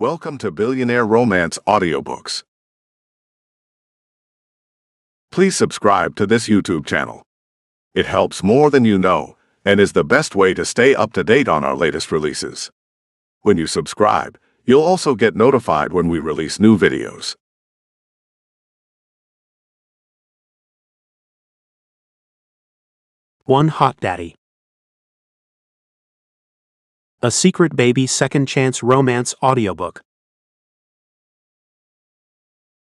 Welcome to Billionaire Romance Audiobooks. Please subscribe to this YouTube channel. It helps more than you know and is the best way to stay up to date on our latest releases. When you subscribe, you'll also get notified when we release new videos. One Hot Daddy. A Secret Baby Second Chance Romance Audiobook.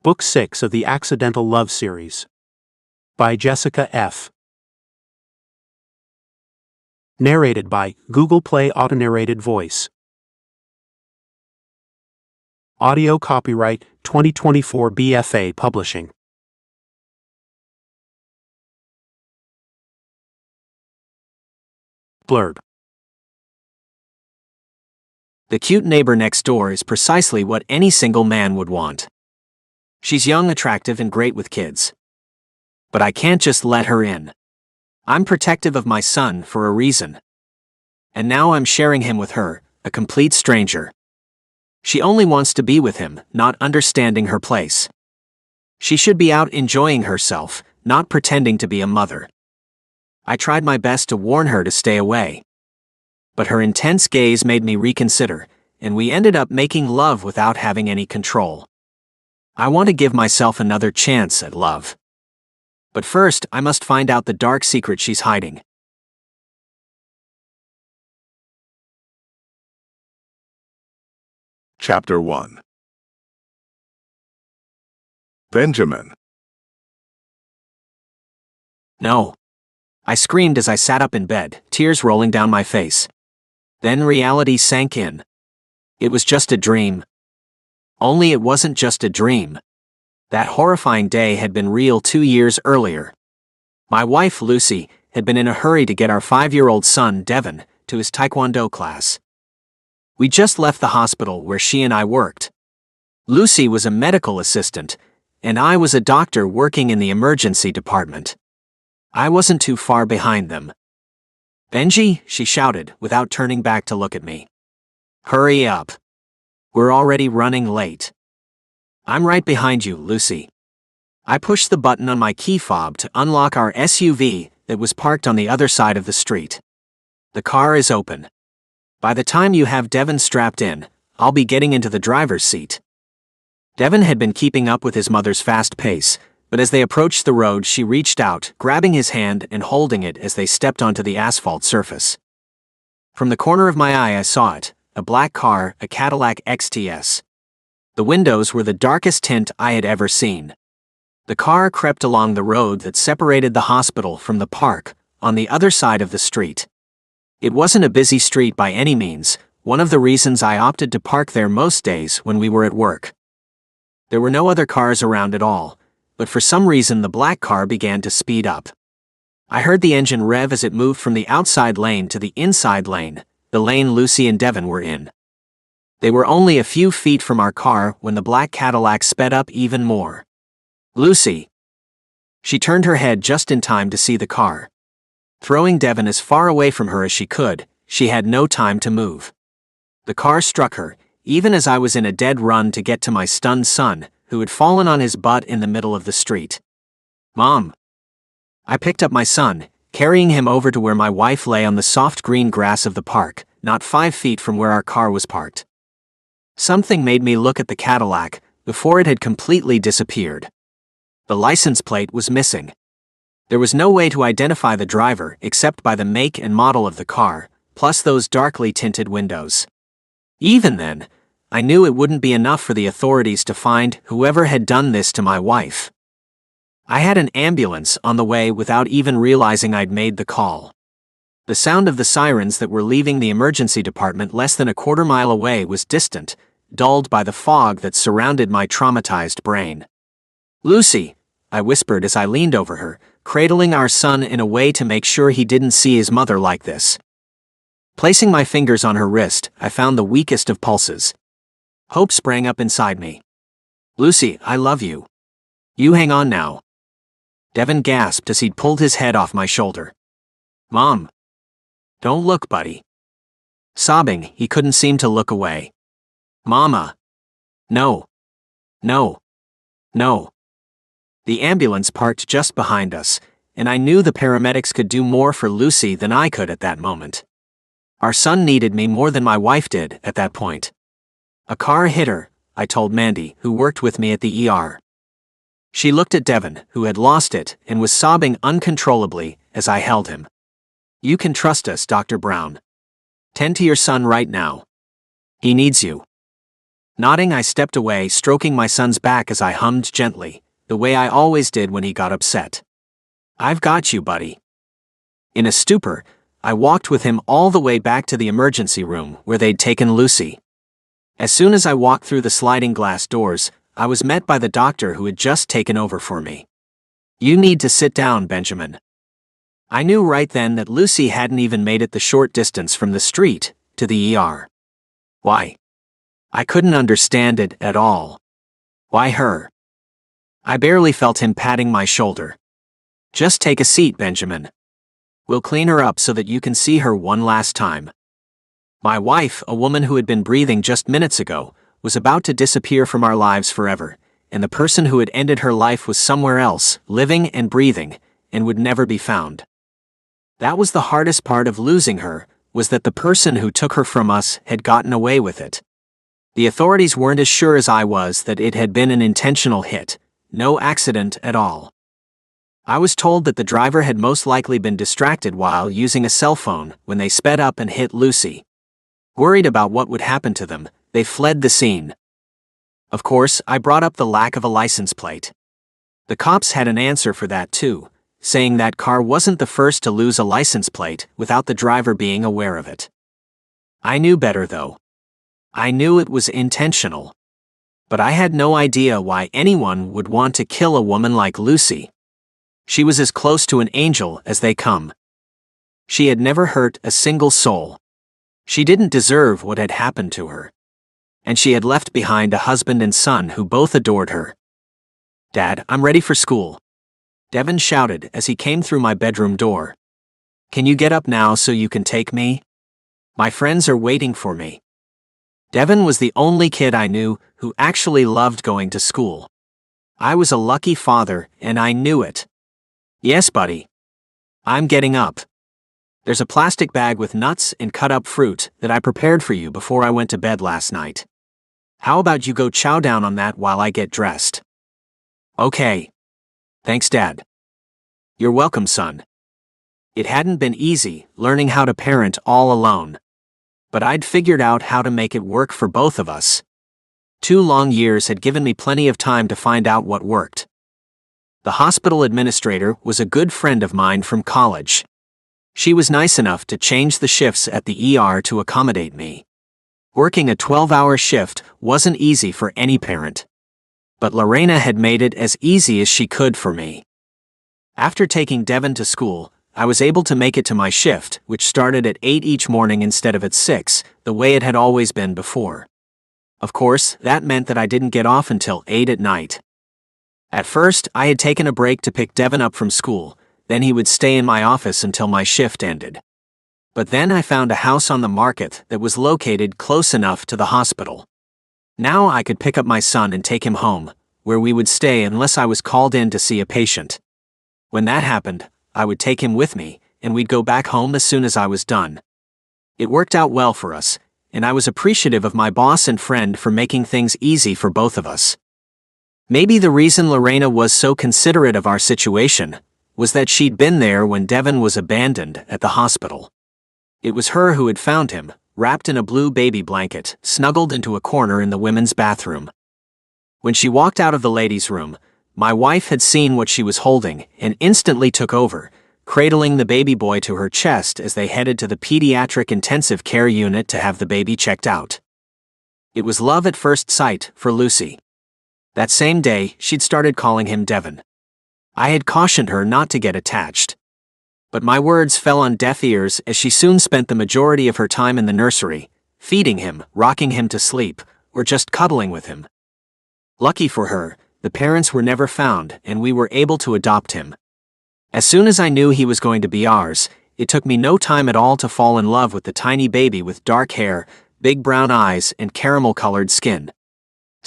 Book 6 of the Accidental Love series. By Jessica F. Narrated by Google Play Auto-Narrated Voice. Audio copyright 2024 BFA Publishing. Blurb. The cute neighbor next door is precisely what any single man would want. She's young, attractive, and great with kids. But I can't just let her in. I'm protective of my son for a reason. And now I'm sharing him with her, a complete stranger. She only wants to be with him, not understanding her place. She should be out enjoying herself, not pretending to be a mother. I tried my best to warn her to stay away. But her intense gaze made me reconsider, and we ended up making love without having any control. I want to give myself another chance at love. But first, I must find out the dark secret she's hiding. Chapter 1. Benjamin. No. I screamed as I sat up in bed, tears rolling down my face. Then reality sank in. It was just a dream. Only it wasn't just a dream. That horrifying day had been real 2 years earlier. My wife, Lucy, had been in a hurry to get our 5-year-old son, Devin, to his taekwondo class. We just left the hospital where she and I worked. Lucy was a medical assistant, and I was a doctor working in the emergency department. I wasn't too far behind them. "Benji," she shouted, without turning back to look at me. "Hurry up. We're already running late." "I'm right behind you, Lucy." I pushed the button on my key fob to unlock our SUV that was parked on the other side of the street. "The car is open. By the time you have Devin strapped in, I'll be getting into the driver's seat." Devin had been keeping up with his mother's fast pace, but as they approached the road, she reached out, grabbing his hand and holding it as they stepped onto the asphalt surface. From the corner of my eye I saw it, a black car, a Cadillac XTS. The windows were the darkest tint I had ever seen. The car crept along the road that separated the hospital from the park, on the other side of the street. It wasn't a busy street by any means, one of the reasons I opted to park there most days when we were at work. There were no other cars around at all, but for some reason the black car began to speed up. I heard the engine rev as it moved from the outside lane to the inside lane, the lane Lucy and Devin were in. They were only a few feet from our car when the black Cadillac sped up even more. "Lucy." She turned her head just in time to see the car. Throwing Devin as far away from her as she could, she had no time to move. The car struck her, even as I was in a dead run to get to my stunned son, who had fallen on his butt in the middle of the street. "Mom." I picked up my son, carrying him over to where my wife lay on the soft green grass of the park, not 5 feet from where our car was parked. Something made me look at the Cadillac, before it had completely disappeared. The license plate was missing. There was no way to identify the driver except by the make and model of the car, plus those darkly tinted windows. Even then, I knew it wouldn't be enough for the authorities to find whoever had done this to my wife. I had an ambulance on the way without even realizing I'd made the call. The sound of the sirens that were leaving the emergency department less than a quarter mile away was distant, dulled by the fog that surrounded my traumatized brain. "Lucy," I whispered as I leaned over her, cradling our son in a way to make sure he didn't see his mother like this. Placing my fingers on her wrist, I found the weakest of pulses. Hope sprang up inside me. "Lucy, I love you. You hang on now." Devin gasped as he'd pulled his head off my shoulder. "Mom." "Don't look, buddy." Sobbing, he couldn't seem to look away. "Mama." No. No. No. The ambulance parked just behind us, and I knew the paramedics could do more for Lucy than I could at that moment. Our son needed me more than my wife did at that point. A car hit her, I told Mandy, who worked with me at the ER. She looked at Devin, who had lost it, and was sobbing uncontrollably as I held him. You can trust us, Dr. Brown. Tend to your son right now. He needs you. Nodding, I stepped away, stroking my son's back as I hummed gently, the way I always did when he got upset. I've got you, buddy. In a stupor, I walked with him all the way back to the emergency room where they'd taken Lucy. As soon as I walked through the sliding glass doors, I was met by the doctor who had just taken over for me. You need to sit down, Benjamin. I knew right then that Lucy hadn't even made it the short distance from the street to the ER. Why? I couldn't understand it at all. Why her? I barely felt him patting my shoulder. Just take a seat, Benjamin. We'll clean her up so that you can see her one last time. My wife, a woman who had been breathing just minutes ago, was about to disappear from our lives forever, and the person who had ended her life was somewhere else, living and breathing, and would never be found. That was the hardest part of losing her, was that the person who took her from us had gotten away with it. The authorities weren't as sure as I was that it had been an intentional hit, no accident at all. I was told that the driver had most likely been distracted while using a cell phone when they sped up and hit Lucy. Worried about what would happen to them, they fled the scene. Of course, I brought up the lack of a license plate. The cops had an answer for that too, saying that car wasn't the first to lose a license plate without the driver being aware of it. I knew better though. I knew it was intentional. But I had no idea why anyone would want to kill a woman like Lucy. She was as close to an angel as they come. She had never hurt a single soul. She didn't deserve what had happened to her. And she had left behind a husband and son who both adored her. Dad, I'm ready for school. Devin shouted as he came through my bedroom door. Can you get up now so you can take me? My friends are waiting for me. Devin was the only kid I knew who actually loved going to school. I was a lucky father, and I knew it. Yes, buddy. I'm getting up. There's a plastic bag with nuts and cut-up fruit that I prepared for you before I went to bed last night. How about you go chow down on that while I get dressed? Okay. Thanks, Dad. You're welcome, son. It hadn't been easy learning how to parent all alone. But I'd figured out how to make it work for both of us. 2 long years had given me plenty of time to find out what worked. The hospital administrator was a good friend of mine from college. She was nice enough to change the shifts at the ER to accommodate me. Working a 12-hour shift wasn't easy for any parent. But Lorena had made it as easy as she could for me. After taking Devin to school, I was able to make it to my shift, which started at 8 each morning instead of at 6, the way it had always been before. Of course, that meant that I didn't get off until 8 at night. At first, I had taken a break to pick Devin up from school, then he would stay in my office until my shift ended. But then I found a house on the market that was located close enough to the hospital. Now I could pick up my son and take him home, where we would stay unless I was called in to see a patient. When that happened, I would take him with me, and we'd go back home as soon as I was done. It worked out well for us, and I was appreciative of my boss and friend for making things easy for both of us. Maybe the reason Lorena was so considerate of our situation was that she'd been there when Devin was abandoned at the hospital. It was her who had found him, wrapped in a blue baby blanket, snuggled into a corner in the women's bathroom. When she walked out of the ladies' room, my wife had seen what she was holding and instantly took over, cradling the baby boy to her chest as they headed to the pediatric intensive care unit to have the baby checked out. It was love at first sight for Lucy. That same day, she'd started calling him Devin. I had cautioned her not to get attached. But my words fell on deaf ears as she soon spent the majority of her time in the nursery, feeding him, rocking him to sleep, or just cuddling with him. Lucky for her, the parents were never found and we were able to adopt him. As soon as I knew he was going to be ours, it took me no time at all to fall in love with the tiny baby with dark hair, big brown eyes, and caramel-colored skin.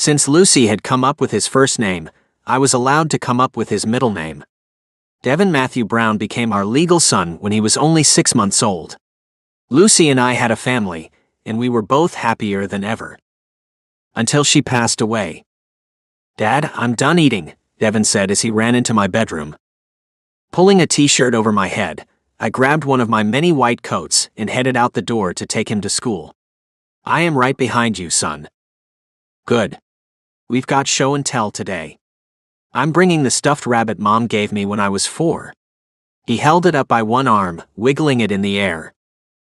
Since Lucy had come up with his first name, I was allowed to come up with his middle name. Devin Matthew Brown became our legal son when he was only 6 months old. Lucy and I had a family, and we were both happier than ever. Until she passed away. "Dad, I'm done eating," Devin said as he ran into my bedroom. Pulling a t-shirt over my head, I grabbed one of my many white coats and headed out the door to take him to school. "I am right behind you, son." "Good. We've got show and tell today. I'm bringing the stuffed rabbit Mom gave me when I was 4. He held it up by one arm, wiggling it in the air.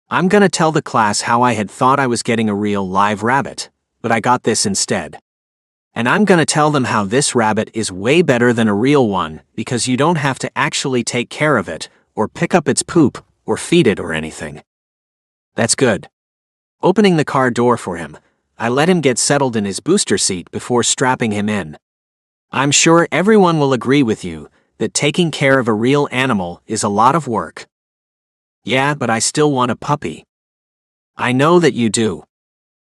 "I'm gonna tell the class how I had thought I was getting a real live rabbit, but I got this instead. And I'm gonna tell them how this rabbit is way better than a real one because you don't have to actually take care of it, or pick up its poop, or feed it or anything." "That's good." Opening the car door for him, I let him get settled in his booster seat before strapping him in. "I'm sure everyone will agree with you that taking care of a real animal is a lot of work." "Yeah, but I still want a puppy." "I know that you do."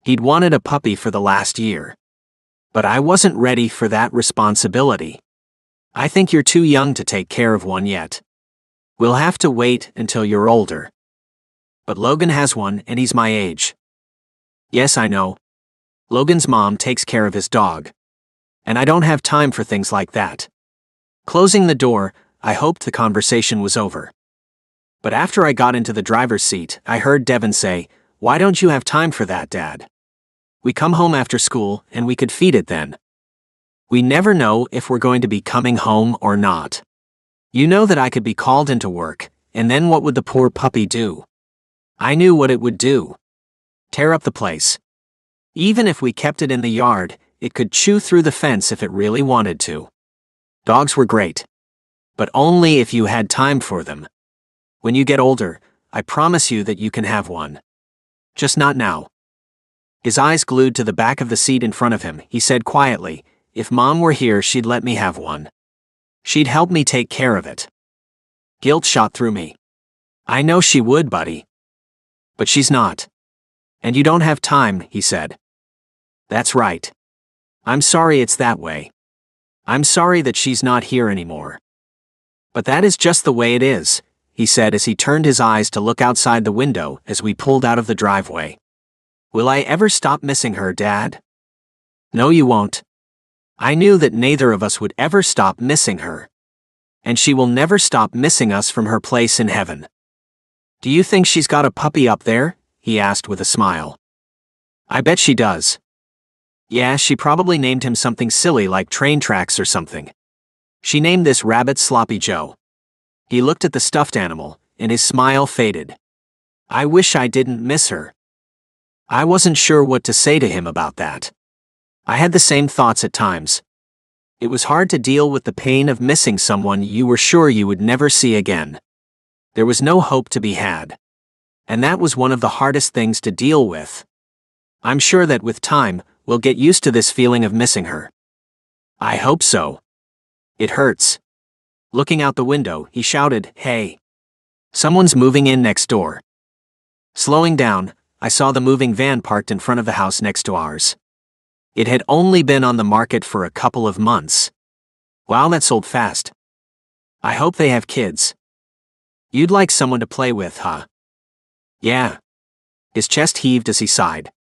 He'd wanted a puppy for the last year. But I wasn't ready for that responsibility. "I think you're too young to take care of one yet. We'll have to wait until you're older." "But Logan has one and he's my age." "Yes, I know. Logan's mom takes care of his dog. And I don't have time for things like that." Closing the door, I hoped the conversation was over. But after I got into the driver's seat, I heard Devin say, "Why don't you have time for that, Dad? We come home after school and we could feed it then. We never know if we're going to be coming home or not. You know that I could be called into work, and then what would the poor puppy do?" I knew what it would do. Tear up the place. Even if we kept it in the yard, it could chew through the fence if it really wanted to. Dogs were great. But only if you had time for them. When you get older, I promise you that you can have one. Just not now. His eyes glued to the back of the seat in front of him, he said quietly, "If Mom were here, she'd let me have one. She'd help me take care of it." Guilt shot through me. "I know she would, buddy. But she's not. And you don't have time," he said. "That's right. I'm sorry it's that way. I'm sorry that she's not here anymore. But that is just the way it is," he said as he turned his eyes to look outside the window as we pulled out of the driveway. "Will I ever stop missing her, Dad?" "No, you won't. I knew that neither of us would ever stop missing her. And she will never stop missing us from her place in heaven." "Do you think she's got a puppy up there?" he asked with a smile. "I bet she does. Yeah, she probably named him something silly like Train Tracks or something. She named this rabbit Sloppy Joe." He looked at the stuffed animal, and his smile faded. I wish I didn't miss her. I wasn't sure what to say to him about that. I had the same thoughts at times. It was hard to deal with the pain of missing someone you were sure you would never see again. There was no hope to be had. And that was one of the hardest things to deal with. I'm sure that with time, we'll get used to this feeling of missing her. I hope so. It hurts. Looking out the window, he shouted, "Hey! Someone's moving in next door." Slowing down, I saw the moving van parked in front of the house next to ours. It had only been on the market for a couple of months. Wow, that sold fast. I hope they have kids. You'd like someone to play with, huh? Yeah. His chest heaved as he sighed.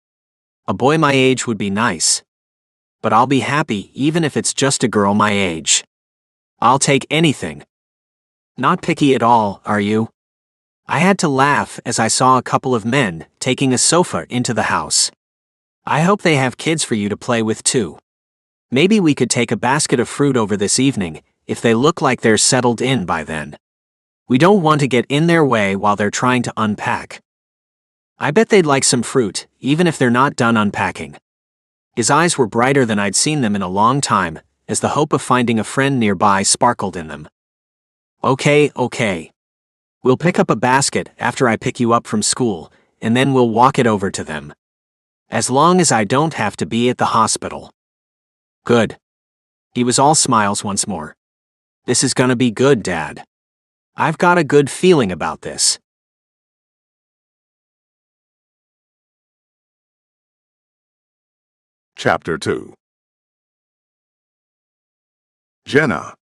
A boy my age would be nice. But I'll be happy even if it's just a girl my age. I'll take anything. Not picky at all, are you? I had to laugh as I saw a couple of men taking a sofa into the house. I hope they have kids for you to play with too. Maybe we could take a basket of fruit over this evening, if they look like they're settled in by then. We don't want to get in their way while they're trying to unpack. I bet they'd like some fruit, even if they're not done unpacking. His eyes were brighter than I'd seen them in a long time, as the hope of finding a friend nearby sparkled in them. Okay. We'll pick up a basket after I pick you up from school, and then we'll walk it over to them. As long as I don't have to be at the hospital. Good. He was all smiles once more. This is gonna be good, Dad. I've got a good feeling about this. Chapter 2. Jenna.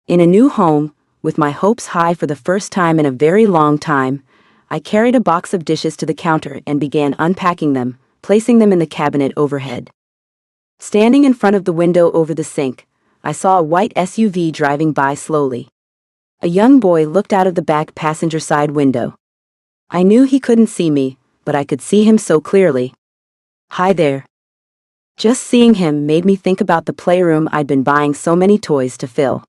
In a new home, with my hopes high for the first time in a very long time, I carried a box of dishes to the counter and began unpacking them, placing them in the cabinet overhead. Standing in front of the window over the sink, I saw a white SUV driving by slowly. A young boy looked out of the back passenger side window. I knew he couldn't see me, but I could see him so clearly. Hi there. Just seeing him made me think about the playroom I'd been buying so many toys to fill.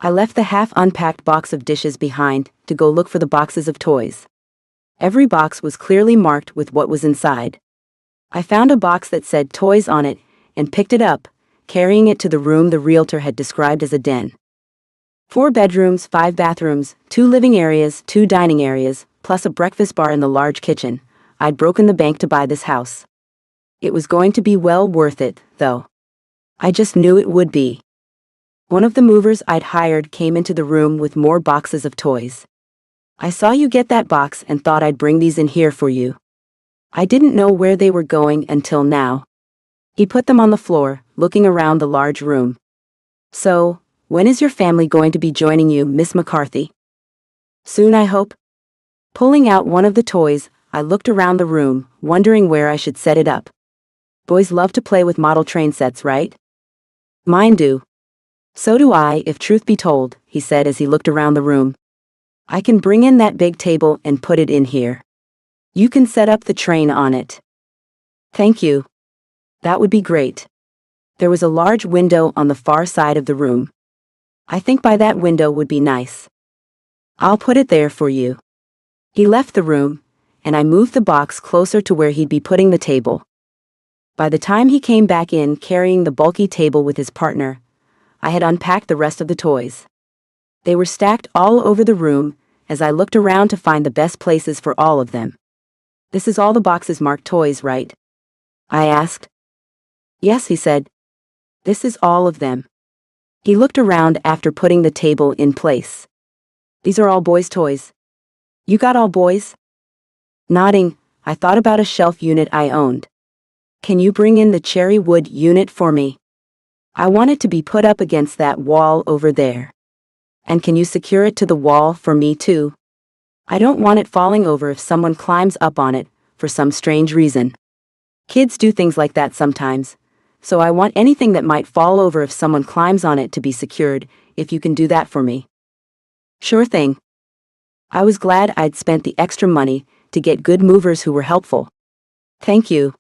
I left the half-unpacked box of dishes behind to go look for the boxes of toys. Every box was clearly marked with what was inside. I found a box that said toys on it and picked it up, carrying it to the room the realtor had described as a den. 4 bedrooms, 5 bathrooms, 2 living areas, 2 dining areas, plus a breakfast bar in the large kitchen. I'd broken the bank to buy this house. It was going to be well worth it, though. I just knew it would be. One of the movers I'd hired came into the room with more boxes of toys. I saw you get that box and thought I'd bring these in here for you. I didn't know where they were going until now. He put them on the floor, looking around the large room. So, when is your family going to be joining you, Miss McCarthy? Soon, I hope. Pulling out one of the toys, I looked around the room, wondering where I should set it up. Boys love to play with model train sets, right? Mine do. So do I, if truth be told, he said as he looked around the room. I can bring in that big table and put it in here. You can set up the train on it. Thank you. That would be great. There was a large window on the far side of the room. I think by that window would be nice. I'll put it there for you. He left the room, and I moved the box closer to where he'd be putting the table. By the time he came back in carrying the bulky table with his partner, I had unpacked the rest of the toys. They were stacked all over the room as I looked around to find the best places for all of them. This is all the boxes marked toys, right? I asked. Yes, he said. This is all of them. He looked around after putting the table in place. These are all boys' toys. You got all boys? Nodding, I thought about a shelf unit I owned. Can you bring in the cherry wood unit for me? I want it to be put up against that wall over there. And can you secure it to the wall for me too? I don't want it falling over if someone climbs up on it, for some strange reason. Kids do things like that sometimes, so I want anything that might fall over if someone climbs on it to be secured, if you can do that for me. Sure thing. I was glad I'd spent the extra money to get good movers who were helpful. Thank you.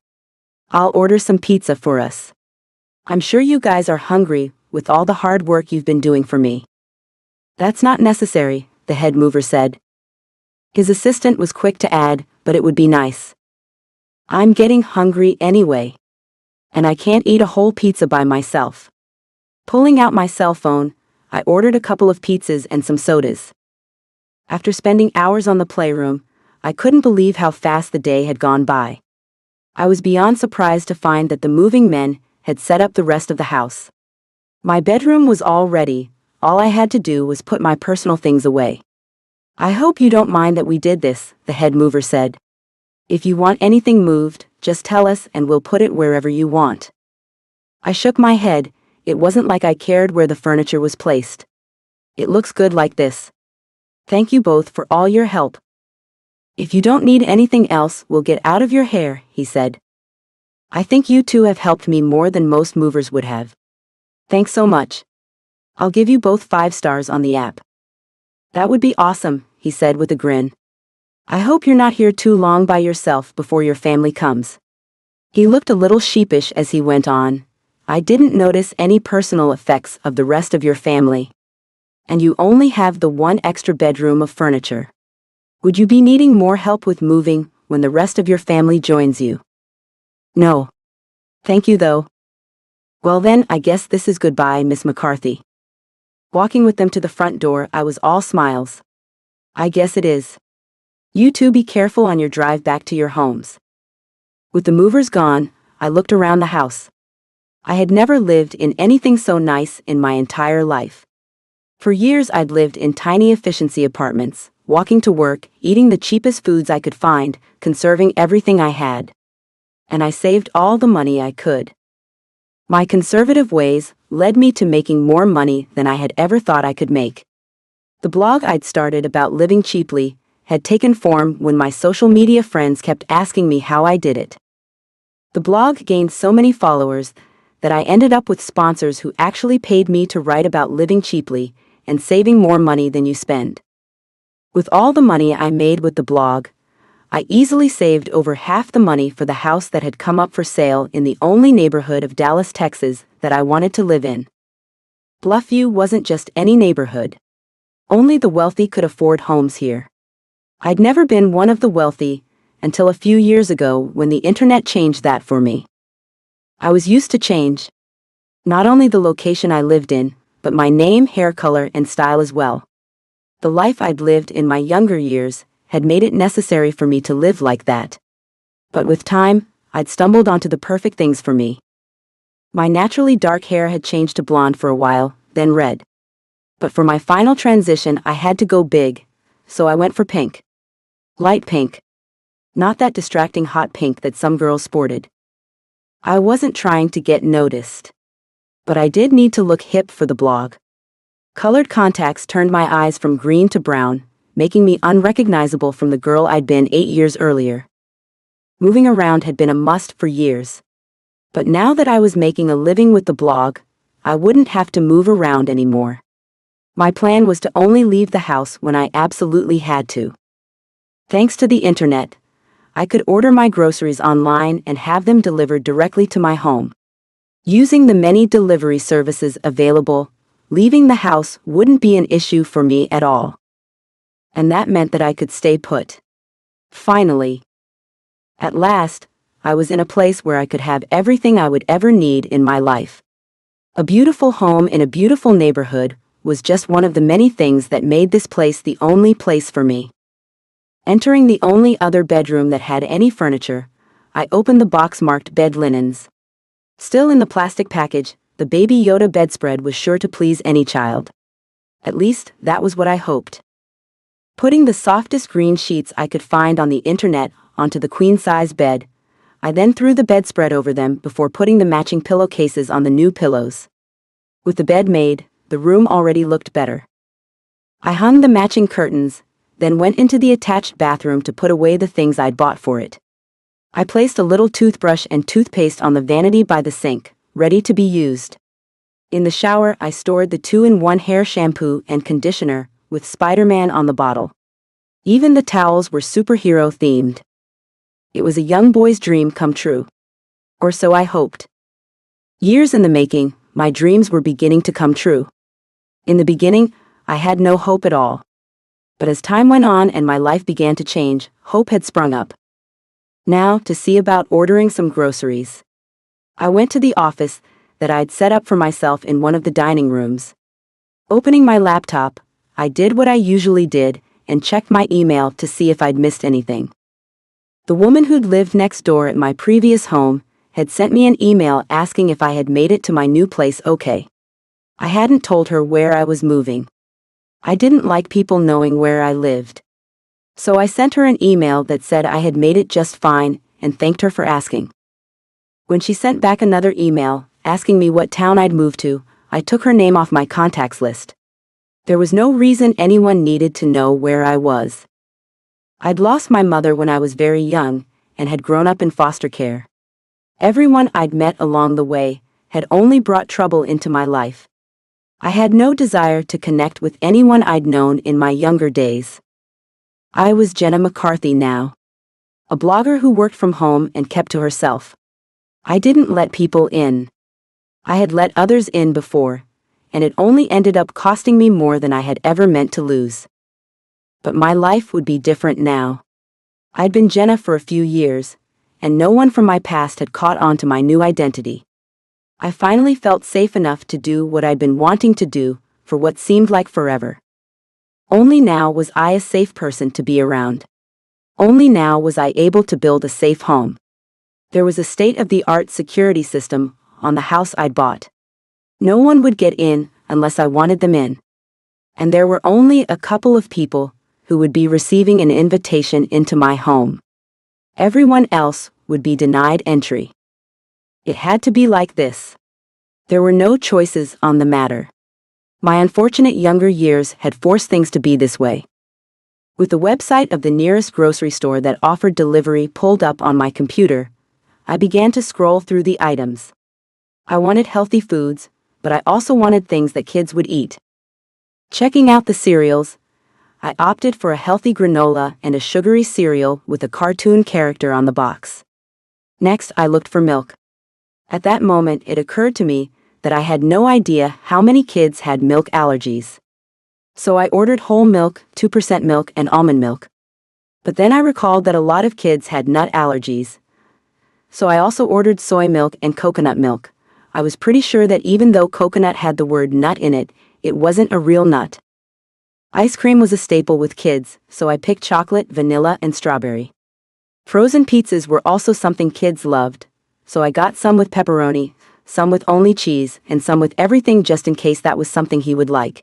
I'll order some pizza for us. I'm sure you guys are hungry with all the hard work you've been doing for me. That's not necessary, the head mover said. His assistant was quick to add, but it would be nice. I'm getting hungry anyway. And I can't eat a whole pizza by myself. Pulling out my cell phone, I ordered a couple of pizzas and some sodas. After spending hours on the playroom, I couldn't believe how fast the day had gone by. I was beyond surprised to find that the moving men had set up the rest of the house. My bedroom was all ready, all I had to do was put my personal things away. I hope you don't mind that we did this, the head mover said. If you want anything moved, just tell us and we'll put it wherever you want. I shook my head, it wasn't like I cared where the furniture was placed. It looks good like this. Thank you both for all your help. If you don't need anything else, we'll get out of your hair, he said. I think you two have helped me more than most movers would have. Thanks so much. I'll give you both 5 stars on the app. That would be awesome, he said with a grin. I hope you're not here too long by yourself before your family comes. He looked a little sheepish as he went on. I didn't notice any personal effects of the rest of your family. And you only have the one extra bedroom of furniture. Would you be needing more help with moving when the rest of your family joins you? No. Thank you though. Well then, I guess this is goodbye, Miss McCarthy. Walking with them to the front door, I was all smiles. I guess it is. You two be careful on your drive back to your homes. With the movers gone, I looked around the house. I had never lived in anything so nice in my entire life. For years I'd lived in tiny efficiency apartments, walking to work, eating the cheapest foods I could find, conserving everything I had. And I saved all the money I could. My conservative ways led me to making more money than I had ever thought I could make. The blog I'd started about living cheaply had taken form when my social media friends kept asking me how I did it. The blog gained so many followers that I ended up with sponsors who actually paid me to write about living cheaply and saving more money than you spend. With all the money I made with the blog, I easily saved over half the money for the house that had come up for sale in the only neighborhood of Dallas, Texas that I wanted to live in. Bluffview wasn't just any neighborhood. Only the wealthy could afford homes here. I'd never been one of the wealthy until a few years ago when the internet changed that for me. I was used to change. Not only the location I lived in, but my name, hair color, and style as well. The life I'd lived in my younger years had made it necessary for me to live like that. But with time, I'd stumbled onto the perfect things for me. My naturally dark hair had changed to blonde for a while, then red. But for my final transition, I had to go big, so I went for pink. Light pink. Not that distracting hot pink that some girls sported. I wasn't trying to get noticed. But I did need to look hip for the blog. Colored contacts turned my eyes from green to brown, making me unrecognizable from the girl I'd been 8 years earlier. Moving around had been a must for years. But now that I was making a living with the blog, I wouldn't have to move around anymore. My plan was to only leave the house when I absolutely had to. Thanks to the internet, I could order my groceries online and have them delivered directly to my home. Using the many delivery services available, leaving the house wouldn't be an issue for me at all. And that meant that I could stay put. Finally. At last, I was in a place where I could have everything I would ever need in my life. A beautiful home in a beautiful neighborhood was just one of the many things that made this place the only place for me. Entering the only other bedroom that had any furniture, I opened the box marked bed linens. Still in the plastic package, the Baby Yoda bedspread was sure to please any child. At least, that was what I hoped. Putting the softest green sheets I could find on the internet onto the queen-size bed, I then threw the bedspread over them before putting the matching pillowcases on the new pillows. With the bed made, the room already looked better. I hung the matching curtains, then went into the attached bathroom to put away the things I'd bought for it. I placed a little toothbrush and toothpaste on the vanity by the sink, ready to be used. In the shower, I stored the 2-in-1 hair shampoo and conditioner with Spider-Man on the bottle. Even the towels were superhero-themed. It was a young boy's dream come true. Or so I hoped. Years in the making, my dreams were beginning to come true. In the beginning, I had no hope at all. But as time went on and my life began to change, hope had sprung up. Now, to see about ordering some groceries. I went to the office that I'd set up for myself in one of the dining rooms. Opening my laptop, I did what I usually did and checked my email to see if I'd missed anything. The woman who'd lived next door at my previous home had sent me an email asking if I had made it to my new place okay. I hadn't told her where I was moving. I didn't like people knowing where I lived. So I sent her an email that said I had made it just fine and thanked her for asking. When she sent back another email asking me what town I'd moved to, I took her name off my contacts list. There was no reason anyone needed to know where I was. I'd lost my mother when I was very young and had grown up in foster care. Everyone I'd met along the way had only brought trouble into my life. I had no desire to connect with anyone I'd known in my younger days. I was Jenna McCarthy now. A blogger who worked from home and kept to herself. I didn't let people in. I had let others in before, and it only ended up costing me more than I had ever meant to lose. But my life would be different now. I'd been Jenna for a few years, and no one from my past had caught on to my new identity. I finally felt safe enough to do what I'd been wanting to do for what seemed like forever. Only now was I a safe person to be around. Only now was I able to build a safe home. There was a state-of-the-art security system on the house I'd bought. No one would get in unless I wanted them in. And there were only a couple of people who would be receiving an invitation into my home. Everyone else would be denied entry. It had to be like this. There were no choices on the matter. My unfortunate younger years had forced things to be this way. With the website of the nearest grocery store that offered delivery pulled up on my computer, I began to scroll through the items. I wanted healthy foods, but I also wanted things that kids would eat. Checking out the cereals, I opted for a healthy granola and a sugary cereal with a cartoon character on the box. Next, I looked for milk. At that moment, it occurred to me that I had no idea how many kids had milk allergies. So I ordered whole milk, 2% milk, and almond milk. But then I recalled that a lot of kids had nut allergies. So I also ordered soy milk and coconut milk. I was pretty sure that even though coconut had the word nut in it, it wasn't a real nut. Ice cream was a staple with kids, so I picked chocolate, vanilla, and strawberry. Frozen pizzas were also something kids loved, so I got some with pepperoni, some with only cheese, and some with everything just in case that was something he would like.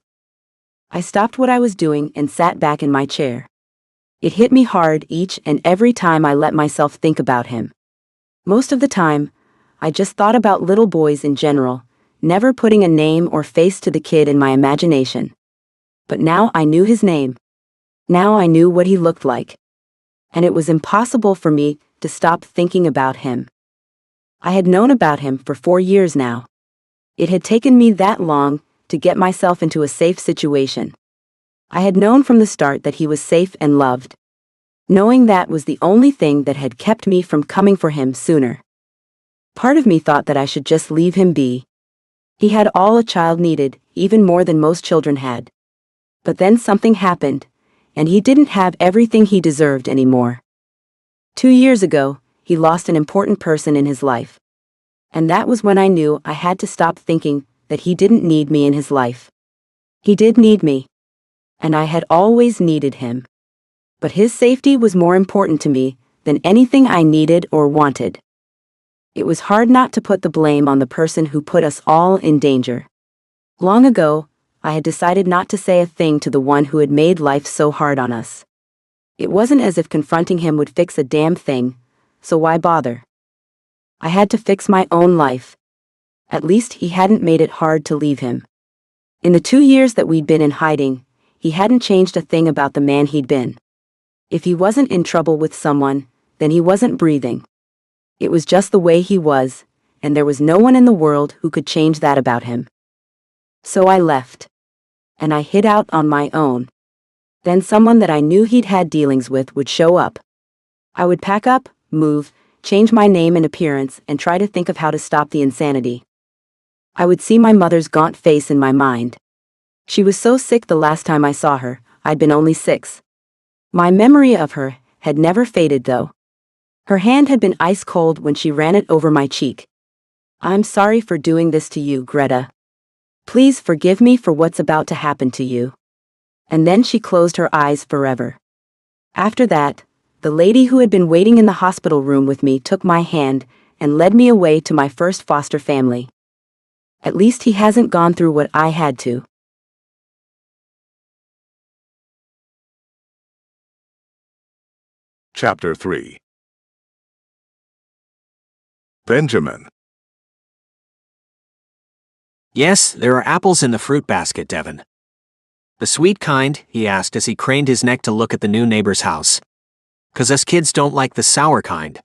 I stopped what I was doing and sat back in my chair. It hit me hard each and every time I let myself think about him. Most of the time, I just thought about little boys in general, never putting a name or face to the kid in my imagination. But now I knew his name. Now I knew what he looked like. And it was impossible for me to stop thinking about him. I had known about him for 4 years now. It had taken me that long to get myself into a safe situation. I had known from the start that he was safe and loved. Knowing that was the only thing that had kept me from coming for him sooner. Part of me thought that I should just leave him be. He had all a child needed, even more than most children had. But then something happened, and he didn't have everything he deserved anymore. 2 years ago, he lost an important person in his life. And that was when I knew I had to stop thinking that he didn't need me in his life. He did need me. And I had always needed him. But his safety was more important to me than anything I needed or wanted. It was hard not to put the blame on the person who put us all in danger. Long ago, I had decided not to say a thing to the one who had made life so hard on us. It wasn't as if confronting him would fix a damn thing, so why bother? I had to fix my own life. At least he hadn't made it hard to leave him. In the 2 years that we'd been in hiding, he hadn't changed a thing about the man he'd been. If he wasn't in trouble with someone, then he wasn't breathing. It was just the way he was, and there was no one in the world who could change that about him. So I left. And I hid out on my own. Then someone that I knew he'd had dealings with would show up. I would pack up, move, change my name and appearance, and try to think of how to stop the insanity. I would see my mother's gaunt face in my mind. She was so sick the last time I saw her, I'd been only 6. My memory of her had never faded though. Her hand had been ice cold when she ran it over my cheek. "I'm sorry for doing this to you, Greta. Please forgive me for what's about to happen to you." And then she closed her eyes forever. After that, the lady who had been waiting in the hospital room with me took my hand and led me away to my first foster family. At least he hasn't gone through what I had to. Chapter 3. Benjamin. Yes, there are apples in the fruit basket, Devin. The sweet kind, he asked as he craned his neck to look at the new neighbor's house. 'Cause us kids don't like the sour kind.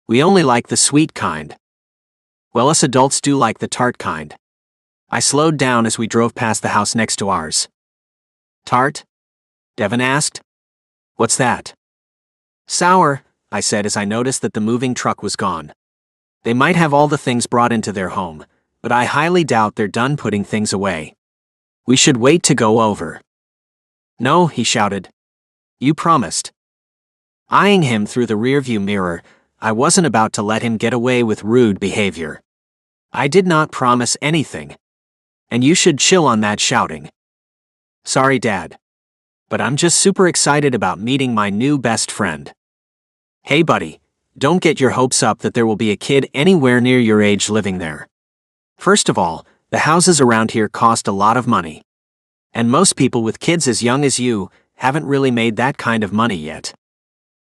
We only like the sweet kind. Well, us adults do like the tart kind. I slowed down as we drove past the house next to ours. Tart? Devin asked. What's that? Sour, I said as I noticed that the moving truck was gone. They might have all the things brought into their home, but I highly doubt they're done putting things away. We should wait to go over. No, he shouted. You promised. Eyeing him through the rearview mirror, I wasn't about to let him get away with rude behavior. I did not promise anything. And you should chill on that shouting. Sorry, Dad. But I'm just super excited about meeting my new best friend. Hey, buddy, don't get your hopes up that there will be a kid anywhere near your age living there. First of all, the houses around here cost a lot of money. And most people with kids as young as you haven't really made that kind of money yet.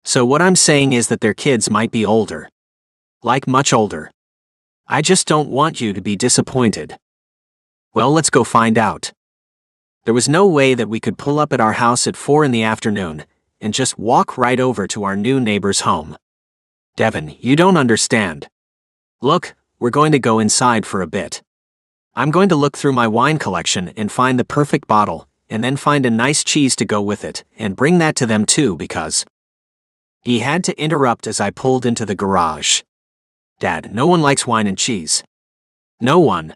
So what I'm saying is that their kids might be older. Like much older. I just don't want you to be disappointed. Well, let's go find out. There was no way that we could pull up at our house at 4 in the afternoon and just walk right over to our new neighbor's home. Devin, you don't understand. Look, we're going to go inside for a bit. I'm going to look through my wine collection and find the perfect bottle, and then find a nice cheese to go with it, and bring that to them too because... He had to interrupt as I pulled into the garage. Dad, no one likes wine and cheese. No one.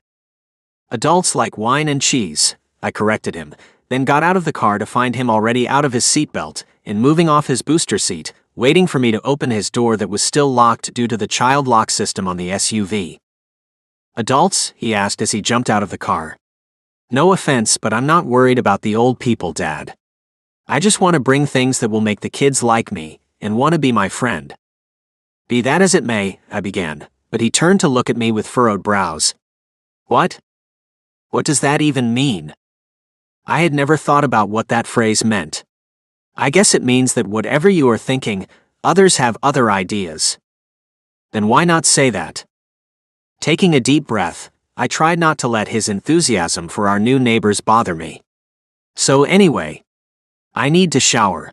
Adults like wine and cheese, I corrected him, then got out of the car to find him already out of his seatbelt and moving off his booster seat, waiting for me to open his door that was still locked due to the child lock system on the SUV. Adults? He asked as he jumped out of the car. No offense, but I'm not worried about the old people, Dad. I just want to bring things that will make the kids like me and want to be my friend. Be that as it may, I began, but he turned to look at me with furrowed brows. What? What does that even mean? I had never thought about what that phrase meant. I guess it means that whatever you are thinking, others have other ideas. Then why not say that? Taking a deep breath, I tried not to let his enthusiasm for our new neighbors bother me. So anyway, I need to shower.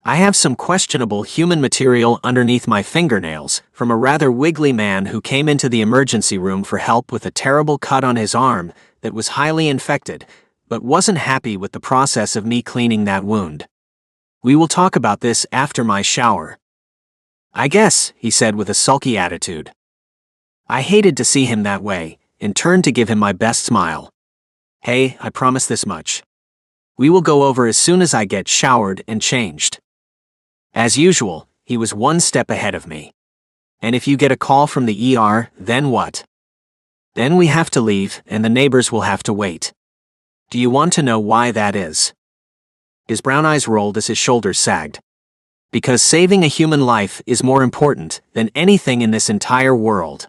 I have some questionable human material underneath my fingernails from a rather wiggly man who came into the emergency room for help with a terrible cut on his arm that was highly infected, but wasn't happy with the process of me cleaning that wound. We will talk about this after my shower. I guess, he said with a sulky attitude. I hated to see him that way, and turned to give him my best smile. Hey, I promise this much. We will go over as soon as I get showered and changed. As usual, he was one step ahead of me. And if you get a call from the ER, then what? Then we have to leave, and the neighbors will have to wait. Do you want to know why that is? His brown eyes rolled as his shoulders sagged. Because saving a human life is more important than anything in this entire world.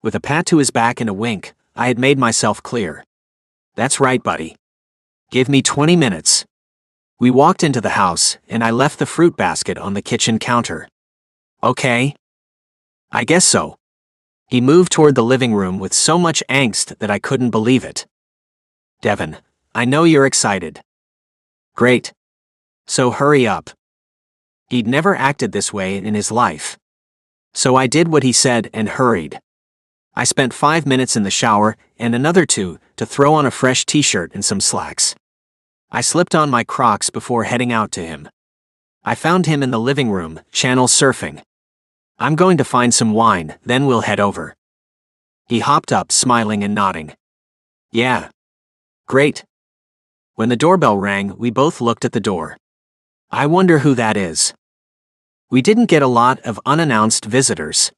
With a pat to his back and a wink, I had made myself clear. That's right, buddy. Give me 20 minutes. We walked into the house, and I left the fruit basket on the kitchen counter. Okay? I guess so. He moved toward the living room with so much angst that I couldn't believe it. Devin, I know you're excited. Great. So hurry up. He'd never acted this way in his life. So I did what he said and hurried. I spent 5 minutes in the shower and another 2 to throw on a fresh t-shirt and some slacks. I slipped on my Crocs before heading out to him. I found him in the living room, channel surfing. I'm going to find some wine, then we'll head over. He hopped up, smiling and nodding. Yeah. Great. When the doorbell rang, we both looked at the door. I wonder who that is. We didn't get a lot of unannounced visitors.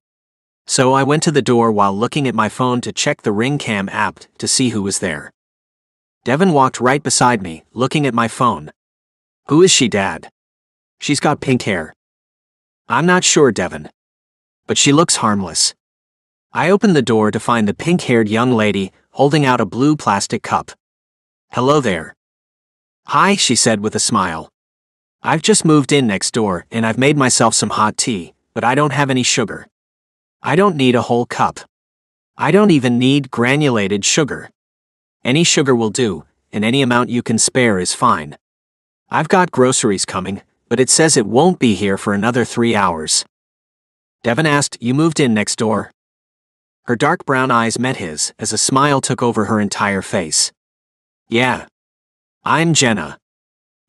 So I went to the door while looking at my phone to check the Ring Cam app to see who was there. Devin walked right beside me, looking at my phone. Who is she, Dad? She's got pink hair. I'm not sure, Devin. But she looks harmless. I opened the door to find the pink-haired young lady holding out a blue plastic cup. Hello there. Hi, she said with a smile. I've just moved in next door and I've made myself some hot tea, but I don't have any sugar. I don't need a whole cup. I don't even need granulated sugar. Any sugar will do, and any amount you can spare is fine. I've got groceries coming, but it says it won't be here for another 3 hours. Devin asked, You moved in next door? Her dark brown eyes met his as a smile took over her entire face. Yeah. I'm Jenna.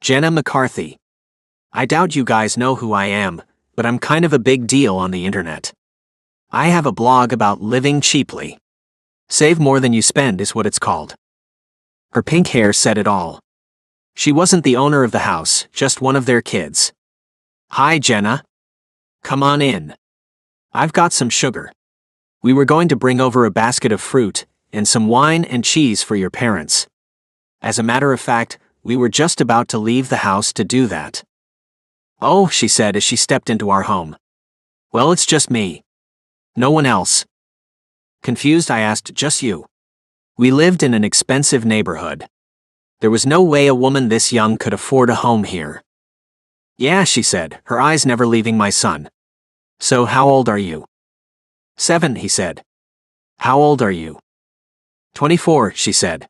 Jenna McCarthy. I doubt you guys know who I am, but I'm kind of a big deal on the internet. I have a blog about living cheaply. Save more than you spend is what it's called. Her pink hair said it all. She wasn't the owner of the house, just one of their kids. Hi, Jenna. Come on in. I've got some sugar. We were going to bring over a basket of fruit and some wine and cheese for your parents. As a matter of fact, we were just about to leave the house to do that. Oh, she said as she stepped into our home. Well, it's just me. No one else. Confused, I asked, Just you? We lived in an expensive neighborhood. There was no way a woman this young could afford a home here. Yeah, she said, her eyes never leaving my son. So how old are you? 7, he said. How old are you? 24, she said.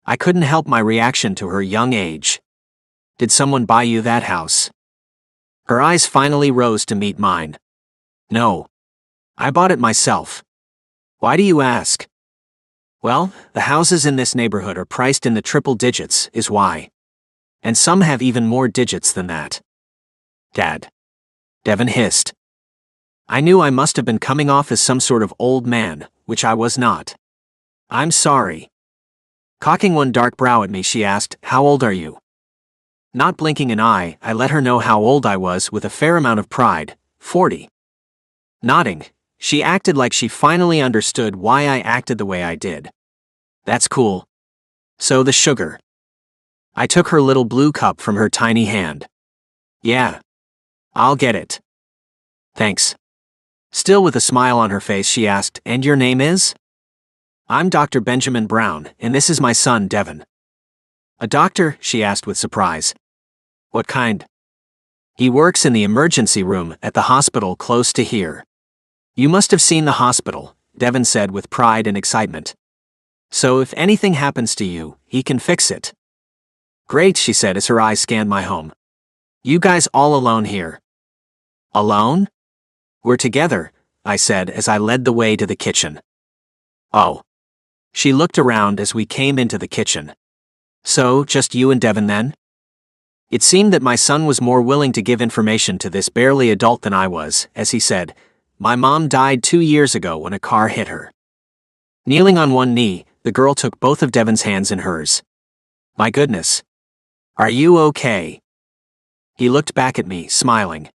I couldn't help my reaction to her young age. Did someone buy you that house? Her eyes finally rose to meet mine. No. I bought it myself. Why do you ask? Well, the houses in this neighborhood are priced in the triple digits, is why. And some have even more digits than that. Dad. Devin hissed. I knew I must have been coming off as some sort of old man, which I was not. I'm sorry. Cocking one dark brow at me, she asked, How old are you? Not blinking an eye, I let her know how old I was with a fair amount of pride, 40. Nodding, she acted like she finally understood why I acted the way I did. That's cool. So the sugar. I took her little blue cup from her tiny hand. Yeah. I'll get it. Thanks. Still with a smile on her face, she asked, And your name is? I'm Dr. Benjamin Brown, and this is my son, Devin. A doctor? She asked with surprise. What kind? He works in the emergency room at the hospital close to here. You must have seen the hospital, Devin said with pride and excitement. So if anything happens to you, he can fix it. Great, she said as her eyes scanned my home. You guys all alone here? Alone? We're together, I said as I led the way to the kitchen. Oh. She looked around as we came into the kitchen. So, just you and Devin then? It seemed that my son was more willing to give information to this barely adult than I was, as he said, My mom died 2 years ago when a car hit her. Kneeling on one knee, the girl took both of Devin's hands in hers. My goodness. Are you okay? He looked back at me, smiling.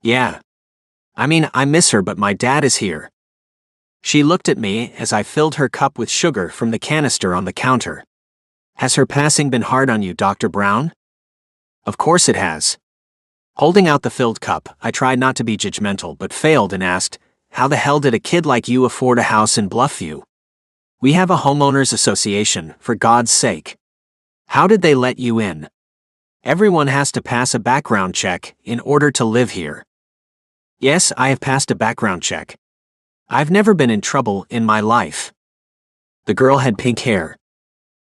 Yeah. I mean, I miss her, but my dad is here. She looked at me as I filled her cup with sugar from the canister on the counter. Has her passing been hard on you, Dr. Brown? Of course it has. Holding out the filled cup, I tried not to be judgmental but failed and asked, How the hell did a kid like you afford a house in Bluffview? We have a homeowners association, for God's sake. How did they let you in? Everyone has to pass a background check in order to live here. Yes, I have passed a background check. I've never been in trouble in my life. The girl had pink hair.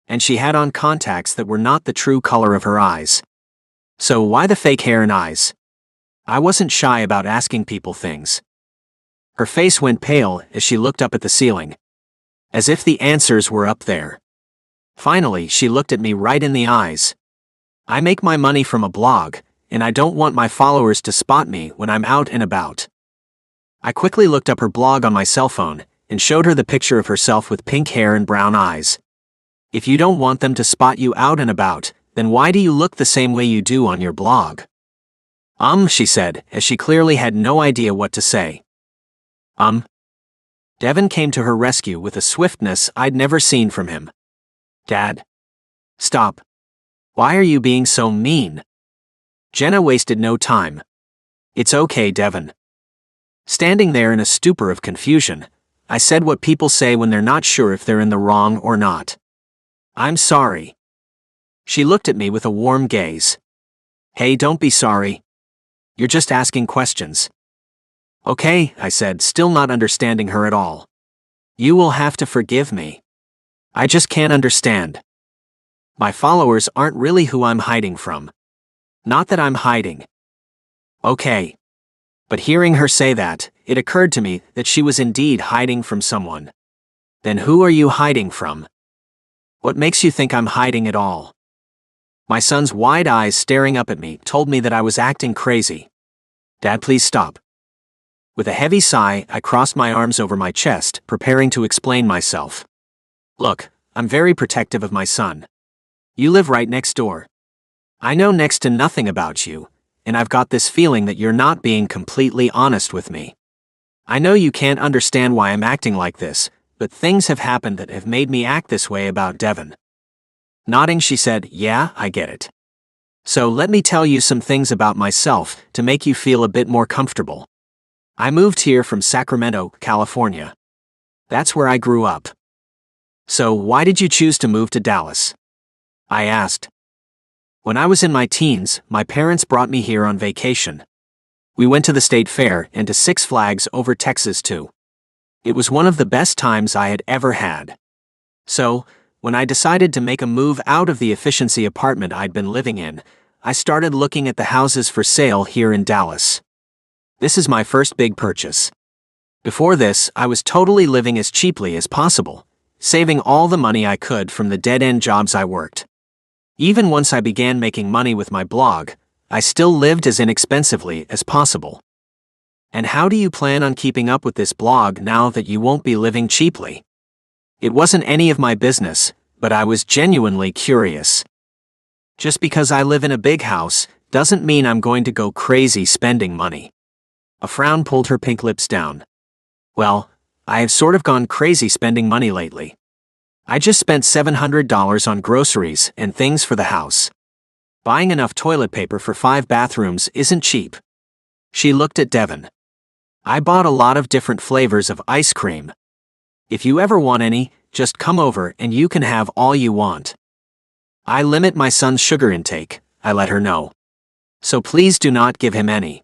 And she had on contacts that were not the true color of her eyes. So why the fake hair and eyes? I wasn't shy about asking people things. Her face went pale as she looked up at the ceiling. As if the answers were up there. Finally, she looked at me right in the eyes. I make my money from a blog, and I don't want my followers to spot me when I'm out and about. I quickly looked up her blog on my cell phone and showed her the picture of herself with pink hair and brown eyes. If you don't want them to spot you out and about, then why do you look the same way you do on your blog? She said, as she clearly had no idea what to say. Devin came to her rescue with a swiftness I'd never seen from him. Dad. Stop. Why are you being so mean? Jenna wasted no time. It's okay, Devin. Standing there in a stupor of confusion, I said what people say when they're not sure if they're in the wrong or not. I'm sorry. She looked at me with a warm gaze. Hey, don't be sorry. You're just asking questions. Okay, I said, still not understanding her at all. You will have to forgive me. I just can't understand. My followers aren't really who I'm hiding from. Not that I'm hiding. Okay. But hearing her say that, it occurred to me that she was indeed hiding from someone. Then who are you hiding from? What makes you think I'm hiding at all? My son's wide eyes staring up at me told me that I was acting crazy. Dad, please stop. With a heavy sigh, I crossed my arms over my chest, preparing to explain myself. Look, I'm very protective of my son. You live right next door. I know next to nothing about you, and I've got this feeling that you're not being completely honest with me. I know you can't understand why I'm acting like this, but things have happened that have made me act this way about Devin. Nodding, she said, Yeah, I get it. So let me tell you some things about myself to make you feel a bit more comfortable. I moved here from Sacramento, California. That's where I grew up. So why did you choose to move to Dallas? I asked. When I was in my teens, my parents brought me here on vacation. We went to the state fair and to Six Flags over Texas too. It was one of the best times I had ever had. So, when I decided to make a move out of the efficiency apartment I'd been living in, I started looking at the houses for sale here in Dallas. This is my first big purchase. Before this, I was totally living as cheaply as possible, saving all the money I could from the dead-end jobs I worked. Even once I began making money with my blog, I still lived as inexpensively as possible. And how do you plan on keeping up with this blog now that you won't be living cheaply? It wasn't any of my business, but I was genuinely curious. Just because I live in a big house doesn't mean I'm going to go crazy spending money. A frown pulled her pink lips down. Well, I have sort of gone crazy spending money lately. I just spent $700 on groceries and things for the house. Buying enough toilet paper for 5 bathrooms isn't cheap. She looked at Devin. I bought a lot of different flavors of ice cream. If you ever want any, just come over and you can have all you want. I limit my son's sugar intake, I let her know. So please do not give him any.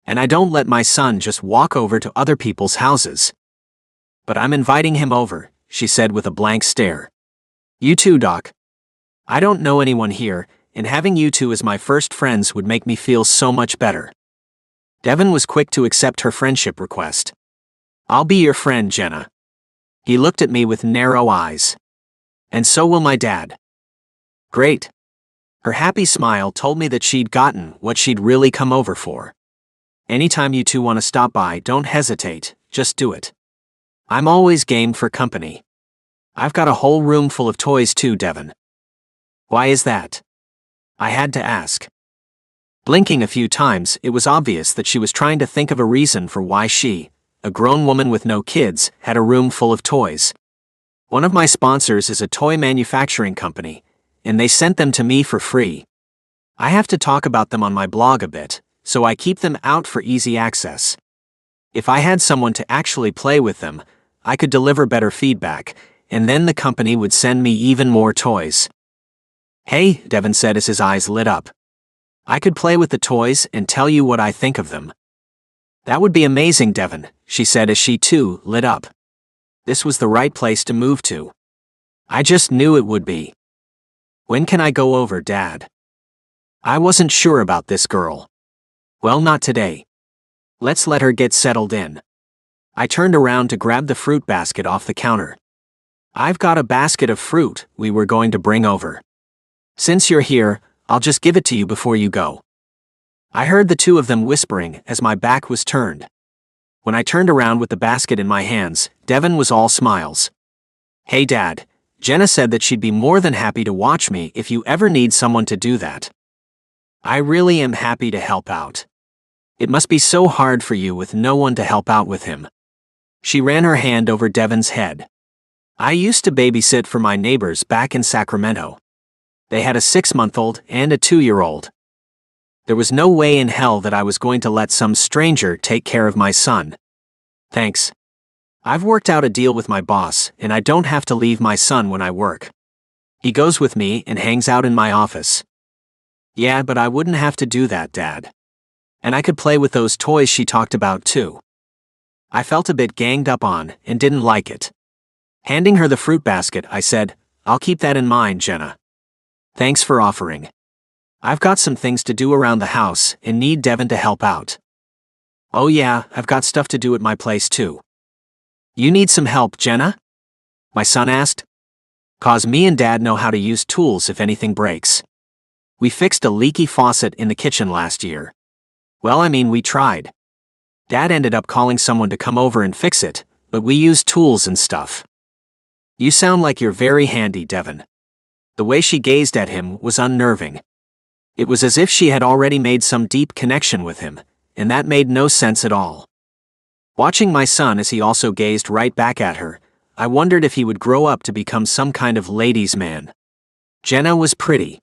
And I don't let my son just walk over to other people's houses. But I'm inviting him over, she said with a blank stare. You too, Doc. I don't know anyone here, and having you two as my first friends would make me feel so much better. Devin was quick to accept her friendship request. I'll be your friend, Jenna. He looked at me with narrow eyes. And so will my dad. Great. Her happy smile told me that she'd gotten what she'd really come over for. Anytime you two want to stop by, don't hesitate, just do it. I'm always game for company. I've got a whole room full of toys too, Devin. Why is that? I had to ask. Blinking a few times, it was obvious that she was trying to think of a reason for why she, a grown woman with no kids, had a room full of toys. One of my sponsors is a toy manufacturing company, and they sent them to me for free. I have to talk about them on my blog a bit, so I keep them out for easy access. If I had someone to actually play with them, I could deliver better feedback, and then the company would send me even more toys. Hey, Devin said as his eyes lit up. I could play with the toys and tell you what I think of them. That would be amazing, Devin, she said as she too lit up. This was the right place to move to. I just knew it would be. When can I go over, Dad? I wasn't sure about this girl. Well, not today. Let's let her get settled in. I turned around to grab the fruit basket off the counter. I've got a basket of fruit we were going to bring over. Since you're here, I'll just give it to you before you go. I heard the two of them whispering as my back was turned. When I turned around with the basket in my hands, Devin was all smiles. Hey, Dad, Jenna said that she'd be more than happy to watch me if you ever need someone to do that. I really am happy to help out. It must be so hard for you with no one to help out with him. She ran her hand over Devin's head. I used to babysit for my neighbors back in Sacramento. They had a 6-month-old and a 2-year-old. There was no way in hell that I was going to let some stranger take care of my son. Thanks. I've worked out a deal with my boss, and I don't have to leave my son when I work. He goes with me and hangs out in my office. Yeah, but I wouldn't have to do that, Dad. And I could play with those toys she talked about too. I felt a bit ganged up on and didn't like it. Handing her the fruit basket, I said, I'll keep that in mind, Jenna. Thanks for offering. I've got some things to do around the house and need Devin to help out. Oh yeah, I've got stuff to do at my place too. You need some help, Jenna? My son asked. 'Cause me and Dad know how to use tools if anything breaks. We fixed a leaky faucet in the kitchen last year. Well, I mean, we tried. Dad ended up calling someone to come over and fix it, but we used tools and stuff. You sound like you're very handy, Devin. The way she gazed at him was unnerving. It was as if she had already made some deep connection with him, and that made no sense at all. Watching my son as he also gazed right back at her, I wondered if he would grow up to become some kind of ladies' man. Jenna was pretty.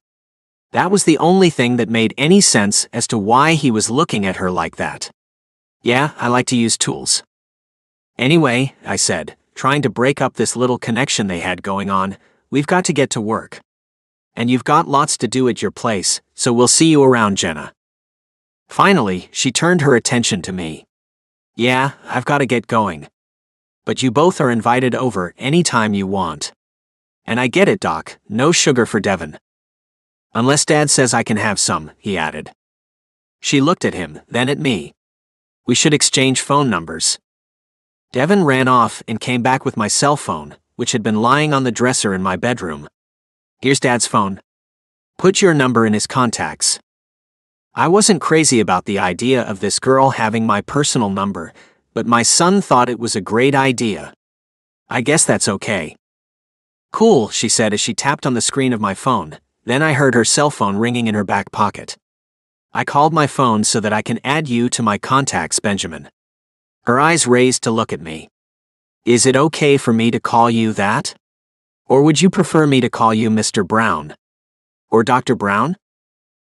That was the only thing that made any sense as to why he was looking at her like that. Yeah, I like to use tools. Anyway, I said, trying to break up this little connection they had going on, we've got to get to work. And you've got lots to do at your place, so we'll see you around, Jenna. Finally, she turned her attention to me. Yeah, I've got to get going. but you both are invited over anytime you want. And I get it, Doc, no sugar for Devin. Unless Dad says I can have some, he added. She looked at him, then at me. We should exchange phone numbers. Devin ran off and came back with my cell phone, which had been lying on the dresser in my bedroom. Here's Dad's phone. Put your number in his contacts. I wasn't crazy about the idea of this girl having my personal number, but my son thought it was a great idea. I guess that's okay. Cool, she said as she tapped on the screen of my phone. Then I heard her cell phone ringing in her back pocket. I called my phone so that I can add you to my contacts, Benjamin. Her eyes raised to look at me. Is it okay for me to call you that? Or would you prefer me to call you Mr. Brown? Or Dr. Brown?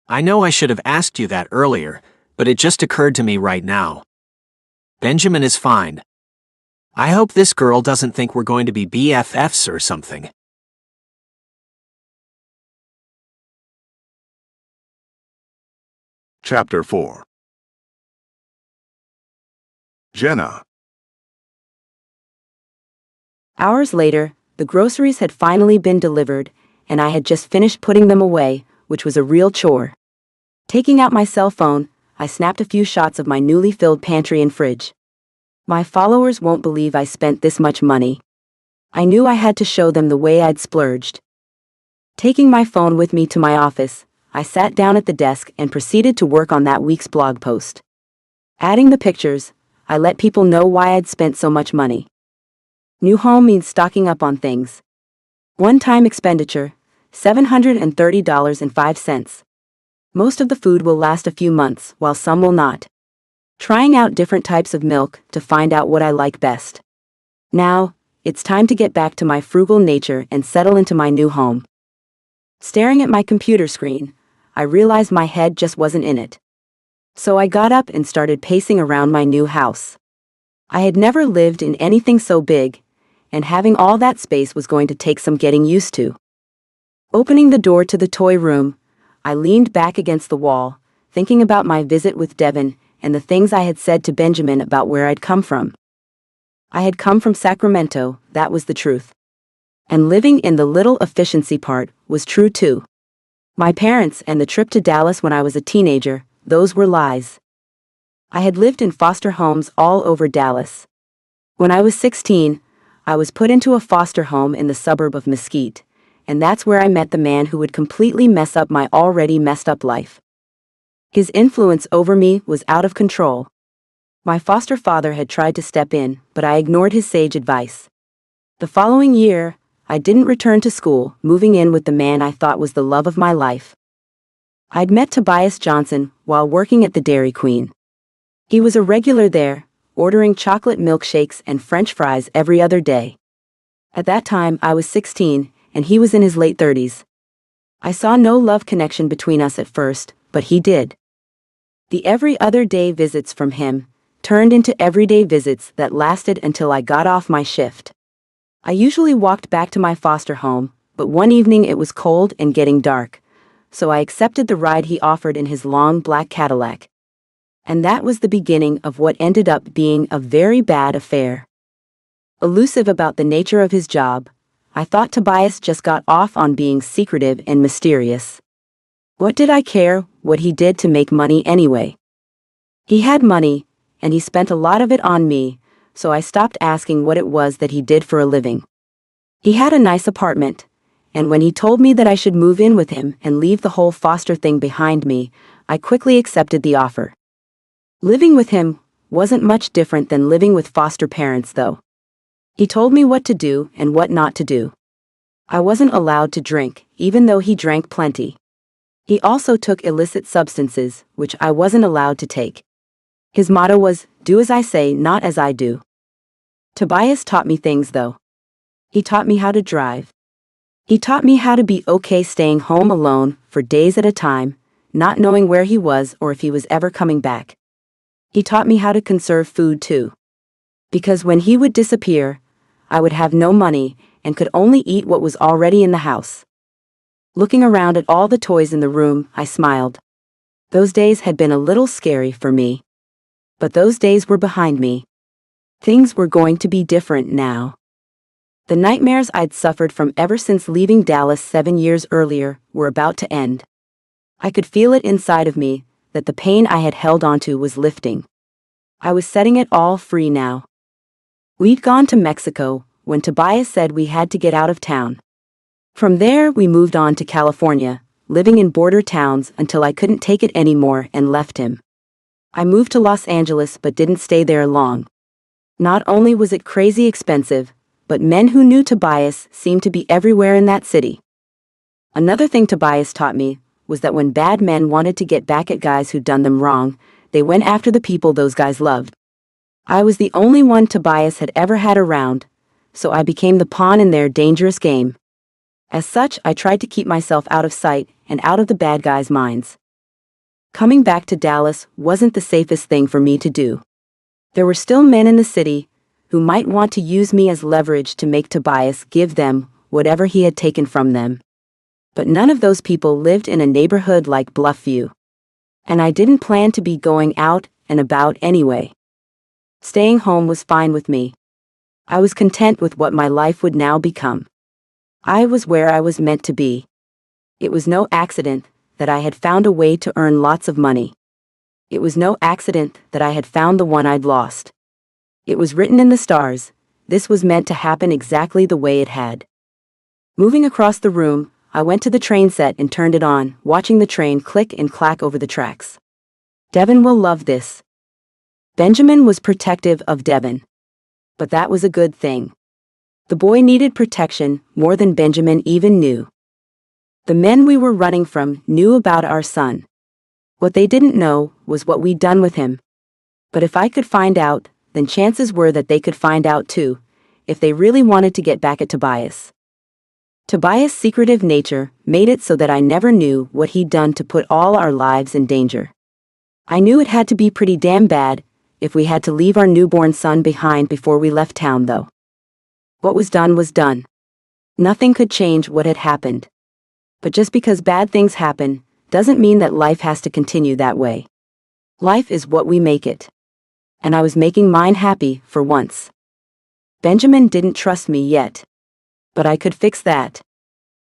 I know I should have asked you that earlier, but it just occurred to me right now. Benjamin is fine. I hope this girl doesn't think we're going to be BFFs or something. Chapter 4. Jenna. Hours later, the groceries had finally been delivered, and I had just finished putting them away, which was a real chore. Taking out my cell phone, I snapped a few shots of my newly filled pantry and fridge. My followers won't believe I spent this much money. I knew I had to show them the way I'd splurged. Taking my phone with me to my office, I sat down at the desk and proceeded to work on that week's blog post. Adding the pictures, I let people know why I'd spent so much money. New home means stocking up on things. One-time expenditure, $730.05. Most of the food will last a few months, while some will not. Trying out different types of milk to find out what I like best. Now, it's time to get back to my frugal nature and settle into my new home. Staring at my computer screen, I realized my head just wasn't in it. So I got up and started pacing around my new house. I had never lived in anything so big, and having all that space was going to take some getting used to. Opening the door to the toy room, I leaned back against the wall, thinking about my visit with Devin and the things I had said to Benjamin about where I'd come from. I had come from Sacramento, that was the truth. And living in the little efficiency part was true too. My parents and the trip to Dallas when I was a teenager, those were lies. I had lived in foster homes all over Dallas. When I was 16, I was put into a foster home in the suburb of Mesquite, and that's where I met the man who would completely mess up my already messed up life. His influence over me was out of control. My foster father had tried to step in, but I ignored his sage advice. The following year, I didn't return to school, moving in with the man I thought was the love of my life. I'd met Tobias Johnson while working at the Dairy Queen. He was a regular there, ordering chocolate milkshakes and French fries every other day. At that time, I was 16, and he was in his late 30s. I saw no love connection between us at first, but he did. The every other day visits from him turned into everyday visits that lasted until I got off my shift. I usually walked back to my foster home, but one evening it was cold and getting dark, so I accepted the ride he offered in his long black Cadillac. And that was the beginning of what ended up being a very bad affair. Elusive about the nature of his job, I thought Tobias just got off on being secretive and mysterious. What did I care what he did to make money anyway? He had money, and he spent a lot of it on me, so I stopped asking what it was that he did for a living. He had a nice apartment, and when he told me that I should move in with him and leave the whole foster thing behind me, I quickly accepted the offer. Living with him wasn't much different than living with foster parents, though. He told me what to do and what not to do. I wasn't allowed to drink, even though he drank plenty. He also took illicit substances, which I wasn't allowed to take. His motto was, "Do as I say, not as I do." Tobias taught me things, though. He taught me how to drive. He taught me how to be okay staying home alone for days at a time, not knowing where he was or if he was ever coming back. He taught me how to conserve food too. Because when he would disappear, I would have no money and could only eat what was already in the house. Looking around at all the toys in the room, I smiled. Those days had been a little scary for me. But those days were behind me. Things were going to be different now. The nightmares I'd suffered from ever since leaving Dallas 7 years earlier were about to end. I could feel it inside of me, that the pain I had held onto was lifting. I was setting it all free now. We'd gone to Mexico when Tobias said we had to get out of town. From there, we moved on to California, living in border towns until I couldn't take it anymore and left him. I moved to Los Angeles but didn't stay there long. Not only was it crazy expensive, but men who knew Tobias seemed to be everywhere in that city. Another thing Tobias taught me was that when bad men wanted to get back at guys who'd done them wrong, they went after the people those guys loved. I was the only one Tobias had ever had around, so I became the pawn in their dangerous game. As such, I tried to keep myself out of sight and out of the bad guys' minds. Coming back to Dallas wasn't the safest thing for me to do. There were still men in the city who might want to use me as leverage to make Tobias give them whatever he had taken from them. But none of those people lived in a neighborhood like Bluffview. And I didn't plan to be going out and about anyway. Staying home was fine with me. I was content with what my life would now become. I was where I was meant to be. It was no accident that I had found a way to earn lots of money. It was no accident that I had found the one I'd lost. It was written in the stars. This was meant to happen exactly the way it had. Moving across the room, I went to the train set and turned it on, watching the train click and clack over the tracks. Devin will love this. Benjamin was protective of Devin. But that was a good thing. The boy needed protection more than Benjamin even knew. The men we were running from knew about our son. What they didn't know was what we'd done with him. But if I could find out, then chances were that they could find out too, if they really wanted to get back at Tobias. Tobias' secretive nature made it so that I never knew what he'd done to put all our lives in danger. I knew it had to be pretty damn bad if we had to leave our newborn son behind before we left town, though. What was done was done. Nothing could change what had happened. But just because bad things happen doesn't mean that life has to continue that way. Life is what we make it. And I was making mine happy for once. Benjamin didn't trust me yet. But I could fix that.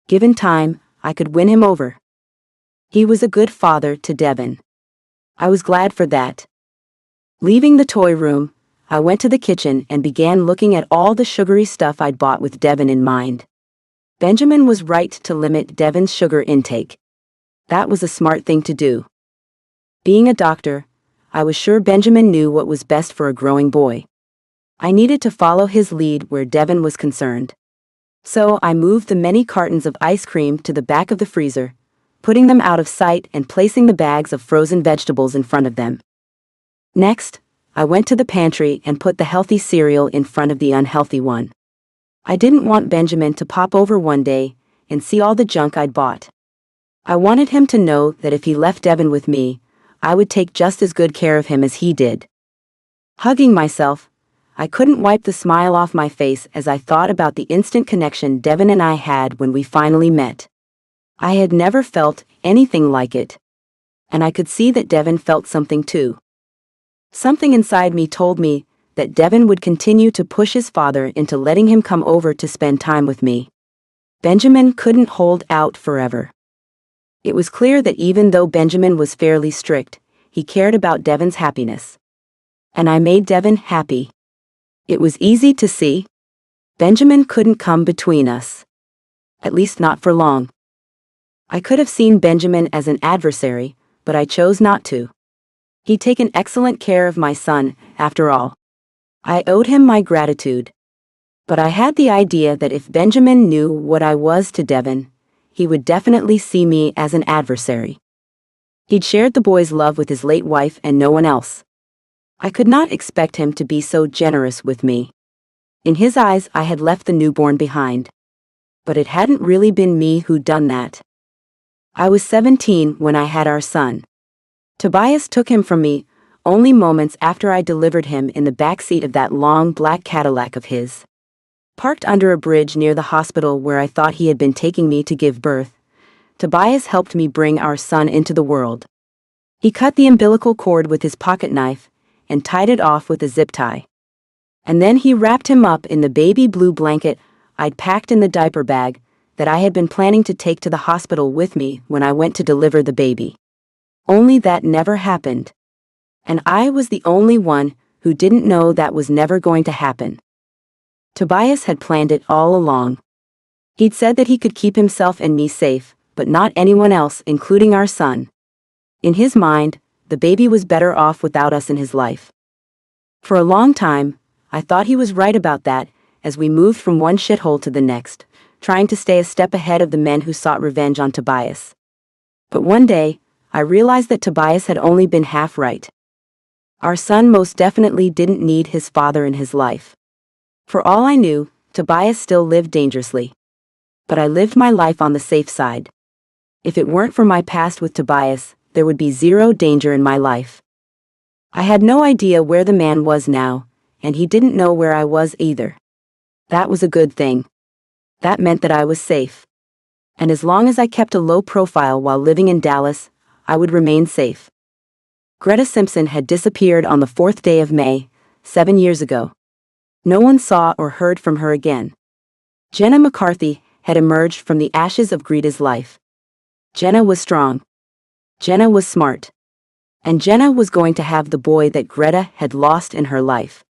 Given time, I could win him over. He was a good father to Devin. I was glad for that. Leaving the toy room, I went to the kitchen and began looking at all the sugary stuff I'd bought with Devin in mind. Benjamin was right to limit Devin's sugar intake. That was a smart thing to do. Being a doctor, I was sure Benjamin knew what was best for a growing boy. I needed to follow his lead where Devin was concerned. So I moved the many cartons of ice cream to the back of the freezer, putting them out of sight and placing the bags of frozen vegetables in front of them. Next, I went to the pantry and put the healthy cereal in front of the unhealthy one. I didn't want Benjamin to pop over one day and see all the junk I'd bought. I wanted him to know that if he left Devin with me, I would take just as good care of him as he did. Hugging myself, I couldn't wipe the smile off my face as I thought about the instant connection Devin and I had when we finally met. I had never felt anything like it. And I could see that Devin felt something too. Something inside me told me that Devin would continue to push his father into letting him come over to spend time with me. Benjamin couldn't hold out forever. It was clear that even though Benjamin was fairly strict, he cared about Devin's happiness. And I made Devin happy. It was easy to see. Benjamin couldn't come between us. At least not for long. I could have seen Benjamin as an adversary, but I chose not to. He'd taken excellent care of my son, after all. I owed him my gratitude. But I had the idea that if Benjamin knew what I was to Devin, he would definitely see me as an adversary. He'd shared the boy's love with his late wife and no one else. I could not expect him to be so generous with me. In his eyes, I had left the newborn behind. But it hadn't really been me who'd done that. I was 17 when I had our son. Tobias took him from me only moments after I delivered him in the back seat of that long black Cadillac of his. Parked under a bridge near the hospital where I thought he had been taking me to give birth, Tobias helped me bring our son into the world. He cut the umbilical cord with his pocket knife and tied it off with a zip tie. And then he wrapped him up in the baby blue blanket I'd packed in the diaper bag that I had been planning to take to the hospital with me when I went to deliver the baby. Only that never happened. And I was the only one who didn't know that was never going to happen. Tobias had planned it all along. He'd said that he could keep himself and me safe, but not anyone else, including our son. In his mind, the baby was better off without us in his life. For a long time, I thought he was right about that, as we moved from one shithole to the next, trying to stay a step ahead of the men who sought revenge on Tobias. But one day, I realized that Tobias had only been half right. Our son most definitely didn't need his father in his life. For all I knew, Tobias still lived dangerously. But I lived my life on the safe side. If it weren't for my past with Tobias, there would be zero danger in my life. I had no idea where the man was now, and he didn't know where I was either. That was a good thing. That meant that I was safe. And as long as I kept a low profile while living in Dallas, I would remain safe. Greta Simpson had disappeared on the 4th day of May, 7 years ago. No one saw or heard from her again. Jenna McCarthy had emerged from the ashes of Greta's life. Jenna was strong. Jenna was smart. And Jenna was going to have the boy that Greta had lost in her life.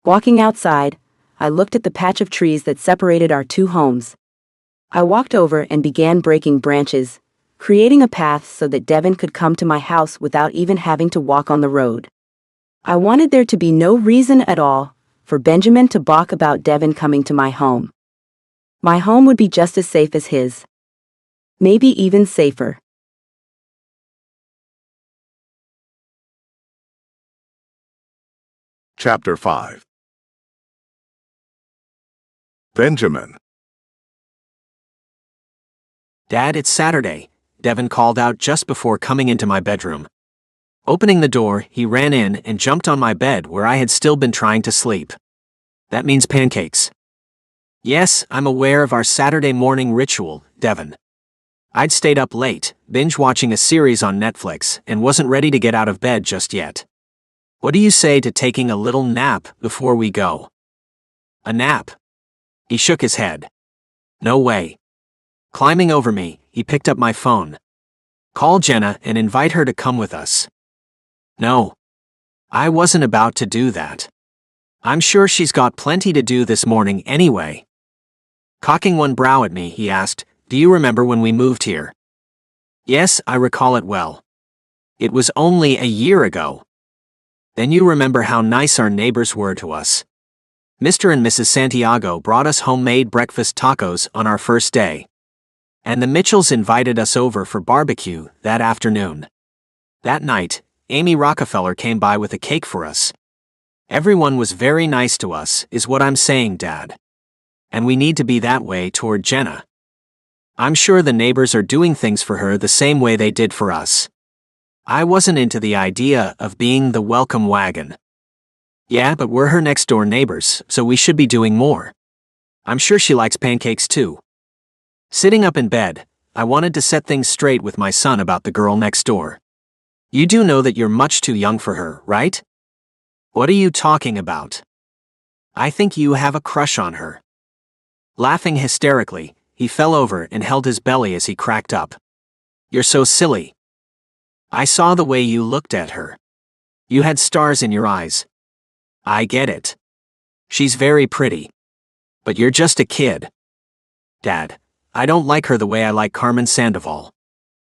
Walking outside, I looked at the patch of trees that separated our two homes. I walked over and began breaking branches, creating a path so that Devin could come to my house without even having to walk on the road. I wanted there to be no reason at all for Benjamin to balk about Devin coming to my home. My home would be just as safe as his. Maybe even safer. Chapter 5. Benjamin. Dad, it's Saturday, Devin called out just before coming into my bedroom. Opening the door, he ran in and jumped on my bed where I had still been trying to sleep. That means pancakes. Yes, I'm aware of our Saturday morning ritual, Devin. I'd stayed up late, binge-watching a series on Netflix, and wasn't ready to get out of bed just yet. What do you say to taking a little nap before we go? A nap? He shook his head. No way. Climbing over me, he picked up my phone. Call Jenna and invite her to come with us. No. I wasn't about to do that. I'm sure she's got plenty to do this morning anyway. Cocking one brow at me, he asked, "Do you remember when we moved here?" Yes, I recall it well. It was only a year ago. Then you remember how nice our neighbors were to us. Mr. and Mrs. Santiago brought us homemade breakfast tacos on our first day. And the Mitchells invited us over for barbecue that afternoon. That night, Amy Rockefeller came by with a cake for us. Everyone was very nice to us, is what I'm saying, Dad. And we need to be that way toward Jenna. I'm sure the neighbors are doing things for her the same way they did for us. I wasn't into the idea of being the welcome wagon. Yeah, but we're her next door neighbors, so we should be doing more. I'm sure she likes pancakes too. Sitting up in bed, I wanted to set things straight with my son about the girl next door. You do know that you're much too young for her, right? What are you talking about? I think you have a crush on her. Laughing hysterically, he fell over and held his belly as he cracked up. You're so silly. I saw the way you looked at her. You had stars in your eyes. I get it. She's very pretty. But you're just a kid. Dad, I don't like her the way I like Carmen Sandoval.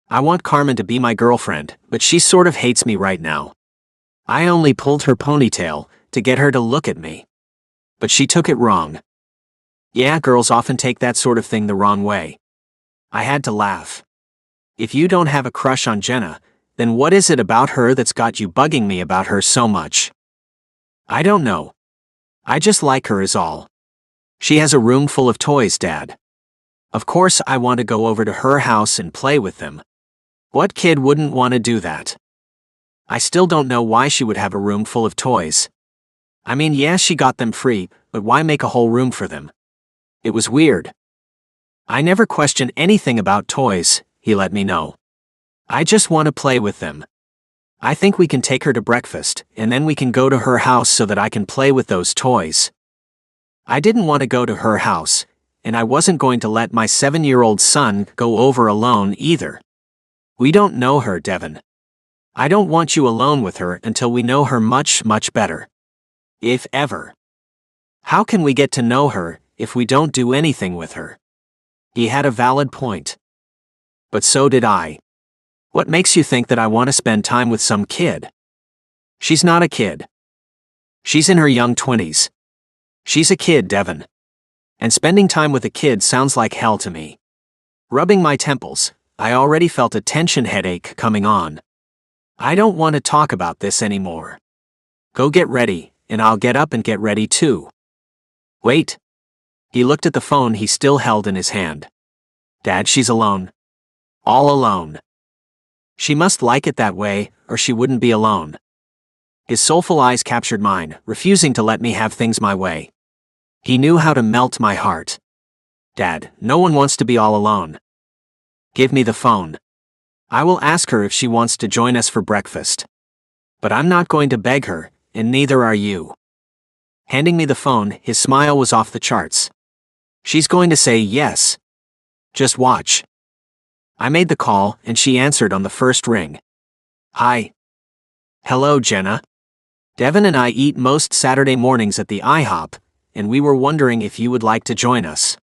I want Carmen to be my girlfriend, but she sort of hates me right now. I only pulled her ponytail to get her to look at me. But she took it wrong. Yeah, girls often take that sort of thing the wrong way. I had to laugh. If you don't have a crush on Jenna, then what is it about her that's got you bugging me about her so much? I don't know. I just like her is all. She has a room full of toys, Dad. Of course I want to go over to her house and play with them. What kid wouldn't want to do that? I still don't know why she would have a room full of toys. I mean, yeah, she got them free, but why make a whole room for them? It was weird. I never question anything about toys, he let me know. I just want to play with them. I think we can take her to breakfast, and then we can go to her house so that I can play with those toys. I didn't want to go to her house, and I wasn't going to let my 7-year-old son go over alone either. We don't know her, Devin. I don't want you alone with her until we know her much, much better. If ever. How can we get to know her if we don't do anything with her? He had a valid point. But so did I. What makes you think that I want to spend time with some kid? She's not a kid. She's in her young 20s. She's a kid, Devin. And spending time with a kid sounds like hell to me. Rubbing my temples, I already felt a tension headache coming on. I don't want to talk about this anymore. Go get ready, and I'll get up and get ready too. Wait. He looked at the phone he still held in his hand. Dad, she's alone. All alone. She must like it that way, or she wouldn't be alone. His soulful eyes captured mine, refusing to let me have things my way. He knew how to melt my heart. Dad, no one wants to be all alone. Give me the phone. I will ask her if she wants to join us for breakfast. But I'm not going to beg her, and neither are you. Handing me the phone, his smile was off the charts. She's going to say yes. Just watch. I made the call, and she answered on the first ring. Hi. Hello, Jenna. Devin and I eat most Saturday mornings at the IHOP, and we were wondering if you would like to join us.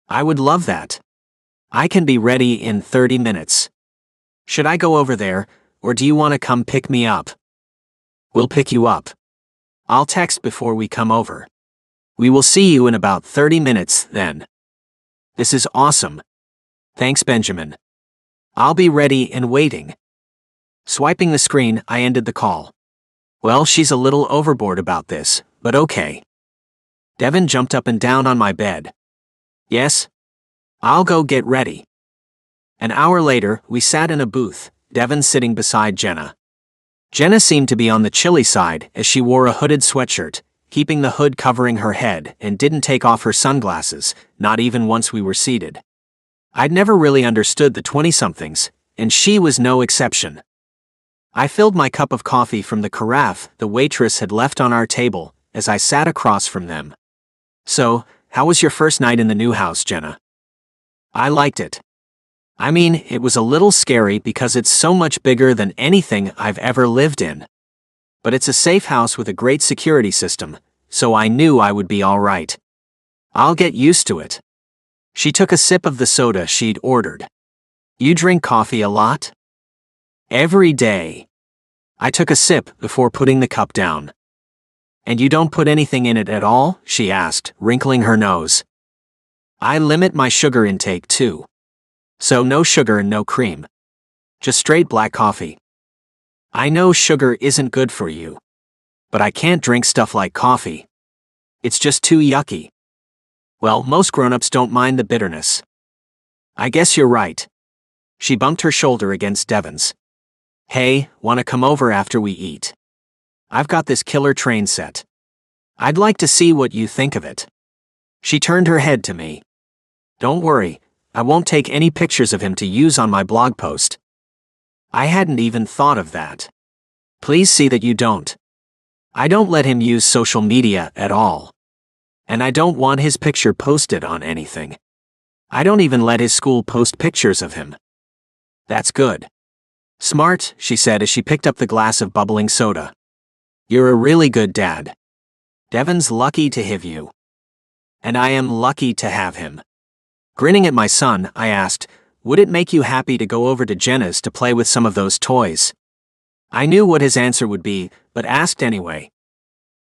I would love that. I can be ready in 30 minutes. Should I go over there, or do you want to come pick me up? We'll pick you up. I'll text before we come over. We will see you in about 30 minutes then. This is awesome. Thanks, Benjamin. I'll be ready and waiting. Swiping the screen, I ended the call. Well, she's a little overboard about this, but okay. Devin jumped up and down on my bed. Yes? I'll go get ready. An hour later, we sat in a booth, Devin sitting beside Jenna. Jenna seemed to be on the chilly side as she wore a hooded sweatshirt, keeping the hood covering her head, and didn't take off her sunglasses, not even once we were seated. I'd never really understood the 20-somethings, and she was no exception. I filled my cup of coffee from the carafe the waitress had left on our table as I sat across from them. So, how was your first night in the new house, Jenna? I liked it. I mean, it was a little scary because it's so much bigger than anything I've ever lived in. But it's a safe house with a great security system, so I knew I would be all right. I'll get used to it. She took a sip of the soda she'd ordered. You drink coffee a lot? Every day. I took a sip before putting the cup down. And you don't put anything in it at all? She asked, wrinkling her nose. I limit my sugar intake too. So no sugar and no cream. Just straight black coffee. I know sugar isn't good for you. But I can't drink stuff like coffee. It's just too yucky. Well, most grown-ups don't mind the bitterness. I guess you're right. She bumped her shoulder against Devin's. Hey, wanna come over after we eat? I've got this killer train set. I'd like to see what you think of it. She turned her head to me. Don't worry, I won't take any pictures of him to use on my blog post. I hadn't even thought of that. Please see that you don't. I don't let him use social media at all. And I don't want his picture posted on anything. I don't even let his school post pictures of him. That's good. Smart, she said as she picked up the glass of bubbling soda. You're a really good dad. Devin's lucky to have you. And I am lucky to have him. Grinning at my son, I asked, would it make you happy to go over to Jenna's to play with some of those toys? I knew what his answer would be, but asked anyway.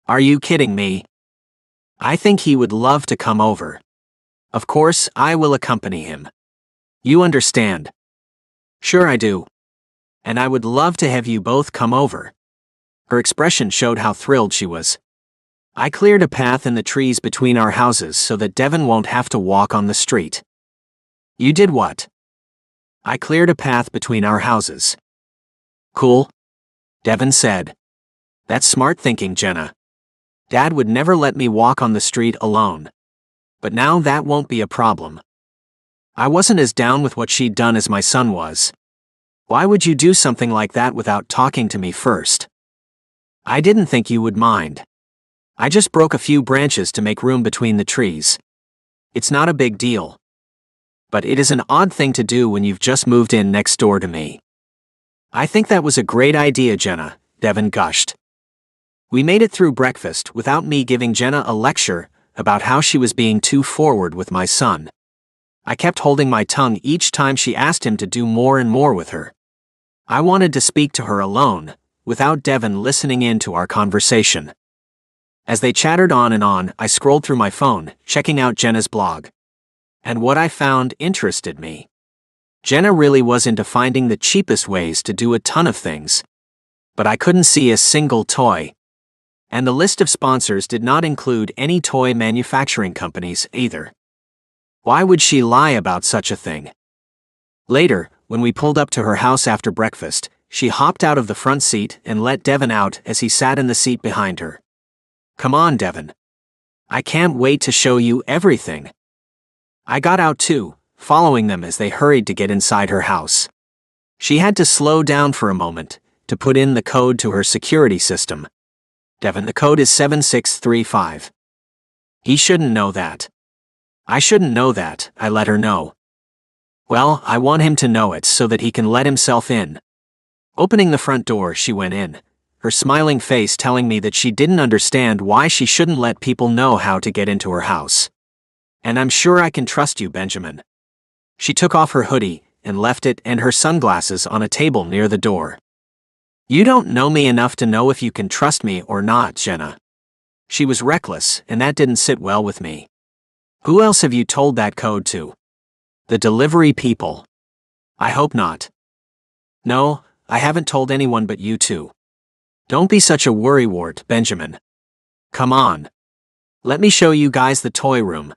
Are you kidding me? I think he would love to come over. Of course, I will accompany him. You understand? Sure I do. And I would love to have you both come over. Her expression showed how thrilled she was. I cleared a path in the trees between our houses so that Devin won't have to walk on the street. You did what? I cleared a path between our houses. Cool. Devin said. That's smart thinking, Jenna. Dad would never let me walk on the street alone. But now that won't be a problem. I wasn't as down with what she'd done as my son was. Why would you do something like that without talking to me first? I didn't think you would mind. I just broke a few branches to make room between the trees. It's not a big deal. But it is an odd thing to do when you've just moved in next door to me. I think that was a great idea, Jenna, Devin gushed. We made it through breakfast without me giving Jenna a lecture about how she was being too forward with my son. I kept holding my tongue each time she asked him to do more and more with her. I wanted to speak to her alone, without Devin listening in to our conversation. As they chattered on and on, I scrolled through my phone, checking out Jenna's blog. And what I found interested me. Jenna really was into finding the cheapest ways to do a ton of things. But I couldn't see a single toy. And the list of sponsors did not include any toy manufacturing companies either. Why would she lie about such a thing? Later, when we pulled up to her house after breakfast, she hopped out of the front seat and let Devin out as he sat in the seat behind her. Come on, Devin. I can't wait to show you everything. I got out too, following them as they hurried to get inside her house. She had to slow down for a moment to put in the code to her security system. Devin, the code is 7635. He shouldn't know that. I shouldn't know that, I let her know. Well, I want him to know it so that he can let himself in. Opening the front door, she went in, her smiling face telling me that she didn't understand why she shouldn't let people know how to get into her house. And I'm sure I can trust you, Benjamin. She took off her hoodie and left it and her sunglasses on a table near the door. You don't know me enough to know if you can trust me or not, Jenna. She was reckless, and that didn't sit well with me. Who else have you told that code to? The delivery people. I hope not. No, I haven't told anyone but you two. Don't be such a worrywart, Benjamin. Come on. Let me show you guys the toy room.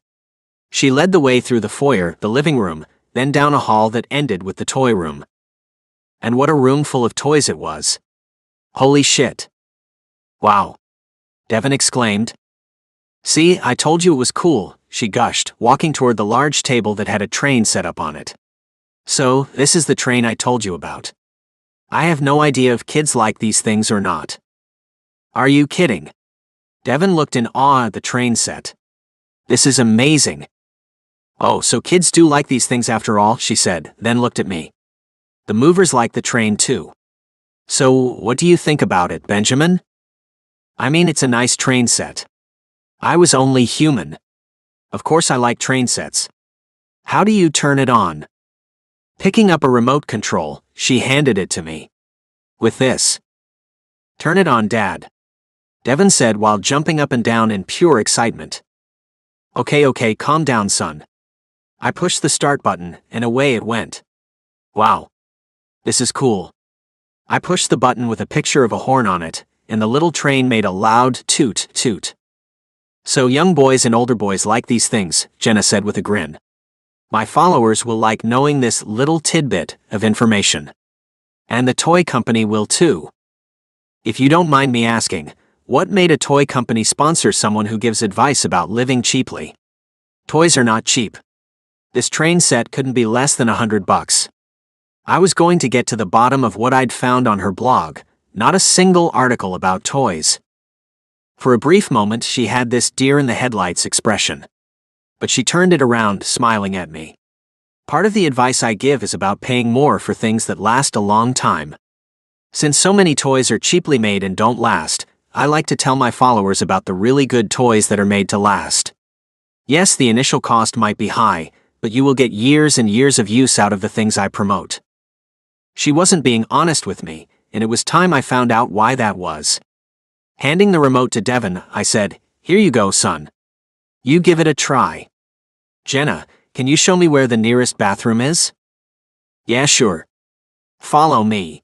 She led the way through the foyer, the living room, then down a hall that ended with the toy room. And what a room full of toys it was. Holy shit. Wow. Devin exclaimed. See, I told you it was cool, she gushed, walking toward the large table that had a train set up on it. So, this is the train I told you about. I have no idea if kids like these things or not. Are you kidding? Devin looked in awe at the train set. This is amazing. Oh, so kids do like these things after all, she said, then looked at me. The movers like the train too. So, what do you think about it, Benjamin? I mean, it's a nice train set. I was only human. Of course I like train sets. How do you turn it on? Picking up a remote control, she handed it to me. With this. Turn it on, Dad. Devin said while jumping up and down in pure excitement. Okay, calm down, son. I pushed the start button, and away it went. Wow. This is cool. I pushed the button with a picture of a horn on it, and the little train made a loud toot toot. So young boys and older boys like these things, Jenna said with a grin. My followers will like knowing this little tidbit of information. And the toy company will too. If you don't mind me asking, what made a toy company sponsor someone who gives advice about living cheaply? Toys are not cheap. This train set couldn't be less than $100. I was going to get to the bottom of what I'd found on her blog, not a single article about toys. For a brief moment she had this deer-in-the-headlights expression. But she turned it around, smiling at me. Part of the advice I give is about paying more for things that last a long time. Since so many toys are cheaply made and don't last, I like to tell my followers about the really good toys that are made to last. Yes, the initial cost might be high, but you will get years and years of use out of the things I promote. She wasn't being honest with me, and it was time I found out why that was. Handing the remote to Devin, I said, "Here you go, son. You give it a try. Jenna, can you show me where the nearest bathroom is?" "Yeah, sure. Follow me."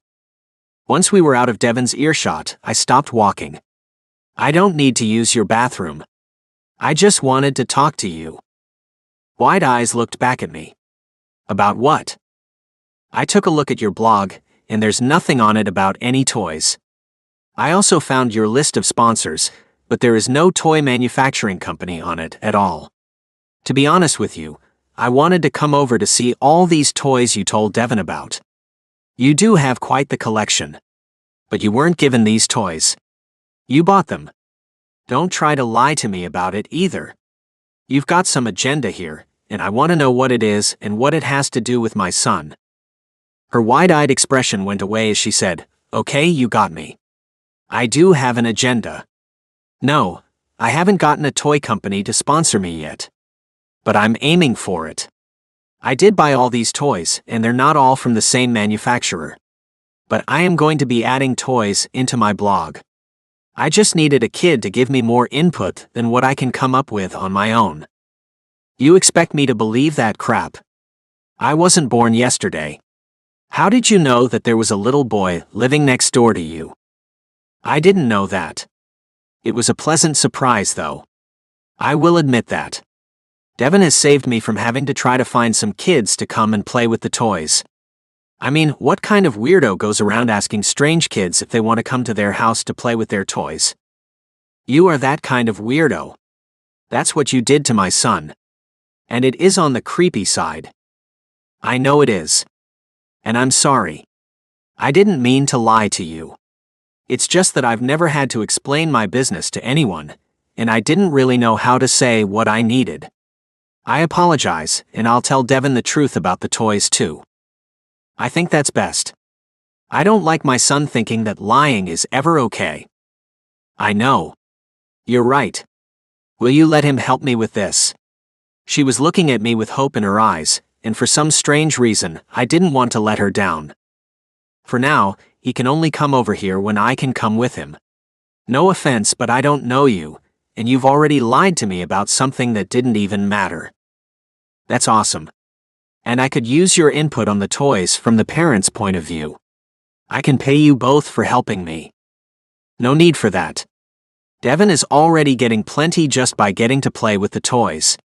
Once we were out of Devin's earshot, I stopped walking. "I don't need to use your bathroom. I just wanted to talk to you." Wide eyes looked back at me. "About what?" "I took a look at your blog, and there's nothing on it about any toys. I also found your list of sponsors, but there is no toy manufacturing company on it at all. To be honest with you, I wanted to come over to see all these toys you told Devin about. You do have quite the collection. But you weren't given these toys. You bought them. Don't try to lie to me about it either. You've got some agenda here, and I want to know what it is and what it has to do with my son. Her wide-eyed expression went away as she said, "Okay, you got me. I do have an agenda. No, I haven't gotten a toy company to sponsor me yet. But I'm aiming for it. I did buy all these toys, and they're not all from the same manufacturer. But I am going to be adding toys into my blog. I just needed a kid to give me more input than what I can come up with on my own. You expect me to believe that crap? I wasn't born yesterday. How did you know that there was a little boy living next door to you? I didn't know that. It was a pleasant surprise, though. I will admit that. Devin has saved me from having to try to find some kids to come and play with the toys. I mean, what kind of weirdo goes around asking strange kids if they want to come to their house to play with their toys? You are that kind of weirdo. That's what you did to my son. And it is on the creepy side. I know it is. And I'm sorry. I didn't mean to lie to you. It's just that I've never had to explain my business to anyone, and I didn't really know how to say what I needed. I apologize, and I'll tell Devin the truth about the toys too. I think that's best. I don't like my son thinking that lying is ever okay. I know. You're right. Will you let him help me with this? She was looking at me with hope in her eyes, and for some strange reason, I didn't want to let her down. For now, he can only come over here when I can come with him. No offense, but I don't know you, and you've already lied to me about something that didn't even matter. That's awesome. And I could use your input on the toys from the parents' point of view. I can pay you both for helping me. No need for that. Devin is already getting plenty just by getting to play with the toys.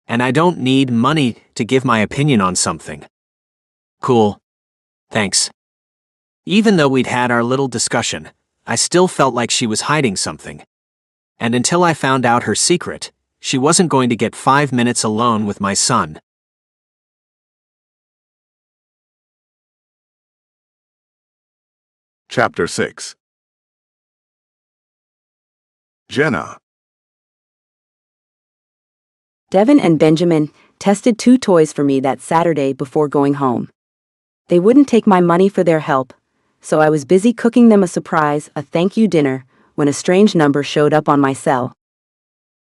And I don't need money to give my opinion on something. Cool. Thanks. Even though we'd had our little discussion, I still felt like she was hiding something. And until I found out her secret, she wasn't going to get 5 minutes alone with my son. Chapter 6. Jenna. Devin and Benjamin tested 2 toys for me that Saturday before going home. They wouldn't take my money for their help, so I was busy cooking them a surprise, a thank you dinner, when a strange number showed up on my cell.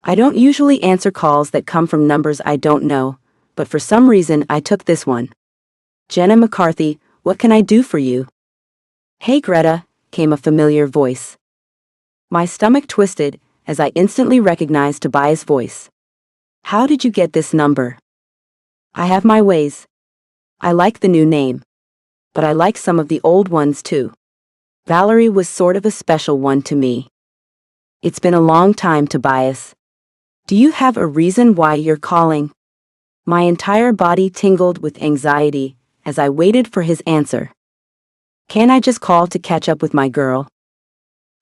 I don't usually answer calls that come from numbers I don't know, but for some reason I took this one. Jenna McCarthy, what can I do for you? Hey Greta, came a familiar voice. My stomach twisted as I instantly recognized Tobias' voice. How did you get this number? I have my ways. I like the new name. But I like some of the old ones too. Valerie was sort of a special one to me. It's been a long time, Tobias. Do you have a reason why you're calling? My entire body tingled with anxiety as I waited for his answer. Can't I just call to catch up with my girl?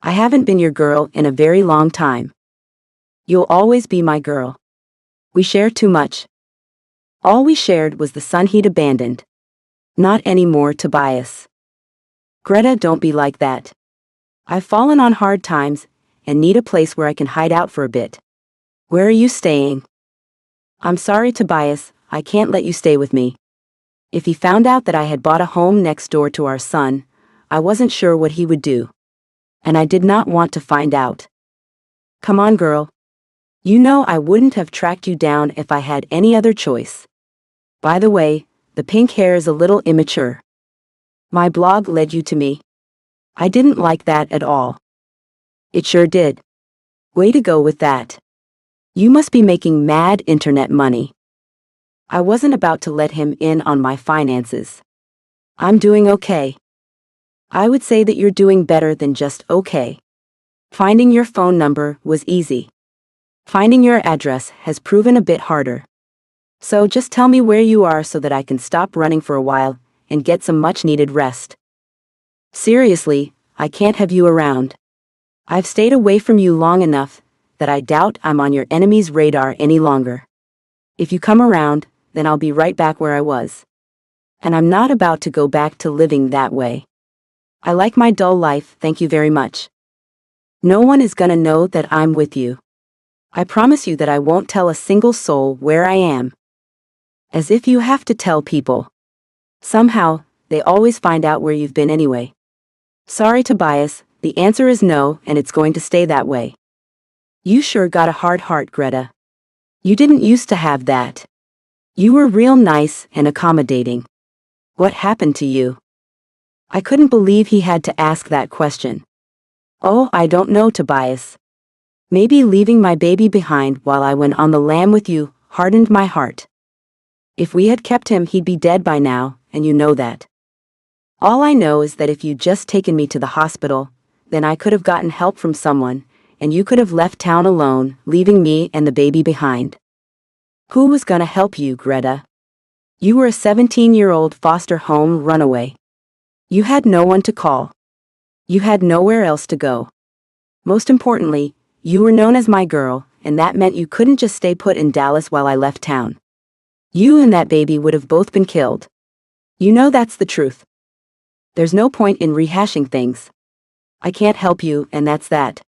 I haven't been your girl in a very long time. You'll always be my girl. We share too much. All we shared was the son he'd abandoned. Not anymore, Tobias. Greta, don't be like that. I've fallen on hard times and need a place where I can hide out for a bit. Where are you staying? I'm sorry, Tobias, I can't let you stay with me. If he found out that I had bought a home next door to our son, I wasn't sure what he would do. And I did not want to find out. Come on, girl. You know I wouldn't have tracked you down if I had any other choice. By the way, the pink hair is a little immature. My blog led you to me. I didn't like that at all. It sure did. Way to go with that. You must be making mad internet money. I wasn't about to let him in on my finances. I'm doing okay. I would say that you're doing better than just okay. Finding your phone number was easy. Finding your address has proven a bit harder. So just tell me where you are so that I can stop running for a while and get some much-needed rest. Seriously, I can't have you around. I've stayed away from you long enough that I doubt I'm on your enemy's radar any longer. If you come around, then I'll be right back where I was. And I'm not about to go back to living that way. I like my dull life, thank you very much. No one is gonna know that I'm with you. I promise you that I won't tell a single soul where I am. As if you have to tell people. Somehow, they always find out where you've been anyway. Sorry, Tobias, the answer is no, and it's going to stay that way. You sure got a hard heart, Greta. You didn't used to have that. You were real nice and accommodating. What happened to you? I couldn't believe he had to ask that question. Oh, I don't know, Tobias. Maybe leaving my baby behind while I went on the lam with you hardened my heart. If we had kept him, he'd be dead by now, and you know that. All I know is that if you'd just taken me to the hospital, then I could have gotten help from someone, and you could have left town alone, leaving me and the baby behind. Who was gonna help you, Greta? You were a 17-year-old foster home runaway. You had no one to call. You had nowhere else to go. Most importantly, you were known as my girl, and that meant you couldn't just stay put in Dallas while I left town. You and that baby would have both been killed. You know that's the truth. There's no point in rehashing things. I can't help you, and that's that.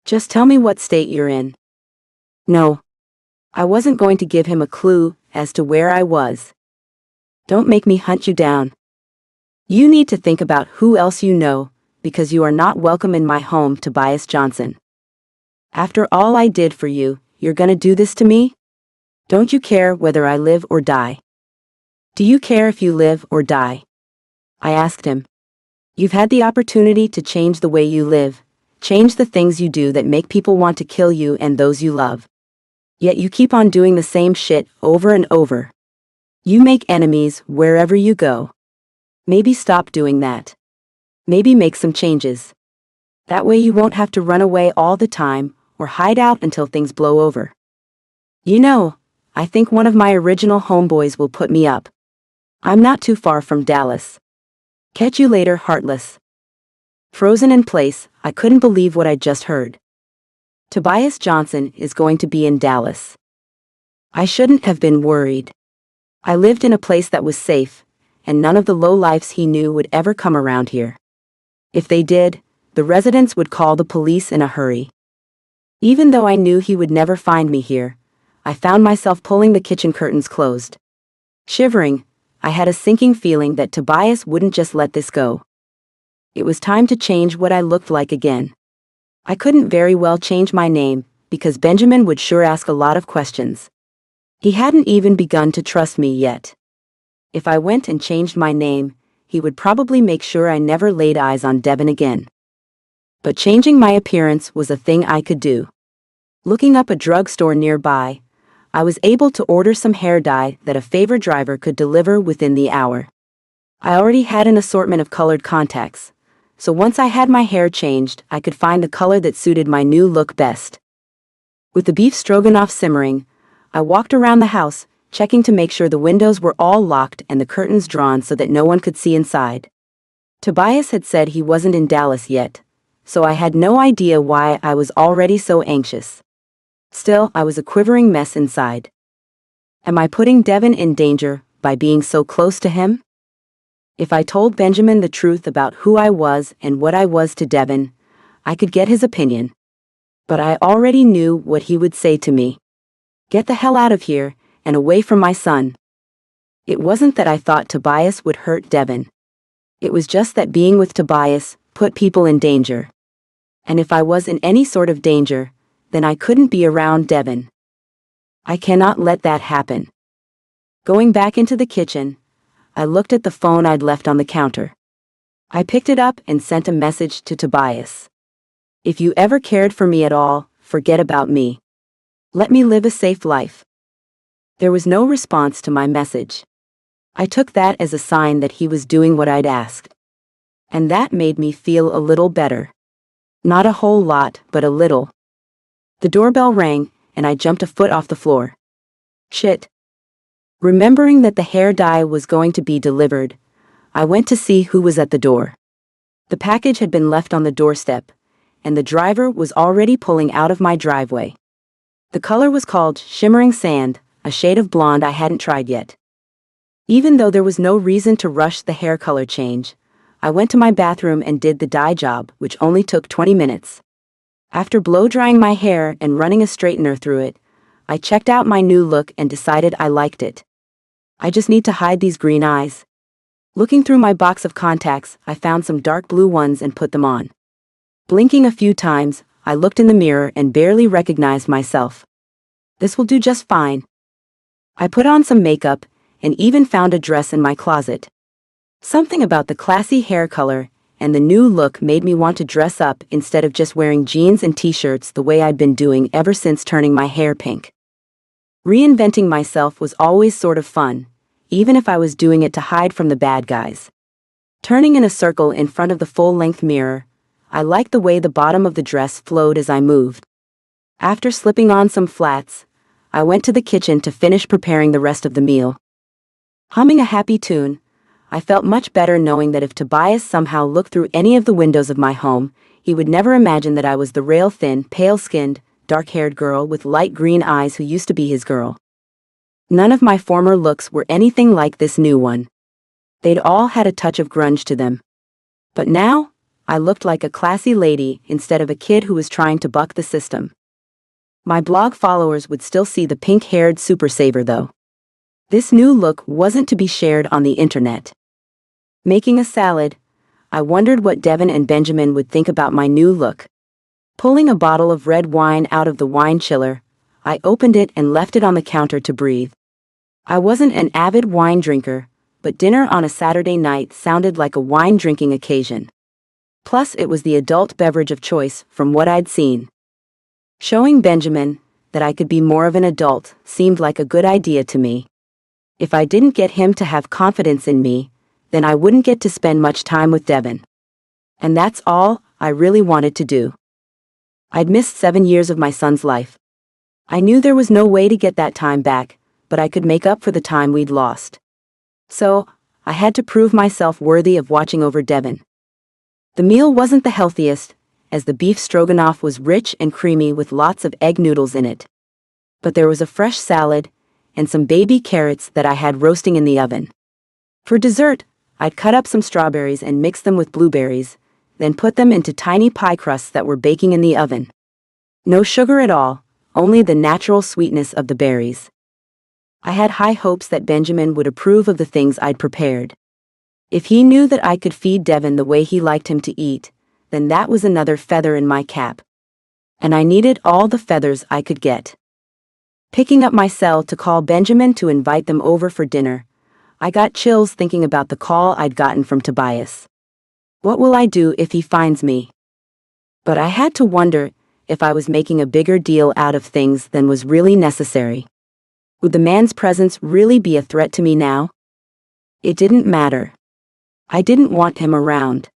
Just tell me what state you're in. No. I wasn't going to give him a clue as to where I was. Don't make me hunt you down. You need to think about who else you know, because you are not welcome in my home, Tobias Johnson. After all I did for you, you're gonna do this to me? Don't you care whether I live or die? Do you care if you live or die? I asked him. You've had the opportunity to change the way you live, change the things you do that make people want to kill you and those you love. Yet you keep on doing the same shit over and over. You make enemies wherever you go. Maybe stop doing that. Maybe make some changes. That way you won't have to run away all the time or hide out until things blow over. You know, I think one of my original homeboys will put me up. I'm not too far from Dallas. Catch you later, Heartless. Frozen in place, I couldn't believe what I'd just heard. Tobias Johnson is going to be in Dallas. I shouldn't have been worried. I lived in a place that was safe, and none of the lowlifes he knew would ever come around here. If they did, the residents would call the police in a hurry. Even though I knew he would never find me here, I found myself pulling the kitchen curtains closed. Shivering, I had a sinking feeling that Tobias wouldn't just let this go. It was time to change what I looked like again. I couldn't very well change my name, because Benjamin would sure ask a lot of questions. He hadn't even begun to trust me yet. If I went and changed my name, he would probably make sure I never laid eyes on Devin again. But changing my appearance was a thing I could do. Looking up a drugstore nearby, I was able to order some hair dye that a favor driver could deliver within the hour. I already had an assortment of colored contacts, so once I had my hair changed, I could find the color that suited my new look best. With the beef stroganoff simmering, I walked around the house, checking to make sure the windows were all locked and the curtains drawn so that no one could see inside. Tobias had said he wasn't in Dallas yet, so I had no idea why I was already so anxious. Still, I was a quivering mess inside. Am I putting Devin in danger by being so close to him? If I told Benjamin the truth about who I was and what I was to Devin, I could get his opinion. But I already knew what he would say to me. Get the hell out of here and away from my son. It wasn't that I thought Tobias would hurt Devin. It was just that being with Tobias put people in danger. And if I was in any sort of danger, then I couldn't be around Devin. I cannot let that happen. Going back into the kitchen, I looked at the phone I'd left on the counter. I picked it up and sent a message to Tobias. If you ever cared for me at all, forget about me. Let me live a safe life. There was no response to my message. I took that as a sign that he was doing what I'd asked. And that made me feel a little better. Not a whole lot, but a little. The doorbell rang, and I jumped a foot off the floor. Shit. Remembering that the hair dye was going to be delivered, I went to see who was at the door. The package had been left on the doorstep, and the driver was already pulling out of my driveway. The color was called Shimmering Sand, a shade of blonde I hadn't tried yet. Even though there was no reason to rush the hair color change, I went to my bathroom and did the dye job, which only took 20 minutes. After blow-drying my hair and running a straightener through it, I checked out my new look and decided I liked it. I just need to hide these green eyes. Looking through my box of contacts, I found some dark blue ones and put them on. Blinking a few times, I looked in the mirror and barely recognized myself. This will do just fine. I put on some makeup and even found a dress in my closet. Something about the classy hair color and the new look made me want to dress up instead of just wearing jeans and t-shirts the way I'd been doing ever since turning my hair pink. Reinventing myself was always sort of fun, even if I was doing it to hide from the bad guys. Turning in a circle in front of the full-length mirror, I liked the way the bottom of the dress flowed as I moved. After slipping on some flats, I went to the kitchen to finish preparing the rest of the meal. Humming a happy tune, I felt much better knowing that if Tobias somehow looked through any of the windows of my home, he would never imagine that I was the rail-thin, pale-skinned, dark-haired girl with light green eyes who used to be his girl. None of my former looks were anything like this new one. They'd all had a touch of grunge to them. But now, I looked like a classy lady instead of a kid who was trying to buck the system. My blog followers would still see the pink-haired super saver though. This new look wasn't to be shared on the internet. Making a salad, I wondered what Devin and Benjamin would think about my new look. Pulling a bottle of red wine out of the wine chiller, I opened it and left it on the counter to breathe. I wasn't an avid wine drinker, but dinner on a Saturday night sounded like a wine-drinking occasion. Plus, it was the adult beverage of choice from what I'd seen. Showing Benjamin that I could be more of an adult seemed like a good idea to me. If I didn't get him to have confidence in me, then I wouldn't get to spend much time with Devin. And that's all I really wanted to do. I'd missed 7 years of my son's life. I knew there was no way to get that time back, but I could make up for the time we'd lost. So, I had to prove myself worthy of watching over Devin. The meal wasn't the healthiest, as the beef stroganoff was rich and creamy with lots of egg noodles in it. But there was a fresh salad and some baby carrots that I had roasting in the oven. For dessert, I'd cut up some strawberries and mix them with blueberries, then put them into tiny pie crusts that were baking in the oven. No sugar at all, only the natural sweetness of the berries. I had high hopes that Benjamin would approve of the things I'd prepared. If he knew that I could feed Devin the way he liked him to eat, then that was another feather in my cap. And I needed all the feathers I could get. Picking up my cell to call Benjamin to invite them over for dinner, I got chills thinking about the call I'd gotten from Tobias. What will I do if he finds me? But I had to wonder if I was making a bigger deal out of things than was really necessary. Would the man's presence really be a threat to me now? It didn't matter. I didn't want him around.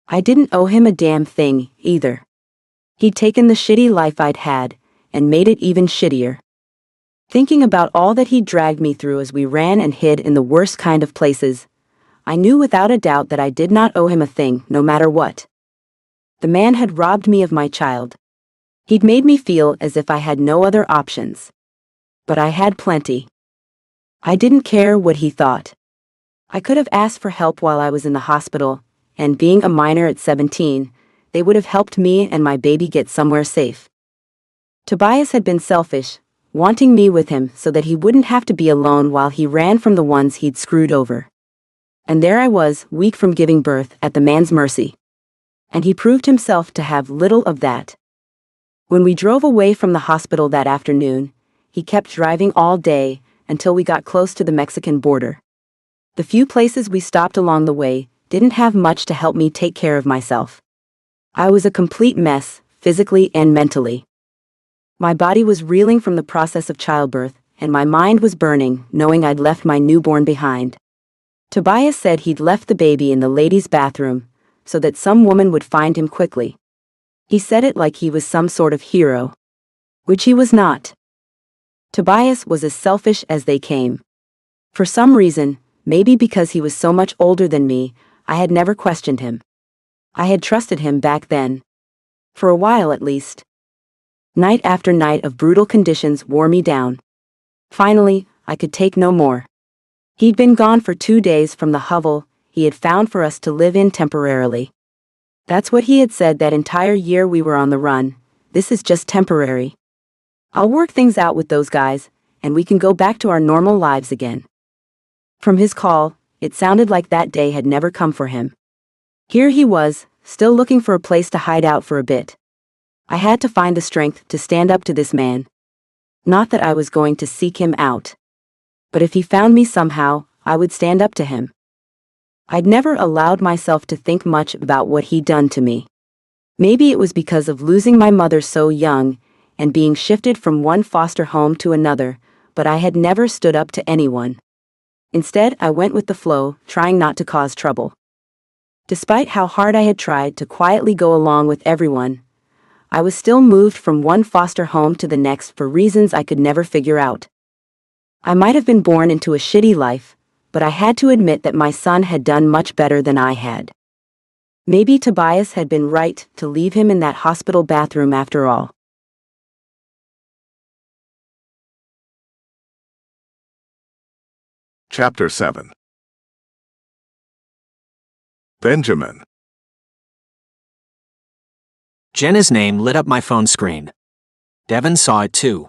I didn't owe him a damn thing, either. He'd taken the shitty life I'd had and made it even shittier. Thinking about all that he'd dragged me through as we ran and hid in the worst kind of places, I knew without a doubt that I did not owe him a thing, no matter what. The man had robbed me of my child. He'd made me feel as if I had no other options. But I had plenty. I didn't care what he thought. I could have asked for help while I was in the hospital, and being a minor at 17, they would have helped me and my baby get somewhere safe. Tobias had been selfish, wanting me with him so that he wouldn't have to be alone while he ran from the ones he'd screwed over. And there I was, weak from giving birth, at the man's mercy. And he proved himself to have little of that. When we drove away from the hospital that afternoon, he kept driving all day until we got close to the Mexican border. The few places we stopped along the way didn't have much to help me take care of myself. I was a complete mess, physically and mentally. My body was reeling from the process of childbirth, and my mind was burning, knowing I'd left my newborn behind. Tobias said he'd left the baby in the ladies' bathroom, so that some woman would find him quickly. He said it like he was some sort of hero. Which he was not. Tobias was as selfish as they came. For some reason, maybe because he was so much older than me, I had never questioned him. I had trusted him back then. For a while at least. Night after night of brutal conditions wore me down. Finally, I could take no more. He'd been gone for 2 days from the hovel he had found for us to live in temporarily. That's what he had said that entire year we were on the run. This is just temporary. I'll work things out with those guys, and we can go back to our normal lives again. From his call, it sounded like that day had never come for him. Here he was, still looking for a place to hide out for a bit. I had to find the strength to stand up to this man. Not that I was going to seek him out. But if he found me somehow, I would stand up to him. I'd never allowed myself to think much about what he'd done to me. Maybe it was because of losing my mother so young and being shifted from one foster home to another, but I had never stood up to anyone. Instead, I went with the flow, trying not to cause trouble. Despite how hard I had tried to quietly go along with everyone, I was still moved from one foster home to the next for reasons I could never figure out. I might have been born into a shitty life, but I had to admit that my son had done much better than I had. Maybe Tobias had been right to leave him in that hospital bathroom after all. Chapter 7. Benjamin. Jenna's name lit up my phone screen. Devin saw it too.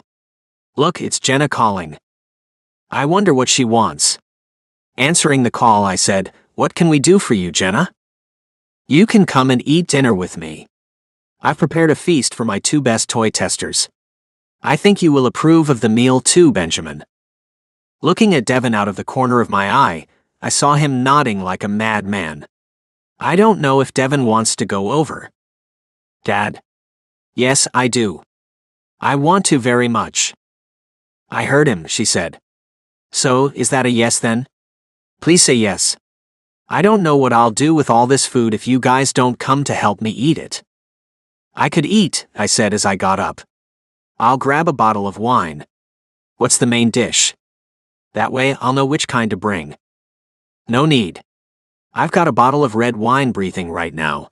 Look, it's Jenna calling. I wonder what she wants. Answering the call, I said, "What can we do for you, Jenna?" "You can come and eat dinner with me. I've prepared a feast for my 2 best toy testers. I think you will approve of the meal too, Benjamin." Looking at Devin out of the corner of my eye, I saw him nodding like a madman. I don't know if Devin wants to go over. "Dad?" "Yes, I do. I want to very much." "I heard him," she said. "So, is that a yes then? Please say yes. I don't know what I'll do with all this food if you guys don't come to help me eat it." "I could eat," I said as I got up. "I'll grab a bottle of wine. What's the main dish? That way I'll know which kind to bring." "No need. I've got a bottle of red wine breathing right now.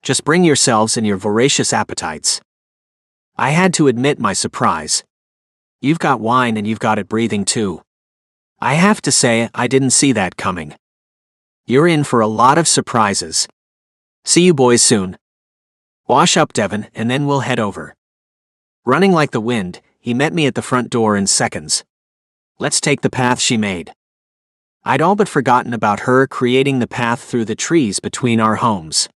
Just bring yourselves and your voracious appetites." I had to admit my surprise. You've got wine and you've got it breathing too. I have to say, I didn't see that coming. You're in for a lot of surprises. See you boys soon. Wash up, Devin, and then we'll head over. Running like the wind, he met me at the front door in seconds. Let's take the path she made. I'd all but forgotten about her creating the path through the trees between our homes.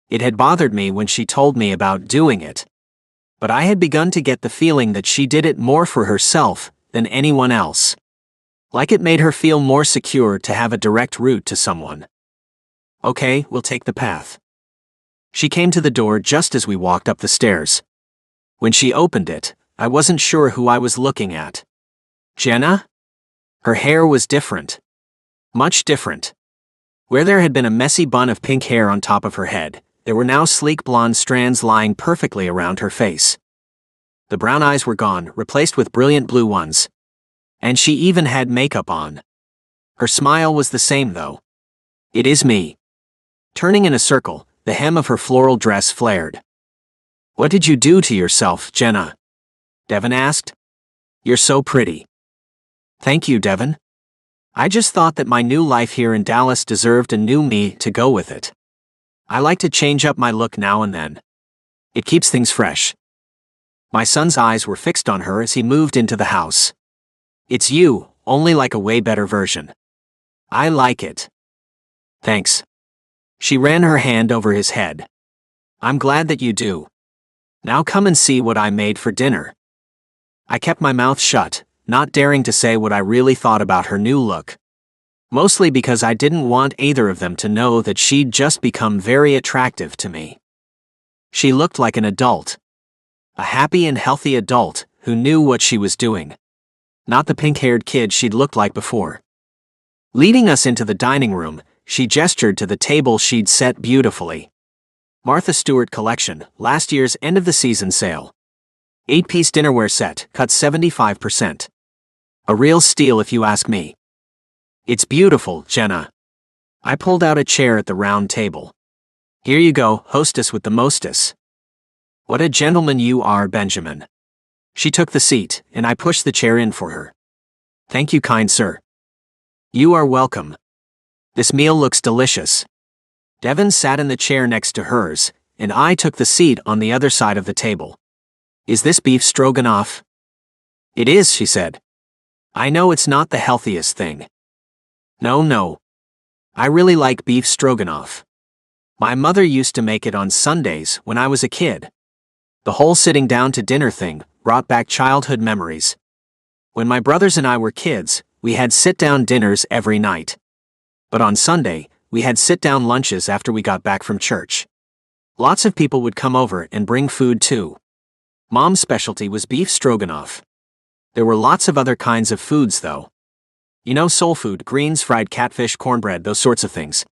It had bothered me when she told me about doing it. But I had begun to get the feeling that she did it more for herself than anyone else. Like it made her feel more secure to have a direct route to someone. "Okay, we'll take the path." She came to the door just as we walked up the stairs. When she opened it, I wasn't sure who I was looking at. Jenna? Her hair was different. Much different. Where there had been a messy bun of pink hair on top of her head, there were now sleek blonde strands lying perfectly around her face. The brown eyes were gone, replaced with brilliant blue ones. And she even had makeup on. Her smile was the same though. "It is me." Turning in a circle, the hem of her floral dress flared. "What did you do to yourself, Jenna?" Devin asked. "You're so pretty." "Thank you, Devin. I just thought that my new life here in Dallas deserved a new me to go with it. I like to change up my look now and then. It keeps things fresh." My son's eyes were fixed on her as he moved into the house. "It's you, only like a way better version. I like it." "Thanks." She ran her hand over his head. "I'm glad that you do. Now come and see what I made for dinner." I kept my mouth shut, not daring to say what I really thought about her new look. Mostly because I didn't want either of them to know that she'd just become very attractive to me. She looked like an adult. A happy and healthy adult who knew what she was doing. Not the pink-haired kid she'd looked like before. Leading us into the dining room, she gestured to the table she'd set beautifully. Martha Stewart Collection, last year's end-of-the-season sale. 8-piece dinnerware set, cut 75%. A real steal if you ask me. "It's beautiful, Jenna." I pulled out a chair at the round table. "Here you go, hostess with the mostess." "What a gentleman you are, Benjamin." She took the seat, and I pushed the chair in for her. "Thank you, kind sir." You are welcome. This meal looks delicious. Devon sat in the chair next to hers, and I took the seat on the other side of the table. Is this beef stroganoff? It is, she said. I know it's not the healthiest thing. No. I really like beef stroganoff. My mother used to make it on Sundays when I was a kid. The whole sitting down to dinner thing brought back childhood memories. When my brothers and I were kids, we had sit-down dinners every night. But on Sunday, we had sit-down lunches after we got back from church. Lots of people would come over and bring food too. Mom's specialty was beef stroganoff. There were lots of other kinds of foods though. You know, soul food, greens, fried catfish, cornbread, those sorts of things.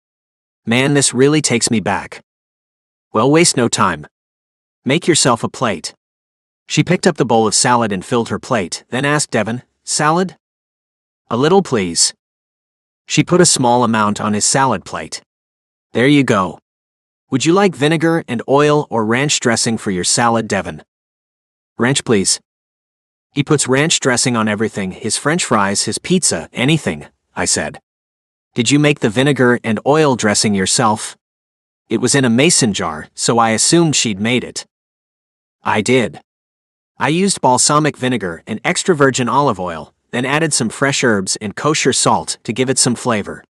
Man, this really takes me back. Well, waste no time. Make yourself a plate. She picked up the bowl of salad and filled her plate, then asked Devon, salad? A little, please. She put a small amount on his salad plate. There you go. Would you like vinegar and oil or ranch dressing for your salad, Devon? Ranch, please. He puts ranch dressing on everything, his french fries, his pizza, anything, I said. Did you make the vinegar and oil dressing yourself? It was in a mason jar, so I assumed she'd made it. I did. I used balsamic vinegar and extra virgin olive oil, then added some fresh herbs and kosher salt to give it some flavor.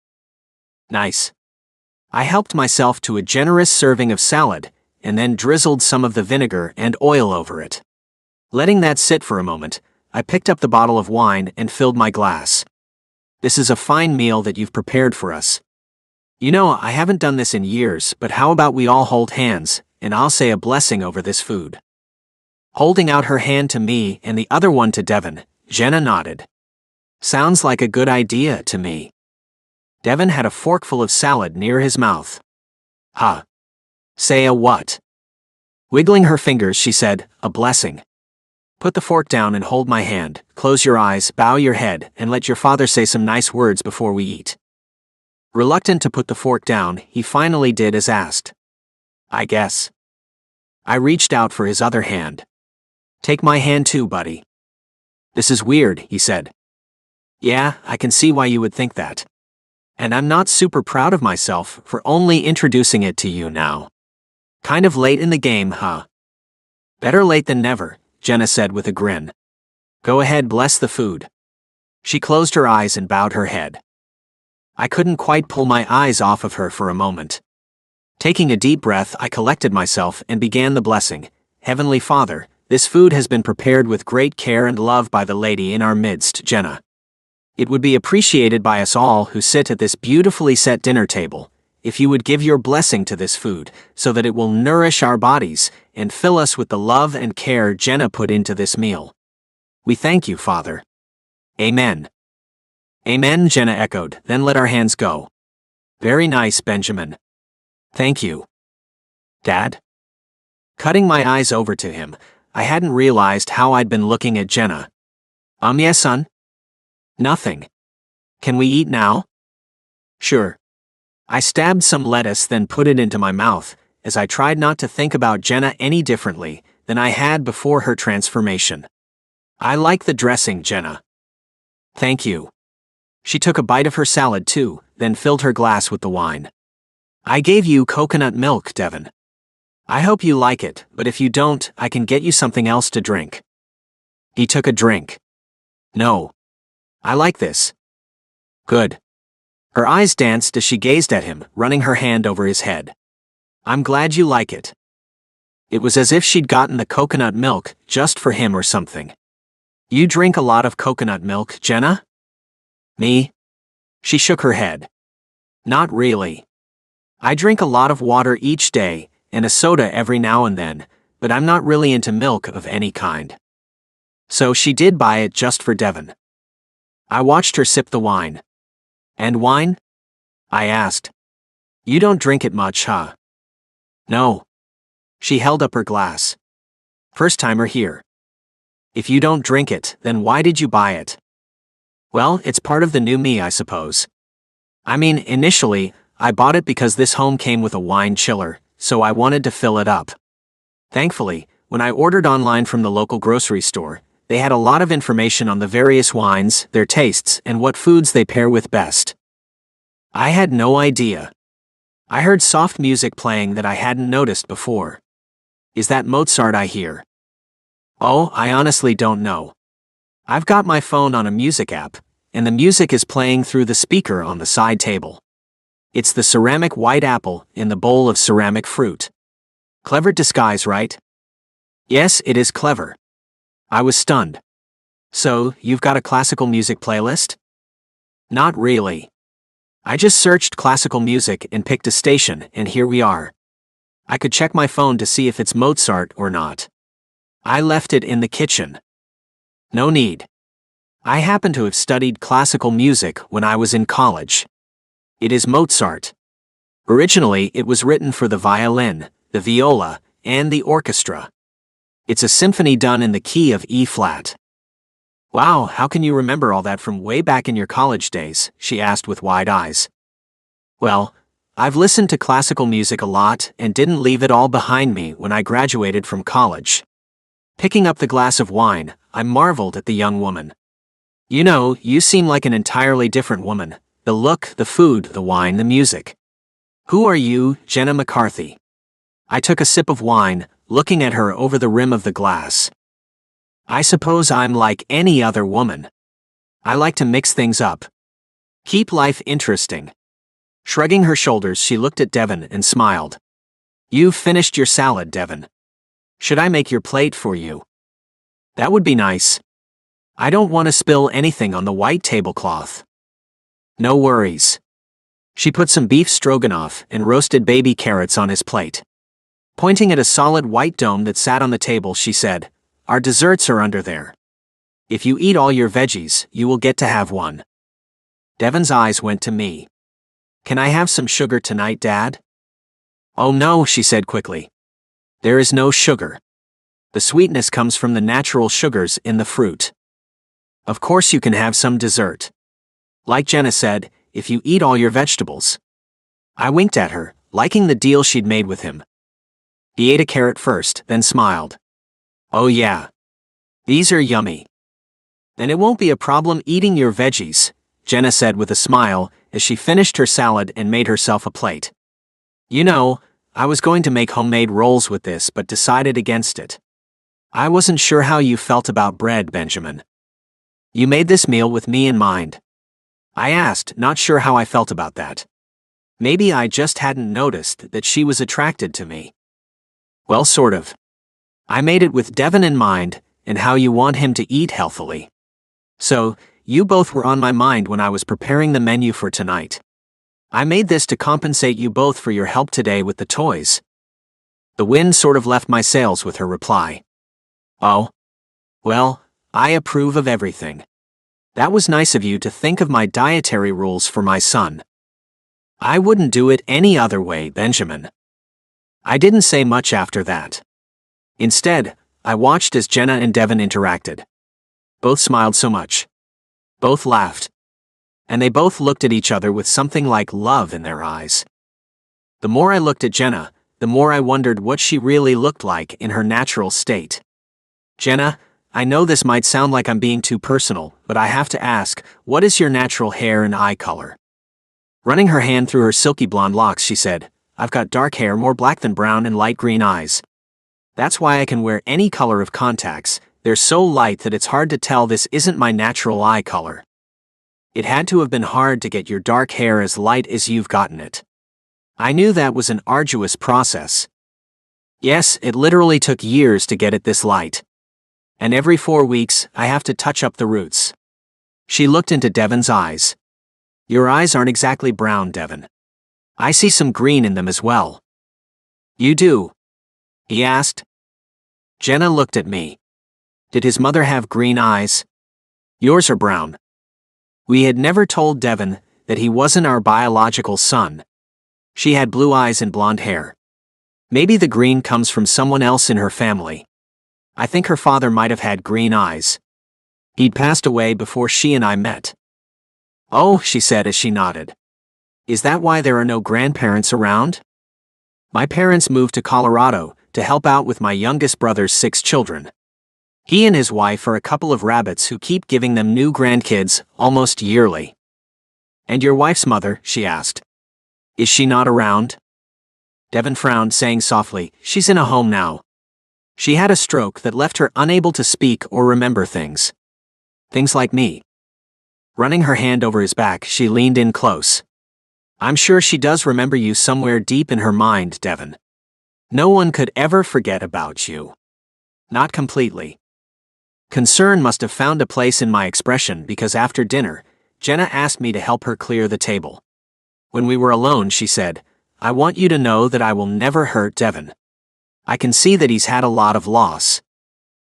Nice. I helped myself to a generous serving of salad, and then drizzled some of the vinegar and oil over it. Letting that sit for a moment, I picked up the bottle of wine and filled my glass. This is a fine meal that you've prepared for us. You know, I haven't done this in years, but how about we all hold hands, and I'll say a blessing over this food. Holding out her hand to me and the other one to Devon, Jenna nodded. Sounds like a good idea to me. Devon had a forkful of salad near his mouth. Huh. Say a what? Wiggling her fingers, she said, a blessing. Put the fork down and hold my hand, close your eyes, bow your head, and let your father say some nice words before we eat. Reluctant to put the fork down, he finally did as asked. I guess. I reached out for his other hand. Take my hand too, buddy. This is weird, he said. Yeah, I can see why you would think that. And I'm not super proud of myself for only introducing it to you now. Kind of late in the game, huh? Better late than never, Jenna said with a grin. Go ahead, bless the food. She closed her eyes and bowed her head. I couldn't quite pull my eyes off of her for a moment. Taking a deep breath, I collected myself and began the blessing. Heavenly Father, this food has been prepared with great care and love by the lady in our midst, Jenna. It would be appreciated by us all who sit at this beautifully set dinner table, if you would give your blessing to this food, so that it will nourish our bodies and fill us with the love and care Jenna put into this meal. We thank you, Father. Amen. Amen, Jenna echoed, then let our hands go. Very nice, Benjamin. Thank you. Dad? Cutting my eyes over to him, I hadn't realized how I'd been looking at Jenna. Yes, son? Nothing. Can we eat now? Sure. I stabbed some lettuce, then put it into my mouth, as I tried not to think about Jenna any differently than I had before her transformation. I like the dressing, Jenna. Thank you. She took a bite of her salad too, then filled her glass with the wine. I gave you coconut milk, Devon. I hope you like it, but if you don't, I can get you something else to drink. He took a drink. No. I like this. Good. Her eyes danced as she gazed at him, running her hand over his head. I'm glad you like it. It was as if she'd gotten the coconut milk just for him or something. You drink a lot of coconut milk, Jenna? Me? She shook her head. Not really. I drink a lot of water each day, and a soda every now and then, but I'm not really into milk of any kind. So she did buy it just for Devon. I watched her sip the wine. And wine? I asked. You don't drink it much, huh? No. She held up her glass. First timer here. If you don't drink it, then why did you buy it? Well, it's part of the new me, I suppose. I mean, initially, I bought it because this home came with a wine chiller, so I wanted to fill it up. Thankfully, when I ordered online from the local grocery store, They had a lot of information on the various wines, their tastes, and what foods they pair with best. I had no idea. I heard soft music playing that I hadn't noticed before. Is that Mozart I hear? Oh, I honestly don't know. I've got my phone on a music app, and the music is playing through the speaker on the side table. It's the ceramic white apple in the bowl of ceramic fruit. Clever disguise, right? Yes, it is clever. I was stunned. So, you've got a classical music playlist? Not really. I just searched classical music and picked a station, and here we are. I could check my phone to see if it's Mozart or not. I left it in the kitchen. No need. I happen to have studied classical music when I was in college. It is Mozart. Originally, it was written for the violin, the viola, and the orchestra. It's a symphony done in the key of E-flat. Wow, how can you remember all that from way back in your college days? She asked with wide eyes. Well, I've listened to classical music a lot and didn't leave it all behind me when I graduated from college. Picking up the glass of wine, I marveled at the young woman. You know, you seem like an entirely different woman. The look, the food, the wine, the music. Who are you, Jenna McCarthy? I took a sip of wine, looking at her over the rim of the glass. I suppose I'm like any other woman. I like to mix things up. Keep life interesting. Shrugging her shoulders, she looked at Devon and smiled. You've finished your salad, Devon. Should I make your plate for you? That would be nice. I don't want to spill anything on the white tablecloth. No worries. She put some beef stroganoff and roasted baby carrots on his plate. Pointing at a solid white dome that sat on the table, she said, Our desserts are under there. If you eat all your veggies, you will get to have one. Devon's eyes went to me. Can I have some sugar tonight, Dad? Oh no, she said quickly. There is no sugar. The sweetness comes from the natural sugars in the fruit. Of course you can have some dessert. Like Jenna said, if you eat all your vegetables. I winked at her, liking the deal she'd made with him. He ate a carrot first, then smiled. Oh yeah. These are yummy. Then it won't be a problem eating your veggies, Jenna said with a smile as she finished her salad and made herself a plate. You know, I was going to make homemade rolls with this but decided against it. I wasn't sure how you felt about bread, Benjamin. You made this meal with me in mind. I asked, not sure how I felt about that. Maybe I just hadn't noticed that she was attracted to me. Well, sort of. I made it with Devon in mind and how you want him to eat healthily. So, you both were on my mind when I was preparing the menu for tonight. I made this to compensate you both for your help today with the toys. The wind sort of left my sails with her reply. Oh. Well, I approve of everything. That was nice of you to think of my dietary rules for my son. I wouldn't do it any other way, Benjamin. I didn't say much after that. Instead, I watched as Jenna and Devon interacted. Both smiled so much. Both laughed. And they both looked at each other with something like love in their eyes. The more I looked at Jenna, the more I wondered what she really looked like in her natural state. Jenna, I know this might sound like I'm being too personal, but I have to ask, what is your natural hair and eye color? Running her hand through her silky blonde locks, she said, I've got dark hair, more black than brown, and light green eyes. That's why I can wear any color of contacts. They're so light that it's hard to tell this isn't my natural eye color. It had to have been hard to get your dark hair as light as you've gotten it. I knew that was an arduous process. Yes, it literally took years to get it this light. And every 4 weeks, I have to touch up the roots. She looked into Devon's eyes. Your eyes aren't exactly brown, Devon. I see some green in them as well. You do? He asked. Jenna looked at me. Did his mother have green eyes? Yours are brown. We had never told Devon that he wasn't our biological son. She had blue eyes and blonde hair. Maybe the green comes from someone else in her family. I think her father might have had green eyes. He'd passed away before she and I met. Oh, she said as she nodded. Is that why there are no grandparents around? My parents moved to Colorado to help out with my youngest brother's 6 children. He and his wife are a couple of rabbits who keep giving them new grandkids almost yearly. And your wife's mother, she asked. Is she not around? Devon frowned, saying softly, she's in a home now. She had a stroke that left her unable to speak or remember things. Things like me. Running her hand over his back, she leaned in close. I'm sure she does remember you somewhere deep in her mind, Devon. No one could ever forget about you. Not completely. Concern must have found a place in my expression because after dinner, Jenna asked me to help her clear the table. When we were alone, she said, I want you to know that I will never hurt Devon. I can see that he's had a lot of loss.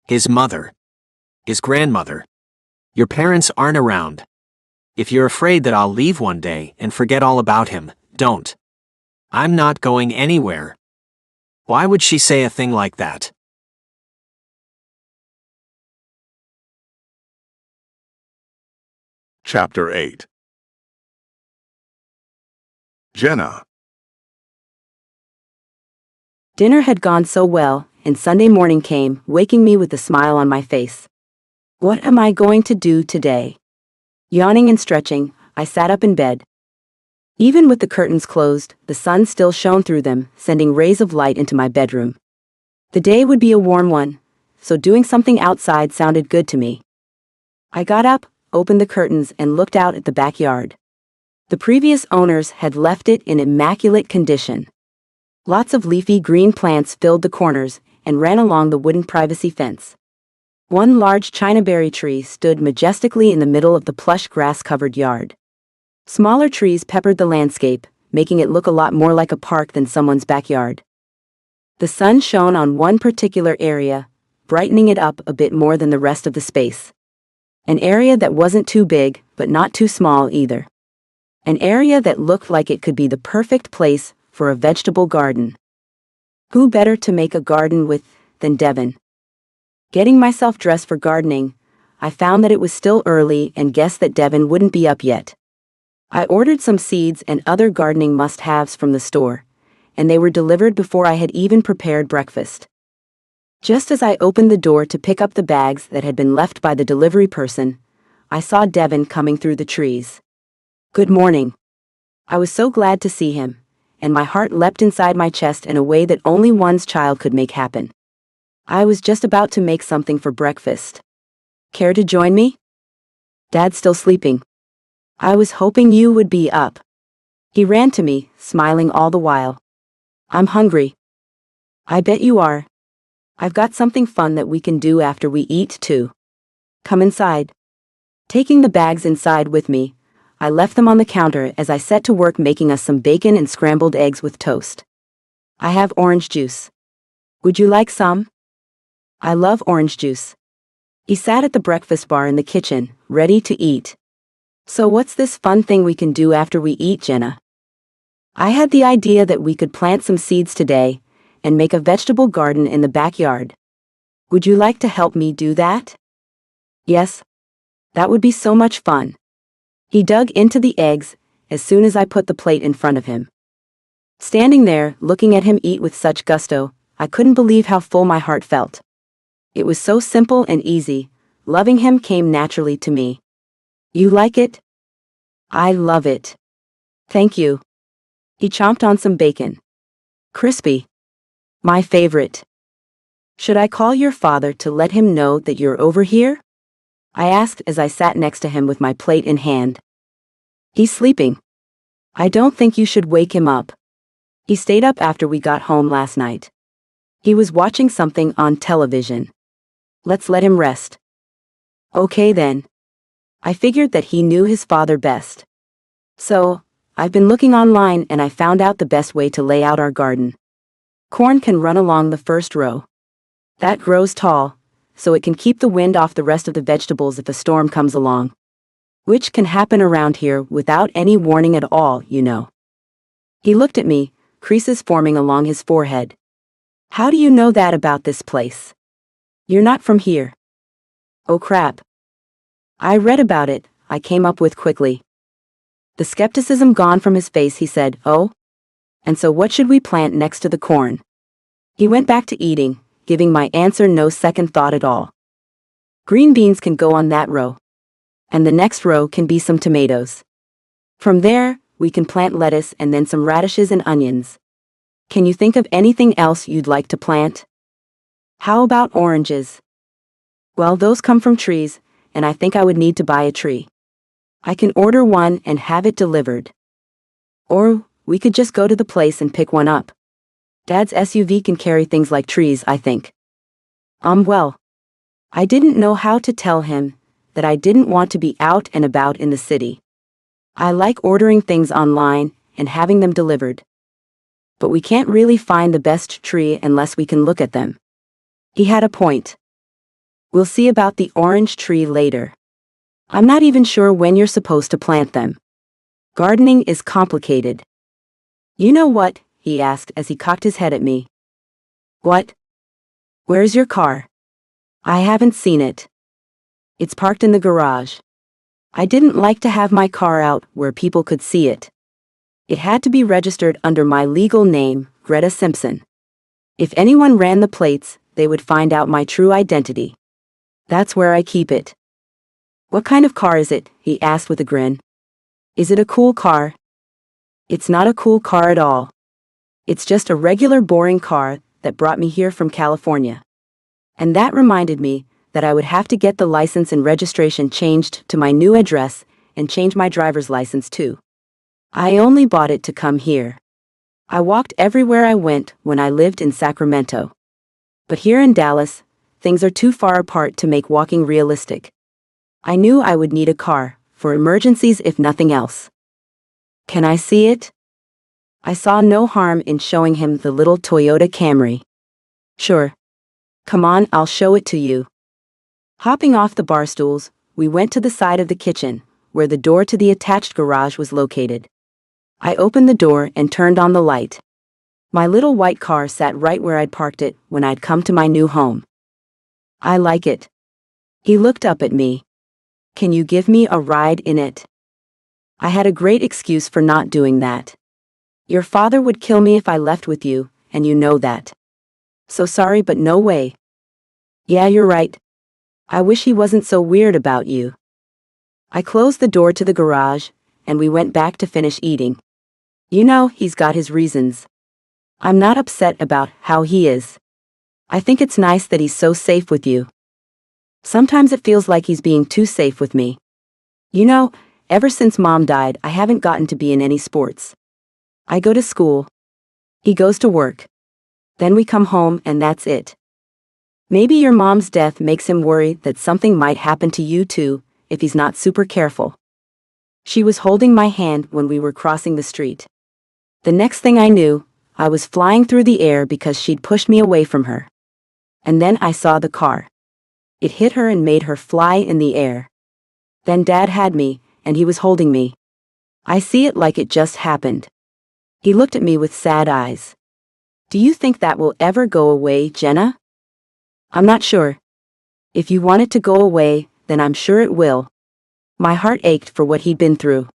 His mother. His grandmother. Your parents aren't around. If you're afraid that I'll leave one day and forget all about him, don't. I'm not going anywhere. Why would she say a thing like that? Chapter 8. Jenna. Dinner had gone so well, and Sunday morning came, waking me with a smile on my face. What am I going to do today? Yawning and stretching, I sat up in bed. Even with the curtains closed, the sun still shone through them, sending rays of light into my bedroom. The day would be a warm one, so doing something outside sounded good to me. I got up, opened the curtains, and looked out at the backyard. The previous owners had left it in immaculate condition. Lots of leafy green plants filled the corners and ran along the wooden privacy fence. One large chinaberry tree stood majestically in the middle of the plush grass-covered yard. Smaller trees peppered the landscape, making it look a lot more like a park than someone's backyard. The sun shone on one particular area, brightening it up a bit more than the rest of the space. An area that wasn't too big, but not too small either. An area that looked like it could be the perfect place for a vegetable garden. Who better to make a garden with than Devon? Getting myself dressed for gardening, I found that it was still early and guessed that Devon wouldn't be up yet. I ordered some seeds and other gardening must-haves from the store, and they were delivered before I had even prepared breakfast. Just as I opened the door to pick up the bags that had been left by the delivery person, I saw Devon coming through the trees. Good morning. I was so glad to see him, and my heart leapt inside my chest in a way that only one's child could make happen. I was just about to make something for breakfast. Care to join me? Dad's still sleeping. I was hoping you would be up. He ran to me, smiling all the while. I'm hungry. I bet you are. I've got something fun that we can do after we eat, too. Come inside. Taking the bags inside with me, I left them on the counter as I set to work making us some bacon and scrambled eggs with toast. I have orange juice. Would you like some? I love orange juice. He sat at the breakfast bar in the kitchen, ready to eat. So what's this fun thing we can do after we eat, Jenna? I had the idea that we could plant some seeds today and make a vegetable garden in the backyard. Would you like to help me do that? Yes. That would be so much fun. He dug into the eggs as soon as I put the plate in front of him. Standing there, looking at him eat with such gusto, I couldn't believe how full my heart felt. It was so simple and easy. Loving him came naturally to me. You like it? I love it. Thank you. He chomped on some bacon. Crispy. My favorite. Should I call your father to let him know that you're over here? I asked as I sat next to him with my plate in hand. He's sleeping. I don't think you should wake him up. He stayed up after we got home last night. He was watching something on television. Let's let him rest. Okay then. I figured that he knew his father best. So, I've been looking online and I found out the best way to lay out our garden. Corn can run along the first row. That grows tall, so it can keep the wind off the rest of the vegetables if a storm comes along. Which can happen around here without any warning at all, you know. He looked at me, creases forming along his forehead. How do you know that about this place? You're not from here. Oh crap. I read about it, I came up with quickly. The skepticism gone from his face, he said, Oh? And so what should we plant next to the corn? He went back to eating, giving my answer no second thought at all. Green beans can go on that row. And the next row can be some tomatoes. From there, we can plant lettuce and then some radishes and onions. Can you think of anything else you'd like to plant? How about oranges? Well, those come from trees, and I think I would need to buy a tree. I can order one and have it delivered. Or we could just go to the place and pick one up. Dad's SUV can carry things like trees, I think. Well, I didn't know how to tell him that I didn't want to be out and about in the city. I like ordering things online and having them delivered. But we can't really find the best tree unless we can look at them. He had a point. We'll see about the orange tree later. I'm not even sure when you're supposed to plant them. Gardening is complicated. You know what? He asked as he cocked his head at me. What? Where's your car? I haven't seen it. It's parked in the garage. I didn't like to have my car out where people could see it. It had to be registered under my legal name, Greta Simpson. If anyone ran the plates, they would find out my true identity. That's where I keep it. What kind of car is it? He asked with a grin. Is it a cool car? It's not a cool car at all. It's just a regular boring car that brought me here from California. And that reminded me that I would have to get the license and registration changed to my new address and change my driver's license too. I only bought it to come here. I walked everywhere I went when I lived in Sacramento. But here in Dallas, things are too far apart to make walking realistic. I knew I would need a car, for emergencies if nothing else. Can I see it? I saw no harm in showing him the little Toyota Camry. Sure. Come on, I'll show it to you. Hopping off the bar stools, we went to the side of the kitchen, where the door to the attached garage was located. I opened the door and turned on the light. My little white car sat right where I'd parked it when I'd come to my new home. I like it. He looked up at me. Can you give me a ride in it? I had a great excuse for not doing that. Your father would kill me if I left with you, and you know that. So sorry, but no way. Yeah, you're right. I wish he wasn't so weird about you. I closed the door to the garage, and we went back to finish eating. You know, he's got his reasons. I'm not upset about how he is. I think it's nice that he's so safe with you. Sometimes it feels like he's being too safe with me. You know, ever since Mom died, I haven't gotten to be in any sports. I go to school. He goes to work. Then we come home and that's it. Maybe your mom's death makes him worry that something might happen to you too, if he's not super careful. She was holding my hand when we were crossing the street. The next thing I knew, I was flying through the air because she'd pushed me away from her. And then I saw the car. It hit her and made her fly in the air. Then Dad had me, and he was holding me. I see it like it just happened. He looked at me with sad eyes. Do you think that will ever go away, Jenna? I'm not sure. If you want it to go away, then I'm sure it will. My heart ached for what he'd been through.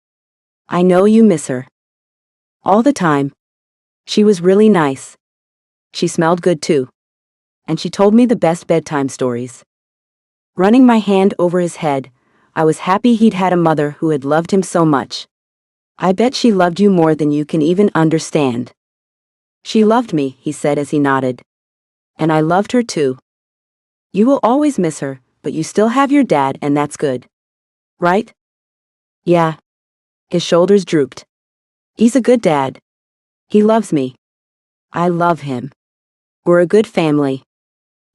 I know you miss her. All the time. She was really nice. She smelled good too. And she told me the best bedtime stories. Running my hand over his head, I was happy he'd had a mother who had loved him so much. I bet she loved you more than you can even understand. She loved me, he said as he nodded. And I loved her too. You will always miss her, but you still have your dad and that's good. Right? Yeah. His shoulders drooped. He's a good dad. He loves me. I love him. We're a good family.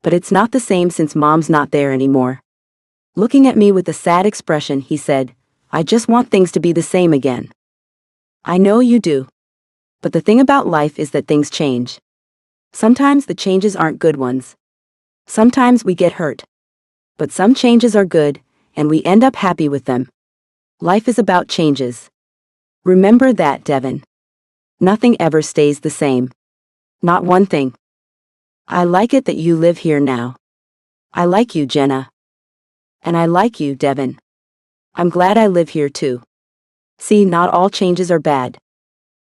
But it's not the same since Mom's not there anymore. Looking at me with a sad expression, he said, I just want things to be the same again. I know you do. But the thing about life is that things change. Sometimes the changes aren't good ones. Sometimes we get hurt. But some changes are good, and we end up happy with them. Life is about changes. Remember that, Devin. Nothing ever stays the same. Not one thing. I like it that you live here now. I like you, Jenna. And I like you, Devin. I'm glad I live here too. See, not all changes are bad.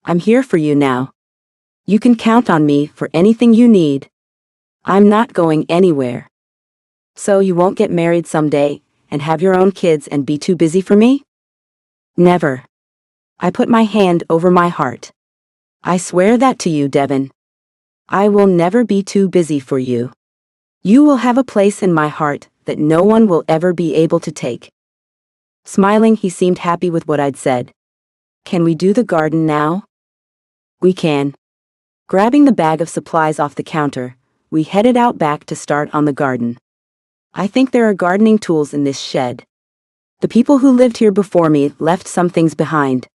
I'm here for you now. You can count on me for anything you need. I'm not going anywhere. So you won't get married someday and have your own kids and be too busy for me? Never. I put my hand over my heart. I swear that to you, Devin. I will never be too busy for you. You will have a place in my heart that no one will ever be able to take. Smiling, he seemed happy with what I'd said. Can we do the garden now? We can. Grabbing the bag of supplies off the counter, we headed out back to start on the garden. I think there are gardening tools in this shed. The people who lived here before me left some things behind.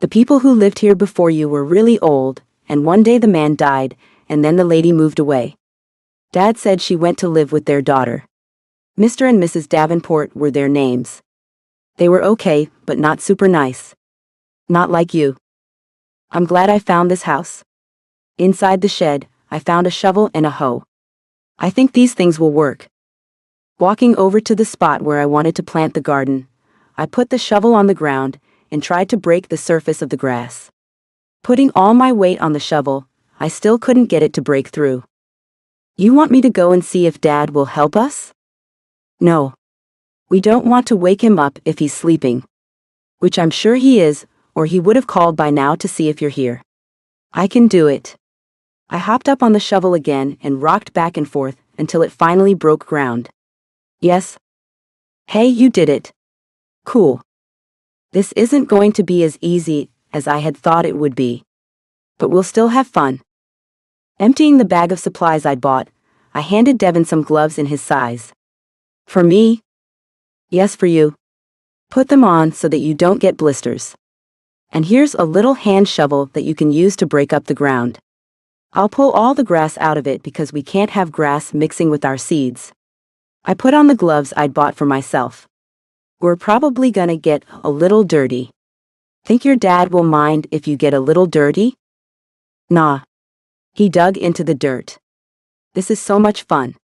The people who lived here before you were really old, and one day the man died, and then the lady moved away. Dad said she went to live with their daughter. Mr. and Mrs. Davenport were their names. They were okay, but not super nice. Not like you. I'm glad I found this house. Inside the shed, I found a shovel and a hoe. I think these things will work. Walking over to the spot where I wanted to plant the garden, I put the shovel on the ground and tried to break the surface of the grass. Putting all my weight on the shovel, I still couldn't get it to break through. You want me to go and see if Dad will help us? No. We don't want to wake him up if he's sleeping. Which I'm sure he is, or he would have called by now to see if you're here. I can do it. I hopped up on the shovel again and rocked back and forth until it finally broke ground. Yes? Hey, you did it. Cool. This isn't going to be as easy as I had thought it would be. But we'll still have fun. Emptying the bag of supplies I'd bought, I handed Devin some gloves in his size. For me? Yes, for you. Put them on so that you don't get blisters. And here's a little hand shovel that you can use to break up the ground. I'll pull all the grass out of it because we can't have grass mixing with our seeds. I put on the gloves I'd bought for myself. We're probably gonna get a little dirty. Think your dad will mind if you get a little dirty? Nah. He dug into the dirt. This is so much fun.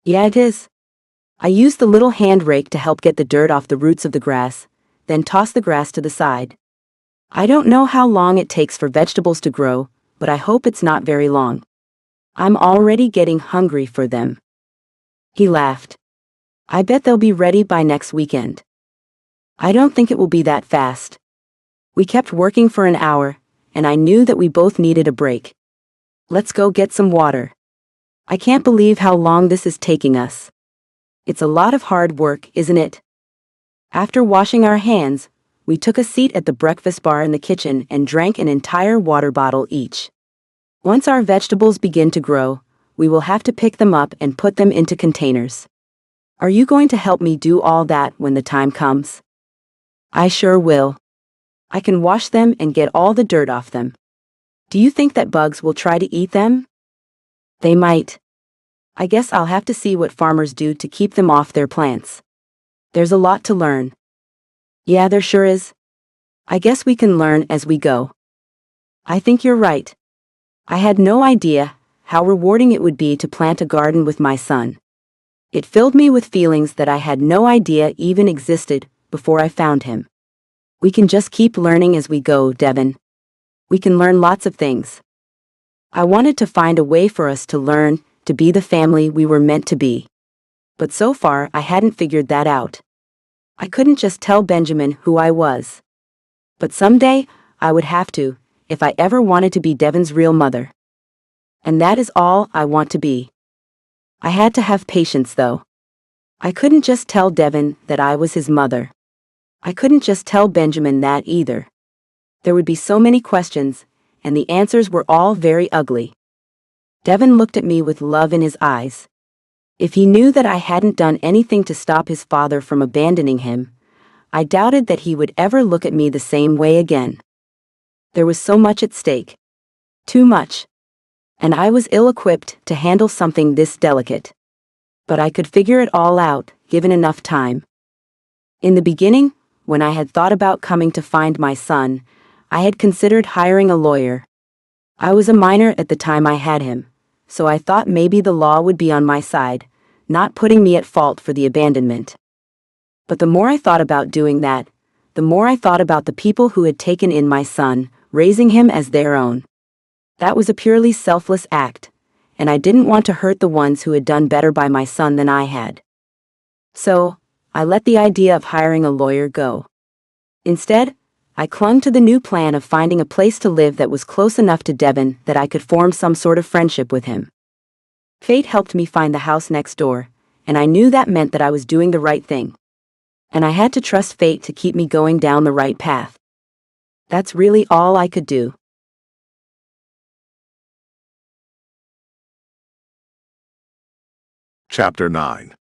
Yeah, it is. I used the little hand rake to help get the dirt off the roots of the grass, then tossed the grass to the side. I don't know how long it takes for vegetables to grow, but I hope it's not very long. I'm already getting hungry for them. He laughed. I bet they'll be ready by next weekend. I don't think it will be that fast. We kept working for an hour, and I knew that we both needed a break. Let's go get some water. I can't believe how long this is taking us. It's a lot of hard work, isn't it? After washing our hands, we took a seat at the breakfast bar in the kitchen and drank an entire water bottle each. Once our vegetables begin to grow, we will have to pick them up and put them into containers. Are you going to help me do all that when the time comes? I sure will. I can wash them and get all the dirt off them. Do you think that bugs will try to eat them? They might. I guess I'll have to see what farmers do to keep them off their plants. There's a lot to learn. Yeah, there sure is. I guess we can learn as we go. I think you're right. I had no idea how rewarding it would be to plant a garden with my son. It filled me with feelings that I had no idea even existed before I found him. We can just keep learning as we go, Devin. We can learn lots of things. I wanted to find a way for us to learn to be the family we were meant to be. But so far, I hadn't figured that out. I couldn't just tell Benjamin who I was. But someday, I would have to, if I ever wanted to be Devin's real mother. And that is all I want to be. I had to have patience, though. I couldn't just tell Devin that I was his mother. I couldn't just tell Benjamin that either. There would be so many questions, and the answers were all very ugly. Devin looked at me with love in his eyes. If he knew that I hadn't done anything to stop his father from abandoning him, I doubted that he would ever look at me the same way again. There was so much at stake. Too much. And I was ill-equipped to handle something this delicate. But I could figure it all out, given enough time. In the beginning, when I had thought about coming to find my son, I had considered hiring a lawyer. I was a minor at the time I had him, so I thought maybe the law would be on my side, not putting me at fault for the abandonment. But the more I thought about doing that, the more I thought about the people who had taken in my son, raising him as their own. That was a purely selfless act, and I didn't want to hurt the ones who had done better by my son than I had. So, I let the idea of hiring a lawyer go. Instead, I clung to the new plan of finding a place to live that was close enough to Devon that I could form some sort of friendship with him. Fate helped me find the house next door, and I knew that meant that I was doing the right thing. And I had to trust fate to keep me going down the right path. That's really all I could do. Chapter 9.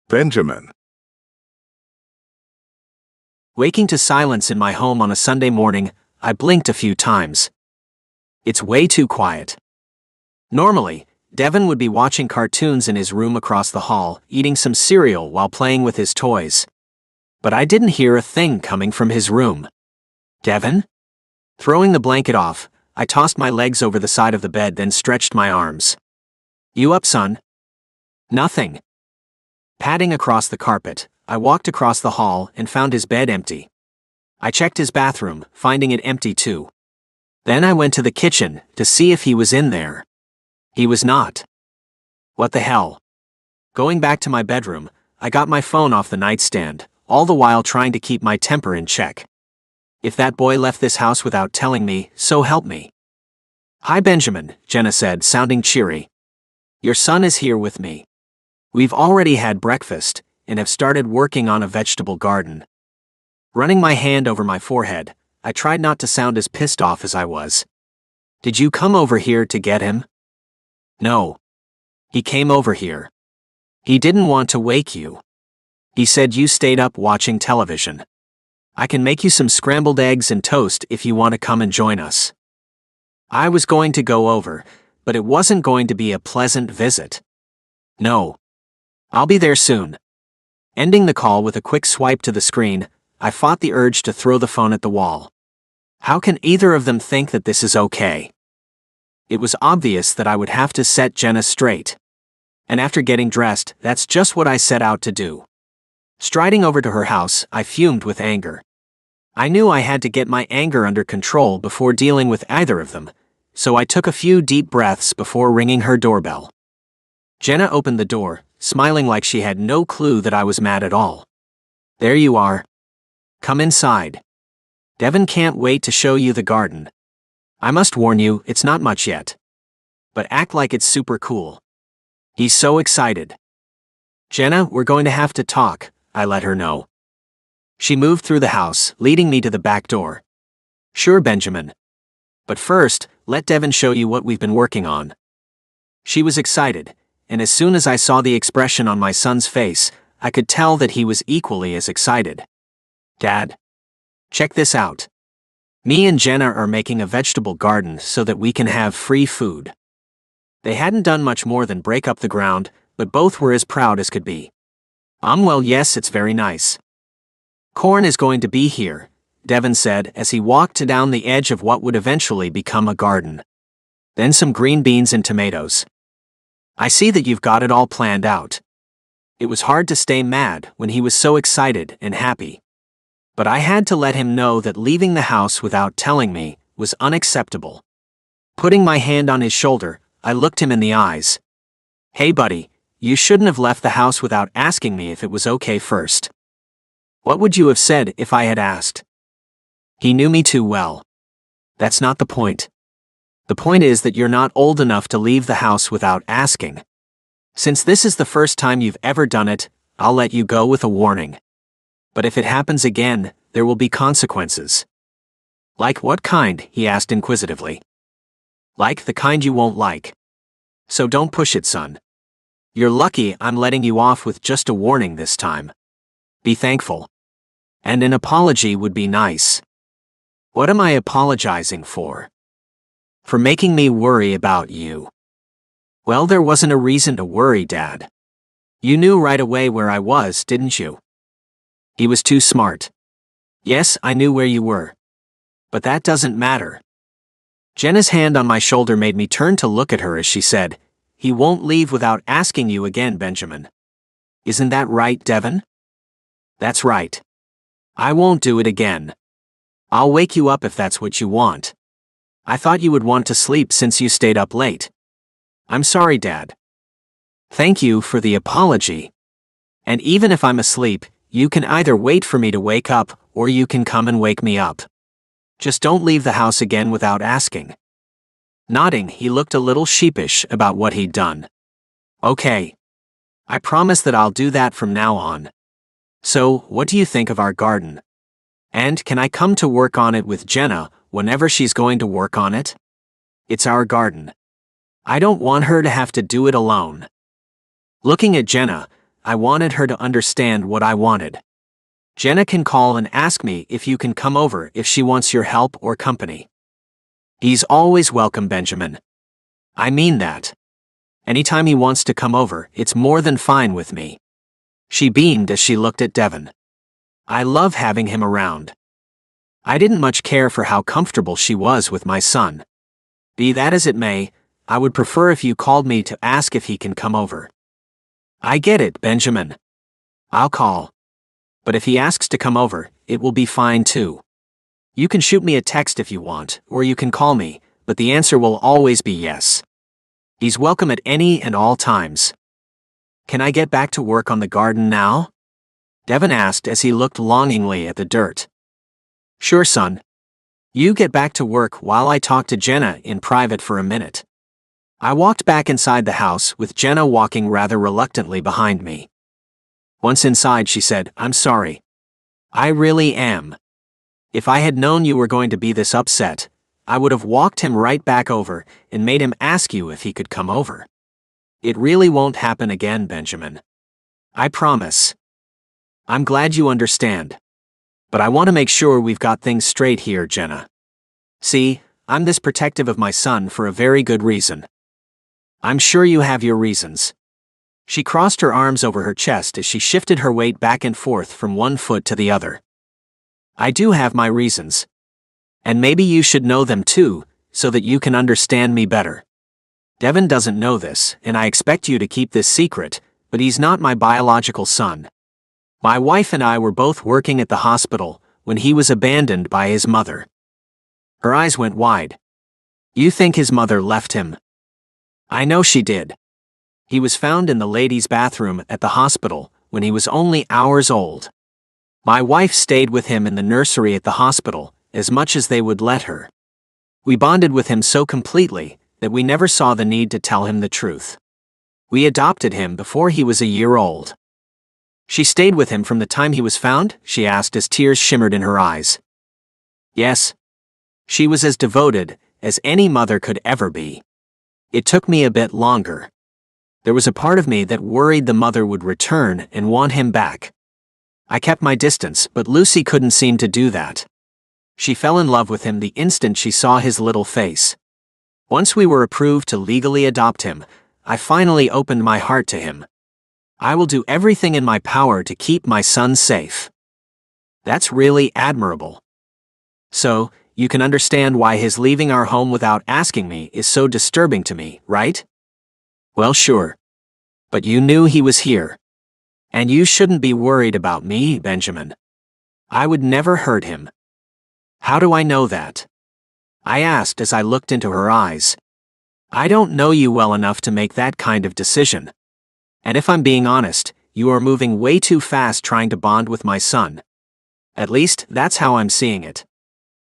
Benjamin. Waking to silence in my home on a Sunday morning, I blinked a few times. It's way too quiet. Normally, Devon would be watching cartoons in his room across the hall, eating some cereal while playing with his toys. But I didn't hear a thing coming from his room. Devon? Throwing the blanket off, I tossed my legs over the side of the bed, then stretched my arms. You up, son? Nothing. Padding across the carpet, I walked across the hall and found his bed empty. I checked his bathroom, finding it empty too. Then I went to the kitchen to see if he was in there. He was not. What the hell? Going back to my bedroom, I got my phone off the nightstand, all the while trying to keep my temper in check. If that boy left this house without telling me, so help me. Hi Benjamin, Jenna said, sounding cheery. Your son is here with me. We've already had breakfast and have started working on a vegetable garden. Running my hand over my forehead, I tried not to sound as pissed off as I was. Did you come over here to get him? No. He came over here. He didn't want to wake you. He said you stayed up watching television. I can make you some scrambled eggs and toast if you want to come and join us. I was going to go over, but it wasn't going to be a pleasant visit. No. I'll be there soon. Ending the call with a quick swipe to the screen, I fought the urge to throw the phone at the wall. How can either of them think that this is okay? It was obvious that I would have to set Jenna straight. And after getting dressed, that's just what I set out to do. Striding over to her house, I fumed with anger. I knew I had to get my anger under control before dealing with either of them, so I took a few deep breaths before ringing her doorbell. Jenna opened the door, smiling like she had no clue that I was mad at all. There you are. Come inside. Devon can't wait to show you the garden. I must warn you, it's not much yet. But act like it's super cool. He's so excited. Jenna, we're going to have to talk, I let her know. She moved through the house, leading me to the back door. Sure, Benjamin. But first, let Devon show you what we've been working on. She was excited, and as soon as I saw the expression on my son's face, I could tell that he was equally as excited. Dad, check this out. Me and Jenna are making a vegetable garden so that we can have free food. They hadn't done much more than break up the ground, but both were as proud as could be. Well, yes, it's very nice. Corn is going to be here, Devon said as he walked down the edge of what would eventually become a garden. Then some green beans and tomatoes. I see that you've got it all planned out. It was hard to stay mad when he was so excited and happy. But I had to let him know that leaving the house without telling me was unacceptable. Putting my hand on his shoulder, I looked him in the eyes. Hey buddy, you shouldn't have left the house without asking me if it was okay first. What would you have said if I had asked? He knew me too well. That's not the point. The point is that you're not old enough to leave the house without asking. Since this is the first time you've ever done it, I'll let you go with a warning. But if it happens again, there will be consequences. Like what kind? He asked inquisitively. Like the kind you won't like. So don't push it, son. You're lucky I'm letting you off with just a warning this time. Be thankful. And an apology would be nice. What am I apologizing for? For making me worry about you. Well, there wasn't a reason to worry, Dad. You knew right away where I was, didn't you? He was too smart. Yes, I knew where you were. But that doesn't matter. Jenna's hand on my shoulder made me turn to look at her as she said, He won't leave without asking you again, Benjamin. Isn't that right, Devon? That's right. I won't do it again. I'll wake you up if that's what you want. I thought you would want to sleep since you stayed up late. I'm sorry, Dad. Thank you for the apology. And even if I'm asleep, you can either wait for me to wake up or you can come and wake me up. Just don't leave the house again without asking. Nodding, he looked a little sheepish about what he'd done. Okay. I promise that I'll do that from now on. So, what do you think of our garden? And can I come to work on it with Jenna whenever she's going to work on it? It's our garden. I don't want her to have to do it alone. Looking at Jenna, I wanted her to understand what I wanted. Jenna can call and ask me if you can come over if she wants your help or company. He's always welcome, Benjamin. I mean that. Anytime he wants to come over, it's more than fine with me. She beamed as she looked at Devon. I love having him around. I didn't much care for how comfortable she was with my son. Be that as it may, I would prefer if you called me to ask if he can come over. I get it, Benjamin. I'll call. But if he asks to come over, it will be fine too. You can shoot me a text if you want, or you can call me, but the answer will always be yes. He's welcome at any and all times. Can I get back to work on the garden now? Devon asked as he looked longingly at the dirt. Sure, son. You get back to work while I talk to Jenna in private for a minute. I walked back inside the house with Jenna walking rather reluctantly behind me. Once inside, she said, I'm sorry. I really am. If I had known you were going to be this upset, I would have walked him right back over and made him ask you if he could come over. It really won't happen again, Benjamin. I promise. I'm glad you understand. But I want to make sure we've got things straight here, Jenna. See, I'm this protective of my son for a very good reason. I'm sure you have your reasons. She crossed her arms over her chest as she shifted her weight back and forth from one foot to the other. I do have my reasons. And maybe you should know them too, so that you can understand me better. Devon doesn't know this, and I expect you to keep this secret, but he's not my biological son. My wife and I were both working at the hospital when he was abandoned by his mother. Her eyes went wide. You think his mother left him? I know she did. He was found in the ladies' bathroom at the hospital when he was only hours old. My wife stayed with him in the nursery at the hospital as much as they would let her. We bonded with him so completely that we never saw the need to tell him the truth. We adopted him before he was a year old. She stayed with him from the time he was found? She asked as tears shimmered in her eyes. Yes. She was as devoted as any mother could ever be. It took me a bit longer. There was a part of me that worried the mother would return and want him back. I kept my distance, but Lucy couldn't seem to do that. She fell in love with him the instant she saw his little face. Once we were approved to legally adopt him, I finally opened my heart to him. I will do everything in my power to keep my son safe. That's really admirable. So, you can understand why his leaving our home without asking me is so disturbing to me, right? Well, sure. But you knew he was here. And you shouldn't be worried about me, Benjamin. I would never hurt him. How do I know that? I asked as I looked into her eyes. I don't know you well enough to make that kind of decision. And if I'm being honest, you are moving way too fast trying to bond with my son. At least, that's how I'm seeing it.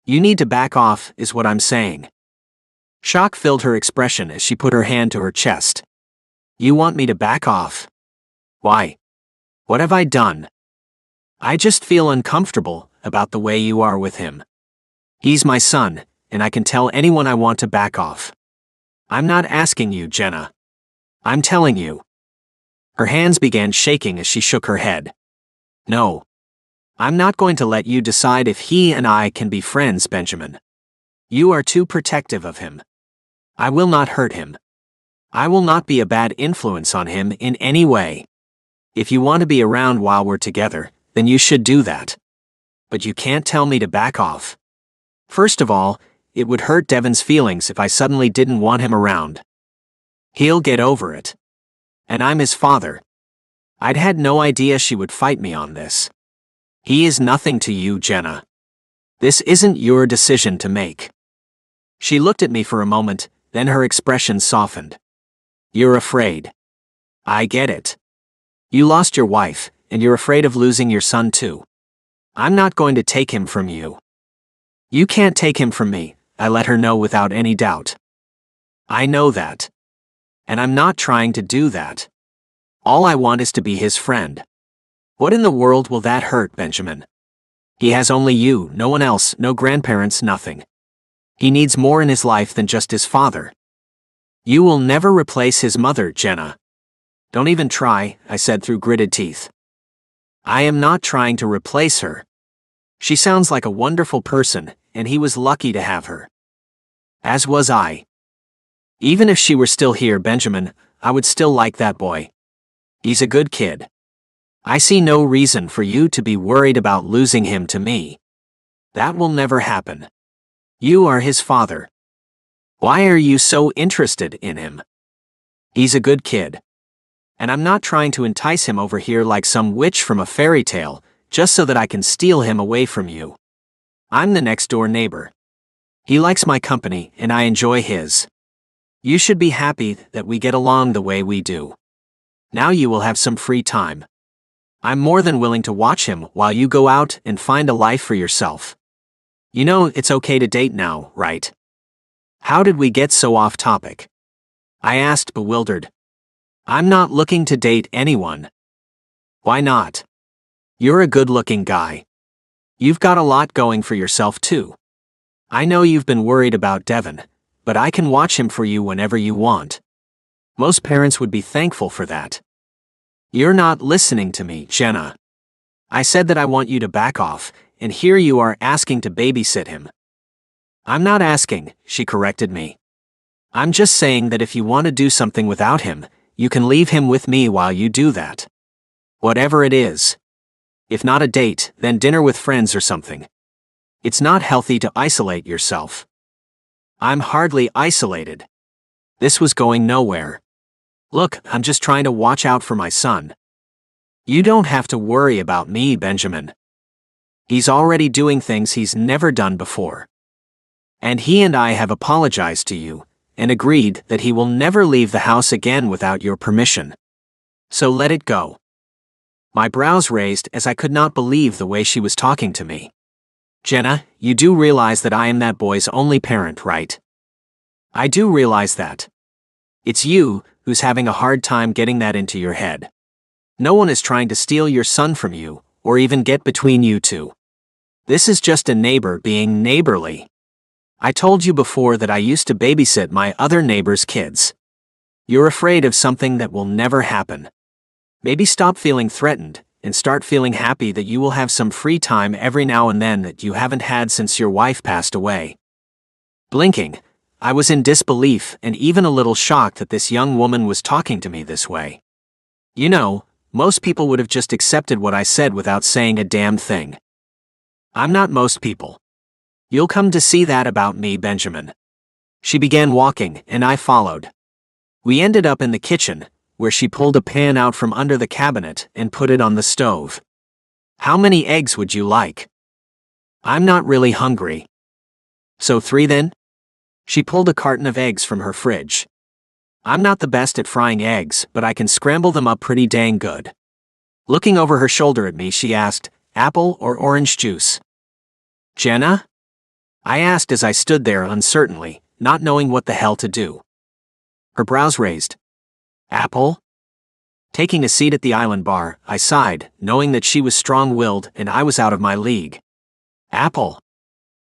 You need to back off, is what I'm saying. Shock filled her expression as she put her hand to her chest. You want me to back off? Why? What have I done? I just feel uncomfortable about the way you are with him. He's my son, and I can tell anyone I want to back off. I'm not asking you, Jenna. I'm telling you. Her hands began shaking as she shook her head. No. I'm not going to let you decide if he and I can be friends, Benjamin. You are too protective of him. I will not hurt him. I will not be a bad influence on him in any way. If you want to be around while we're together, then you should do that. But you can't tell me to back off. First of all, it would hurt Devon's feelings if I suddenly didn't want him around. He'll get over it. And I'm his father. I'd had no idea she would fight me on this. He is nothing to you, Jenna. This isn't your decision to make. She looked at me for a moment, then her expression softened. You're afraid. I get it. You lost your wife, and you're afraid of losing your son too. I'm not going to take him from you. You can't take him from me, I let her know without any doubt. I know that. And I'm not trying to do that. All I want is to be his friend. What in the world will that hurt, Benjamin? He has only you, no one else, no grandparents, nothing. He needs more in his life than just his father. You will never replace his mother, Jenna. Don't even try, I said through gritted teeth. I am not trying to replace her. She sounds like a wonderful person, and he was lucky to have her. As was I. Even if she were still here, Benjamin, I would still like that boy. He's a good kid. I see no reason for you to be worried about losing him to me. That will never happen. You are his father. Why are you so interested in him? He's a good kid. And I'm not trying to entice him over here like some witch from a fairy tale, just so that I can steal him away from you. I'm the next door neighbor. He likes my company, and I enjoy his. You should be happy that we get along the way we do. Now you will have some free time. I'm more than willing to watch him while you go out and find a life for yourself. You know it's okay to date now, right? How did we get so off topic? I asked, bewildered. I'm not looking to date anyone. Why not? You're a good-looking guy. You've got a lot going for yourself too. I know you've been worried about Devin, but I can watch him for you whenever you want. Most parents would be thankful for that. You're not listening to me, Jenna. I said that I want you to back off, and here you are asking to babysit him. I'm not asking, she corrected me. I'm just saying that if you want to do something without him, you can leave him with me while you do that. Whatever it is. If not a date, then dinner with friends or something. It's not healthy to isolate yourself. I'm hardly isolated. This was going nowhere. Look, I'm just trying to watch out for my son. You don't have to worry about me, Benjamin. He's already doing things he's never done before. And he and I have apologized to you, and agreed that he will never leave the house again without your permission. So let it go. My brows raised as I could not believe the way she was talking to me. Jenna, you do realize that I am that boy's only parent, right? I do realize that. It's you who's having a hard time getting that into your head. No one is trying to steal your son from you, or even get between you two. This is just a neighbor being neighborly. I told you before that I used to babysit my other neighbor's kids. You're afraid of something that will never happen. Maybe stop feeling threatened, and start feeling happy that you will have some free time every now and then that you haven't had since your wife passed away. Blinking, I was in disbelief and even a little shocked that this young woman was talking to me this way. You know, most people would have just accepted what I said without saying a damn thing. I'm not most people. You'll come to see that about me, Benjamin. She began walking, and I followed. We ended up in the kitchen, where she pulled a pan out from under the cabinet and put it on the stove. How many eggs would you like? I'm not really hungry. So 3 then? She pulled a carton of eggs from her fridge. I'm not the best at frying eggs, but I can scramble them up pretty dang good. Looking over her shoulder at me, she asked, apple or orange juice? Jenna? I asked as I stood there uncertainly, not knowing what the hell to do. Her brows raised. Apple? Taking a seat at the island bar, I sighed, knowing that she was strong-willed and I was out of my league. Apple.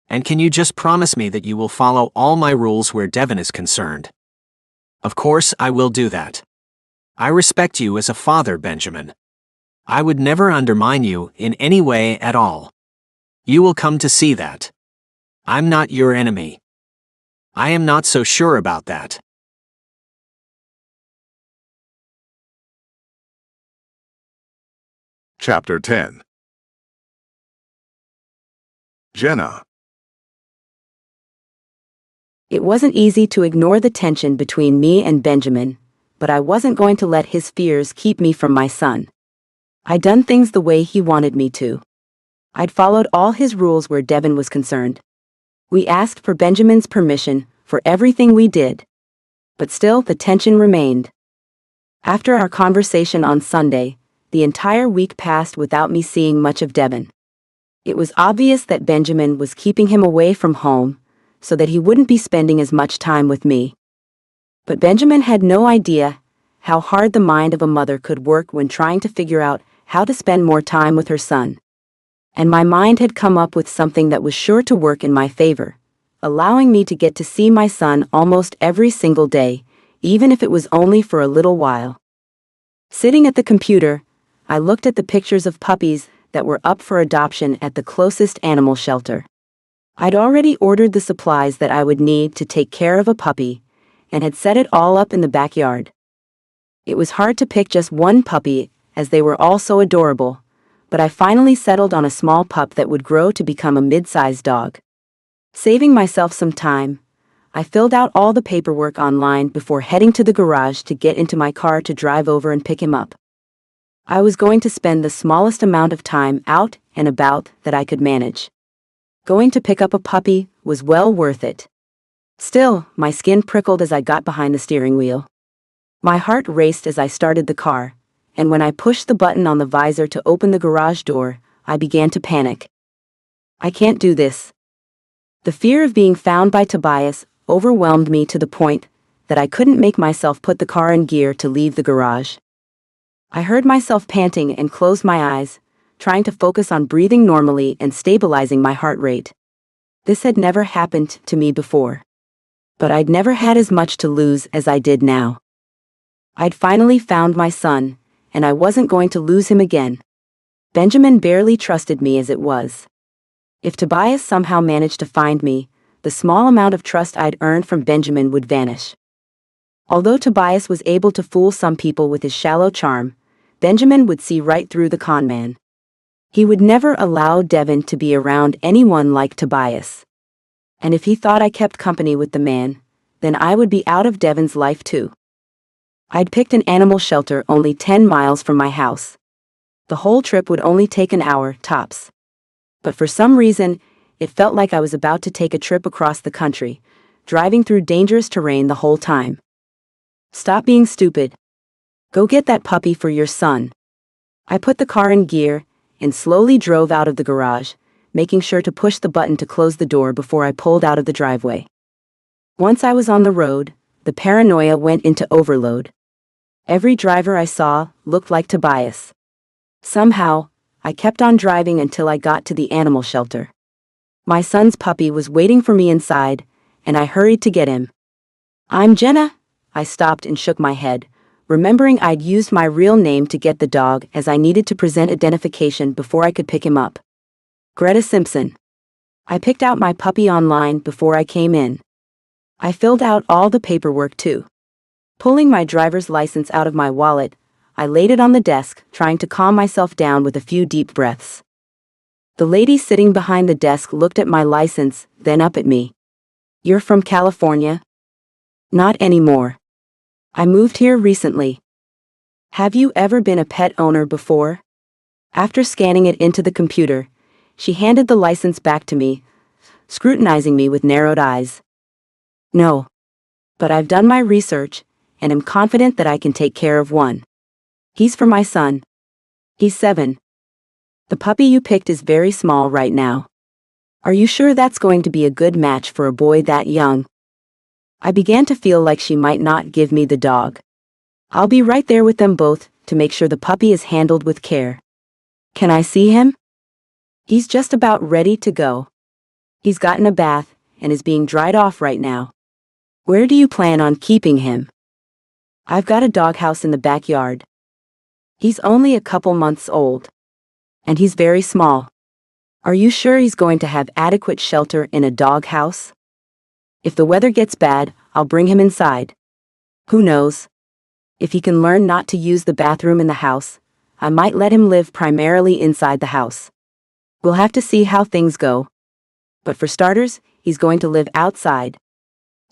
And can you just promise me that you will follow all my rules where Devin is concerned? Of course I will do that. I respect you as a father, Benjamin. I would never undermine you in any way at all. You will come to see that. I'm not your enemy. I am not so sure about that. Chapter 10. Jenna. It wasn't easy to ignore the tension between me and Benjamin, but I wasn't going to let his fears keep me from my son. I'd done things the way he wanted me to. I'd followed all his rules where Devin was concerned. We asked for Benjamin's permission for everything we did. But still, the tension remained. After our conversation on Sunday, the entire week passed without me seeing much of Devin. It was obvious that Benjamin was keeping him away from home so that he wouldn't be spending as much time with me. But Benjamin had no idea how hard the mind of a mother could work when trying to figure out how to spend more time with her son. And my mind had come up with something that was sure to work in my favor, allowing me to get to see my son almost every single day, even if it was only for a little while. Sitting at the computer, I looked at the pictures of puppies that were up for adoption at the closest animal shelter. I'd already ordered the supplies that I would need to take care of a puppy, and had set it all up in the backyard. It was hard to pick just one puppy, as they were all so adorable, but I finally settled on a small pup that would grow to become a mid-sized dog. Saving myself some time, I filled out all the paperwork online before heading to the garage to get into my car to drive over and pick him up. I was going to spend the smallest amount of time out and about that I could manage. Going to pick up a puppy was well worth it. Still, my skin prickled as I got behind the steering wheel. My heart raced as I started the car, and when I pushed the button on the visor to open the garage door, I began to panic. I can't do this. The fear of being found by Tobias overwhelmed me to the point that I couldn't make myself put the car in gear to leave the garage. I heard myself panting and closed my eyes, trying to focus on breathing normally and stabilizing my heart rate. This had never happened to me before. But I'd never had as much to lose as I did now. I'd finally found my son, and I wasn't going to lose him again. Benjamin barely trusted me as it was. If Tobias somehow managed to find me, the small amount of trust I'd earned from Benjamin would vanish. Although Tobias was able to fool some people with his shallow charm, Benjamin would see right through the con man. He would never allow Devin to be around anyone like Tobias. And if he thought I kept company with the man, then I would be out of Devin's life too. I'd picked an animal shelter only 10 miles from my house. The whole trip would only take an hour, tops. But for some reason, it felt like I was about to take a trip across the country, driving through dangerous terrain the whole time. Stop being stupid. Go get that puppy for your son. I put the car in gear and slowly drove out of the garage, making sure to push the button to close the door before I pulled out of the driveway. Once I was on the road, the paranoia went into overload. Every driver I saw looked like Tobias. Somehow, I kept on driving until I got to the animal shelter. My son's puppy was waiting for me inside, and I hurried to get him. "I'm Jenna." I stopped and shook my head, remembering I'd used my real name to get the dog as I needed to present identification before I could pick him up. Greta Simpson. I picked out my puppy online before I came in. I filled out all the paperwork too. Pulling my driver's license out of my wallet, I laid it on the desk, trying to calm myself down with a few deep breaths. The lady sitting behind the desk looked at my license, then up at me. "You're from California?" "Not anymore. I moved here recently." "Have you ever been a pet owner before?" After scanning it into the computer, she handed the license back to me, scrutinizing me with narrowed eyes. "No. But I've done my research, and am confident that I can take care of one. He's for my son. He's 7. The puppy you picked is very small right now. Are you sure that's going to be a good match for a boy that young?" I began to feel like she might not give me the dog. "I'll be right there with them both to make sure the puppy is handled with care." "Can I see him?" "He's just about ready to go. He's gotten a bath and is being dried off right now." "Where do you plan on keeping him?" "I've got a doghouse in the backyard. He's only a couple months old. And he's very small." "Are you sure he's going to have adequate shelter in a doghouse?" "If the weather gets bad, I'll bring him inside. Who knows? If he can learn not to use the bathroom in the house, I might let him live primarily inside the house. We'll have to see how things go. But for starters, he's going to live outside."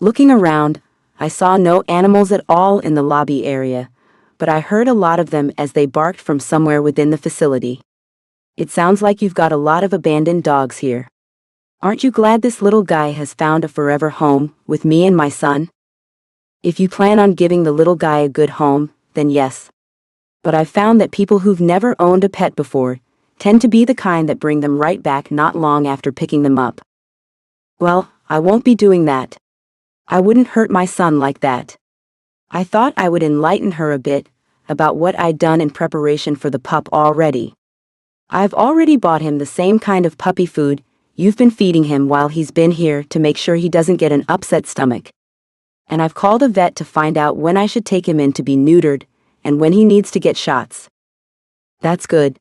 Looking around, I saw no animals at all in the lobby area, but I heard a lot of them as they barked from somewhere within the facility. "It sounds like you've got a lot of abandoned dogs here. Aren't you glad this little guy has found a forever home with me and my son? If you plan on giving the little guy a good home, then yes. But I've found that people who've never owned a pet before tend to be the kind that bring them right back not long after picking them up. Well, I won't be doing that. I wouldn't hurt my son like that. I thought I would enlighten her a bit about what I'd done in preparation for the pup already. I've already bought him the same kind of puppy food you've been feeding him while he's been here to make sure he doesn't get an upset stomach. And I've called a vet to find out when I should take him in to be neutered and when he needs to get shots. That's good.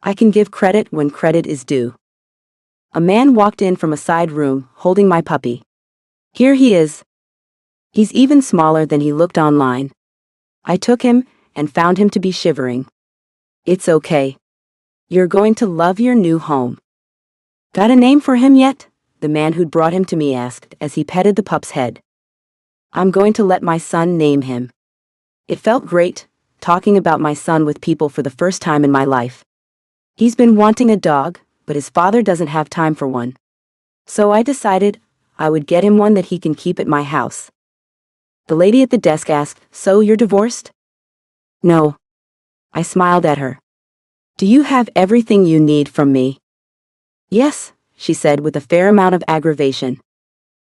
I can give credit when credit is due. A man walked in from a side room holding my puppy. Here he is. He's even smaller than he looked online. I took him and found him to be shivering. It's okay. You're going to love your new home. Got a name for him yet? The man who'd brought him to me asked as he petted the pup's head. I'm going to let my son name him. It felt great, talking about my son with people for the first time in my life. He's been wanting a dog, but his father doesn't have time for one. So I decided I would get him one that he can keep at my house. The lady at the desk asked, "So you're divorced?" No. I smiled at her. Do you have everything you need from me? Yes, she said with a fair amount of aggravation.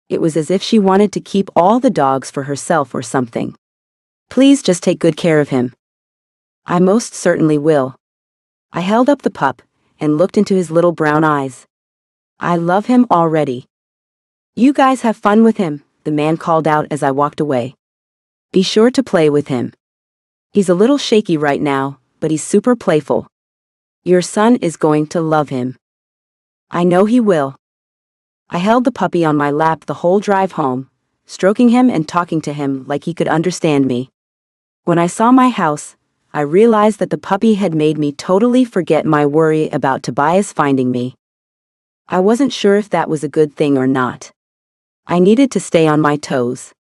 It was as if she wanted to keep all the dogs for herself or something. Please just take good care of him. I most certainly will. I held up the pup and looked into his little brown eyes. I love him already. You guys have fun with him, the man called out as I walked away. Be sure to play with him. He's a little shaky right now, but he's super playful. Your son is going to love him. I know he will. I held the puppy on my lap the whole drive home, stroking him and talking to him like he could understand me. When I saw my house, I realized that the puppy had made me totally forget my worry about Tobias finding me. I wasn't sure if that was a good thing or not. I needed to stay on my toes.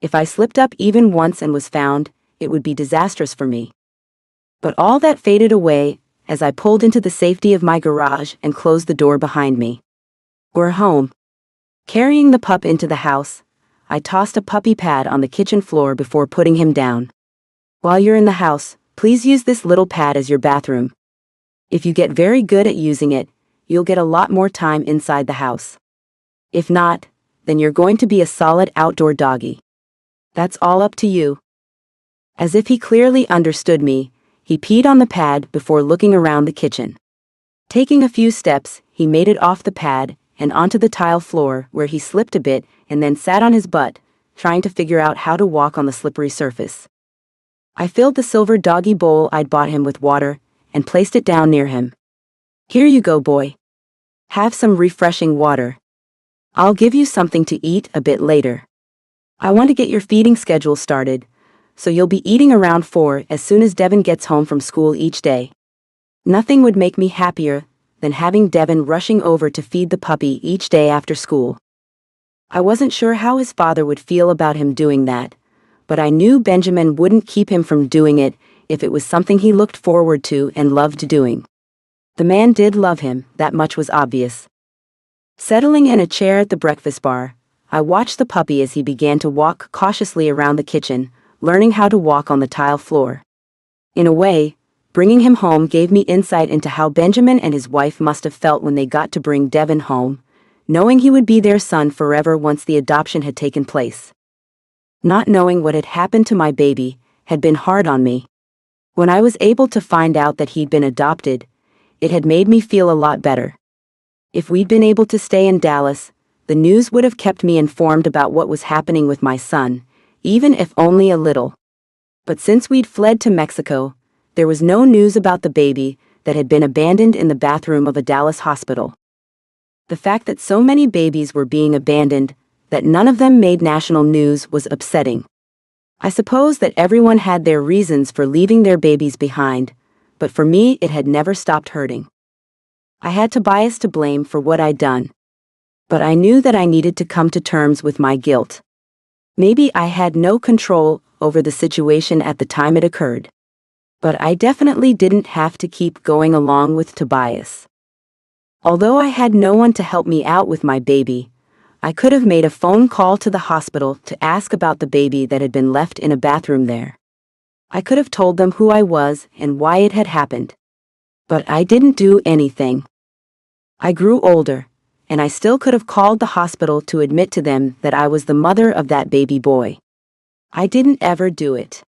If I slipped up even once and was found, it would be disastrous for me. But all that faded away as I pulled into the safety of my garage and closed the door behind me. We're home. Carrying the pup into the house, I tossed a puppy pad on the kitchen floor before putting him down. While you're in the house, please use this little pad as your bathroom. If you get very good at using it, you'll get a lot more time inside the house. If not, then you're going to be a solid outdoor doggy. That's all up to you. As if he clearly understood me, he peed on the pad before looking around the kitchen. Taking a few steps, he made it off the pad and onto the tile floor where he slipped a bit and then sat on his butt, trying to figure out how to walk on the slippery surface. I filled the silver doggy bowl I'd bought him with water and placed it down near him. Here you go, boy. Have some refreshing water. I'll give you something to eat a bit later. I want to get your feeding schedule started, so you'll be eating around 4 as soon as Devin gets home from school each day. Nothing would make me happier than having Devin rushing over to feed the puppy each day after school. I wasn't sure how his father would feel about him doing that, but I knew Benjamin wouldn't keep him from doing it if it was something he looked forward to and loved doing. The man did love him, that much was obvious. Settling in a chair at the breakfast bar, I watched the puppy as he began to walk cautiously around the kitchen, learning how to walk on the tile floor. In a way, bringing him home gave me insight into how Benjamin and his wife must have felt when they got to bring Devin home, knowing he would be their son forever once the adoption had taken place. Not knowing what had happened to my baby had been hard on me. When I was able to find out that he'd been adopted, it had made me feel a lot better. If we'd been able to stay in Dallas, the news would have kept me informed about what was happening with my son, even if only a little. But since we'd fled to Mexico, there was no news about the baby that had been abandoned in the bathroom of a Dallas hospital. The fact that so many babies were being abandoned, that none of them made national news, was upsetting. I suppose that everyone had their reasons for leaving their babies behind, but for me it had never stopped hurting. I had Tobias to blame for what I'd done. But I knew that I needed to come to terms with my guilt. Maybe I had no control over the situation at the time it occurred. But I definitely didn't have to keep going along with Tobias. Although I had no one to help me out with my baby, I could have made a phone call to the hospital to ask about the baby that had been left in a bathroom there. I could have told them who I was and why it had happened. But I didn't do anything. I grew older, and I still could have called the hospital to admit to them that I was the mother of that baby boy. I didn't ever do it.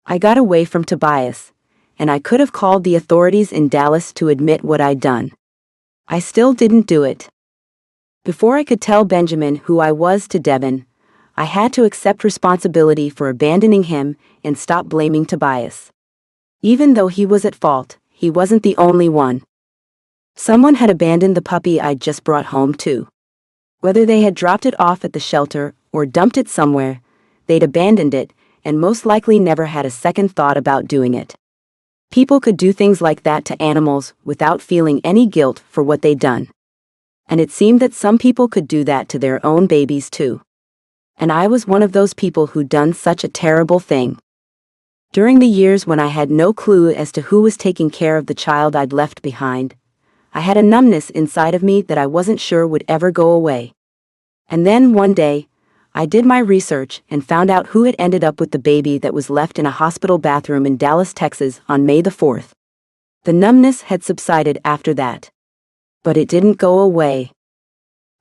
I got away from Tobias, and I could have called the authorities in Dallas to admit what I'd done. I still didn't do it. Before I could tell Benjamin who I was to Devin, I had to accept responsibility for abandoning him and stop blaming Tobias. Even though he was at fault, he wasn't the only one. Someone had abandoned the puppy I'd just brought home too. Whether they had dropped it off at the shelter or dumped it somewhere, they'd abandoned it and most likely never had a second thought about doing it. People could do things like that to animals without feeling any guilt for what they'd done. And it seemed that some people could do that to their own babies too. And I was one of those people who'd done such a terrible thing. During the years when I had no clue as to who was taking care of the child I'd left behind, I had a numbness inside of me that I wasn't sure would ever go away. And then one day, I did my research and found out who had ended up with the baby that was left in a hospital bathroom in Dallas, Texas on May the 4th. The numbness had subsided after that. But it didn't go away.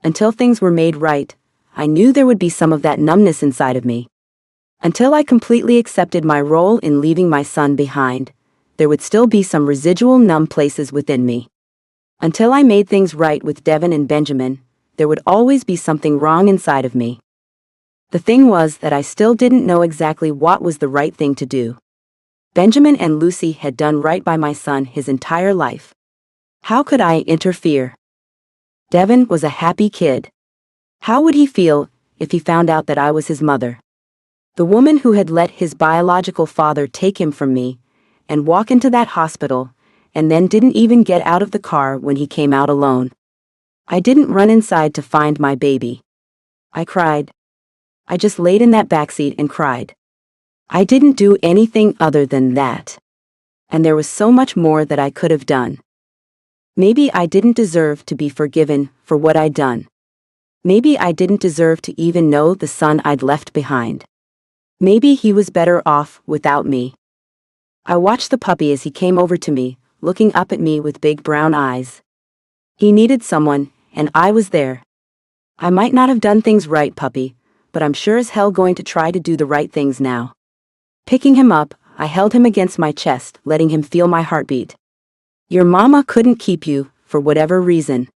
Until things were made right, I knew there would be some of that numbness inside of me. Until I completely accepted my role in leaving my son behind, there would still be some residual numb places within me. Until I made things right with Devin and Benjamin, there would always be something wrong inside of me. The thing was that I still didn't know exactly what was the right thing to do. Benjamin and Lucy had done right by my son his entire life. How could I interfere? Devin was a happy kid. How would he feel if he found out that I was his mother? The woman who had let his biological father take him from me and walk into that hospital and then didn't even get out of the car when he came out alone. I didn't run inside to find my baby. I cried. I just laid in that backseat and cried. I didn't do anything other than that. And there was so much more that I could have done. Maybe I didn't deserve to be forgiven for what I'd done. Maybe I didn't deserve to even know the son I'd left behind. Maybe he was better off without me. I watched the puppy as he came over to me, looking up at me with big brown eyes. He needed someone, and I was there. I might not have done things right, puppy, but I'm sure as hell going to try to do the right things now. Picking him up, I held him against my chest, letting him feel my heartbeat. Your mama couldn't keep you, for whatever reason.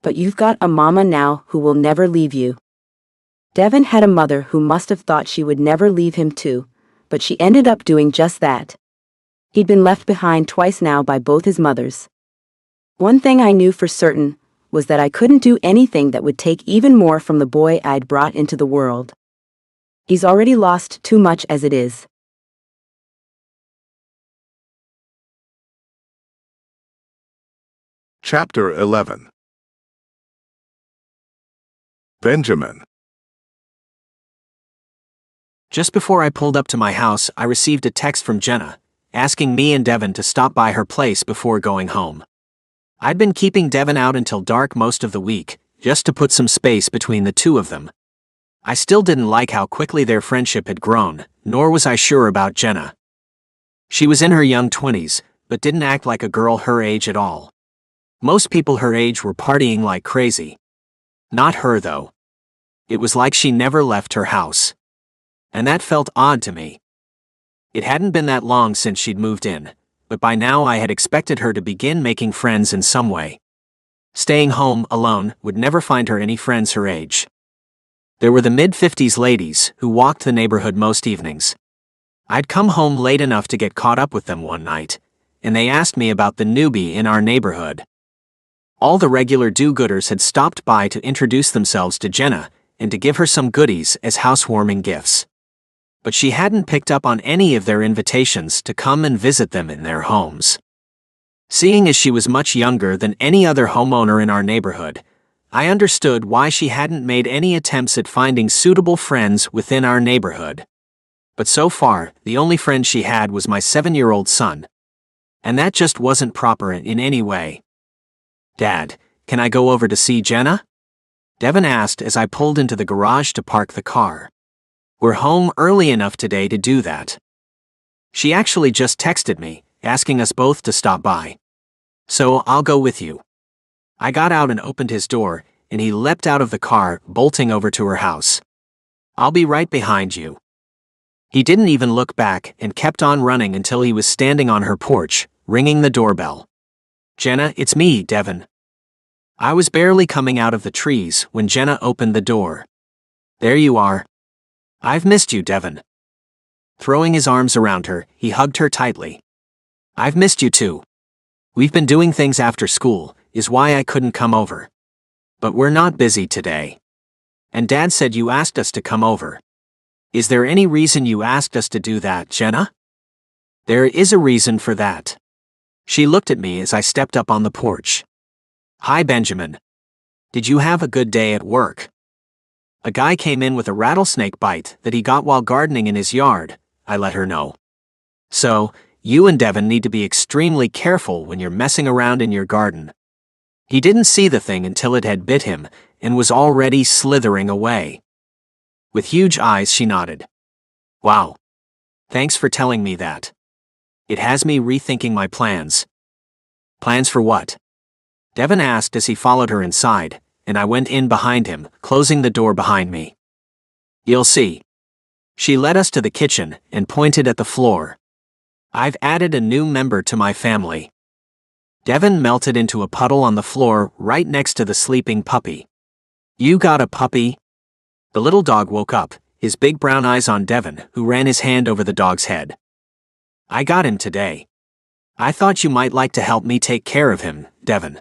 But you've got a mama now who will never leave you. Devin had a mother who must have thought she would never leave him too, but she ended up doing just that. He'd been left behind twice now by both his mothers. One thing I knew for certain was that I couldn't do anything that would take even more from the boy I'd brought into the world. He's already lost too much as it is. Chapter 11. Benjamin. Just before I pulled up to my house, I received a text from Jenna, asking me and Devin to stop by her place before going home. I'd been keeping Devin out until dark most of the week, just to put some space between the two of them. I still didn't like how quickly their friendship had grown, nor was I sure about Jenna. She was in her young 20s, but didn't act like a girl her age at all. Most people her age were partying like crazy. Not her, though. It was like she never left her house. And that felt odd to me. It hadn't been that long since she'd moved in, but by now I had expected her to begin making friends in some way. Staying home alone would never find her any friends her age. There were the mid-50s ladies who walked the neighborhood most evenings. I'd come home late enough to get caught up with them one night, and they asked me about the newbie in our neighborhood. All the regular do-gooders had stopped by to introduce themselves to Jenna and to give her some goodies as housewarming gifts. But she hadn't picked up on any of their invitations to come and visit them in their homes. Seeing as she was much younger than any other homeowner in our neighborhood, I understood why she hadn't made any attempts at finding suitable friends within our neighborhood. But so far, the only friend she had was my 7-year-old son. And that just wasn't proper in any way. Dad, can I go over to see Jenna? Devin asked as I pulled into the garage to park the car. We're home early enough today to do that. She actually just texted me, asking us both to stop by. So I'll go with you. I got out and opened his door, and he leapt out of the car, bolting over to her house. I'll be right behind you. He didn't even look back and kept on running until he was standing on her porch, ringing the doorbell. Jenna, it's me, Devin. I was barely coming out of the trees when Jenna opened the door. There you are. I've missed you, Devin. Throwing his arms around her, he hugged her tightly. I've missed you too. We've been doing things after school, is why I couldn't come over. But we're not busy today. And Dad said you asked us to come over. Is there any reason you asked us to do that, Jenna? There is a reason for that. She looked at me as I stepped up on the porch. Hi, Benjamin. Did you have a good day at work? A guy came in with a rattlesnake bite that he got while gardening in his yard, I let her know. So, you and Devin need to be extremely careful when you're messing around in your garden. He didn't see the thing until it had bit him and was already slithering away. With huge eyes, she nodded. Wow. Thanks for telling me that. It has me rethinking my plans. Plans for what? Devin asked as he followed her inside, and I went in behind him, closing the door behind me. You'll see. She led us to the kitchen and pointed at the floor. I've added a new member to my family. Devin melted into a puddle on the floor right next to the sleeping puppy. You got a puppy? The little dog woke up, his big brown eyes on Devin, who ran his hand over the dog's head. I got him today. I thought you might like to help me take care of him, Devin.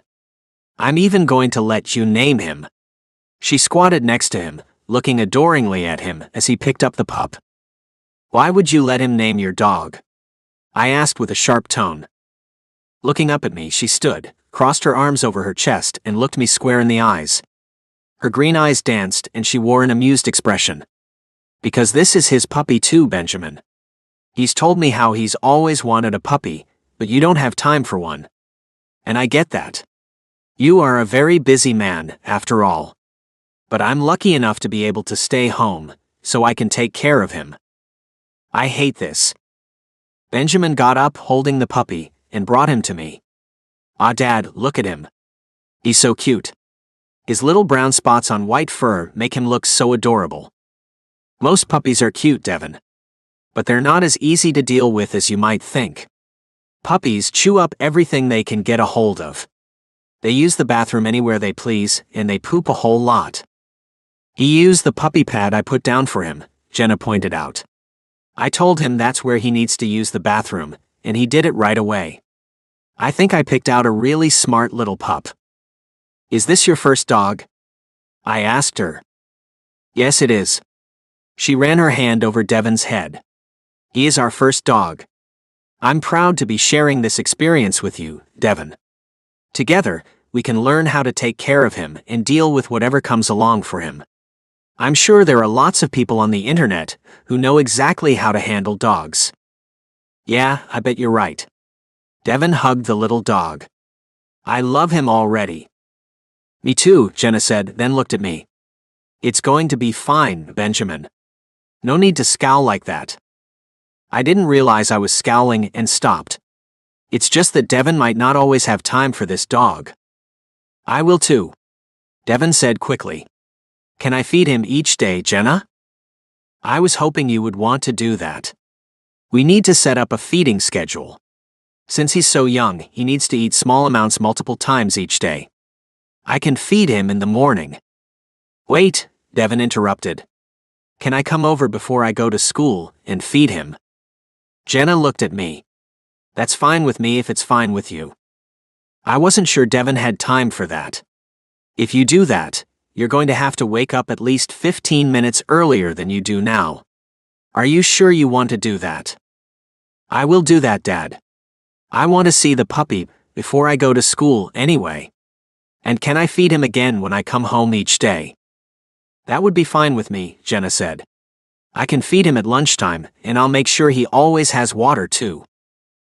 I'm even going to let you name him. She squatted next to him, looking adoringly at him as he picked up the pup. Why would you let him name your dog? I asked with a sharp tone. Looking up at me, she stood, crossed her arms over her chest, and looked me square in the eyes. Her green eyes danced, and she wore an amused expression. Because this is his puppy too, Benjamin. He's told me how he's always wanted a puppy, but you don't have time for one. And I get that. You are a very busy man, after all. But I'm lucky enough to be able to stay home, so I can take care of him. I hate this. Benjamin got up holding the puppy, and brought him to me. Ah, Dad, look at him. He's so cute. His little brown spots on white fur make him look so adorable. Most puppies are cute, Devin. But they're not as easy to deal with as you might think. Puppies chew up everything they can get a hold of. They use the bathroom anywhere they please, and they poop a whole lot. He used the puppy pad I put down for him, Jenna pointed out. I told him that's where he needs to use the bathroom, and he did it right away. I think I picked out a really smart little pup. Is this your first dog? I asked her. Yes, it is. She ran her hand over Devin's head. He is our first dog. I'm proud to be sharing this experience with you, Devin. Together, we can learn how to take care of him and deal with whatever comes along for him. I'm sure there are lots of people on the internet who know exactly how to handle dogs. Yeah, I bet you're right. Devin hugged the little dog. I love him already. Me too, Jenna said, then looked at me. It's going to be fine, Benjamin. No need to scowl like that. I didn't realize I was scowling and stopped. It's just that Devin might not always have time for this dog. I will too. Devin said quickly. Can I feed him each day, Jenna? I was hoping you would want to do that. We need to set up a feeding schedule. Since he's so young, he needs to eat small amounts multiple times each day. I can feed him in the morning. Wait, Devin interrupted. Can I come over before I go to school and feed him? Jenna looked at me. That's fine with me if it's fine with you. I wasn't sure Devin had time for that. If you do that, you're going to have to wake up at least 15 minutes earlier than you do now. Are you sure you want to do that? I will do that, Dad. I want to see the puppy before I go to school anyway. And can I feed him again when I come home each day? That would be fine with me, Jenna said. I can feed him at lunchtime, and I'll make sure he always has water too.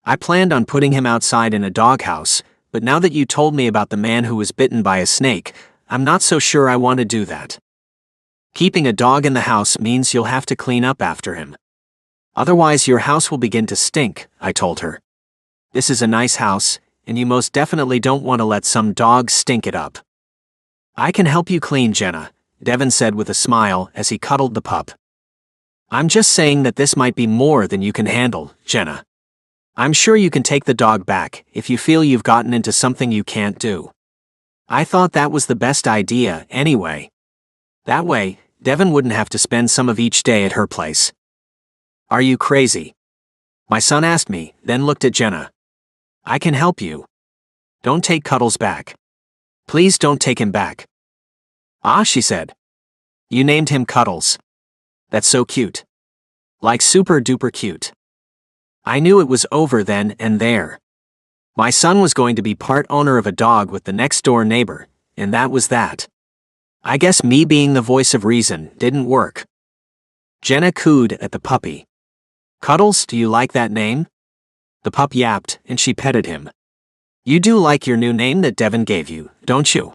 I planned on putting him outside in a doghouse, but now that you told me about the man who was bitten by a snake, I'm not so sure I want to do that. Keeping a dog in the house means you'll have to clean up after him. Otherwise, your house will begin to stink, I told her. This is a nice house, and you most definitely don't want to let some dog stink it up. I can help you clean, Jenna, Devin said with a smile as he cuddled the pup. I'm just saying that this might be more than you can handle, Jenna. I'm sure you can take the dog back if you feel you've gotten into something you can't do. I thought that was the best idea, anyway. That way, Devin wouldn't have to spend some of each day at her place. Are you crazy? My son asked me, then looked at Jenna. I can help you. Don't take Cuddles back. Please don't take him back. Ah, she said. You named him Cuddles. That's so cute. Like super duper cute. I knew it was over then and there. My son was going to be part owner of a dog with the next door neighbor, and that was that. I guess me being the voice of reason didn't work. Jenna cooed at the puppy. Cuddles, do you like that name? The pup yapped, and she petted him. You do like your new name that Devin gave you, don't you?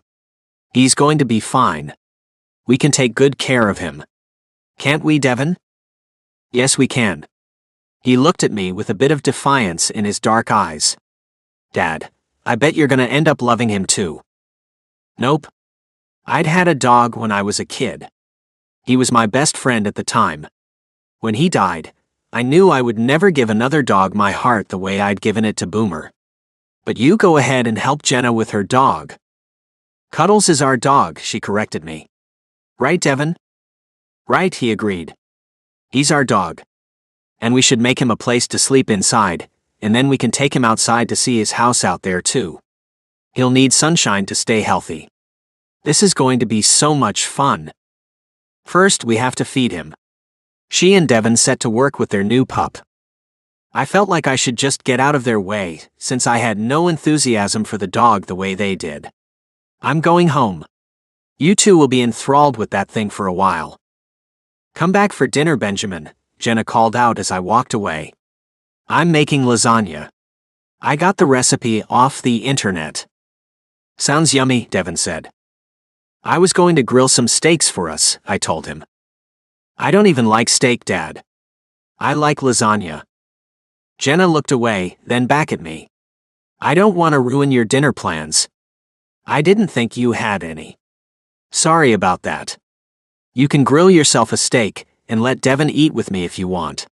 He's going to be fine. We can take good care of him. Can't we, Devin? Yes, we can. He looked at me with a bit of defiance in his dark eyes. Dad, I bet you're gonna end up loving him too. Nope. I'd had a dog when I was a kid. He was my best friend at the time. When he died, I knew I would never give another dog my heart the way I'd given it to Boomer. But you go ahead and help Jenna with her dog. Cuddles is our dog, she corrected me. Right, Devin? Right, he agreed. He's our dog. And we should make him a place to sleep inside, and then we can take him outside to see his house out there too. He'll need sunshine to stay healthy. This is going to be so much fun. First, we have to feed him. She and Devin set to work with their new pup. I felt like I should just get out of their way, since I had no enthusiasm for the dog the way they did. I'm going home. You two will be enthralled with that thing for a while. Come back for dinner, Benjamin, Jenna called out as I walked away. I'm making lasagna. I got the recipe off the internet. Sounds yummy, Devin said. I was going to grill some steaks for us, I told him. I don't even like steak, Dad. I like lasagna. Jenna looked away, then back at me. I don't want to ruin your dinner plans. I didn't think you had any. Sorry about that. You can grill yourself a steak and let Devin eat with me if you want.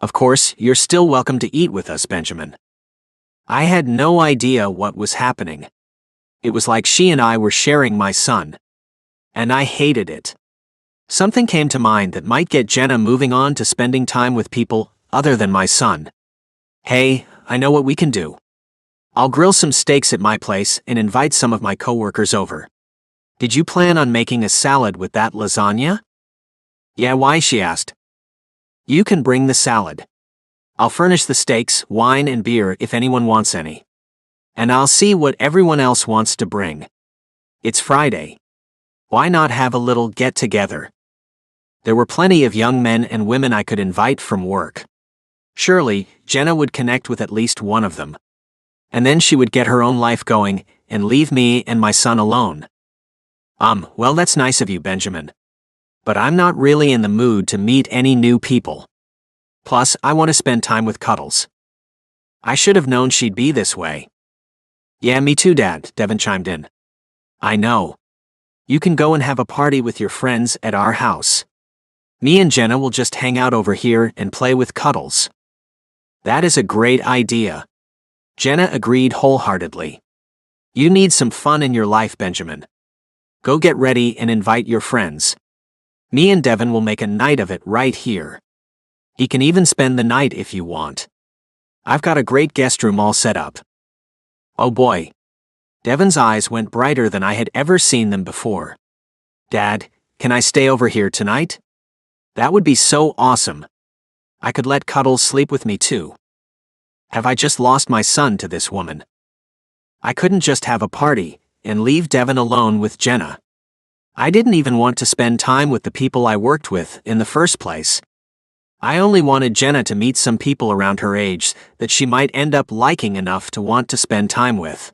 Of course, you're still welcome to eat with us, Benjamin. I had no idea what was happening. It was like she and I were sharing my son. And I hated it. Something came to mind that might get Jenna moving on to spending time with people other than my son. Hey, I know what we can do. I'll grill some steaks at my place and invite some of my coworkers over. Did you plan on making a salad with that lasagna? Yeah, why? She asked. You can bring the salad. I'll furnish the steaks, wine, and beer if anyone wants any. And I'll see what everyone else wants to bring. It's Friday. Why not have a little get-together? There were plenty of young men and women I could invite from work. Surely, Jenna would connect with at least one of them. And then she would get her own life going and leave me and my son alone. Well, that's nice of you, Benjamin. But I'm not really in the mood to meet any new people. Plus, I want to spend time with Cuddles. I should have known she'd be this way. Yeah, me too, Dad, Devin chimed in. I know. You can go and have a party with your friends at our house. Me and Jenna will just hang out over here and play with Cuddles. That is a great idea. Jenna agreed wholeheartedly. You need some fun in your life, Benjamin. Go get ready and invite your friends. Me and Devin will make a night of it right here. He can even spend the night if you want. I've got a great guest room all set up. Oh boy. Devin's eyes went brighter than I had ever seen them before. Dad, can I stay over here tonight? That would be so awesome. I could let Cuddles sleep with me too. Have I just lost my son to this woman? I couldn't just have a party and leave Devin alone with Jenna. I didn't even want to spend time with the people I worked with in the first place. I only wanted Jenna to meet some people around her age that she might end up liking enough to want to spend time with.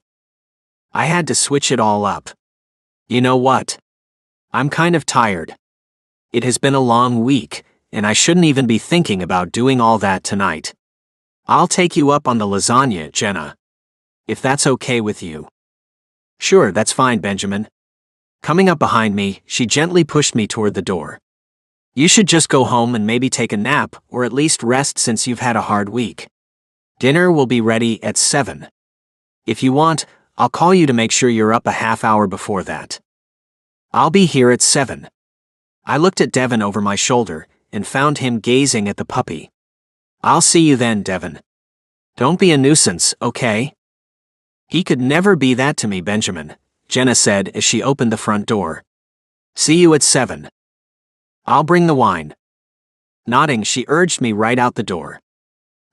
I had to switch it all up. You know what? I'm kind of tired. It has been a long week, and I shouldn't even be thinking about doing all that tonight. I'll take you up on the lasagna, Jenna. If that's okay with you. Sure, that's fine, Benjamin. Coming up behind me, she gently pushed me toward the door. You should just go home and maybe take a nap, or at least rest since you've had a hard week. Dinner will be ready at 7. If you want, I'll call you to make sure you're up a half hour before that. I'll be here at 7. I looked at Devin over my shoulder and found him gazing at the puppy. I'll see you then, Devin. Don't be a nuisance, okay? He could never be that to me, Benjamin, Jenna said as she opened the front door. See you at 7. I'll bring the wine. Nodding, she urged me right out the door.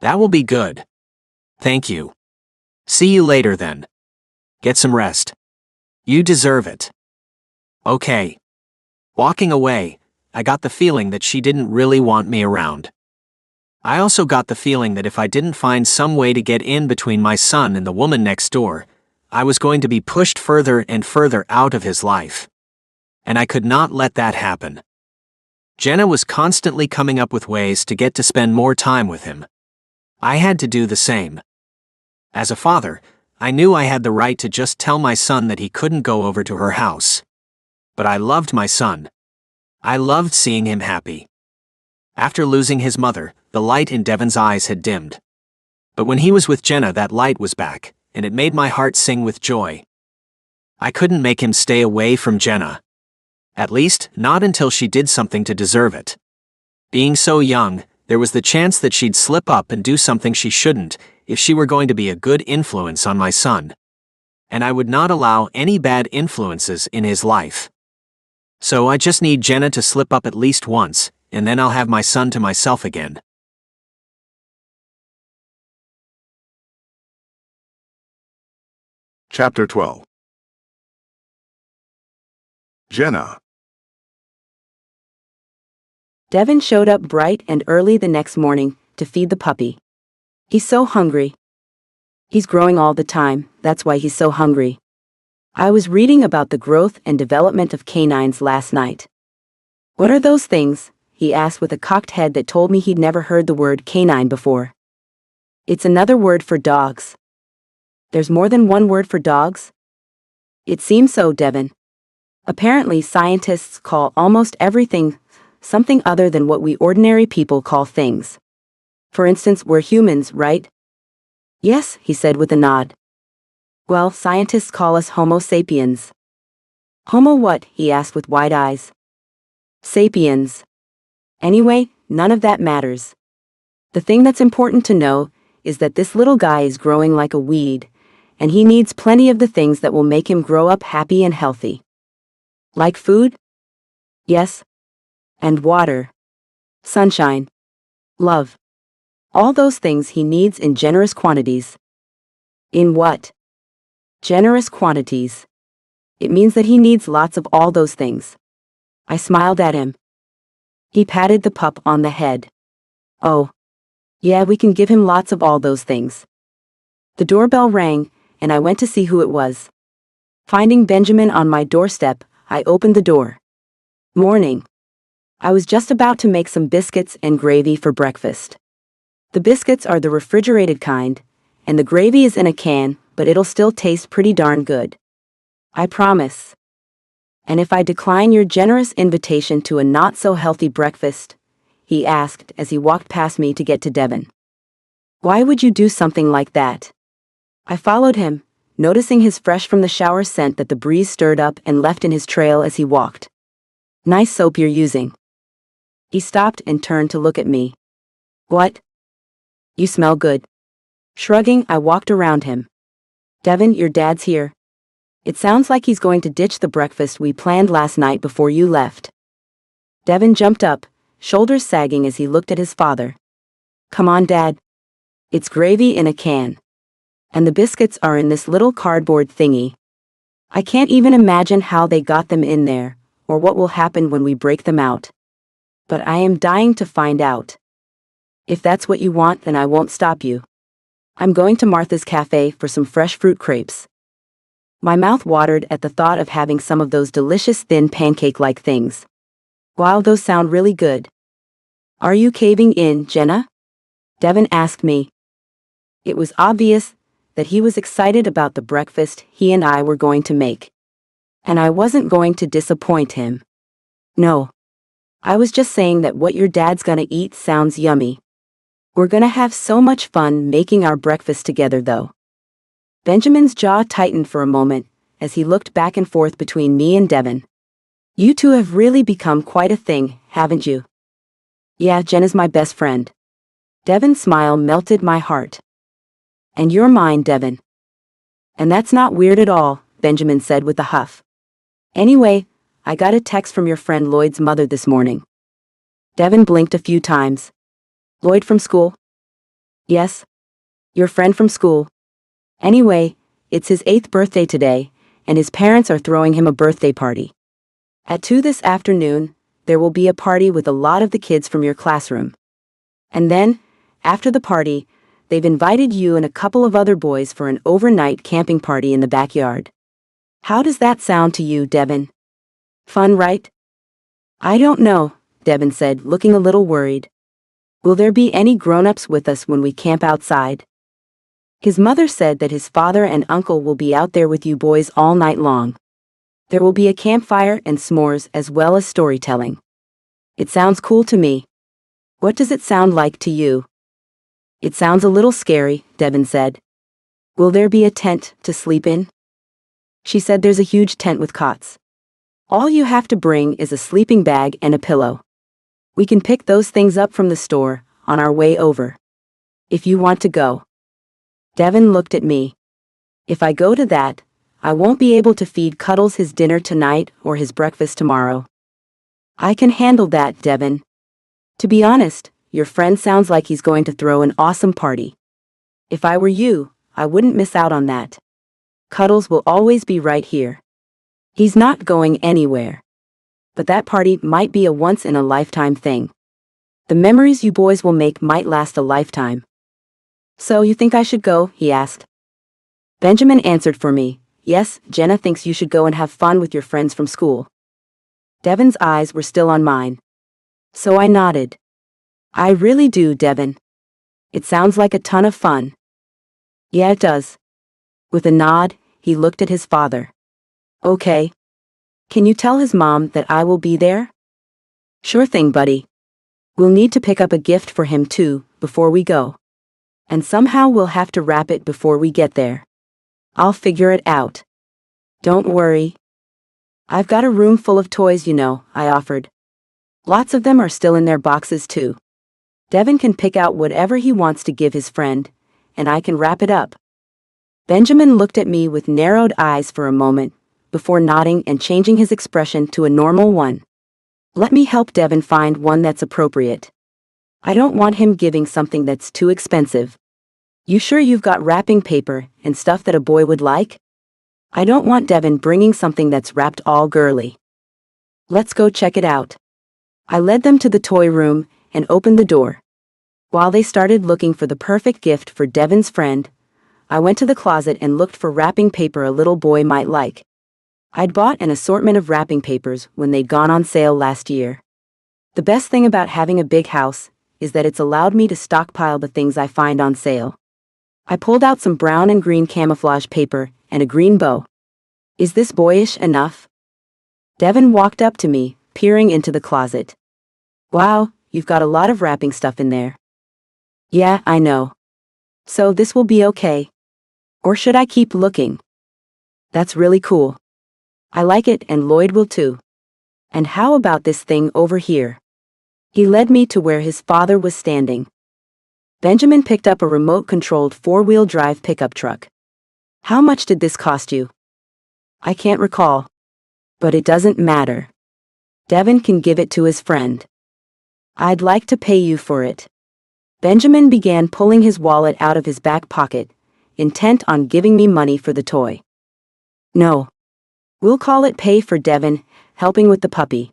That will be good. Thank you. See you later then. Get some rest. You deserve it. Okay. Walking away, I got the feeling that she didn't really want me around. I also got the feeling that if I didn't find some way to get in between my son and the woman next door, I was going to be pushed further and further out of his life. And I could not let that happen. Jenna was constantly coming up with ways to get to spend more time with him. I had to do the same. As a father, I knew I had the right to just tell my son that he couldn't go over to her house. But I loved my son. I loved seeing him happy. After losing his mother, the light in Devin's eyes had dimmed. But when he was with Jenna, that light was back, and it made my heart sing with joy. I couldn't make him stay away from Jenna. At least, not until she did something to deserve it. Being so young, there was the chance that she'd slip up and do something she shouldn't if she were going to be a good influence on my son. And I would not allow any bad influences in his life. So I just need Jenna to slip up at least once, and then I'll have my son to myself again. Chapter 12. Jenna. Devin showed up bright and early the next morning to feed the puppy. He's so hungry. He's growing all the time, that's why he's so hungry. I was reading about the growth and development of canines last night. What are those things? He asked with a cocked head that told me he'd never heard the word canine before. It's another word for dogs. There's more than one word for dogs? It seems so, Devin. Apparently, scientists call almost everything something other than what we ordinary people call things. For instance, we're humans, right? Yes, he said with a nod. Well, scientists call us Homo sapiens. Homo what? He asked with wide eyes. Sapiens. Anyway, none of that matters. The thing that's important to know is that this little guy is growing like a weed, and he needs plenty of the things that will make him grow up happy and healthy. Like food? Yes. And water. Sunshine. Love. All those things he needs in generous quantities. In what? Generous quantities. It means that he needs lots of all those things. I smiled at him. He patted the pup on the head. Oh. Yeah, we can give him lots of all those things. The doorbell rang, and I went to see who it was. Finding Benjamin on my doorstep, I opened the door. Morning. I was just about to make some biscuits and gravy for breakfast. The biscuits are the refrigerated kind, and the gravy is in a can, but it'll still taste pretty darn good. I promise. And if I decline your generous invitation to a not-so-healthy breakfast? He asked as he walked past me to get to Devin. Why would you do something like that? I followed him, noticing his fresh-from-the-shower scent that the breeze stirred up and left in his trail as he walked. Nice soap you're using. He stopped and turned to look at me. What? You smell good. Shrugging, I walked around him. Devin, your dad's here. It sounds like he's going to ditch the breakfast we planned last night before you left. Devin jumped up, shoulders sagging as he looked at his father. Come on, Dad. It's gravy in a can. And the biscuits are in this little cardboard thingy. I can't even imagine how they got them in there, or what will happen when we break them out. But I am dying to find out. If that's what you want, then I won't stop you. I'm going to Martha's Cafe for some fresh fruit crepes. My mouth watered at the thought of having some of those delicious thin pancake-like things. Wow, those sound really good. Are you caving in, Jenna? Devin asked me. It was obvious that he was excited about the breakfast he and I were going to make. And I wasn't going to disappoint him. No. I was just saying that what your dad's gonna eat sounds yummy. We're gonna have so much fun making our breakfast together, though. Benjamin's jaw tightened for a moment as he looked back and forth between me and Devin. You two have really become quite a thing, haven't you? Yeah, Jenna's my best friend. Devin's smile melted my heart. And you're mine, Devin. And that's not weird at all, Benjamin said with a huff. Anyway, I got a text from your friend Lloyd's mother this morning. Devin blinked a few times. Lloyd from school? Yes. Your friend from school. Anyway, it's his 8th birthday today, and his parents are throwing him a birthday party. At 2 this afternoon, there will be a party with a lot of the kids from your classroom. And then, after the party, they've invited you and a couple of other boys for an overnight camping party in the backyard. How does that sound to you, Devin? Fun, right? I don't know, Devin said, looking a little worried. Will there be any grown-ups with us when we camp outside? His mother said that his father and uncle will be out there with you boys all night long. There will be a campfire and s'mores as well as storytelling. It sounds cool to me. What does it sound like to you? It sounds a little scary, Devin said. Will there be a tent to sleep in? She said there's a huge tent with cots. All you have to bring is a sleeping bag and a pillow. We can pick those things up from the store on our way over. If you want to go. Devin looked at me. If I go to that, I won't be able to feed Cuddles his dinner tonight or his breakfast tomorrow. I can handle that, Devin. To be honest, your friend sounds like he's going to throw an awesome party. If I were you, I wouldn't miss out on that. Cuddles will always be right here. He's not going anywhere. But that party might be a once-in-a-lifetime thing. The memories you boys will make might last a lifetime. So you think I should go? He asked. Benjamin answered for me. Yes, Jenna thinks you should go and have fun with your friends from school. Devin's eyes were still on mine. So I nodded. I really do, Devin. It sounds like a ton of fun. Yeah, it does. With a nod, he looked at his father. Okay. Can you tell his mom that I will be there? Sure thing, buddy. We'll need to pick up a gift for him too, before we go. And somehow we'll have to wrap it before we get there. I'll figure it out. Don't worry. I've got a room full of toys, you know, I offered. Lots of them are still in their boxes too. Devin can pick out whatever he wants to give his friend, and I can wrap it up. Benjamin looked at me with narrowed eyes for a moment, before nodding and changing his expression to a normal one. Let me help Devin find one that's appropriate. I don't want him giving something that's too expensive. You sure you've got wrapping paper and stuff that a boy would like? I don't want Devin bringing something that's wrapped all girly. Let's go check it out. I led them to the toy room and opened the door. While they started looking for the perfect gift for Devin's friend, I went to the closet and looked for wrapping paper a little boy might like. I'd bought an assortment of wrapping papers when they'd gone on sale last year. The best thing about having a big house is that it's allowed me to stockpile the things I find on sale. I pulled out some brown and green camouflage paper and a green bow. Is this boyish enough? Devin walked up to me, peering into the closet. Wow, you've got a lot of wrapping stuff in there. Yeah, I know. So this will be okay. Or should I keep looking? That's really cool. I like it and Lloyd will too. And how about this thing over here? He led me to where his father was standing. Benjamin picked up a remote-controlled 4-wheel drive pickup truck. How much did this cost you? I can't recall. But it doesn't matter. Devin can give it to his friend. I'd like to pay you for it. Benjamin began pulling his wallet out of his back pocket, intent on giving me money for the toy. No. We'll call it pay for Devin, helping with the puppy.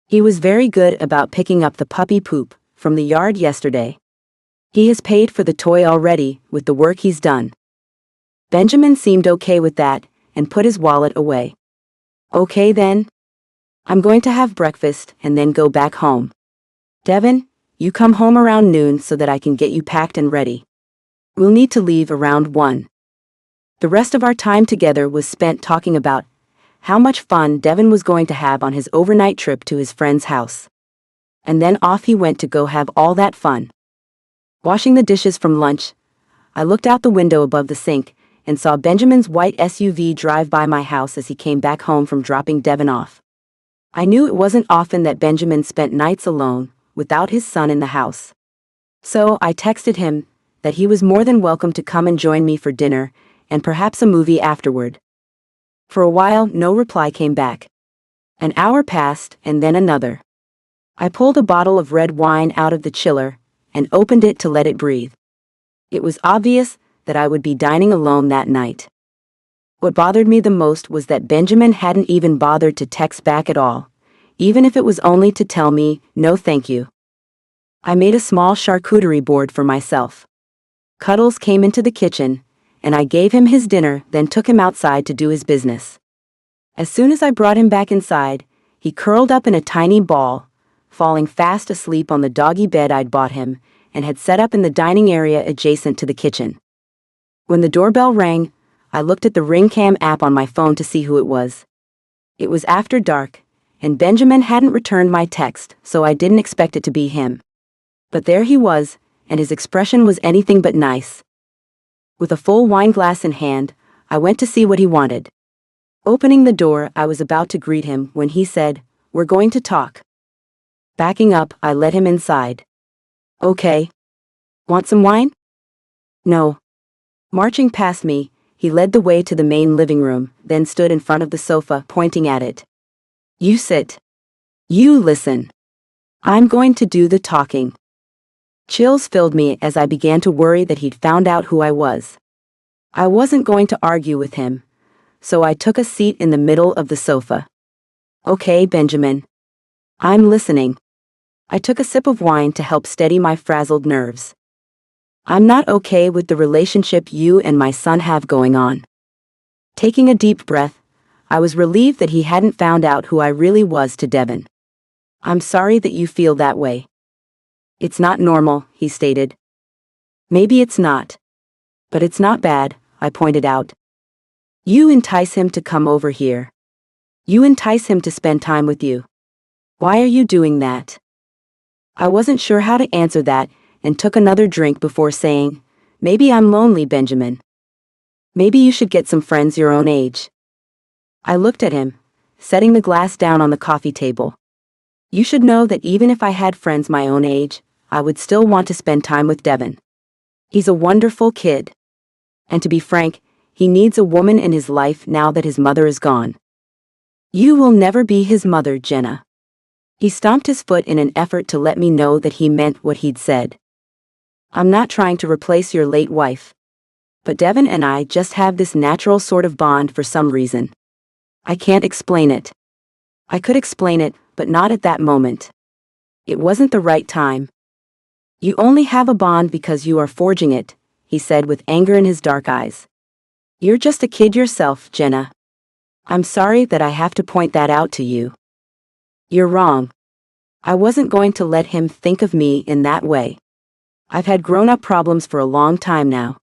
He was very good about picking up the puppy poop from the yard yesterday. He has paid for the toy already with the work he's done. Benjamin seemed okay with that, and put his wallet away. Okay then. I'm going to have breakfast and then go back home. Devin, you come home around noon so that I can get you packed and ready. We'll need to leave around 1. The rest of our time together was spent talking about how much fun Devin was going to have on his overnight trip to his friend's house. And then off he went to go have all that fun. Washing the dishes from lunch, I looked out the window above the sink and saw Benjamin's white SUV drive by my house as he came back home from dropping Devin off. I knew it wasn't often that Benjamin spent nights alone, without his son in the house. So I texted him that he was more than welcome to come and join me for dinner and perhaps a movie afterward. For a while, no reply came back. An hour passed, and then another. I pulled a bottle of red wine out of the chiller and opened it to let it breathe. It was obvious that I would be dining alone that night. What bothered me the most was that Benjamin hadn't even bothered to text back at all, even if it was only to tell me, no thank you. I made a small charcuterie board for myself. Cuddles came into the kitchen, and I gave him his dinner, then took him outside to do his business. As soon as I brought him back inside, he curled up in a tiny ball, falling fast asleep on the doggy bed I'd bought him and had set up in the dining area adjacent to the kitchen. When the doorbell rang, I looked at the Ring Cam app on my phone to see who it was. It was after dark, and Benjamin hadn't returned my text, so I didn't expect it to be him. But there he was, and his expression was anything but nice. With a full wine glass in hand, I went to see what he wanted. Opening the door, I was about to greet him when he said, "We're going to talk." Backing up, I let him inside. Okay. Want some wine? No. Marching past me, he led the way to the main living room, then stood in front of the sofa, pointing at it. You sit. You listen. I'm going to do the talking. Chills filled me as I began to worry that he'd found out who I was. I wasn't going to argue with him, so I took a seat in the middle of the sofa. Okay, Benjamin. I'm listening. I took a sip of wine to help steady my frazzled nerves. I'm not okay with the relationship you and my son have going on. Taking a deep breath, I was relieved that he hadn't found out who I really was to Devin. I'm sorry that you feel that way. It's not normal, he stated. Maybe it's not. But it's not bad, I pointed out. You entice him to come over here. You entice him to spend time with you. Why are you doing that? I wasn't sure how to answer that and took another drink before saying, maybe I'm lonely, Benjamin. Maybe you should get some friends your own age. I looked at him, setting the glass down on the coffee table. You should know that even if I had friends my own age, I would still want to spend time with Devin. He's a wonderful kid. And to be frank, he needs a woman in his life now that his mother is gone. You will never be his mother, Jenna. He stomped his foot in an effort to let me know that he meant what he'd said. I'm not trying to replace your late wife. But Devin and I just have this natural sort of bond for some reason. I can't explain it. I could explain it, but not at that moment. It wasn't the right time. You only have a bond because you are forging it, he said with anger in his dark eyes. You're just a kid yourself, Jenna. I'm sorry that I have to point that out to you. You're wrong. I wasn't going to let him think of me in that way. I've had grown-up problems for a long time now.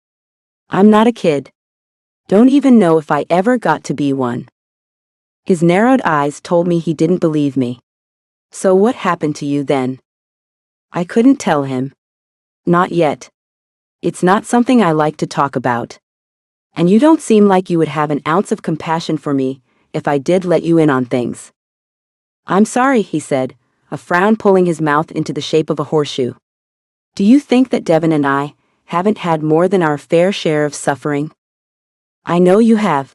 I'm not a kid. Don't even know if I ever got to be one. His narrowed eyes told me he didn't believe me. So what happened to you then? I couldn't tell him. Not yet. It's not something I like to talk about. And you don't seem like you would have an ounce of compassion for me if I did let you in on things. I'm sorry, he said, a frown pulling his mouth into the shape of a horseshoe. Do you think that Devin and I haven't had more than our fair share of suffering? I know you have.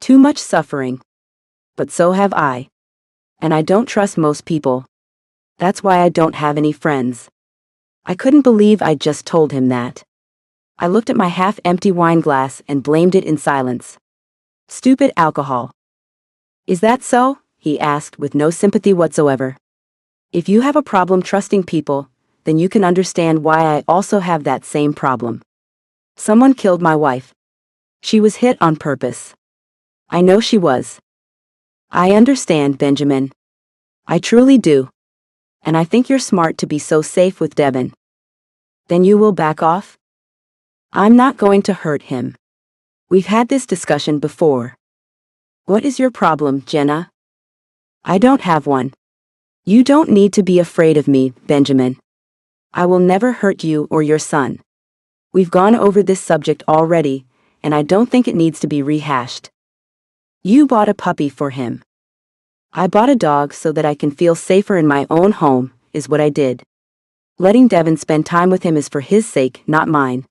Too much suffering. But so have I. And I don't trust most people. That's why I don't have any friends. I couldn't believe I'd just told him that. I looked at my half-empty wine glass and blamed it in silence. Stupid alcohol. Is that so? He asked with no sympathy whatsoever. If you have a problem trusting people, then you can understand why I also have that same problem. Someone killed my wife. She was hit on purpose. I know she was. I understand, Benjamin. I truly do. And I think you're smart to be so safe with Devin. Then you will back off? I'm not going to hurt him. We've had this discussion before. What is your problem, Jenna? I don't have one. You don't need to be afraid of me, Benjamin. I will never hurt you or your son. We've gone over this subject already, and I don't think it needs to be rehashed. You bought a puppy for him. I bought a dog so that I can feel safer in my own home, is what I did. Letting Devin spend time with him is for his sake, not mine.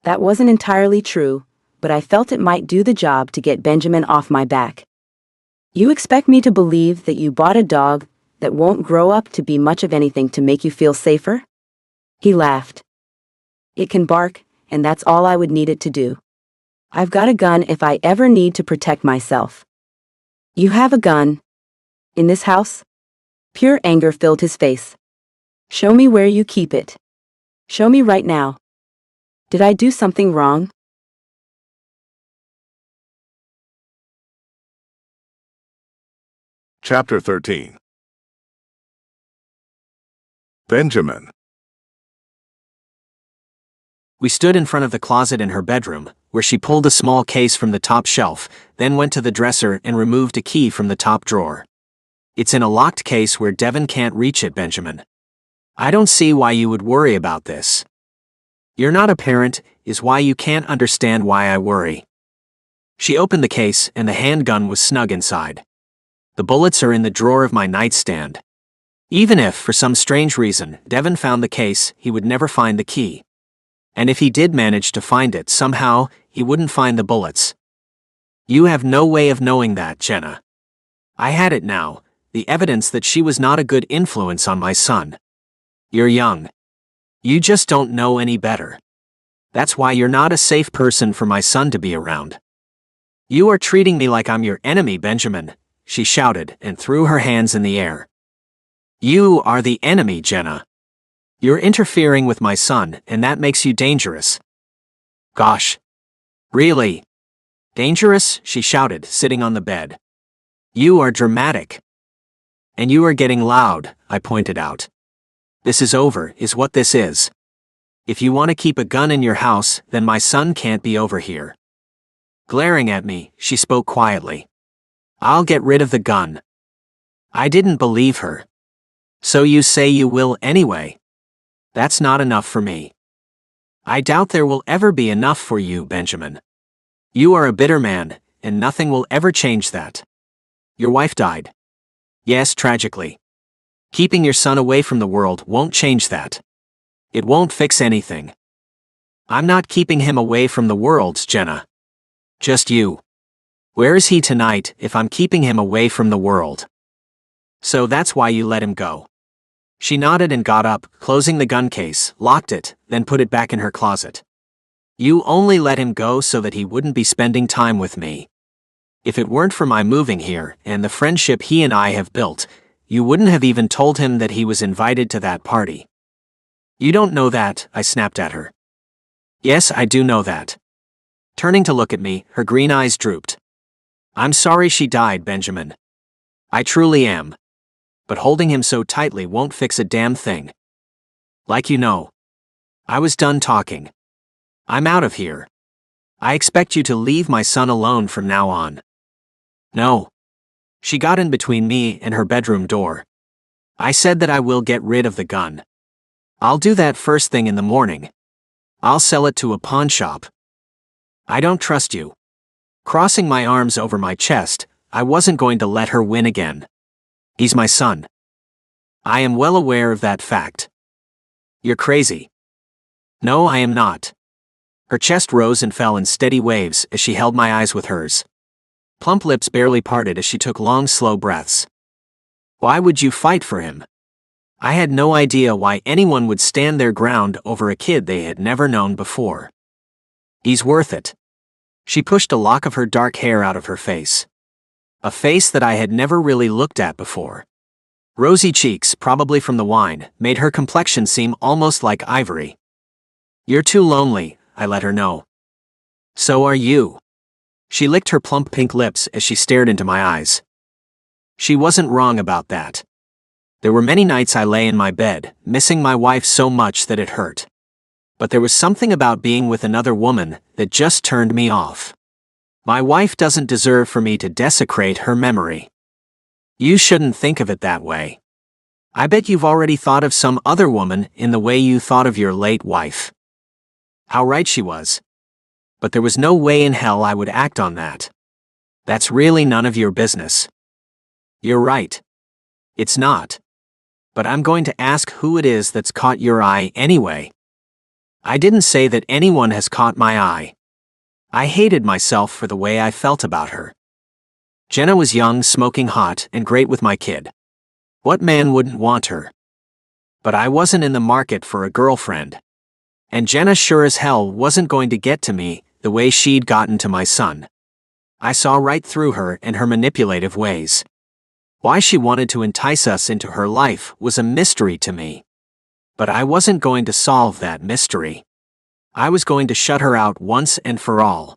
That wasn't entirely true, but I felt it might do the job to get Benjamin off my back. You expect me to believe that you bought a dog that won't grow up to be much of anything to make you feel safer? He laughed. It can bark, and that's all I would need it to do. I've got a gun if I ever need to protect myself. You have a gun? In this house? Pure anger filled his face. Show me where you keep it. Show me right now. Did I do something wrong? Chapter 13. Benjamin. We stood in front of the closet in her bedroom, where she pulled a small case from the top shelf, then went to the dresser and removed a key from the top drawer. It's in a locked case where Devin can't reach it, Benjamin. I don't see why you would worry about this. You're not a parent, is why you can't understand why I worry. She opened the case and the handgun was snug inside. The bullets are in the drawer of my nightstand. Even if, for some strange reason, Devin found the case, he would never find the key. And if he did manage to find it somehow, he wouldn't find the bullets. You have no way of knowing that, Jenna. I had it now, the evidence that she was not a good influence on my son. You're young. You just don't know any better. That's why you're not a safe person for my son to be around. You are treating me like I'm your enemy, Benjamin, she shouted and threw her hands in the air. You are the enemy, Jenna. You're interfering with my son, and that makes you dangerous. Gosh. Really? Dangerous? She shouted, sitting on the bed. You are dramatic. And you are getting loud, I pointed out. This is over, is what this is. If you want to keep a gun in your house, then my son can't be over here. Glaring at me, she spoke quietly. I'll get rid of the gun. I didn't believe her. So you say you will anyway. That's not enough for me. I doubt there will ever be enough for you, Benjamin. You are a bitter man, and nothing will ever change that. Your wife died. Yes, tragically. Keeping your son away from the world won't change that. It won't fix anything. I'm not keeping him away from the world, Jenna. Just you. Where is he tonight if I'm keeping him away from the world? So that's why you let him go. She nodded and got up, closing the gun case, locked it, then put it back in her closet. You only let him go so that he wouldn't be spending time with me. If it weren't for my moving here and the friendship he and I have built, you wouldn't have even told him that he was invited to that party. You don't know that, I snapped at her. Yes, I do know that. Turning to look at me, her green eyes drooped. I'm sorry she died, Benjamin. I truly am. But holding him so tightly won't fix a damn thing. Like you know. I was done talking. I'm out of here. I expect you to leave my son alone from now on. No. She got in between me and her bedroom door. I said that I will get rid of the gun. I'll do that first thing in the morning. I'll sell it to a pawn shop. I don't trust you. Crossing my arms over my chest, I wasn't going to let her win again. He's my son. I am well aware of that fact. You're crazy. No, I am not. Her chest rose and fell in steady waves as she held my eyes with hers. Plump lips barely parted as she took long, slow breaths. Why would you fight for him? I had no idea why anyone would stand their ground over a kid they had never known before. He's worth it. She pushed a lock of her dark hair out of her face. A face that I had never really looked at before. Rosy cheeks, probably from the wine, made her complexion seem almost like ivory. You're too lonely, I let her know. So are you. She licked her plump pink lips as she stared into my eyes. She wasn't wrong about that. There were many nights I lay in my bed, missing my wife so much that it hurt. But there was something about being with another woman that just turned me off. My wife doesn't deserve for me to desecrate her memory. You shouldn't think of it that way. I bet you've already thought of some other woman in the way you thought of your late wife. How right she was. But there was no way in hell I would act on that. That's really none of your business. You're right. It's not. But I'm going to ask who it is that's caught your eye anyway. I didn't say that anyone has caught my eye. I hated myself for the way I felt about her. Jenna was young, smoking hot, and great with my kid. What man wouldn't want her? But I wasn't in the market for a girlfriend. And Jenna sure as hell wasn't going to get to me the way she'd gotten to my son. I saw right through her and her manipulative ways. Why she wanted to entice us into her life was a mystery to me. But I wasn't going to solve that mystery. I was going to shut her out once and for all.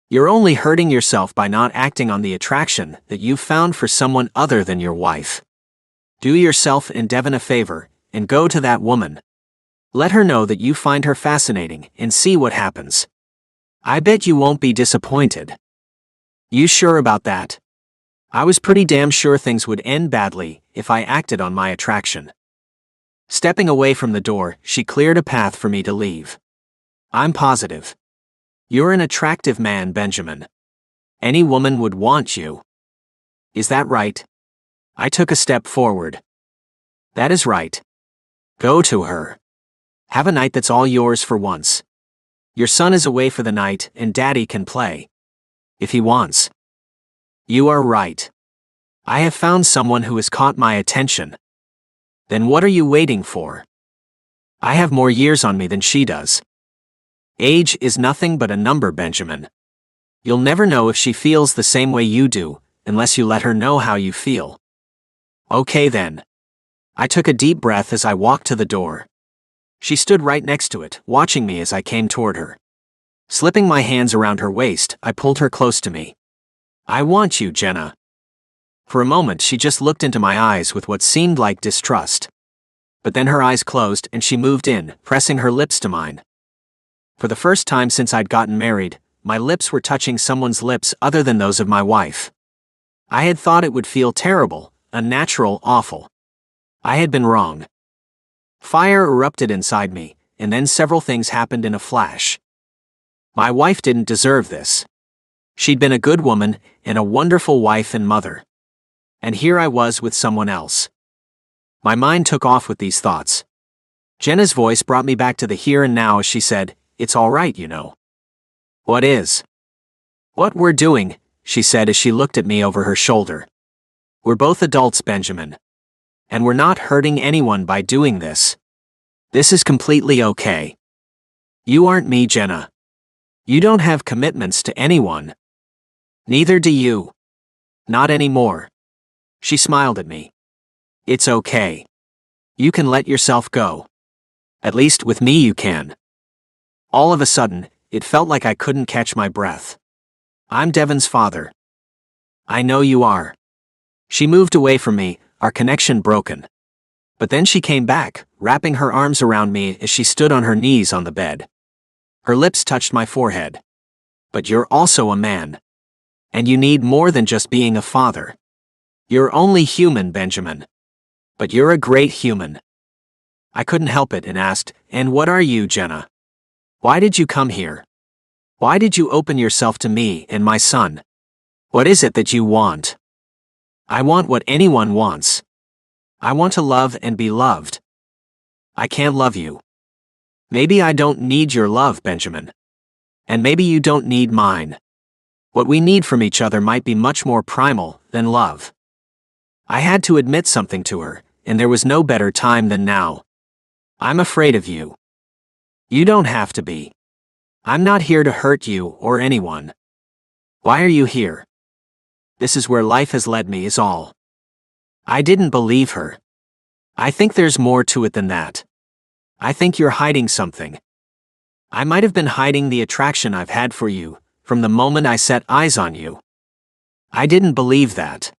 You're only hurting yourself by not acting on the attraction that you've found for someone other than your wife. Do yourself and Devin a favor and go to that woman. Let her know that you find her fascinating and see what happens. I bet you won't be disappointed. You sure about that? I was pretty damn sure things would end badly if I acted on my attraction. Stepping away from the door, she cleared a path for me to leave. I'm positive. You're an attractive man, Benjamin. Any woman would want you. Is that right? I took a step forward. That is right. Go to her. Have a night that's all yours for once. Your son is away for the night and Daddy can play. If he wants. You are right. I have found someone who has caught my attention. Then what are you waiting for? I have more years on me than she does. Age is nothing but a number, Benjamin. You'll never know if she feels the same way you do, unless you let her know how you feel. Okay then. I took a deep breath as I walked to the door. She stood right next to it, watching me as I came toward her. Slipping my hands around her waist, I pulled her close to me. I want you, Jenna. For a moment she just looked into my eyes with what seemed like distrust. But then her eyes closed and she moved in, pressing her lips to mine. For the first time since I'd gotten married, my lips were touching someone's lips other than those of my wife. I had thought it would feel terrible, unnatural, awful. I had been wrong. Fire erupted inside me, and then several things happened in a flash. My wife didn't deserve this. She'd been a good woman and a wonderful wife and mother. And here I was with someone else. My mind took off with these thoughts. Jenna's voice brought me back to the here and now as she said, "It's all right, you know." What is? What we're doing, she said as she looked at me over her shoulder. We're both adults, Benjamin. And we're not hurting anyone by doing this. This is completely okay. You aren't me, Jenna. You don't have commitments to anyone. Neither do you. Not anymore. She smiled at me. It's okay. You can let yourself go. At least with me you can. All of a sudden, it felt like I couldn't catch my breath. I'm Devin's father. I know you are. She moved away from me, our connection broken. But then she came back, wrapping her arms around me as she stood on her knees on the bed. Her lips touched my forehead. But you're also a man. And you need more than just being a father. You're only human, Benjamin. But you're a great human. I couldn't help it and asked, "And what are you, Jenna? Why did you come here? Why did you open yourself to me and my son? What is it that you want?" I want what anyone wants. I want to love and be loved. I can't love you. Maybe I don't need your love, Benjamin. And maybe you don't need mine. What we need from each other might be much more primal than love. I had to admit something to her, and there was no better time than now. I'm afraid of you. You don't have to be. I'm not here to hurt you or anyone. Why are you here? This is where life has led me, is all. I didn't believe her. I think there's more to it than that. I think you're hiding something. I might have been hiding the attraction I've had for you, From the moment I set eyes on you. I didn't believe that.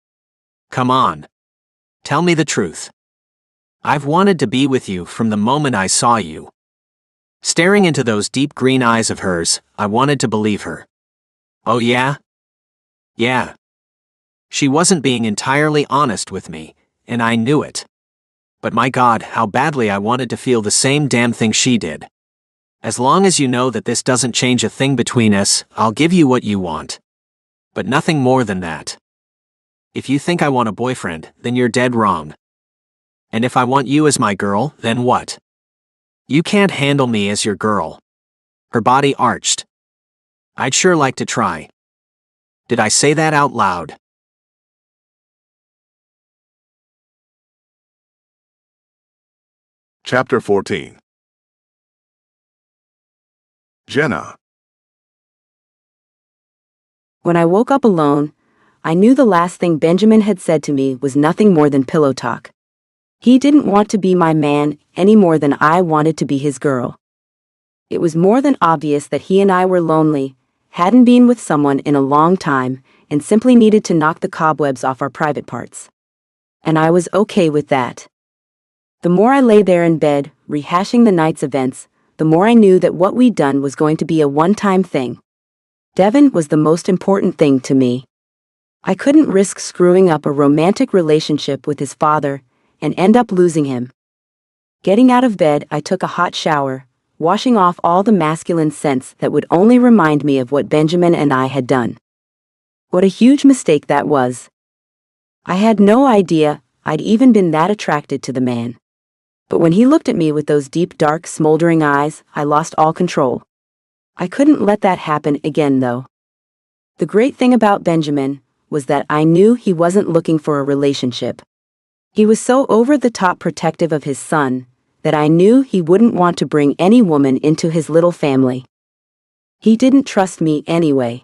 Come on. Tell me the truth. I've wanted to be with you from the moment I saw you. Staring into those deep green eyes of hers, I wanted to believe her. Oh yeah? Yeah. She wasn't being entirely honest with me, and I knew it. But my God, how badly I wanted to feel the same damn thing she did. As long as you know that this doesn't change a thing between us, I'll give you what you want. But nothing more than that. If you think I want a boyfriend, then you're dead wrong. And if I want you as my girl, then what? You can't handle me as your girl. Her body arched. I'd sure like to try. Did I say that out loud? Chapter 14. Jenna. When I woke up alone, I knew the last thing Benjamin had said to me was nothing more than pillow talk. He didn't want to be my man any more than I wanted to be his girl. It was more than obvious that he and I were lonely, hadn't been with someone in a long time, and simply needed to knock the cobwebs off our private parts. And I was okay with that. The more I lay there in bed, rehashing the night's events, the more I knew that what we'd done was going to be a one-time thing. Devin was the most important thing to me. I couldn't risk screwing up a romantic relationship with his father and end up losing him. Getting out of bed, I took a hot shower, washing off all the masculine scents that would only remind me of what Benjamin and I had done. What a huge mistake that was. I had no idea I'd even been that attracted to the man. But when he looked at me with those deep, dark, smoldering eyes, I lost all control. I couldn't let that happen again, though. The great thing about Benjamin was that I knew he wasn't looking for a relationship. He was so over-the-top protective of his son that I knew he wouldn't want to bring any woman into his little family. He didn't trust me anyway.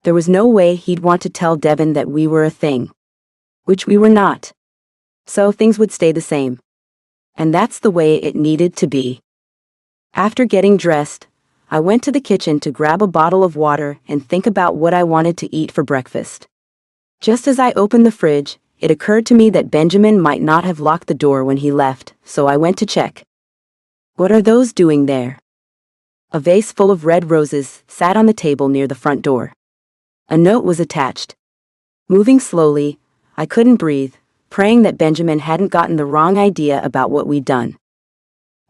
There was no way he'd want to tell Devin that we were a thing. Which we were not. So things would stay the same. And that's the way it needed to be. After getting dressed, I went to the kitchen to grab a bottle of water and think about what I wanted to eat for breakfast. Just as I opened the fridge, it occurred to me that Benjamin might not have locked the door when he left, so I went to check. What are those doing there? A vase full of red roses sat on the table near the front door. A note was attached. Moving slowly, I couldn't breathe, praying that Benjamin hadn't gotten the wrong idea about what we'd done.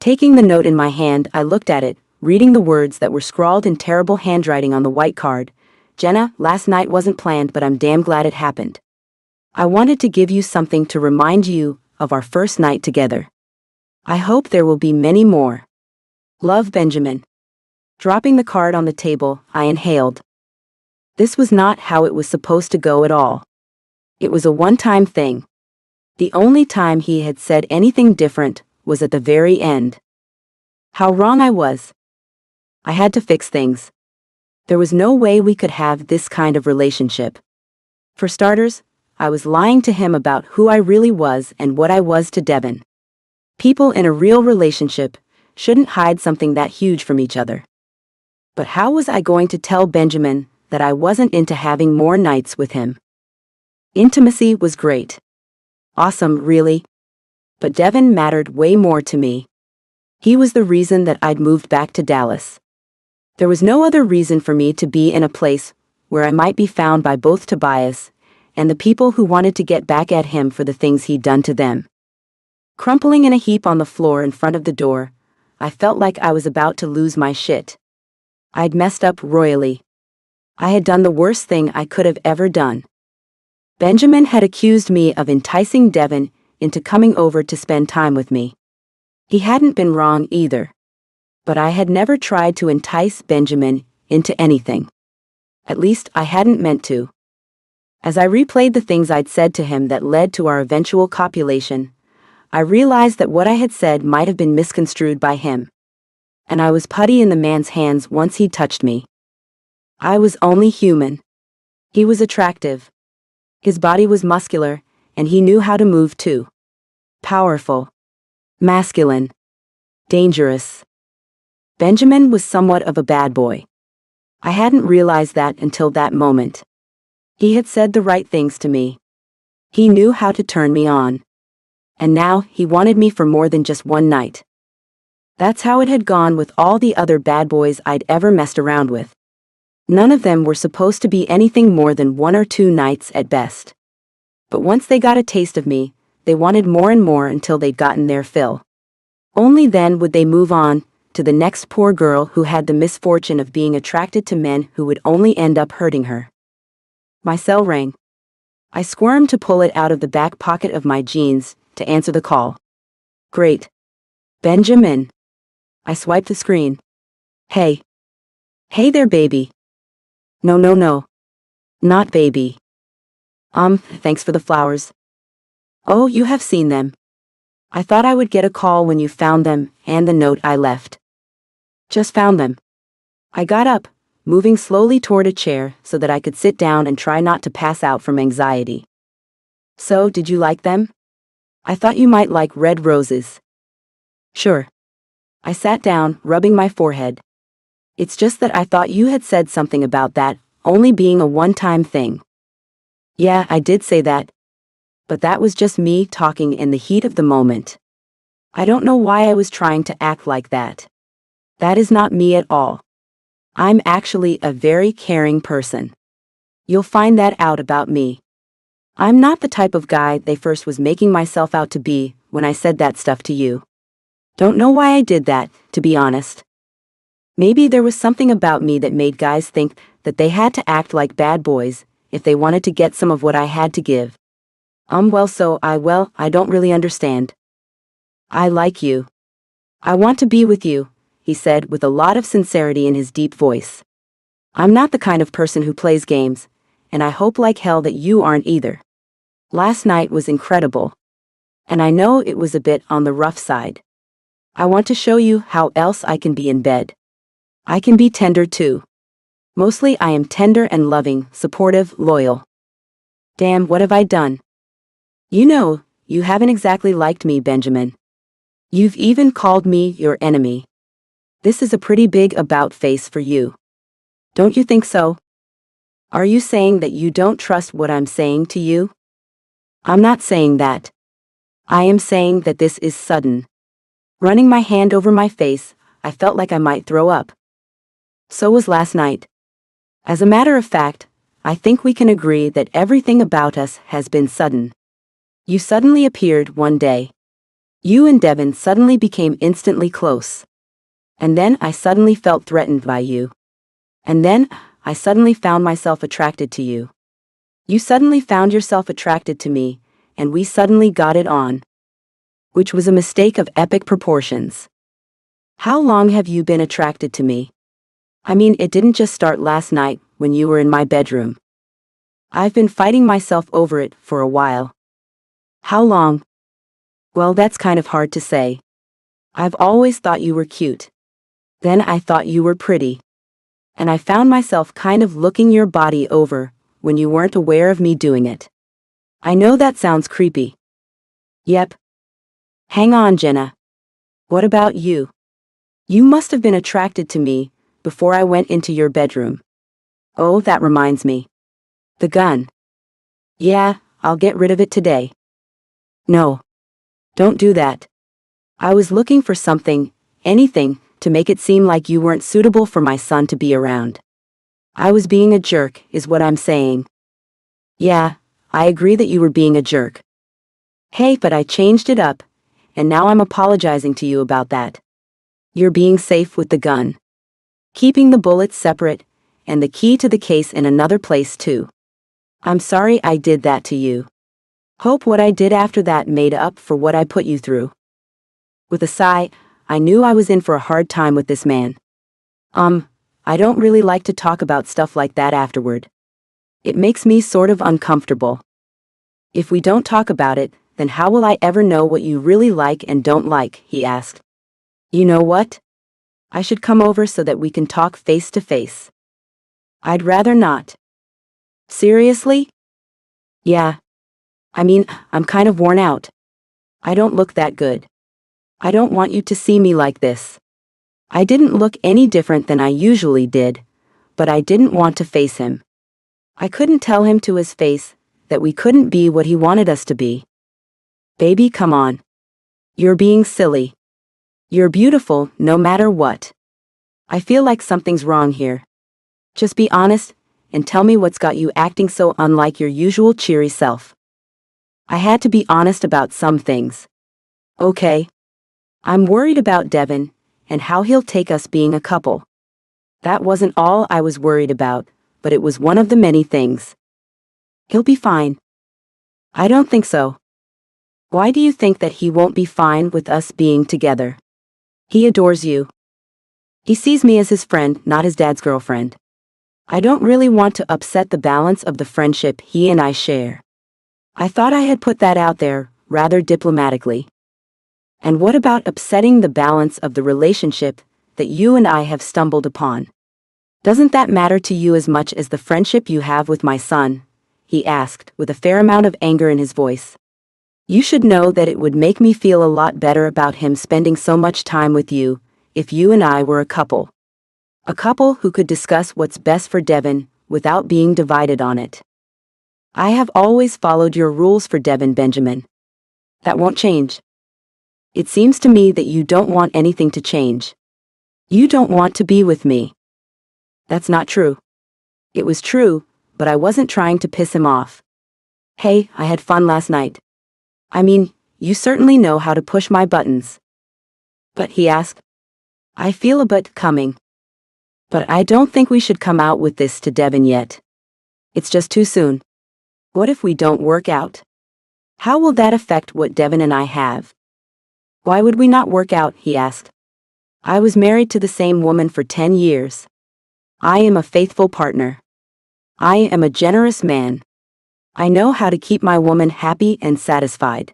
Taking the note in my hand, I looked at it, reading the words that were scrawled in terrible handwriting on the white card. Jenna, last night wasn't planned, but I'm damn glad it happened. I wanted to give you something to remind you of our first night together. I hope there will be many more. Love, Benjamin. Dropping the card on the table, I inhaled. This was not how it was supposed to go at all. It was a one-time thing. The only time he had said anything different was at the very end. How wrong I was. I had to fix things. There was no way we could have this kind of relationship. For starters, I was lying to him about who I really was and what I was to Devin. People in a real relationship shouldn't hide something that huge from each other. But how was I going to tell Benjamin that I wasn't into having more nights with him? Intimacy was great. Awesome, really. But Devin mattered way more to me. He was the reason that I'd moved back to Dallas. There was no other reason for me to be in a place where I might be found by both Tobias and the people who wanted to get back at him for the things he'd done to them. Crumpling in a heap on the floor in front of the door, I felt like I was about to lose my shit. I'd messed up royally. I had done the worst thing I could have ever done. Benjamin had accused me of enticing Devin into coming over to spend time with me. He hadn't been wrong either. But I had never tried to entice Benjamin into anything. At least I hadn't meant to. As I replayed the things I'd said to him that led to our eventual copulation, I realized that what I had said might have been misconstrued by him. And I was putty in the man's hands once he touched me. I was only human. He was attractive. His body was muscular, and he knew how to move too. Powerful. Masculine. Dangerous. Benjamin was somewhat of a bad boy. I hadn't realized that until that moment. He had said the right things to me. He knew how to turn me on. And now he wanted me for more than just one night. That's how it had gone with all the other bad boys I'd ever messed around with. None of them were supposed to be anything more than 1 or 2 nights at best. But once they got a taste of me, they wanted more and more until they'd gotten their fill. Only then would they move on to the next poor girl who had the misfortune of being attracted to men who would only end up hurting her. My cell rang. I squirmed to pull it out of the back pocket of my jeans to answer the call. Great. Benjamin. I swiped the screen. Hey. Hey there, baby. No. Not baby. Thanks for the flowers. Oh, you have seen them. I thought I would get a call when you found them and the note I left. Just found them. I got up, moving slowly toward a chair so that I could sit down and try not to pass out from anxiety. So, did you like them? I thought you might like red roses. Sure. I sat down, rubbing my forehead. It's just that I thought you had said something about that only being a one-time thing. Yeah, I did say that. But that was just me talking in the heat of the moment. I don't know why I was trying to act like that. That is not me at all. I'm actually a very caring person. You'll find that out about me. I'm not the type of guy they first was making myself out to be when I said that stuff to you. Don't know why I did that, to be honest. Maybe there was something about me that made guys think that they had to act like bad boys if they wanted to get some of what I had to give. I don't really understand. I like you. I want to be with you, he said with a lot of sincerity in his deep voice. I'm not the kind of person who plays games, and I hope like hell that you aren't either. Last night was incredible. And I know it was a bit on the rough side. I want to show you how else I can be in bed. I can be tender too. Mostly I am tender and loving, supportive, loyal. Damn, what have I done? You know, you haven't exactly liked me, Benjamin. You've even called me your enemy. This is a pretty big about face for you. Don't you think so? Are you saying that you don't trust what I'm saying to you? I'm not saying that. I am saying that this is sudden. Running my hand over my face, I felt like I might throw up. So was last night. As a matter of fact, I think we can agree that everything about us has been sudden. You suddenly appeared one day. You and Devin suddenly became instantly close. And then I suddenly felt threatened by you. And then I suddenly found myself attracted to you. You suddenly found yourself attracted to me, and we suddenly got it on. Which was a mistake of epic proportions. How long have you been attracted to me? I mean, it didn't just start last night when you were in my bedroom. I've been fighting myself over it for a while. How long? Well, that's kind of hard to say. I've always thought you were cute. Then I thought you were pretty. And I found myself kind of looking your body over when you weren't aware of me doing it. I know that sounds creepy. Yep. Hang on, Jenna. What about you? You must have been attracted to me before I went into your bedroom. Oh, that reminds me. The gun. Yeah, I'll get rid of it today. No. Don't do that. I was looking for something, anything, to make it seem like you weren't suitable for my son to be around. I was being a jerk, is what I'm saying. Yeah, I agree that you were being a jerk. Hey, but I changed it up, and now I'm apologizing to you about that. You're being safe with the gun. Keeping the bullets separate, and the key to the case in another place too. I'm sorry I did that to you. Hope what I did after that made up for what I put you through. With a sigh, I knew I was in for a hard time with this man. I don't really like to talk about stuff like that afterward. It makes me sort of uncomfortable. If we don't talk about it, then how will I ever know what you really like and don't like, he asked. You know what? I should come over so that we can talk face to face. I'd rather not. Seriously? Yeah. I mean, I'm kind of worn out. I don't look that good. I don't want you to see me like this. I didn't look any different than I usually did, but I didn't want to face him. I couldn't tell him to his face that we couldn't be what he wanted us to be. Baby, come on. You're being silly. You're beautiful, no matter what. I feel like something's wrong here. Just be honest and tell me what's got you acting so unlike your usual cheery self. I had to be honest about some things. Okay. I'm worried about Devin and how he'll take us being a couple. That wasn't all I was worried about, but it was one of the many things. He'll be fine. I don't think so. Why do you think that he won't be fine with us being together? He adores you. He sees me as his friend, not his dad's girlfriend. I don't really want to upset the balance of the friendship he and I share. I thought I had put that out there, rather diplomatically. And what about upsetting the balance of the relationship that you and I have stumbled upon? Doesn't that matter to you as much as the friendship you have with my son? He asked, with a fair amount of anger in his voice. You should know that it would make me feel a lot better about him spending so much time with you, if you and I were a couple. A couple who could discuss what's best for Devin without being divided on it. I have always followed your rules for Devin, Benjamin. That won't change. It seems to me that you don't want anything to change. You don't want to be with me. That's not true. It was true, but I wasn't trying to piss him off. Hey, I had fun last night. I mean, you certainly know how to push my buttons. But he asked, I feel a bit coming. But I don't think we should come out with this to Devin yet. It's just too soon. What if we don't work out? How will that affect what Devin and I have? Why would we not work out? He asked. I was married to the same woman for 10 years. I am a faithful partner. I am a generous man. I know how to keep my woman happy and satisfied.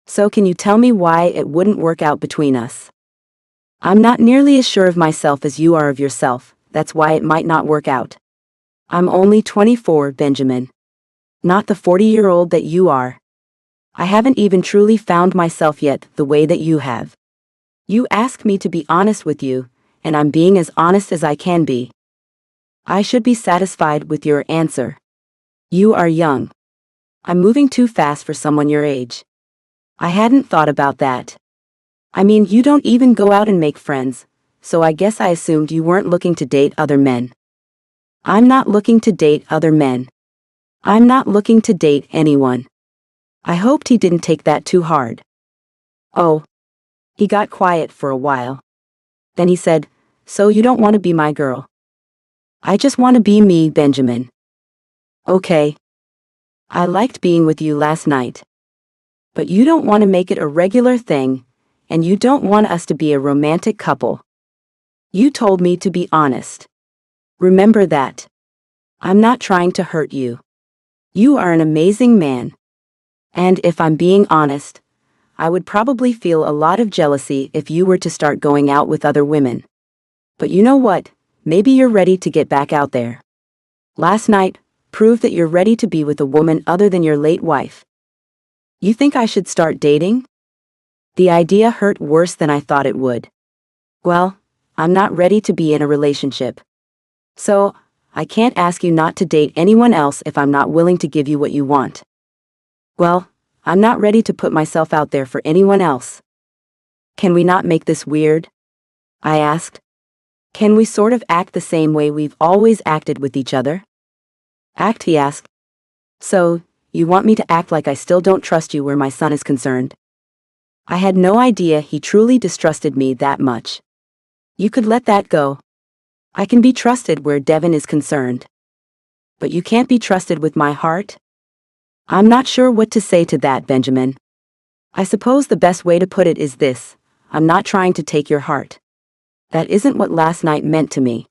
So can you tell me why it wouldn't work out between us? I'm not nearly as sure of myself as you are of yourself, that's why it might not work out. I'm only 24, Benjamin. Not the 40-year-old that you are. I haven't even truly found myself yet the way that you have. You ask me to be honest with you, and I'm being as honest as I can be. I should be satisfied with your answer. You are young. I'm moving too fast for someone your age. I hadn't thought about that. I mean, you don't even go out and make friends, so I guess I assumed you weren't looking to date other men. I'm not looking to date other men. I'm not looking to date anyone. I hoped he didn't take that too hard. Oh. He got quiet for a while. Then he said, So you don't want to be my girl? I just want to be me, Benjamin. Okay. I liked being with you last night. But you don't want to make it a regular thing, and you don't want us to be a romantic couple. You told me to be honest. Remember that. I'm not trying to hurt you. You are an amazing man. And if I'm being honest, I would probably feel a lot of jealousy if you were to start going out with other women. But you know what? Maybe you're ready to get back out there. Last night proved that you're ready to be with a woman other than your late wife. You think I should start dating? The idea hurt worse than I thought it would. Well, I'm not ready to be in a relationship. So, I can't ask you not to date anyone else if I'm not willing to give you what you want. Well, I'm not ready to put myself out there for anyone else. Can we not make this weird? I asked. Can we sort of act the same way we've always acted with each other? Act, he asked. So, you want me to act like I still don't trust you where my son is concerned? I had no idea he truly distrusted me that much. You could let that go. I can be trusted where Devin is concerned. But you can't be trusted with my heart? I'm not sure what to say to that, Benjamin. I suppose the best way to put it is this: I'm not trying to take your heart. That isn't what last night meant to me.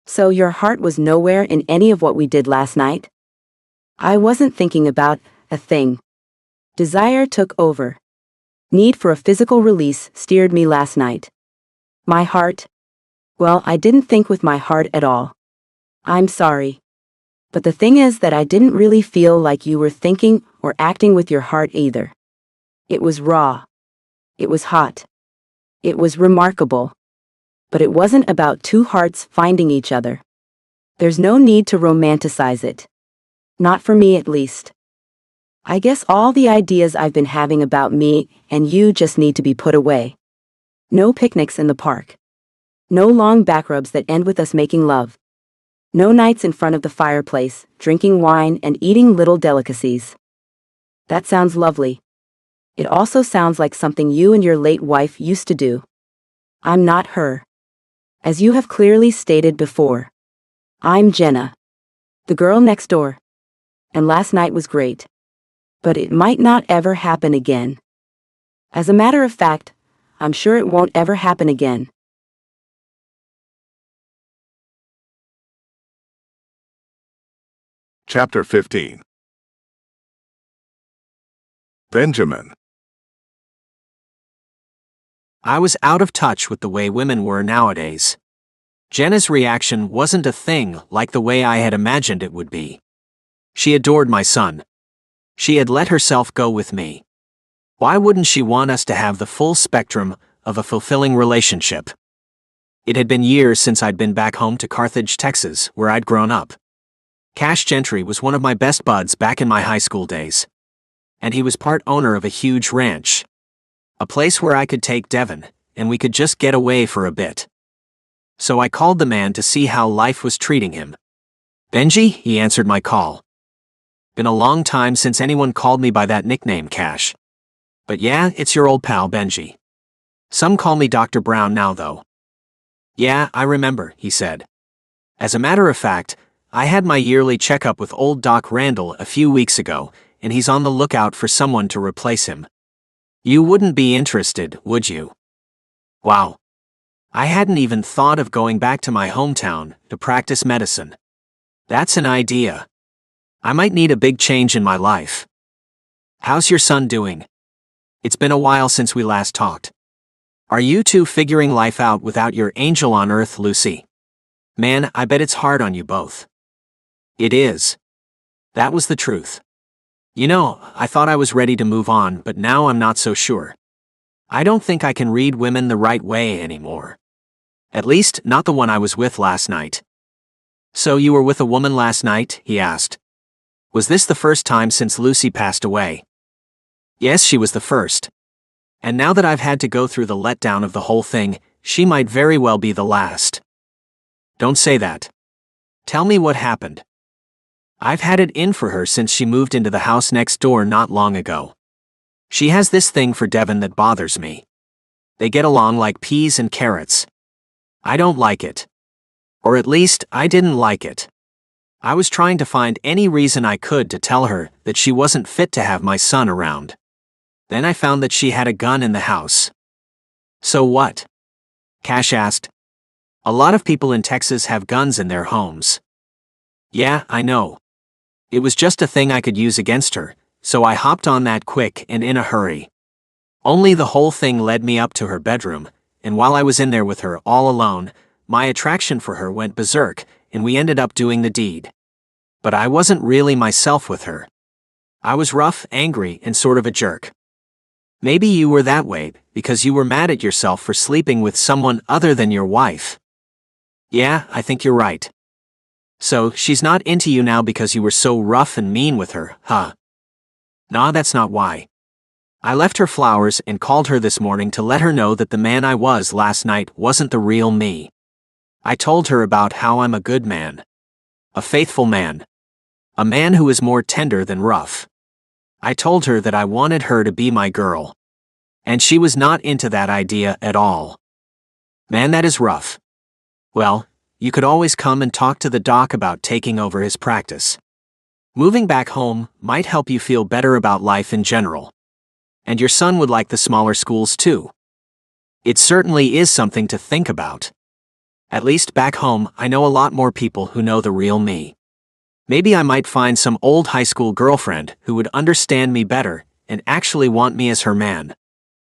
So your heart was nowhere in any of what we did last night? I wasn't thinking about a thing. Desire took over. Need for a physical release steered me last night. My heart? Well, I didn't think with my heart at all. I'm sorry. But the thing is that I didn't really feel like you were thinking or acting with your heart either. It was raw. It was hot. It was remarkable. But it wasn't about two hearts finding each other. There's no need to romanticize it. Not for me, at least. I guess all the ideas I've been having about me and you just need to be put away. No picnics in the park. No long back rubs that end with us making love. No nights in front of the fireplace, drinking wine and eating little delicacies. That sounds lovely. It also sounds like something you and your late wife used to do. I'm not her. As you have clearly stated before. I'm Jenna. The girl next door. And last night was great. But it might not ever happen again. As a matter of fact, I'm sure it won't ever happen again. Chapter 15. Benjamin. I was out of touch with the way women were nowadays. Jenna's reaction wasn't a thing like the way I had imagined it would be. She adored my son. She had let herself go with me. Why wouldn't she want us to have the full spectrum of a fulfilling relationship? It had been years since I'd been back home to Carthage, Texas, where I'd grown up. Cash Gentry was one of my best buds back in my high school days. And he was part owner of a huge ranch. A place where I could take Devin, and we could just get away for a bit. So I called the man to see how life was treating him. "Benji," he answered my call. Been a long time since anyone called me by that nickname, Cash. But yeah, it's your old pal, Benji. Some call me Dr. Brown now, though. Yeah, I remember, he said. As a matter of fact, I had my yearly checkup with old Doc Randall a few weeks ago, and he's on the lookout for someone to replace him. You wouldn't be interested, would you? Wow. I hadn't even thought of going back to my hometown to practice medicine. That's an idea. I might need a big change in my life. How's your son doing? It's been a while since we last talked. Are you two figuring life out without your angel on earth, Lucy? Man, I bet it's hard on you both. It is. That was the truth. You know, I thought I was ready to move on, but now I'm not so sure. I don't think I can read women the right way anymore. At least, not the one I was with last night. So you were with a woman last night? He asked. Was this the first time since Lucy passed away? Yes, she was the first. And now that I've had to go through the letdown of the whole thing, she might very well be the last. Don't say that. Tell me what happened. I've had it in for her since she moved into the house next door not long ago. She has this thing for Devin that bothers me. They get along like peas and carrots. I don't like it. Or at least, I didn't like it. I was trying to find any reason I could to tell her that she wasn't fit to have my son around. Then I found that she had a gun in the house. So what? Cash asked. A lot of people in Texas have guns in their homes. Yeah, I know. It was just a thing I could use against her, so I hopped on that quick and in a hurry. Only the whole thing led me up to her bedroom, and while I was in there with her all alone, my attraction for her went berserk, and we ended up doing the deed. But I wasn't really myself with her. I was rough, angry, and sort of a jerk. Maybe you were that way because you were mad at yourself for sleeping with someone other than your wife. Yeah, I think you're right. So, she's not into you now because you were so rough and mean with her, huh? Nah, that's not why. I left her flowers and called her this morning to let her know that the man I was last night wasn't the real me. I told her about how I'm a good man. A faithful man. A man who is more tender than rough. I told her that I wanted her to be my girl. And she was not into that idea at all. Man, that is rough. Well, you could always come and talk to the doc about taking over his practice. Moving back home might help you feel better about life in general. And your son would like the smaller schools too. It certainly is something to think about. At least back home, I know a lot more people who know the real me. Maybe I might find some old high school girlfriend who would understand me better and actually want me as her man.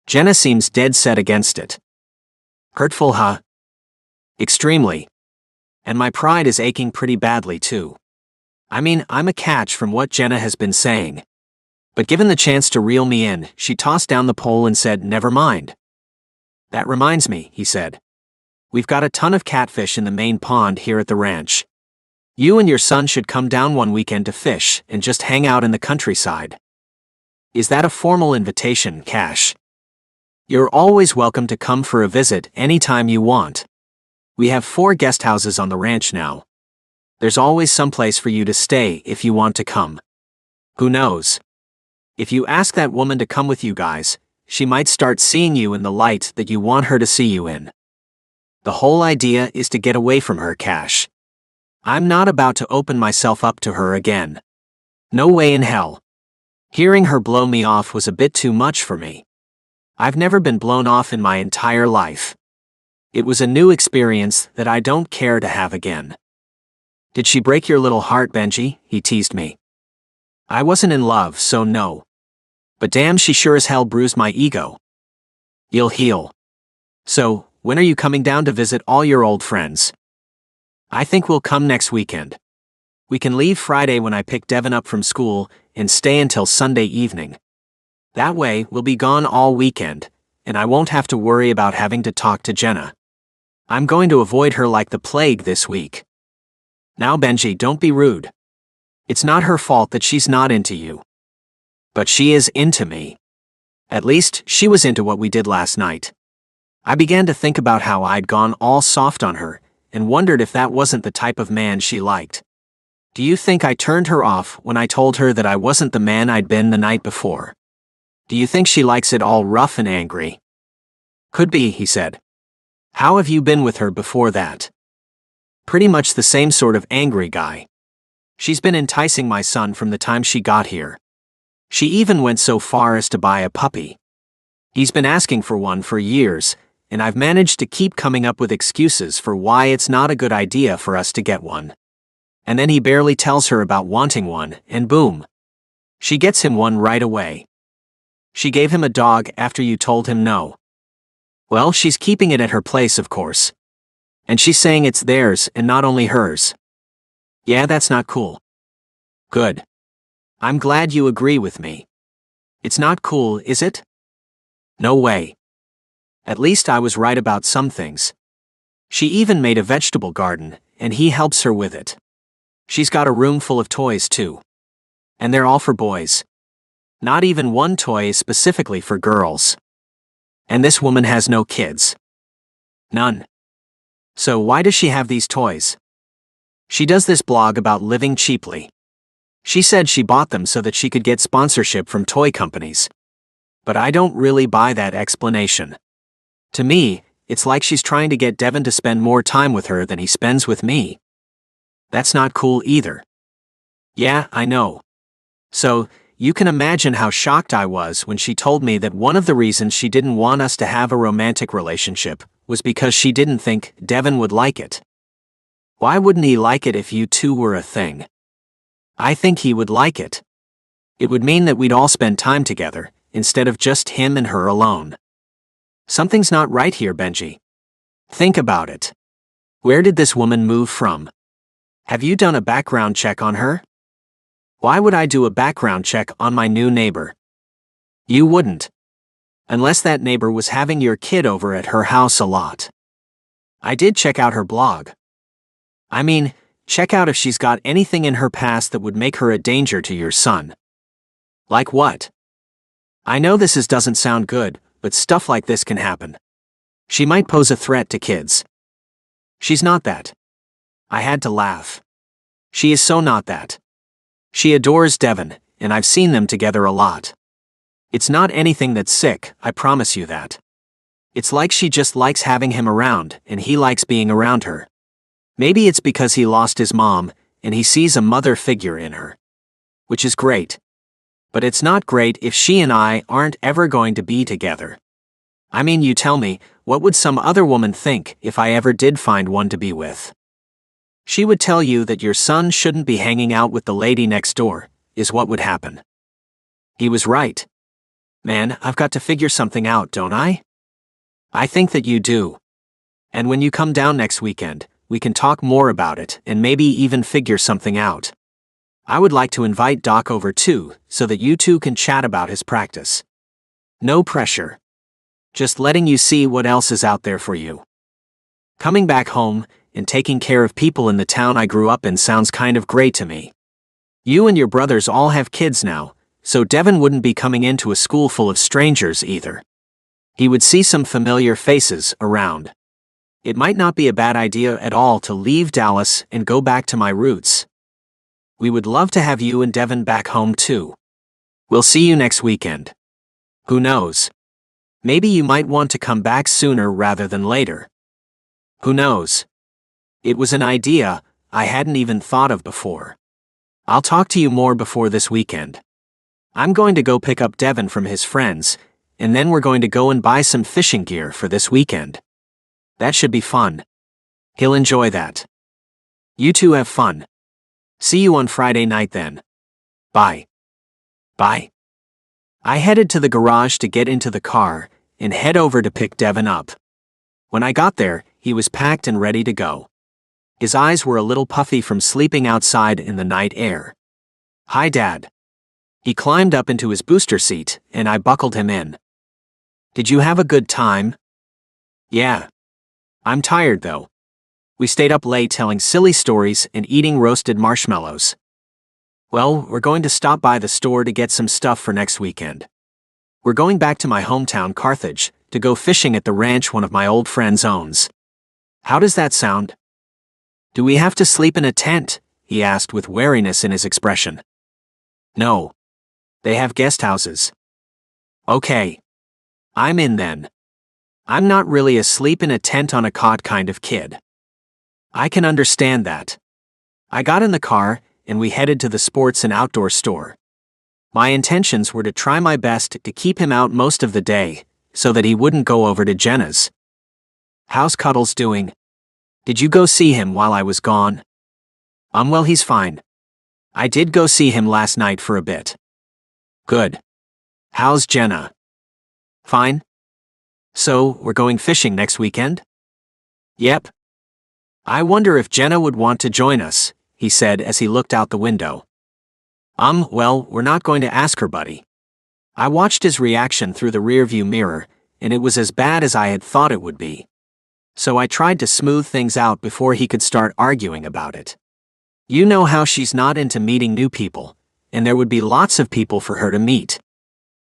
Jenna seems dead set against it. Hurtful, huh? Extremely. And my pride is aching pretty badly too. I mean, I'm a catch from what Jenna has been saying. But given the chance to reel me in, she tossed down the pole and said, "Never mind." That reminds me, he said. We've got a ton of catfish in the main pond here at the ranch. You and your son should come down one weekend to fish and just hang out in the countryside. Is that a formal invitation, Cash? You're always welcome to come for a visit anytime you want. We have 4 guest houses on the ranch now. There's always some place for you to stay if you want to come. Who knows? If you ask that woman to come with you guys, she might start seeing you in the light that you want her to see you in. The whole idea is to get away from her, Cash. I'm not about to open myself up to her again. No way in hell. Hearing her blow me off was a bit too much for me. I've never been blown off in my entire life. It was a new experience that I don't care to have again. Did she break your little heart, Benji? He teased me. I wasn't in love, so no. But damn, she sure as hell bruised my ego. You'll heal. So, when are you coming down to visit all your old friends? I think we'll come next weekend. We can leave Friday when I pick Devin up from school and stay until Sunday evening. That way, we'll be gone all weekend, and I won't have to worry about having to talk to Jenna. I'm going to avoid her like the plague this week. Now, Benji, don't be rude. It's not her fault that she's not into you. But she is into me. At least, she was into what we did last night. I began to think about how I'd gone all soft on her, and wondered if that wasn't the type of man she liked. Do you think I turned her off when I told her that I wasn't the man I'd been the night before? Do you think she likes it all rough and angry? Could be, he said. How have you been with her before that? Pretty much the same sort of angry guy. She's been enticing my son from the time she got here. She even went so far as to buy a puppy. He's been asking for one for years, and I've managed to keep coming up with excuses for why it's not a good idea for us to get one. And then he barely tells her about wanting one, and boom. She gets him one right away. She gave him a dog after you told him no. Well, she's keeping it at her place, of course. And she's saying it's theirs and not only hers. Yeah, that's not cool. Good. I'm glad you agree with me. It's not cool, is it? No way. At least I was right about some things. She even made a vegetable garden, and he helps her with it. She's got a room full of toys, too. And they're all for boys. Not even one toy is specifically for girls. And this woman has no kids. None. So why does she have these toys? She does this blog about living cheaply. She said she bought them so that she could get sponsorship from toy companies. But I don't really buy that explanation. To me, it's like she's trying to get Devin to spend more time with her than he spends with me. That's not cool either. Yeah, I know. So, you can imagine how shocked I was when she told me that one of the reasons she didn't want us to have a romantic relationship was because she didn't think Devin would like it. Why wouldn't he like it if you two were a thing? I think he would like it. It would mean that we'd all spend time together, instead of just him and her alone. Something's not right here, Benji. Think about it. Where did this woman move from? Have you done a background check on her? Why would I do a background check on my new neighbor? You wouldn't. Unless that neighbor was having your kid over at her house a lot. I did check out her blog. I mean, check out if she's got anything in her past that would make her a danger to your son. Like what? I know this doesn't sound good, but stuff like this can happen. She might pose a threat to kids. She's not that. I had to laugh. She is so not that. She adores Devin, and I've seen them together a lot. It's not anything that's sick, I promise you that. It's like she just likes having him around, and he likes being around her. Maybe it's because he lost his mom, and he sees a mother figure in her. Which is great. But it's not great if she and I aren't ever going to be together. I mean, you tell me, what would some other woman think if I ever did find one to be with? She would tell you that your son shouldn't be hanging out with the lady next door, is what would happen. He was right. Man, I've got to figure something out, don't I? I think that you do. And when you come down next weekend, we can talk more about it and maybe even figure something out. I would like to invite Doc over too, so that you two can chat about his practice. No pressure. Just letting you see what else is out there for you. Coming back home, and taking care of people in the town I grew up in sounds kind of great to me. You and your brothers all have kids now, so Devin wouldn't be coming into a school full of strangers either. He would see some familiar faces around. It might not be a bad idea at all to leave Dallas and go back to my roots. We would love to have you and Devin back home too. We'll see you next weekend. Who knows? Maybe you might want to come back sooner rather than later. Who knows? It was an idea I hadn't even thought of before. I'll talk to you more before this weekend. I'm going to go pick up Devin from his friends, and then we're going to go and buy some fishing gear for this weekend. That should be fun. He'll enjoy that. You two have fun. See you on Friday night then. Bye. Bye. I headed to the garage to get into the car and head over to pick Devin up. When I got there, he was packed and ready to go. His eyes were a little puffy from sleeping outside in the night air. Hi, Dad. He climbed up into his booster seat, and I buckled him in. Did you have a good time? Yeah. I'm tired, though. We stayed up late telling silly stories and eating roasted marshmallows. Well, we're going to stop by the store to get some stuff for next weekend. We're going back to my hometown, Carthage, to go fishing at the ranch one of my old friends owns. How does that sound? Do we have to sleep in a tent? He asked with wariness in his expression. No. They have guest houses. Okay. I'm in then. I'm not really a sleep in a tent on a cot kind of kid. I can understand that. I got in the car, and we headed to the sports and outdoor store. My intentions were to try my best to keep him out most of the day, so that he wouldn't go over to Jenna's. How's Cuddles doing? Did you go see him while I was gone? Well, he's fine. I did go see him last night for a bit. Good. How's Jenna? Fine. So, we're going fishing next weekend? Yep. I wonder if Jenna would want to join us, he said as he looked out the window. Well, we're not going to ask her, buddy. I watched his reaction through the rearview mirror, and it was as bad as I had thought it would be. So I tried to smooth things out before he could start arguing about it. You know how she's not into meeting new people, and there would be lots of people for her to meet.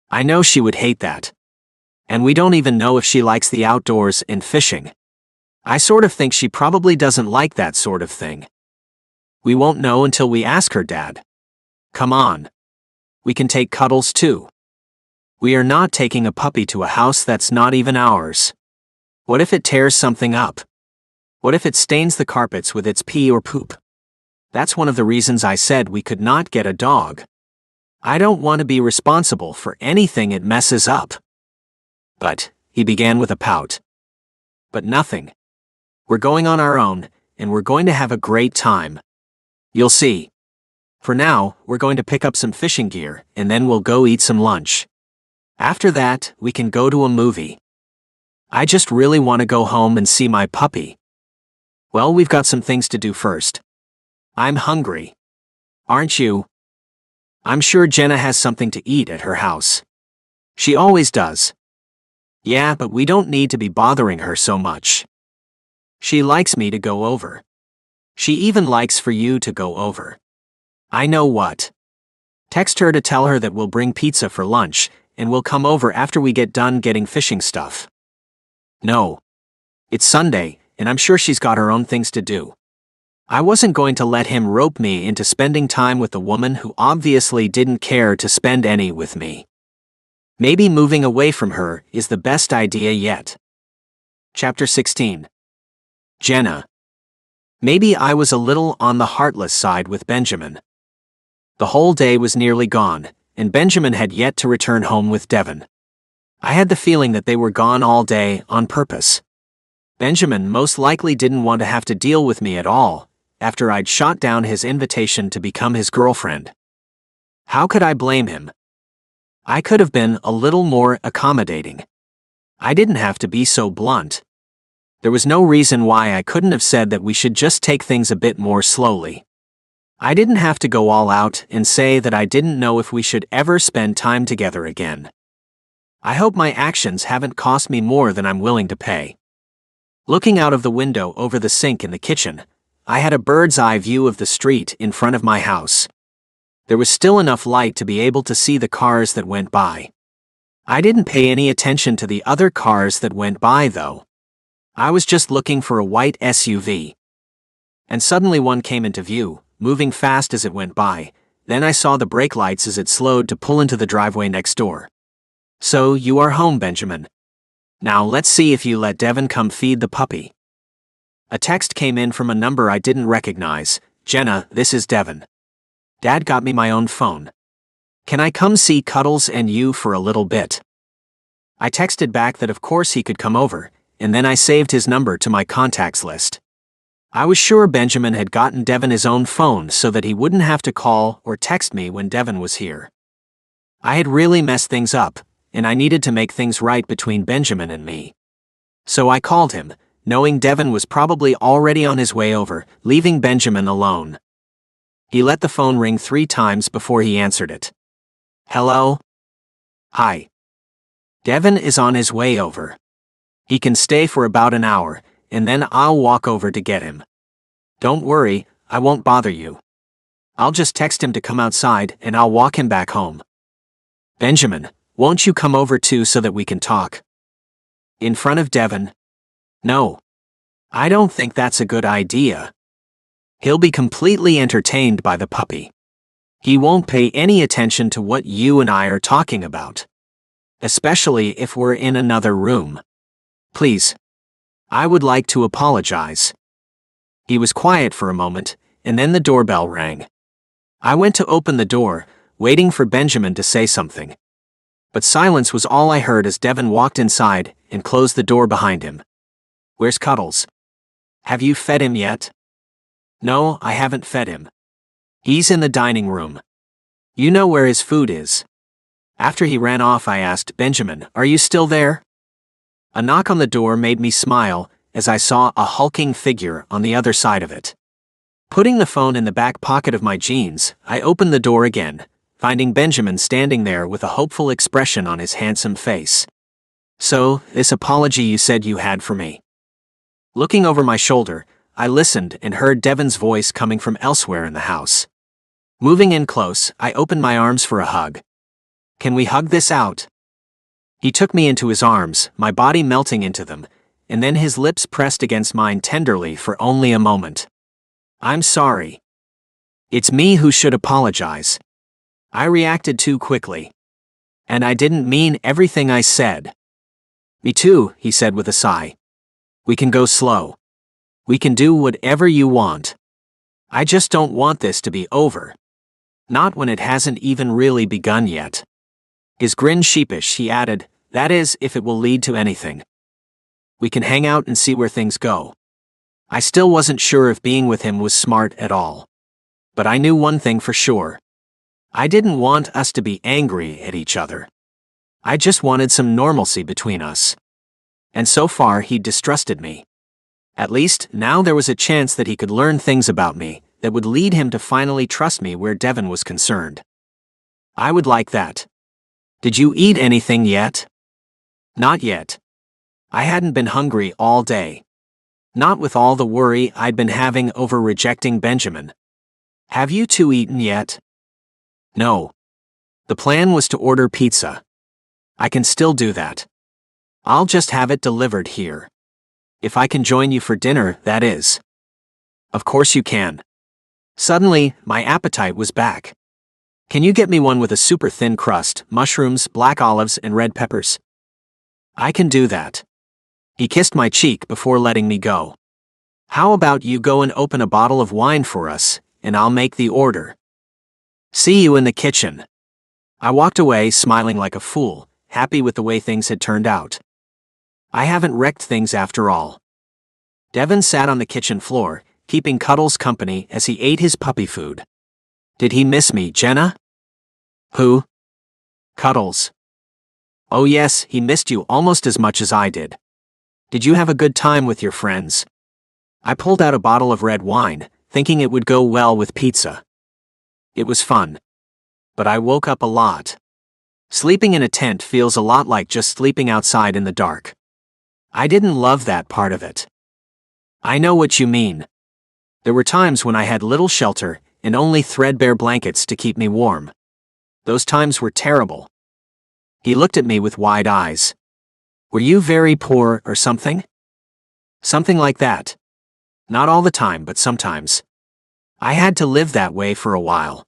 I know she would hate that. And we don't even know if she likes the outdoors and fishing. I sort of think she probably doesn't like that sort of thing. We won't know until we ask her, Dad. Come on. We can take Cuddles too. We are not taking a puppy to a house that's not even ours. What if it tears something up? What if it stains the carpets with its pee or poop? That's one of the reasons I said we could not get a dog. I don't want to be responsible for anything it messes up. But, he began with a pout. But nothing. We're going on our own, and we're going to have a great time. You'll see. For now, we're going to pick up some fishing gear, and then we'll go eat some lunch. After that, we can go to a movie. I just really want to go home and see my puppy. Well, we've got some things to do first. I'm hungry. Aren't you? I'm sure Jenna has something to eat at her house. She always does. Yeah, but we don't need to be bothering her so much. She likes me to go over. She even likes for you to go over. I know what. Text her to tell her that we'll bring pizza for lunch, and we'll come over after we get done getting fishing stuff. No. It's Sunday, and I'm sure she's got her own things to do. I wasn't going to let him rope me into spending time with a woman who obviously didn't care to spend any with me. Maybe moving away from her is the best idea yet. Chapter 16. Jenna. Maybe I was a little on the heartless side with Benjamin. The whole day was nearly gone, and Benjamin had yet to return home with Devin. I had the feeling that they were gone all day on purpose. Benjamin most likely didn't want to have to deal with me at all, after I'd shot down his invitation to become his girlfriend. How could I blame him? I could have been a little more accommodating. I didn't have to be so blunt. There was no reason why I couldn't have said that we should just take things a bit more slowly. I didn't have to go all out and say that I didn't know if we should ever spend time together again. I hope my actions haven't cost me more than I'm willing to pay. Looking out of the window over the sink in the kitchen, I had a bird's eye view of the street in front of my house. There was still enough light to be able to see the cars that went by. I didn't pay any attention to the other cars that went by, though. I was just looking for a white SUV. And suddenly one came into view, moving fast as it went by. Then I saw the brake lights as it slowed to pull into the driveway next door. "So, you are home, Benjamin. Now let's see if you let Devin come feed the puppy." A text came in from a number I didn't recognize. "Jenna, this is Devin. Dad got me my own phone. Can I come see Cuddles and you for a little bit?" I texted back that of course he could come over, and then I saved his number to my contacts list. I was sure Benjamin had gotten Devin his own phone so that he wouldn't have to call or text me when Devin was here. I had really messed things up, and I needed to make things right between Benjamin and me. So I called him, knowing Devin was probably already on his way over, leaving Benjamin alone. He let the phone ring 3 times before he answered it. "Hello? Hi. Devin is on his way over. He can stay for about an hour, and then I'll walk over to get him. Don't worry, I won't bother you. I'll just text him to come outside and I'll walk him back home. Benjamin, won't you come over too so that we can talk?" In front of Devin? No. I don't think that's a good idea. He'll be completely entertained by the puppy. He won't pay any attention to what you and I are talking about. Especially if we're in another room. Please. I would like to apologize. He was quiet for a moment, and then the doorbell rang. I went to open the door, waiting for Benjamin to say something. But silence was all I heard as Devin walked inside and closed the door behind him. "Where's Cuddles? Have you fed him yet?" "No, I haven't fed him. He's in the dining room. You know where his food is." After he ran off, I asked, "Benjamin, are you still there?" A knock on the door made me smile as I saw a hulking figure on the other side of it. Putting the phone in the back pocket of my jeans, I opened the door again, finding Benjamin standing there with a hopeful expression on his handsome face. "So, this apology you said you had for me." Looking over my shoulder, I listened and heard Devin's voice coming from elsewhere in the house. Moving in close, I opened my arms for a hug. "Can we hug this out?" He took me into his arms, my body melting into them, and then his lips pressed against mine tenderly for only a moment. "I'm sorry. It's me who should apologize. I reacted too quickly. And I didn't mean everything I said." "Me too," he said with a sigh. "We can go slow. We can do whatever you want. I just don't want this to be over. Not when it hasn't even really begun yet." His grin sheepish, he added, "That is, if it will lead to anything. We can hang out and see where things go." I still wasn't sure if being with him was smart at all. But I knew one thing for sure. I didn't want us to be angry at each other. I just wanted some normalcy between us. And so far he distrusted me. At least, now there was a chance that he could learn things about me that would lead him to finally trust me where Devin was concerned. I would like that. "Did you eat anything yet?" "Not yet. I hadn't been hungry all day. Not with all the worry I'd been having over rejecting Benjamin. Have you two eaten yet?" "No. The plan was to order pizza. I can still do that. I'll just have it delivered here. If I can join you for dinner, that is." "Of course you can." Suddenly, my appetite was back. "Can you get me one with a super thin crust, mushrooms, black olives, and red peppers?" "I can do that." He kissed my cheek before letting me go. "How about you go and open a bottle of wine for us, and I'll make the order. See you in the kitchen." I walked away smiling like a fool, happy with the way things had turned out. I haven't wrecked things after all. Devin sat on the kitchen floor, keeping Cuddles company as he ate his puppy food. "Did he miss me, Jenna?" "Who?" "Cuddles." "Oh yes, he missed you almost as much as I did. Did you have a good time with your friends?" I pulled out a bottle of red wine, thinking it would go well with pizza. It was fun. But I woke up a lot. Sleeping in a tent feels a lot like just sleeping outside in the dark. I didn't love that part of it. I know what you mean. There were times when I had little shelter and only threadbare blankets to keep me warm. Those times were terrible. He looked at me with wide eyes. Were you very poor or something? Something like that. Not all the time, but sometimes. I had to live that way for a while.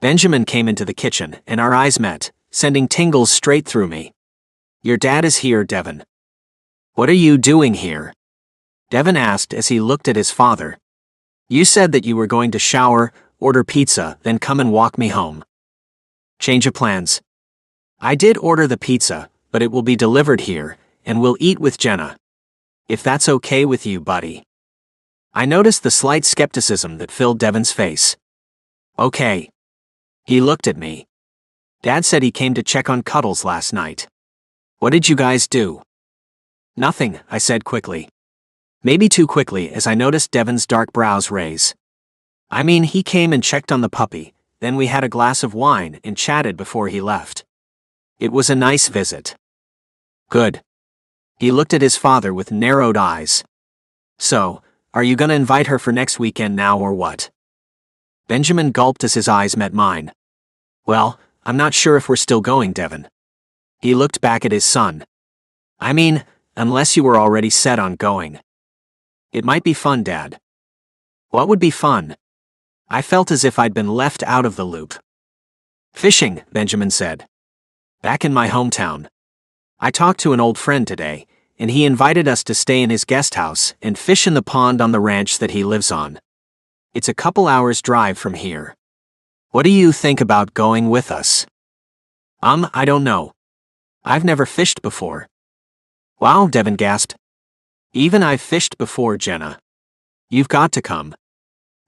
Benjamin came into the kitchen and our eyes met, sending tingles straight through me. Your dad is here, Devin. What are you doing here? Devin asked as he looked at his father. You said that you were going to shower, order pizza, then come and walk me home. Change of plans. I did order the pizza, but it will be delivered here, and we'll eat with Jenna. If that's okay with you, buddy. I noticed the slight skepticism that filled Devin's face. Okay. He looked at me. Dad said he came to check on Cuddles last night. What did you guys do? Nothing, I said quickly. Maybe too quickly as I noticed Devin's dark brows raise. I mean, he came and checked on the puppy, then we had a glass of wine and chatted before he left. It was a nice visit. Good. He looked at his father with narrowed eyes. So, are you gonna invite her for next weekend now or what? Benjamin gulped as his eyes met mine. Well, I'm not sure if we're still going, Devin. He looked back at his son. I mean, unless you were already set on going. It might be fun, Dad. What would be fun? I felt as if I'd been left out of the loop. Fishing, Benjamin said. Back in my hometown. I talked to an old friend today, and he invited us to stay in his guest house and fish in the pond on the ranch that he lives on. It's a couple hours drive from here. What do you think about going with us? I don't know. I've never fished before. Wow, Devin gasped. Even I've fished before, Jenna. You've got to come.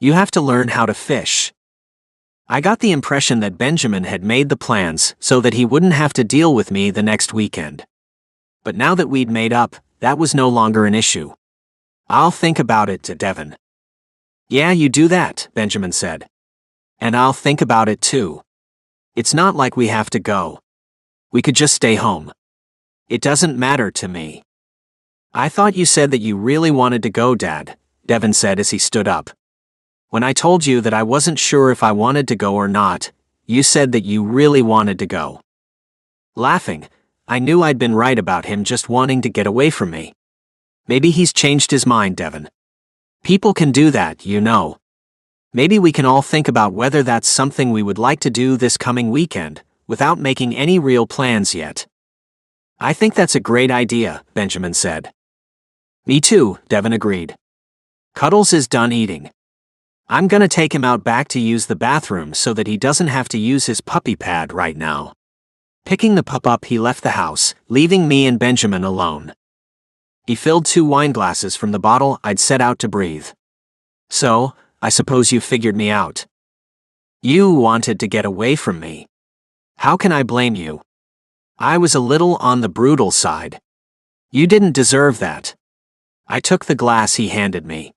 You have to learn how to fish. I got the impression that Benjamin had made the plans so that he wouldn't have to deal with me the next weekend. But now that we'd made up, that was no longer an issue. I'll think about it, Devin. Yeah, you do that, Benjamin said. And I'll think about it too. It's not like we have to go. We could just stay home. It doesn't matter to me. I thought you said that you really wanted to go, Dad, Devin said as he stood up. When I told you that I wasn't sure if I wanted to go or not, you said that you really wanted to go. Laughing, I knew I'd been right about him just wanting to get away from me. Maybe he's changed his mind, Devin. People can do that, you know. Maybe we can all think about whether that's something we would like to do this coming weekend, without making any real plans yet. I think that's a great idea, Benjamin said. Me too, Devin agreed. Cuddles is done eating. I'm gonna take him out back to use the bathroom so that he doesn't have to use his puppy pad right now. Picking the pup up, he left the house, leaving me and Benjamin alone. He filled 2 wine glasses from the bottle I'd set out to breathe. So, I suppose you figured me out. You wanted to get away from me. How can I blame you? I was a little on the brutal side. You didn't deserve that. I took the glass he handed me.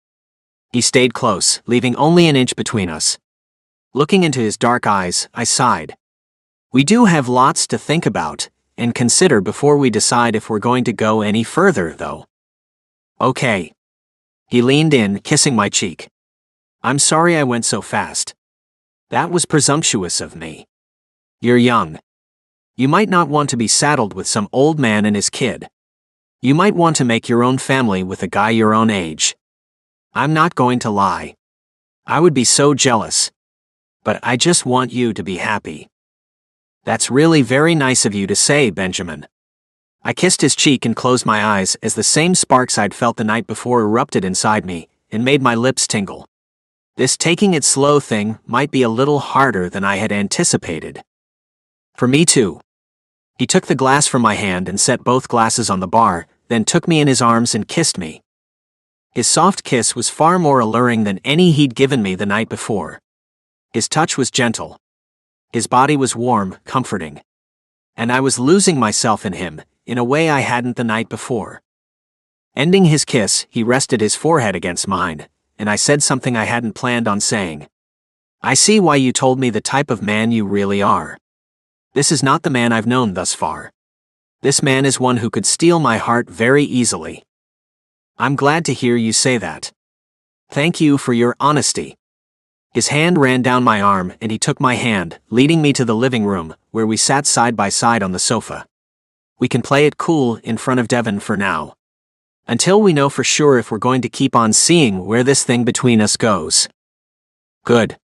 He stayed close, leaving only an inch between us. Looking into his dark eyes, I sighed. We do have lots to think about and consider before we decide if we're going to go any further, though. Okay. He leaned in, kissing my cheek. I'm sorry I went so fast. That was presumptuous of me. You're young. You might not want to be saddled with some old man and his kid. You might want to make your own family with a guy your own age. I'm not going to lie. I would be so jealous. But I just want you to be happy. That's really very nice of you to say, Benjamin. I kissed his cheek and closed my eyes as the same sparks I'd felt the night before erupted inside me and made my lips tingle. This taking it slow thing might be a little harder than I had anticipated. For me too. He took the glass from my hand and set both glasses on the bar, then took me in his arms and kissed me. His soft kiss was far more alluring than any he'd given me the night before. His touch was gentle. His body was warm, comforting. And I was losing myself in him, in a way I hadn't the night before. Ending his kiss, he rested his forehead against mine, and I said something I hadn't planned on saying. I see why you told me the type of man you really are. This is not the man I've known thus far. This man is one who could steal my heart very easily. I'm glad to hear you say that. Thank you for your honesty. His hand ran down my arm and he took my hand, leading me to the living room, where we sat side by side on the sofa. We can play it cool in front of Devon for now. Until we know for sure if we're going to keep on seeing where this thing between us goes. Good.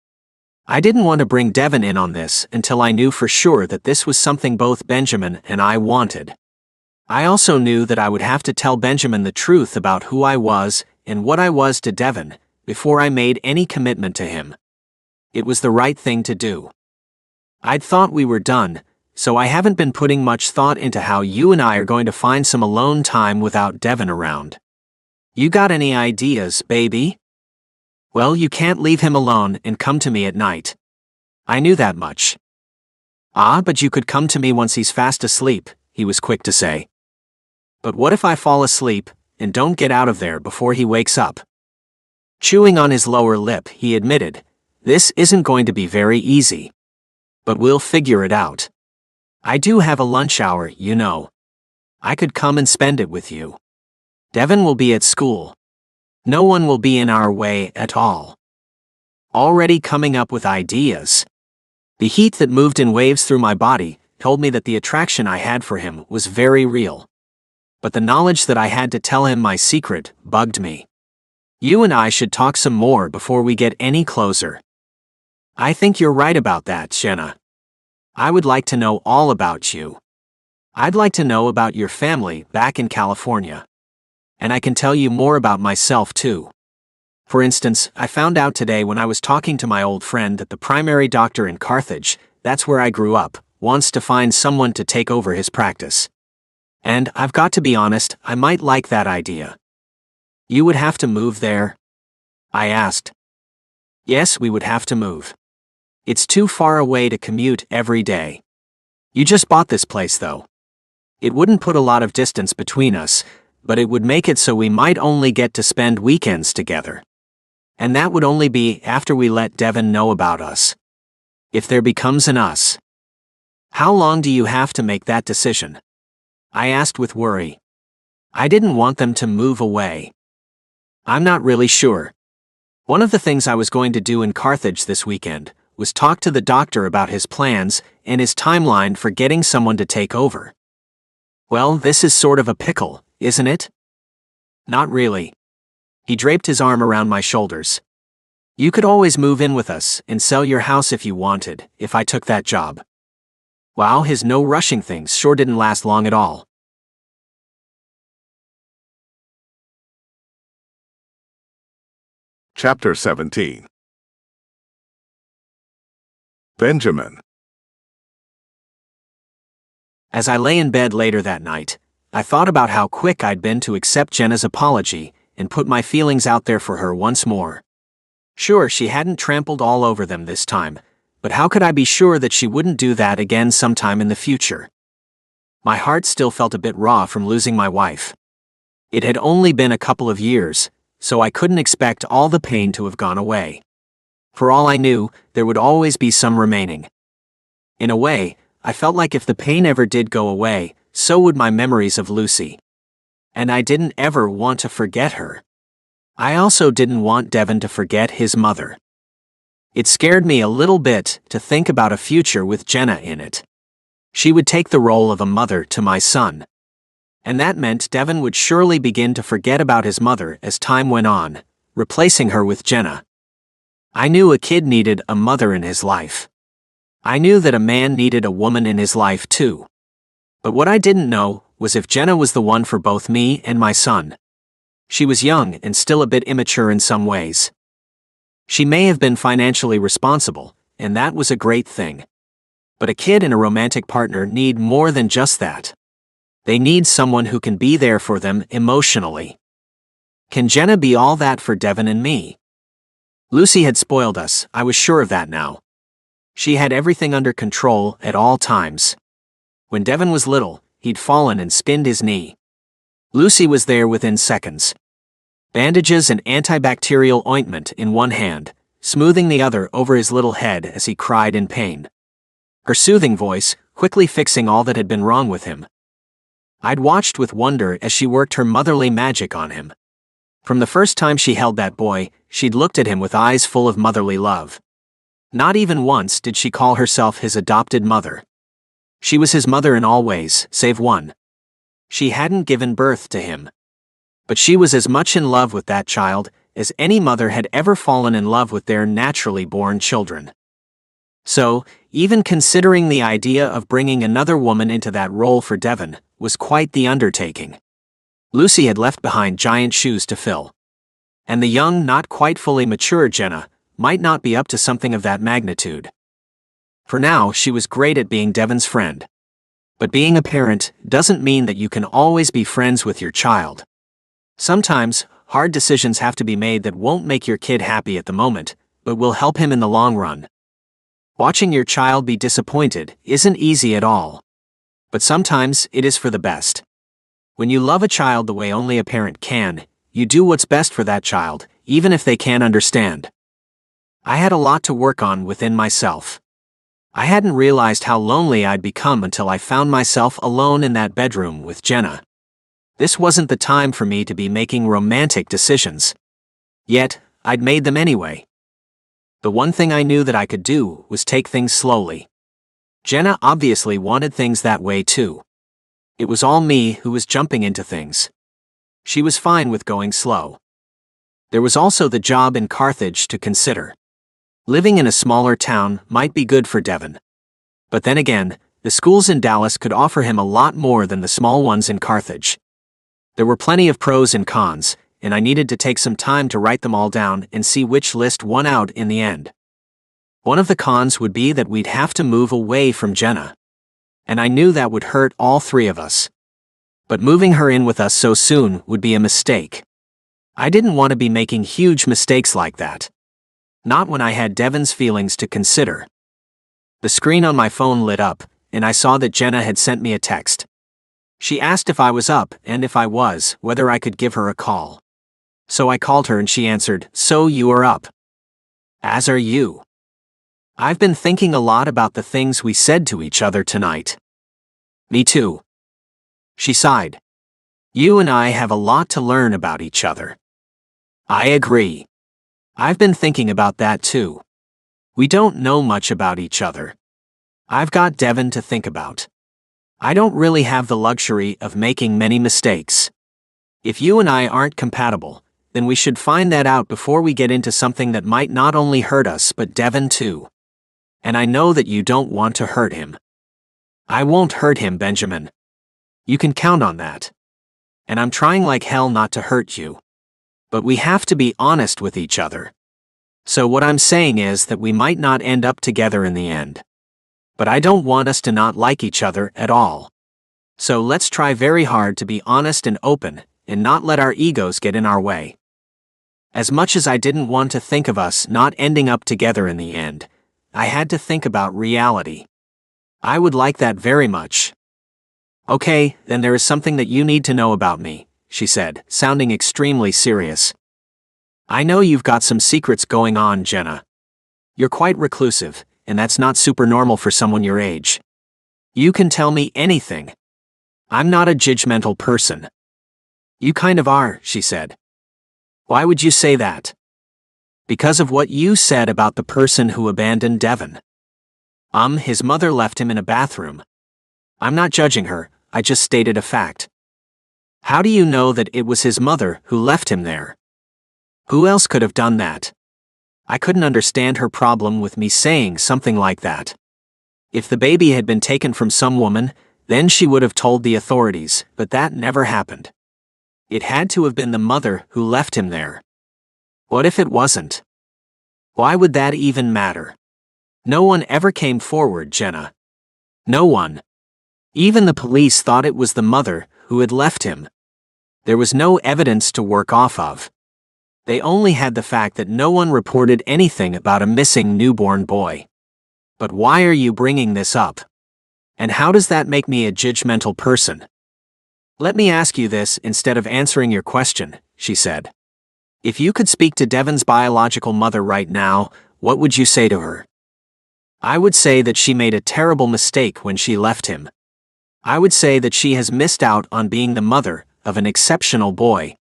I didn't want to bring Devon in on this until I knew for sure that this was something both Benjamin and I wanted. I also knew that I would have to tell Benjamin the truth about who I was and what I was to Devon before I made any commitment to him. It was the right thing to do. I'd thought we were done, so I haven't been putting much thought into how you and I are going to find some alone time without Devon around. You got any ideas, baby? Well, you can't leave him alone and come to me at night. I knew that much. Ah, but you could come to me once he's fast asleep, he was quick to say. But what if I fall asleep and don't get out of there before he wakes up? Chewing on his lower lip, he admitted, this isn't going to be very easy. But we'll figure it out. I do have a lunch hour, you know. I could come and spend it with you. Devon will be at school. No one will be in our way at all. Already coming up with ideas. The heat that moved in waves through my body told me that the attraction I had for him was very real. But the knowledge that I had to tell him my secret bugged me. You and I should talk some more before we get any closer. I think you're right about that, Jenna. I would like to know all about you. I'd like to know about your family back in California. And I can tell you more about myself too. For instance, I found out today when I was talking to my old friend that the primary doctor in Carthage, that's where I grew up, wants to find someone to take over his practice. And I've got to be honest, I might like that idea. You would have to move there? I asked. Yes, we would have to move. It's too far away to commute every day. You just bought this place though. It wouldn't put a lot of distance between us, but it would make it so we might only get to spend weekends together. And that would only be after we let Devon know about us. If there becomes an us. How long do you have to make that decision? I asked with worry. I didn't want them to move away. I'm not really sure. One of the things I was going to do in Carthage this weekend was talk to the doctor about his plans and his timeline for getting someone to take over. Well, this is sort of a pickle, isn't it? Not really. He draped his arm around my shoulders. You could always move in with us and sell your house if you wanted, if I took that job. Wow, his no rushing things sure didn't last long at all. Chapter 17. Benjamin. As I lay in bed later that night, I thought about how quick I'd been to accept Jenna's apology and put my feelings out there for her once more. Sure, she hadn't trampled all over them this time, but how could I be sure that she wouldn't do that again sometime in the future? My heart still felt a bit raw from losing my wife. It had only been a couple of years, so I couldn't expect all the pain to have gone away. For all I knew, there would always be some remaining. In a way, I felt like if the pain ever did go away, so would my memories of Lucy. And I didn't ever want to forget her. I also didn't want Devon to forget his mother. It scared me a little bit to think about a future with Jenna in it. She would take the role of a mother to my son. And that meant Devon would surely begin to forget about his mother as time went on, replacing her with Jenna. I knew a kid needed a mother in his life. I knew that a man needed a woman in his life too. But what I didn't know was if Jenna was the one for both me and my son. She was young and still a bit immature in some ways. She may have been financially responsible, and that was a great thing. But a kid and a romantic partner need more than just that. They need someone who can be there for them emotionally. Can Jenna be all that for Devon and me? Lucy had spoiled us, I was sure of that now. She had everything under control at all times. When Devon was little, he'd fallen and skinned his knee. Lucy was there within seconds. Bandages and antibacterial ointment in one hand, smoothing the other over his little head as he cried in pain. Her soothing voice, quickly fixing all that had been wrong with him. I'd watched with wonder as she worked her motherly magic on him. From the first time she held that boy, she'd looked at him with eyes full of motherly love. Not even once did she call herself his adopted mother. She was his mother in all ways, save one. She hadn't given birth to him. But she was as much in love with that child as any mother had ever fallen in love with their naturally born children. So, even considering the idea of bringing another woman into that role for Devon was quite the undertaking. Lucy had left behind giant shoes to fill. And the young, not quite fully mature Jenna might not be up to something of that magnitude. For now, she was great at being Devon's friend. But being a parent doesn't mean that you can always be friends with your child. Sometimes, hard decisions have to be made that won't make your kid happy at the moment, but will help him in the long run. Watching your child be disappointed isn't easy at all. But sometimes it is for the best. When you love a child the way only a parent can, you do what's best for that child, even if they can't understand. I had a lot to work on within myself. I hadn't realized how lonely I'd become until I found myself alone in that bedroom with Jenna. This wasn't the time for me to be making romantic decisions. Yet, I'd made them anyway. The one thing I knew that I could do was take things slowly. Jenna obviously wanted things that way too. It was all me who was jumping into things. She was fine with going slow. There was also the job in Carthage to consider. Living in a smaller town might be good for Devon. But then again, the schools in Dallas could offer him a lot more than the small ones in Carthage. There were plenty of pros and cons, and I needed to take some time to write them all down and see which list won out in the end. One of the cons would be that we'd have to move away from Jenna. And I knew that would hurt all three of us. But moving her in with us so soon would be a mistake. I didn't want to be making huge mistakes like that. Not when I had Devon's feelings to consider. The screen on my phone lit up, and I saw that Jenna had sent me a text. She asked if I was up, and if I was, whether I could give her a call. So I called her and she answered, "So you are up. As are you. I've been thinking a lot about the things we said to each other tonight." "Me too." She sighed. "You and I have a lot to learn about each other." "I agree. I've been thinking about that too. We don't know much about each other. I've got Devon to think about. I don't really have the luxury of making many mistakes. If you and I aren't compatible, then we should find that out before we get into something that might not only hurt us but Devon too. And I know that you don't want to hurt him." "I won't hurt him, Benjamin. You can count on that. And I'm trying like hell not to hurt you. But we have to be honest with each other. So what I'm saying is that we might not end up together in the end. But I don't want us to not like each other at all. So let's try very hard to be honest and open, and not let our egos get in our way." As much as I didn't want to think of us not ending up together in the end, I had to think about reality. I would like that very much. "Okay, then there is something that you need to know about me," she said, sounding extremely serious. "I know you've got some secrets going on, Jenna. You're quite reclusive, and that's not super normal for someone your age. You can tell me anything. I'm not a judgmental person." "You kind of are," she said. "Why would you say that?" "Because of what you said about the person who abandoned Devon. His mother left him in a bathroom. I'm not judging her, I just stated a fact." "How do you know that it was his mother who left him there?" "Who else could have done that?" I couldn't understand her problem with me saying something like that. If the baby had been taken from some woman, then she would have told the authorities, but that never happened. It had to have been the mother who left him there. What if it wasn't? Why would that even matter? No one ever came forward, Jenna. No one. Even the police thought it was the mother who had left him. There was no evidence to work off of. They only had the fact that no one reported anything about a missing newborn boy. But why are you bringing this up? And how does that make me a judgmental person? Let me ask you this instead of answering your question, she said. If you could speak to Devon's biological mother right now, what would you say to her? I would say that she made a terrible mistake when she left him. I would say that she has missed out on being the mother of an exceptional boy.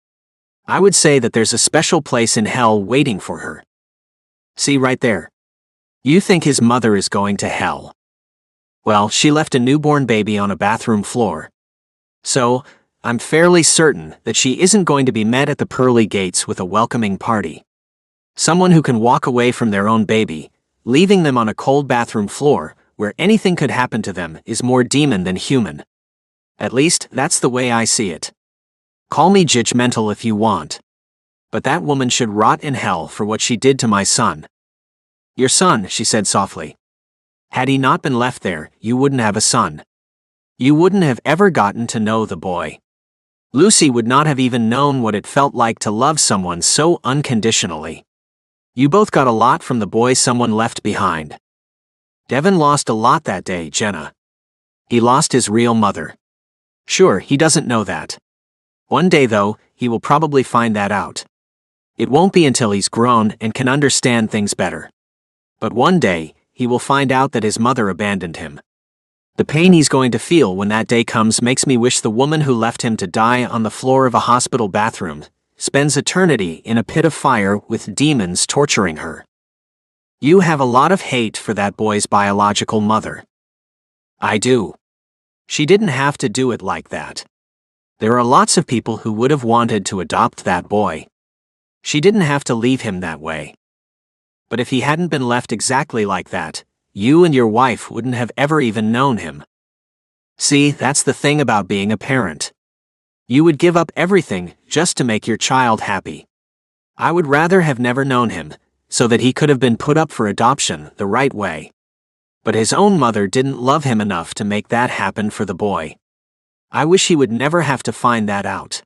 I would say that there's a special place in hell waiting for her. See right there. You think his mother is going to hell. Well, she left a newborn baby on a bathroom floor. So, I'm fairly certain that she isn't going to be met at the pearly gates with a welcoming party. Someone who can walk away from their own baby, leaving them on a cold bathroom floor, where anything could happen to them, is more demon than human. At least, that's the way I see it. Call me judgmental if you want. But that woman should rot in hell for what she did to my son. Your son, she said softly. Had he not been left there, you wouldn't have a son. You wouldn't have ever gotten to know the boy. Lucy would not have even known what it felt like to love someone so unconditionally. You both got a lot from the boy someone left behind. Devin lost a lot that day, Jenna. He lost his real mother. Sure, he doesn't know that. One day, though, he will probably find that out. It won't be until he's grown and can understand things better. But one day, he will find out that his mother abandoned him. The pain he's going to feel when that day comes makes me wish the woman who left him to die on the floor of a hospital bathroom spends eternity in a pit of fire with demons torturing her. You have a lot of hate for that boy's biological mother. I do. She didn't have to do it like that. There are lots of people who would have wanted to adopt that boy. She didn't have to leave him that way. But if he hadn't been left exactly like that, you and your wife wouldn't have ever even known him. See, that's the thing about being a parent. You would give up everything just to make your child happy. I would rather have never known him, so that he could have been put up for adoption the right way. But his own mother didn't love him enough to make that happen for the boy. I wish he would never have to find that out.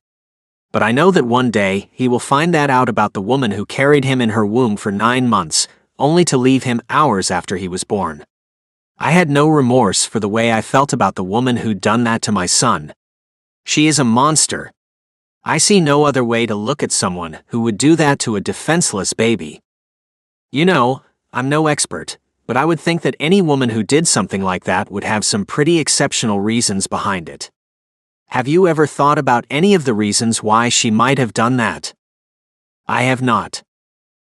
But I know that one day he will find that out about the woman who carried him in her womb for 9 months, only to leave him hours after he was born. I had no remorse for the way I felt about the woman who'd done that to my son. She is a monster. I see no other way to look at someone who would do that to a defenseless baby. You know, I'm no expert, but I would think that any woman who did something like that would have some pretty exceptional reasons behind it. Have you ever thought about any of the reasons why she might have done that? I have not.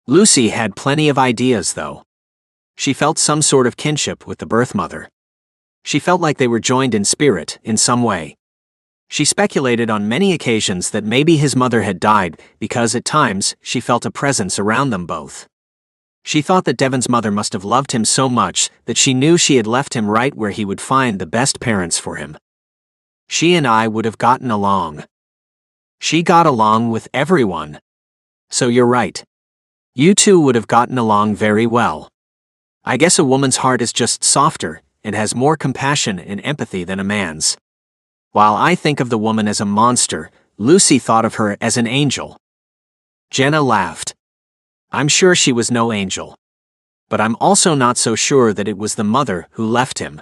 Lucy had plenty of ideas, though. She felt some sort of kinship with the birth mother. She felt like they were joined in spirit in some way. She speculated on many occasions that maybe his mother had died because at times she felt a presence around them both. She thought that Devin's mother must have loved him so much that she knew she had left him right where he would find the best parents for him. She and I would have gotten along. She got along with everyone. So you're right. You two would have gotten along very well. I guess a woman's heart is just softer and has more compassion and empathy than a man's. While I think of the woman as a monster, Lucy thought of her as an angel. Jenna laughed. I'm sure she was no angel. But I'm also not so sure that it was the mother who left him.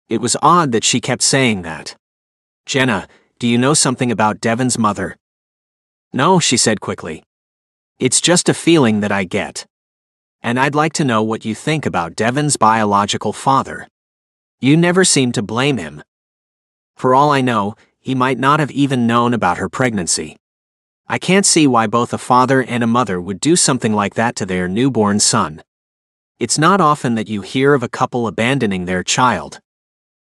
It was odd that she kept saying that. Jenna, do you know something about Devin's mother? No, she said quickly. It's just a feeling that I get. And I'd like to know what you think about Devin's biological father. You never seem to blame him. For all I know, he might not have even known about her pregnancy. I can't see why both a father and a mother would do something like that to their newborn son. It's not often that you hear of a couple abandoning their child.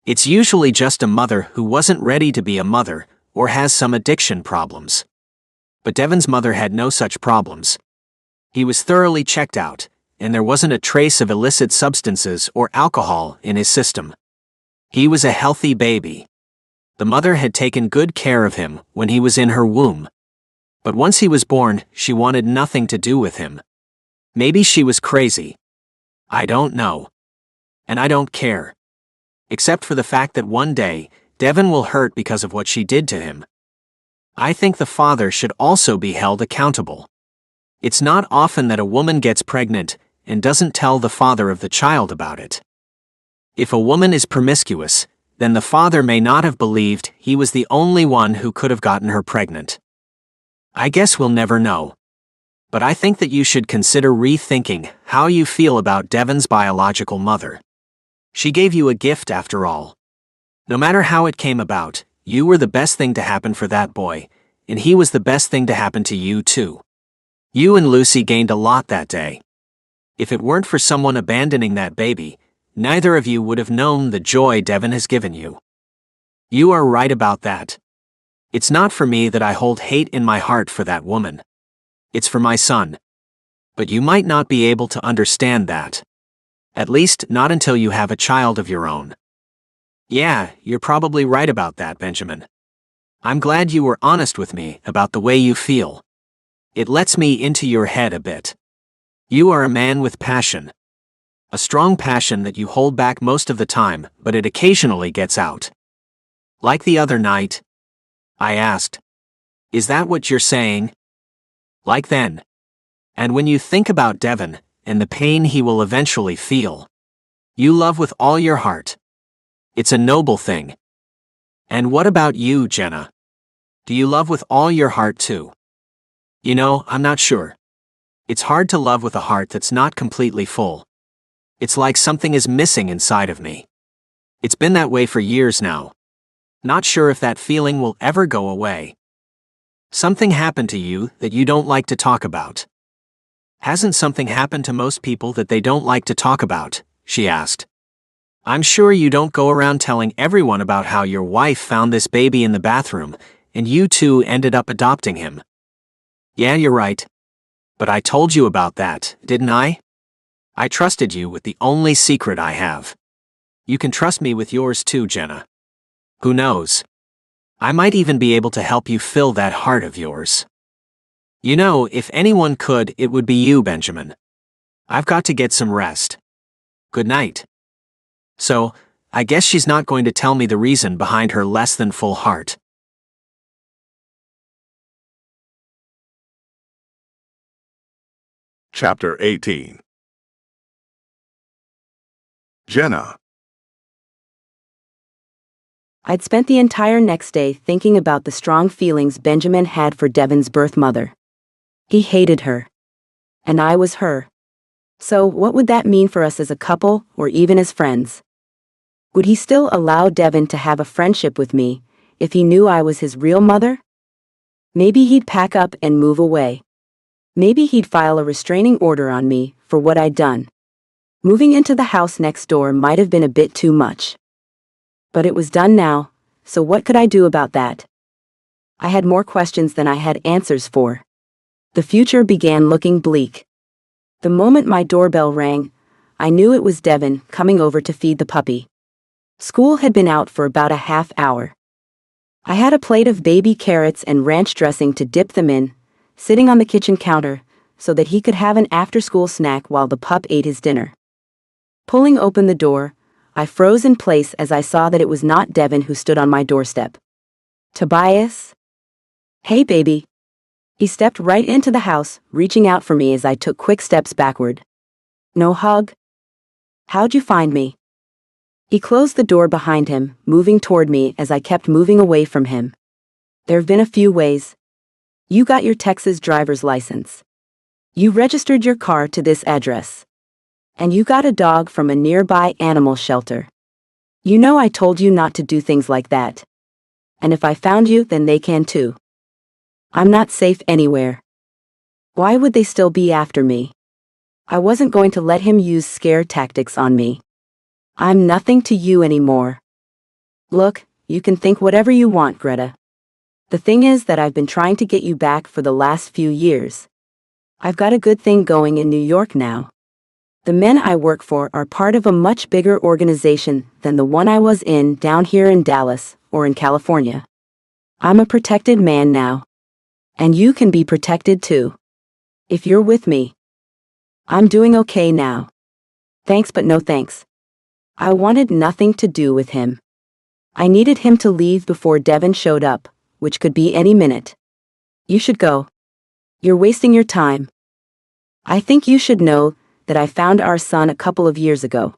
It's usually just a mother who wasn't ready to be a mother or has some addiction problems. But Devin's mother had no such problems. He was thoroughly checked out, and there wasn't a trace of illicit substances or alcohol in his system. He was a healthy baby. The mother had taken good care of him when he was in her womb. But once he was born, she wanted nothing to do with him. Maybe she was crazy. I don't know. And I don't care. Except for the fact that one day, Devin will hurt because of what she did to him. I think the father should also be held accountable. It's not often that a woman gets pregnant and doesn't tell the father of the child about it. If a woman is promiscuous, then the father may not have believed he was the only one who could have gotten her pregnant. I guess we'll never know. But I think that you should consider rethinking how you feel about Devin's biological mother. She gave you a gift after all. No matter how it came about, you were the best thing to happen for that boy, and he was the best thing to happen to you, too. You and Lucy gained a lot that day. If it weren't for someone abandoning that baby, neither of you would have known the joy Devin has given you. You are right about that. It's not for me that I hold hate in my heart for that woman. It's for my son. But you might not be able to understand that. At least not until you have a child of your own. Yeah, you're probably right about that, Benjamin. I'm glad you were honest with me about the way you feel. It lets me into your head a bit. You are a man with passion. A strong passion that you hold back most of the time, but it occasionally gets out. Like the other night. I asked, "Is that what you're saying?" Like then. And when you think about Devin, and the pain he will eventually feel, you love with all your heart. It's a noble thing. And what about you, Jenna? Do you love with all your heart too? You know, I'm not sure. It's hard to love with a heart that's not completely full. It's like something is missing inside of me. It's been that way for years now. Not sure if that feeling will ever go away. Something happened to you that you don't like to talk about. Hasn't something happened to most people that they don't like to talk about? She asked. I'm sure you don't go around telling everyone about how your wife found this baby in the bathroom, and you two ended up adopting him. Yeah, you're right. But I told you about that, didn't I? I trusted you with the only secret I have. You can trust me with yours too, Jenna. Who knows? I might even be able to help you fill that heart of yours. You know, if anyone could, it would be you, Benjamin. I've got to get some rest. Good night. So, I guess she's not going to tell me the reason behind her less than full heart. Chapter 18. Jenna. I'd spent the entire next day thinking about the strong feelings Benjamin had for Devin's birth mother. He hated her. And I was her. So what would that mean for us as a couple, or even as friends? Would he still allow Devin to have a friendship with me, if he knew I was his real mother? Maybe he'd pack up and move away. Maybe he'd file a restraining order on me for what I'd done. Moving into the house next door might have been a bit too much. But it was done now, so what could I do about that? I had more questions than I had answers for. The future began looking bleak. The moment my doorbell rang, I knew it was Devin coming over to feed the puppy. School had been out for about a half hour. I had a plate of baby carrots and ranch dressing to dip them in, sitting on the kitchen counter, so that he could have an after-school snack while the pup ate his dinner. Pulling open the door, I froze in place as I saw that it was not Devin who stood on my doorstep. Tobias? Hey, baby. He stepped right into the house, reaching out for me as I took quick steps backward. No hug? How'd you find me? He closed the door behind him, moving toward me as I kept moving away from him. There've been a few ways. You got your Texas driver's license. You registered your car to this address. And you got a dog from a nearby animal shelter. You know I told you not to do things like that. And if I found you, then they can too. I'm not safe anywhere. Why would they still be after me? I wasn't going to let him use scare tactics on me. I'm nothing to you anymore. Look, you can think whatever you want, Greta. The thing is that I've been trying to get you back for the last few years. I've got a good thing going in New York now. The men I work for are part of a much bigger organization than the one I was in down here in Dallas or in California. I'm a protected man now. And you can be protected too. If you're with me. I'm doing okay now. Thanks but no thanks. I wanted nothing to do with him. I needed him to leave before Devin showed up, which could be any minute. You should go. You're wasting your time. I think you should know that I found our son a couple of years ago.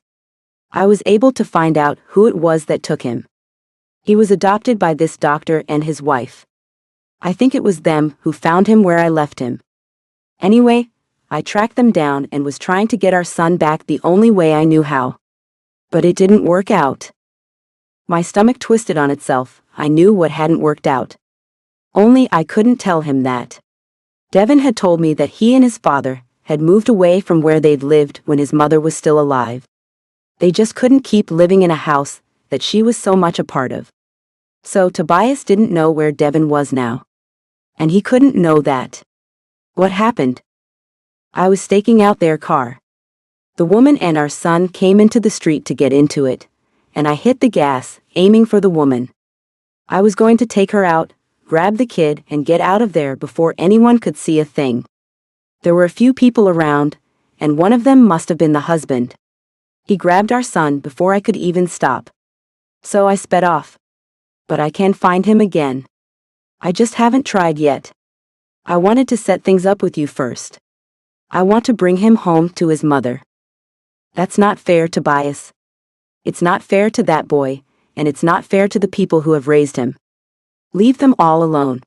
I was able to find out who it was that took him. He was adopted by this doctor and his wife. I think it was them who found him where I left him. Anyway, I tracked them down and was trying to get our son back the only way I knew how. But it didn't work out. My stomach twisted on itself. I knew what hadn't worked out. Only I couldn't tell him that. Devin had told me that he and his father had moved away from where they'd lived when his mother was still alive. They just couldn't keep living in a house that she was so much a part of. So Tobias didn't know where Devin was now. And he couldn't know that. What happened? I was staking out their car. The woman and our son came into the street to get into it, and I hit the gas, aiming for the woman. I was going to take her out, grab the kid, and get out of there before anyone could see a thing. There were a few people around, and one of them must have been the husband. He grabbed our son before I could even stop. So I sped off. But I can't find him again. I just haven't tried yet. I wanted to set things up with you first. I want to bring him home to his mother. That's not fair, Tobias. It's not fair to that boy, and it's not fair to the people who have raised him. Leave them all alone.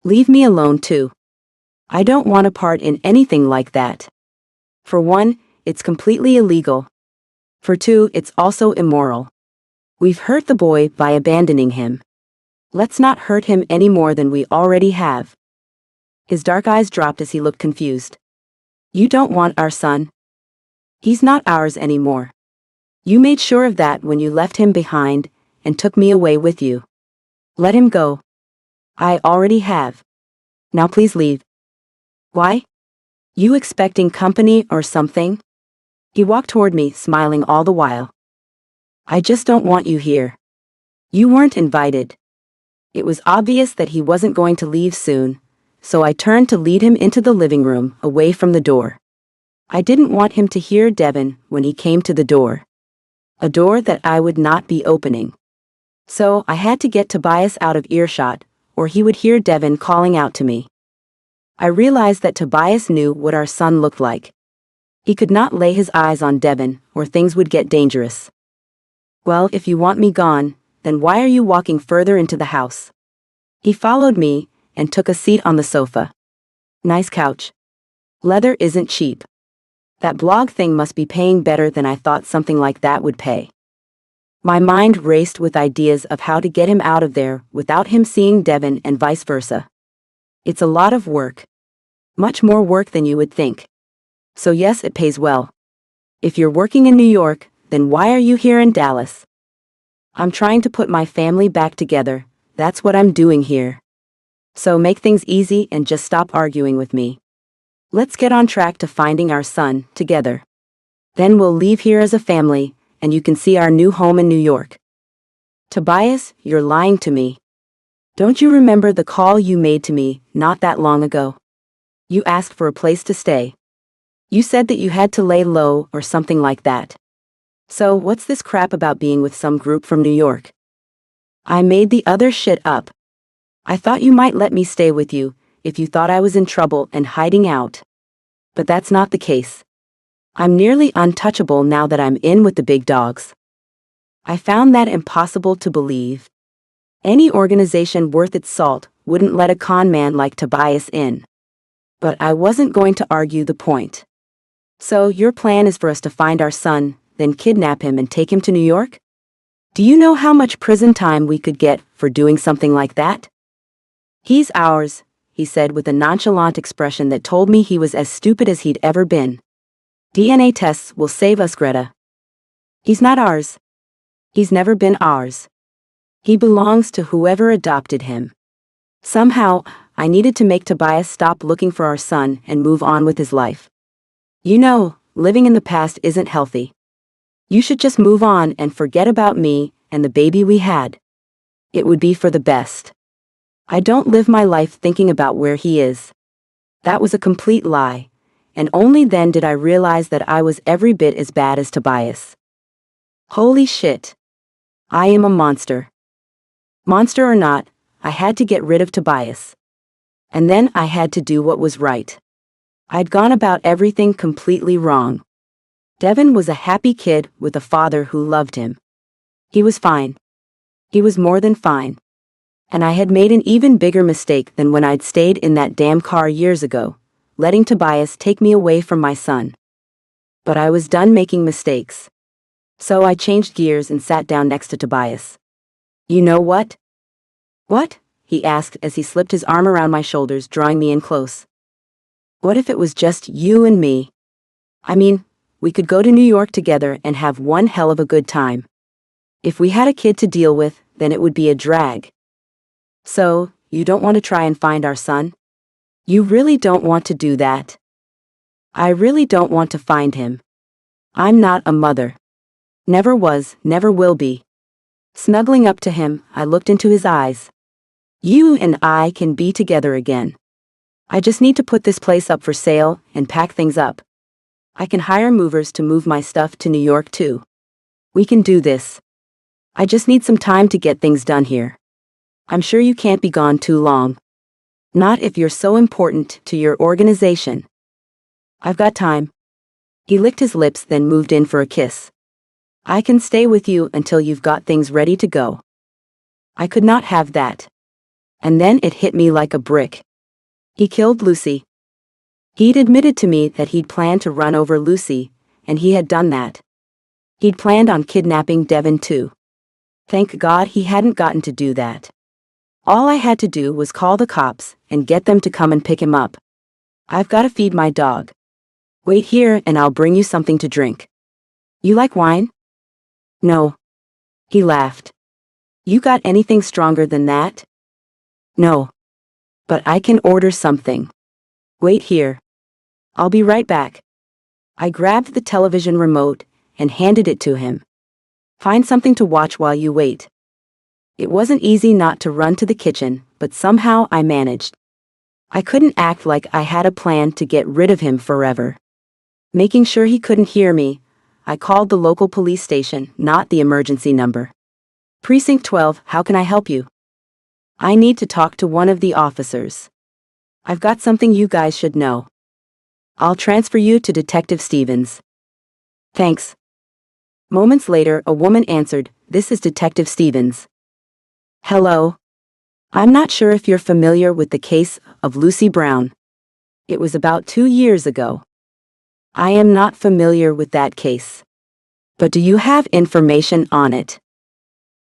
Leave me alone too. I don't want a part in anything like that. For one, it's completely illegal. For two, it's also immoral. We've hurt the boy by abandoning him. Let's not hurt him any more than we already have. His dark eyes dropped as he looked confused. You don't want our son? He's not ours anymore. You made sure of that when you left him behind and took me away with you. Let him go. I already have. Now please leave. Why? You expecting company or something? He walked toward me, smiling all the while. I just don't want you here. You weren't invited. It was obvious that he wasn't going to leave soon, so I turned to lead him into the living room, away from the door. I didn't want him to hear Devin when he came to the door. A door that I would not be opening. So I had to get Tobias out of earshot, or he would hear Devin calling out to me. I realized that Tobias knew what our son looked like. He could not lay his eyes on Devin, or things would get dangerous. Well, if you want me gone, then why are you walking further into the house? He followed me and took a seat on the sofa. Nice couch. Leather isn't cheap. That blog thing must be paying better than I thought something like that would pay. My mind raced with ideas of how to get him out of there without him seeing Devin and vice versa. It's a lot of work. Much more work than you would think. So yes, it pays well. If you're working in New York, then why are you here in Dallas? I'm trying to put my family back together. That's what I'm doing here. So make things easy and just stop arguing with me. Let's get on track to finding our son together. Then we'll leave here as a family, and you can see our new home in New York. Tobias, you're lying to me. Don't you remember the call you made to me not that long ago? You asked for a place to stay. You said that you had to lay low or something like that. So what's this crap about being with some group from New York? I made the other shit up. I thought you might let me stay with you if you thought I was in trouble and hiding out. But that's not the case. I'm nearly untouchable now that I'm in with the big dogs. I found that impossible to believe. Any organization worth its salt wouldn't let a con man like Tobias in. But I wasn't going to argue the point. So your plan is for us to find our son, then kidnap him and take him to New York? Do you know how much prison time we could get for doing something like that? He's ours, he said with a nonchalant expression that told me he was as stupid as he'd ever been. DNA tests will save us, Greta. He's not ours. He's never been ours. He belongs to whoever adopted him. Somehow, I needed to make Tobias stop looking for our son and move on with his life. You know, living in the past isn't healthy. You should just move on and forget about me and the baby we had. It would be for the best. I don't live my life thinking about where he is. That was a complete lie, and only then did I realize that I was every bit as bad as Tobias. Holy shit. I am a monster. Monster or not, I had to get rid of Tobias. And then I had to do what was right. I'd gone about everything completely wrong. Devin was a happy kid with a father who loved him. He was fine. He was more than fine. And I had made an even bigger mistake than when I'd stayed in that damn car years ago, letting Tobias take me away from my son. But I was done making mistakes. So I changed gears and sat down next to Tobias. You know what? What? he asked as he slipped his arm around my shoulders, drawing me in close. What if it was just you and me? I mean, we could go to New York together and have one hell of a good time. If we had a kid to deal with, then it would be a drag. So, you don't want to try and find our son? You really don't want to do that? I really don't want to find him. I'm not a mother. Never was, never will be. Snuggling up to him, I looked into his eyes. You and I can be together again. I just need to put this place up for sale and pack things up. I can hire movers to move my stuff to New York too. We can do this. I just need some time to get things done here. I'm sure you can't be gone too long. Not if you're so important to your organization. I've got time. He licked his lips, then moved in for a kiss. I can stay with you until you've got things ready to go. I could not have that. And then it hit me like a brick. He killed Lucy. He'd admitted to me that he'd planned to run over Lucy, and he had done that. He'd planned on kidnapping Devin too. Thank God he hadn't gotten to do that. All I had to do was call the cops and get them to come and pick him up. I've got to feed my dog. Wait here and I'll bring you something to drink. You like wine? No. He laughed. You got anything stronger than that? No. But I can order something. Wait here. I'll be right back. I grabbed the television remote and handed it to him. Find something to watch while you wait. It wasn't easy not to run to the kitchen, but somehow I managed. I couldn't act like I had a plan to get rid of him forever. Making sure he couldn't hear me, I called the local police station, not the emergency number. Precinct 12, how can I help you? I need to talk to one of the officers. I've got something you guys should know. I'll transfer you to Detective Stevens. Thanks. Moments later, a woman answered, This is Detective Stevens. Hello. I'm not sure if you're familiar with the case of Lucy Brown. It was about 2 years ago. I am not familiar with that case. But do you have information on it?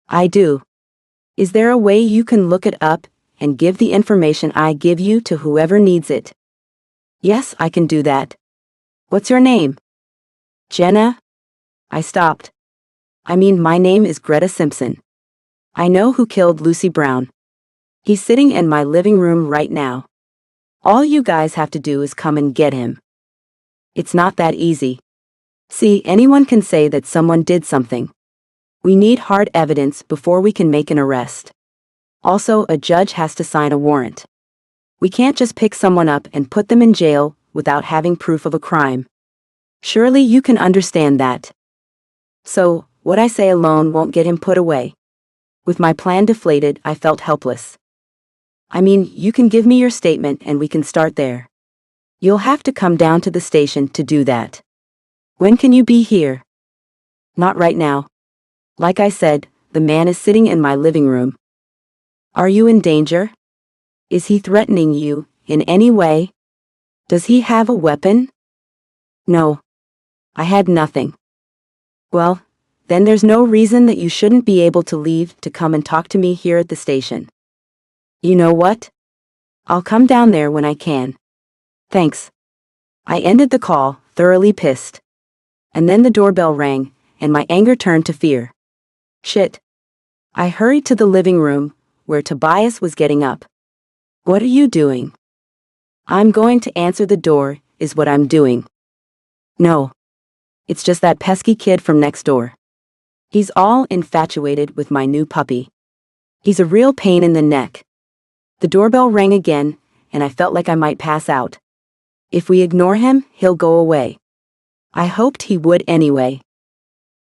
I do. Is there a way you can look it up and give the information I give you to whoever needs it? Yes, I can do that. What's your name? Jenna? I stopped. I mean, my name is Greta Simpson. I know who killed Lucy Brown. He's sitting in my living room right now. All you guys have to do is come and get him. It's not that easy. See, anyone can say that someone did something. We need hard evidence before we can make an arrest. Also, a judge has to sign a warrant. We can't just pick someone up and put them in jail without having proof of a crime. Surely you can understand that. So, what I say alone won't get him put away. With my plan deflated, I felt helpless. I mean, you can give me your statement and we can start there. You'll have to come down to the station to do that. When can you be here? Not right now. Like I said, the man is sitting in my living room. Are you in danger? Is he threatening you in any way? Does he have a weapon? No. I had nothing. Well, then there's no reason that you shouldn't be able to leave to come and talk to me here at the station. You know what? I'll come down there when I can. Thanks. I ended the call, thoroughly pissed. And then the doorbell rang, and my anger turned to fear. Shit. I hurried to the living room, where Tobias was getting up. What are you doing? I'm going to answer the door, is what I'm doing. No. It's just that pesky kid from next door. He's all infatuated with my new puppy. He's a real pain in the neck. The doorbell rang again, and I felt like I might pass out. If we ignore him, he'll go away. I hoped he would anyway.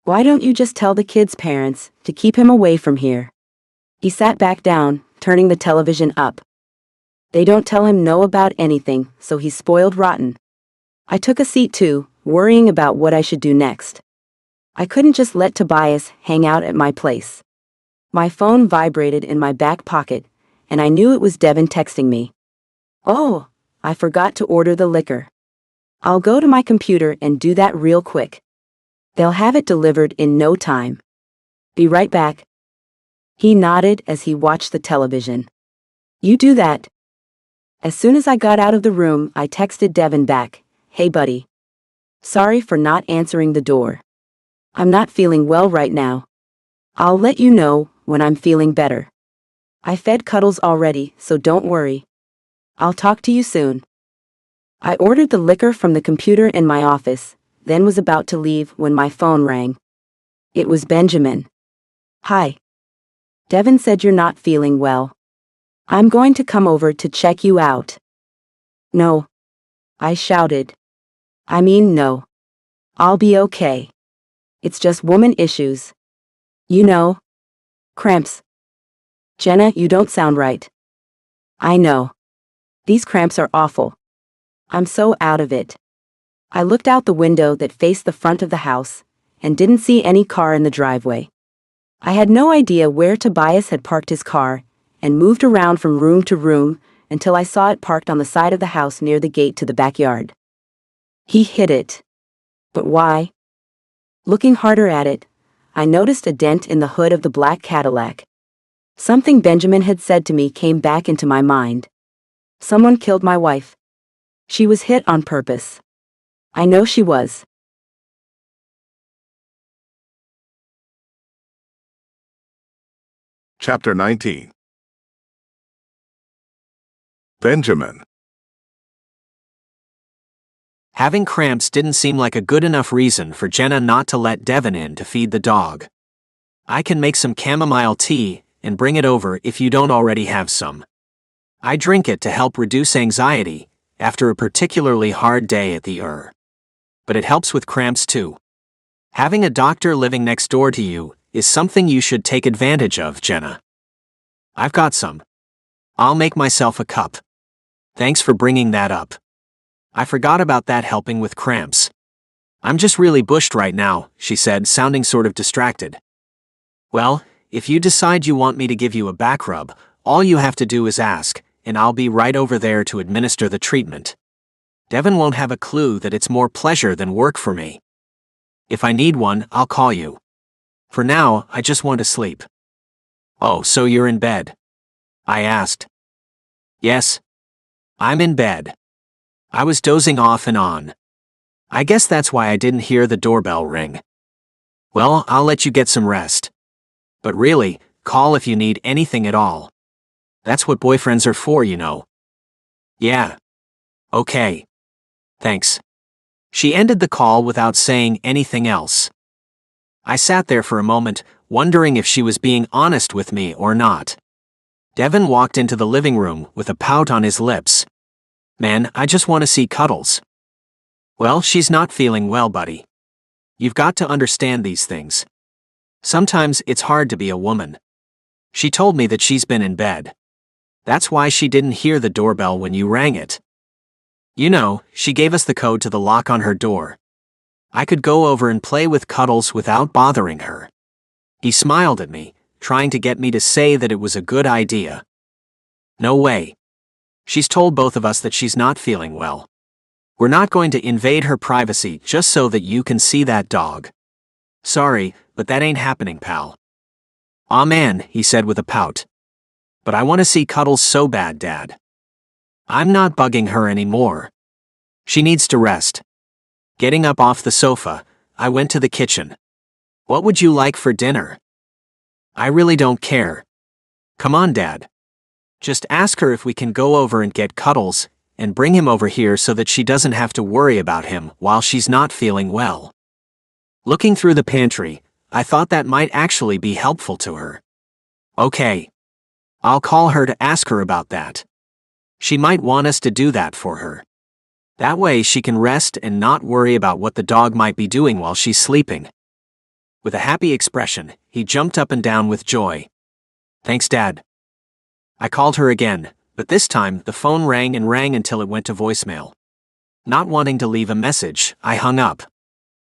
Why don't you just tell the kid's parents to keep him away from here? He sat back down, turning the television up. They don't tell him no about anything, so he's spoiled rotten. I took a seat too, worrying about what I should do next. I couldn't just let Tobias hang out at my place. My phone vibrated in my back pocket, and I knew it was Devin texting me. Oh, I forgot to order the liquor. I'll go to my computer and do that real quick. They'll have it delivered in no time. Be right back. He nodded as he watched the television. You do that. As soon as I got out of the room, I texted Devin back, "Hey buddy. Sorry for not answering the door. I'm not feeling well right now. I'll let you know when I'm feeling better. I fed Cuddles already, so don't worry. I'll talk to you soon." I ordered the liquor from the computer in my office, then was about to leave when my phone rang. It was Benjamin. "Hi. Devin said you're not feeling well. I'm going to come over to check you out." "No," I shouted. "I mean no. I'll be okay. It's just woman issues. You know. Cramps." "Jenna, you don't sound right." "I know. These cramps are awful. I'm so out of it." I looked out the window that faced the front of the house and didn't see any car in the driveway. I had no idea where Tobias had parked his car and moved around from room to room until I saw it parked on the side of the house near the gate to the backyard. He hid it. But why? Looking harder at it, I noticed a dent in the hood of the black Cadillac. Something Benjamin had said to me came back into my mind. Someone killed my wife. She was hit on purpose. I know she was. Chapter 19. Benjamin. Having cramps didn't seem like a good enough reason for Jenna not to let Devin in to feed the dog. "I can make some chamomile tea and bring it over if you don't already have some. I drink it to help reduce anxiety after a particularly hard day at the But it helps with cramps too. Having a doctor living next door to you is something you should take advantage of, Jenna. I've got some. I'll make myself a cup. Thanks for bringing that up. I forgot about that helping with cramps. I'm just really bushed right now," she said, sounding sort of distracted. "Well, if you decide you want me to give you a back rub, all you have to do is ask, and I'll be right over there to administer the treatment. Devin won't have a clue that it's more pleasure than work for me. If I need one, I'll call you. For now, I just want to sleep." "Oh, so you're in bed?" I asked. "Yes. I'm in bed. I was dozing off and on. I guess that's why I didn't hear the doorbell ring. Well, I'll let you get some rest. But really, call if you need anything at all. That's what boyfriends are for, you know." "Yeah. Okay. Thanks." She ended the call without saying anything else. I sat there for a moment, wondering if she was being honest with me or not. Devin walked into the living room with a pout on his lips. "Man, I just want to see Cuddles." "Well, she's not feeling well, buddy. You've got to understand these things. Sometimes it's hard to be a woman. She told me that she's been in bed. That's why she didn't hear the doorbell when you rang it. You know, she gave us the code to the lock on her door. I could go over and play with Cuddles without bothering her." He smiled at me, trying to get me to say that it was a good idea. "No way. She's told both of us that she's not feeling well. We're not going to invade her privacy just so that you can see that dog. Sorry, but that ain't happening, pal." "Aw man," he said with a pout. "But I want to see Cuddles so bad, Dad. I'm not bugging her anymore. She needs to rest." Getting up off the sofa, I went to the kitchen. "What would you like for dinner?" "I really don't care. Come on, Dad. Just ask her if we can go over and get Cuddles and bring him over here so that she doesn't have to worry about him while she's not feeling well." Looking through the pantry, I thought that might actually be helpful to her. Okay. I'll call her to ask her about that. She might want us to do that for her. That way she can rest and not worry about what the dog might be doing while she's sleeping. With a happy expression, he jumped up and down with joy. "Thanks, Dad." I called her again, but this time the phone rang and rang until it went to voicemail. Not wanting to leave a message, I hung up.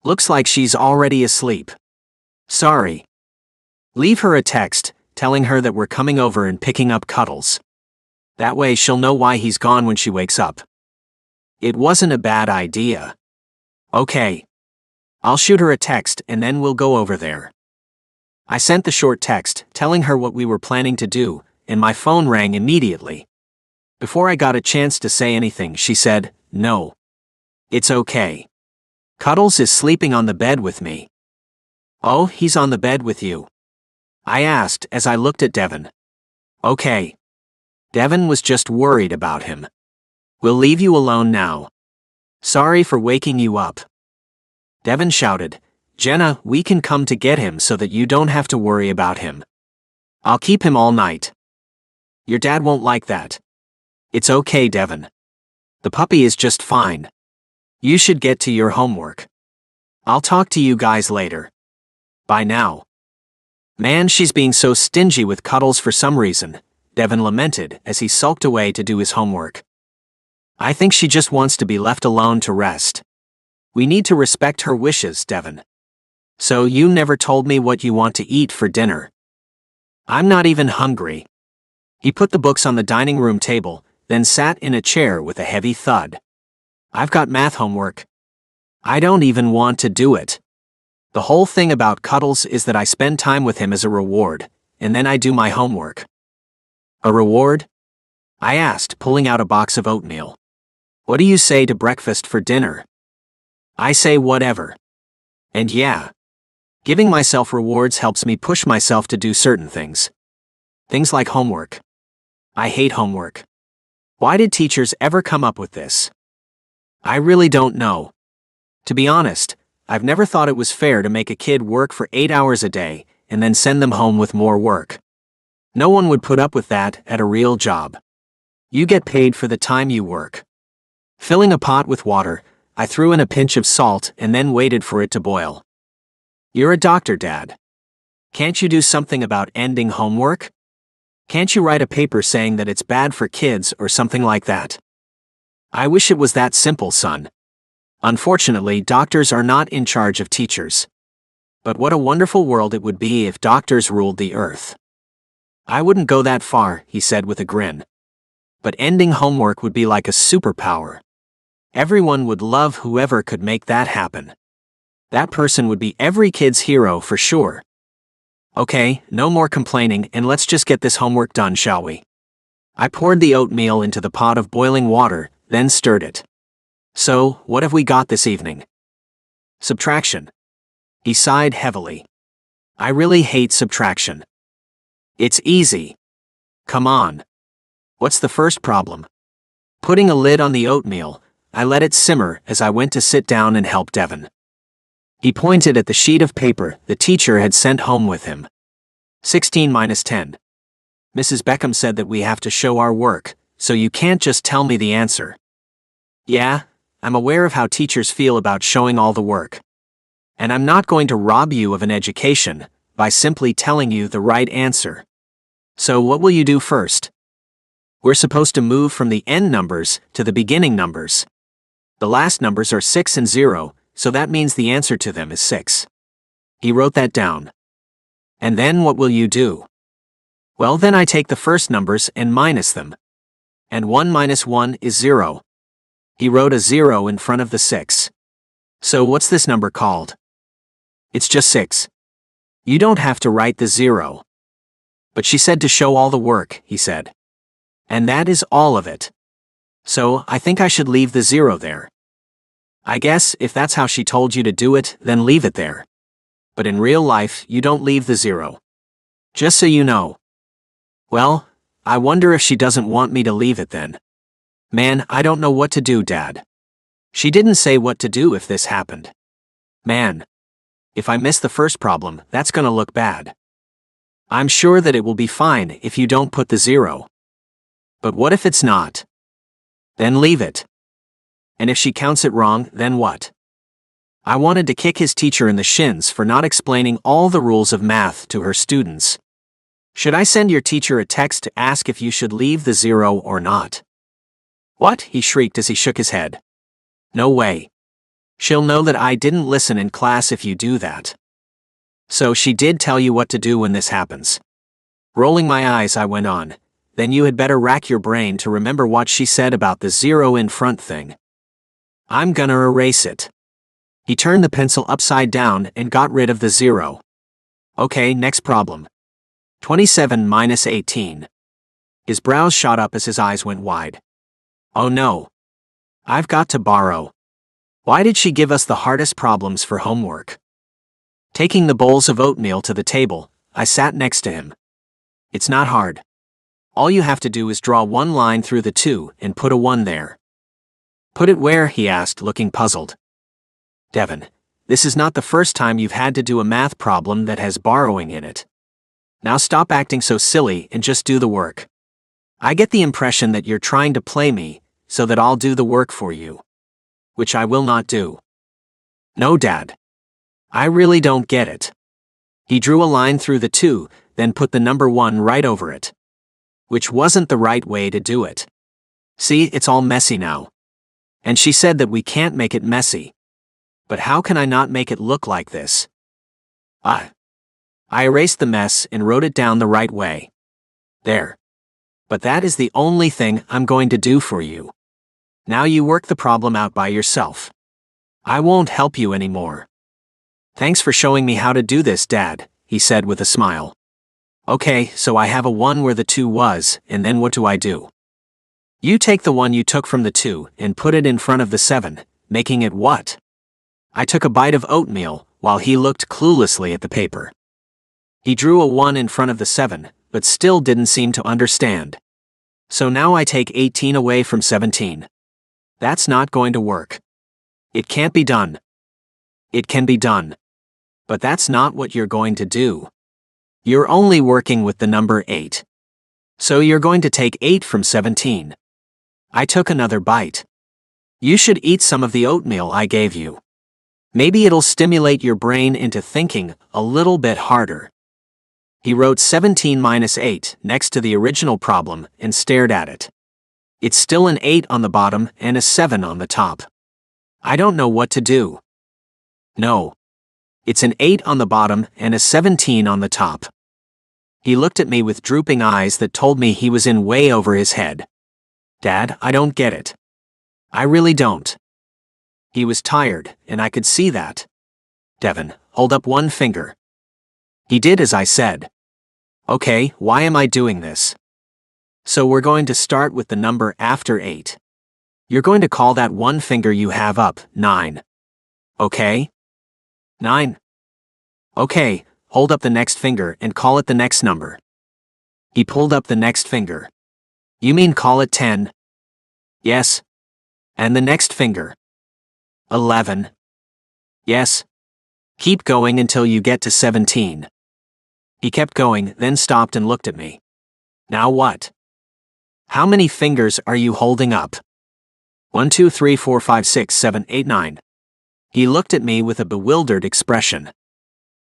Looks like she's already asleep. Sorry. Leave her a text, telling her that we're coming over and picking up Cuddles. That way she'll know why he's gone when she wakes up. It wasn't a bad idea. Okay. I'll shoot her a text and then we'll go over there. I sent the short text telling her what we were planning to do and my phone rang immediately. Before I got a chance to say anything, she said, "No. It's okay. Cuddles is sleeping on the bed with me." "Oh, he's on the bed with you?" I asked as I looked at Devin. "Okay." Devin was just worried about him. "We'll leave you alone now. Sorry for waking you up." Devin shouted, "Jenna, we can come to get him so that you don't have to worry about him. I'll keep him all night." "Your dad won't like that." "It's okay, Devin. The puppy is just fine. You should get to your homework. I'll talk to you guys later. Bye now." "Man, she's being so stingy with Cuddles for some reason," Devin lamented as he sulked away to do his homework. "I think she just wants to be left alone to rest. We need to respect her wishes, Devin. So you never told me what you want to eat for dinner." "I'm not even hungry." He put the books on the dining room table, then sat in a chair with a heavy thud. "I've got math homework. I don't even want to do it. The whole thing about Cuddles is that I spend time with him as a reward, and then I do my homework." "A reward?" I asked, pulling out a box of oatmeal. "What do you say to breakfast for dinner?" I say whatever. And yeah, giving myself rewards helps me push myself to do certain things. Things like homework. I hate homework. Why did teachers ever come up with this? I really don't know. To be honest, I've never thought it was fair to make a kid work for 8 hours a day and then send them home with more work. No one would put up with that at a real job. You get paid for the time you work. Filling a pot with water, I threw in a pinch of salt and then waited for it to boil. "You're a doctor, Dad. Can't you do something about ending homework? Can't you write a paper saying that it's bad for kids or something like that?" I wish it was that simple, son. Unfortunately, doctors are not in charge of teachers. But what a wonderful world it would be if doctors ruled the earth. I wouldn't go that far, he said with a grin. But ending homework would be like a superpower. Everyone would love whoever could make that happen. That person would be every kid's hero for sure. Okay, no more complaining and let's just get this homework done, shall we? I poured the oatmeal into the pot of boiling water, then stirred it. "So, what have we got this evening?" "Subtraction." He sighed heavily. "I really hate subtraction." "It's easy. Come on. What's the first problem?" Putting a lid on the oatmeal, I let it simmer as I went to sit down and help Devin. He pointed at the sheet of paper the teacher had sent home with him. 16 minus 10. "Mrs. Beckham said that we have to show our work, so you can't just tell me the answer." "Yeah, I'm aware of how teachers feel about showing all the work. And I'm not going to rob you of an education by simply telling you the right answer. So what will you do first?" "We're supposed to move from the end numbers to the beginning numbers. The last numbers are 6 and 0, so that means the answer to them is 6. He wrote that down. "And then what will you do?" "Well, then I take the first numbers and minus them. And 1 minus 1 is 0. He wrote a 0 in front of the 6. "So what's this number called?" "It's just 6. You don't have to write the 0. "But she said to show all the work," he said. "And that is all of it. So I think I should leave the 0 there." "I guess if that's how she told you to do it, then leave it there. But in real life, you don't leave the 0. Just so you know." "Well, I wonder if she doesn't want me to leave it then. Man, I don't know what to do, Dad. She didn't say what to do if this happened. Man, if I miss the first problem, that's gonna look bad. I'm sure that it will be fine if you don't put the 0. But what if it's not? Then leave it. And if she counts it wrong, then what?" I wanted to kick his teacher in the shins for not explaining all the rules of math to her students. "Should I send your teacher a text to ask if you should leave the 0 or not?" "What?" he shrieked as he shook his head. "No way. She'll know that I didn't listen in class if you do that." "So she did tell you what to do when this happens?" Rolling my eyes, I went on. "Then you had better rack your brain to remember what she said about the 0 in front thing. I'm gonna erase it." He turned the pencil upside down and got rid of the 0. "Okay, next problem. 27 minus 18. His brows shot up as his eyes went wide. Oh no. I've got to borrow. Why did she give us the hardest problems for homework? Taking the bowls of oatmeal to the table, I sat next to him. It's not hard. All you have to do is draw one line through the 2 and put a 1 there. Put it where? He asked, looking puzzled. Devin, this is not the first time you've had to do a math problem that has borrowing in it. Now stop acting so silly and just do the work. I get the impression that you're trying to play me, so that I'll do the work for you. Which I will not do. No, Dad. I really don't get it. He drew a line through the 2, then put the number 1 right over it. Which wasn't the right way to do it. See, it's all messy now. And she said that we can't make it messy. But how can I not make it look like this? I erased the mess and wrote it down the right way. There. But that is the only thing I'm going to do for you. Now you work the problem out by yourself. I won't help you anymore. Thanks for showing me how to do this, Dad, he said with a smile. Okay, so I have a 1 where the 2 was, and then what do I do? You take the 1 you took from the 2 and put it in front of the 7, making it what? I took a bite of oatmeal, while he looked cluelessly at the paper. He drew a 1 in front of the 7, but still didn't seem to understand. So now I take 18 away from 17. That's not going to work. It can't be done. It can be done. But that's not what you're going to do. You're only working with the number 8. So you're going to take 8 from 17. I took another bite. You should eat some of the oatmeal I gave you. Maybe it'll stimulate your brain into thinking a little bit harder. He wrote 17 minus 8 next to the original problem and stared at it. It's still an 8 on the bottom and a 7 on the top. I don't know what to do. No. It's an 8 on the bottom and a 17 on the top. He looked at me with drooping eyes that told me he was in way over his head. Dad, I don't get it. I really don't. He was tired, and I could see that. Devin, hold up one finger. He did as I said. Okay, why am I doing this? So we're going to start with the number after 8. You're going to call that one finger you have up 9. Okay? 9. Okay, hold up the next finger and call it the next number. He pulled up the next finger. You mean call it 10? Yes. And the next finger. 11. Yes. Keep going until you get to 17. He kept going, then stopped and looked at me. Now what? How many fingers are you holding up? 1, 2, 3, 4, 5, 6, 7, 8, 9. He looked at me with a bewildered expression.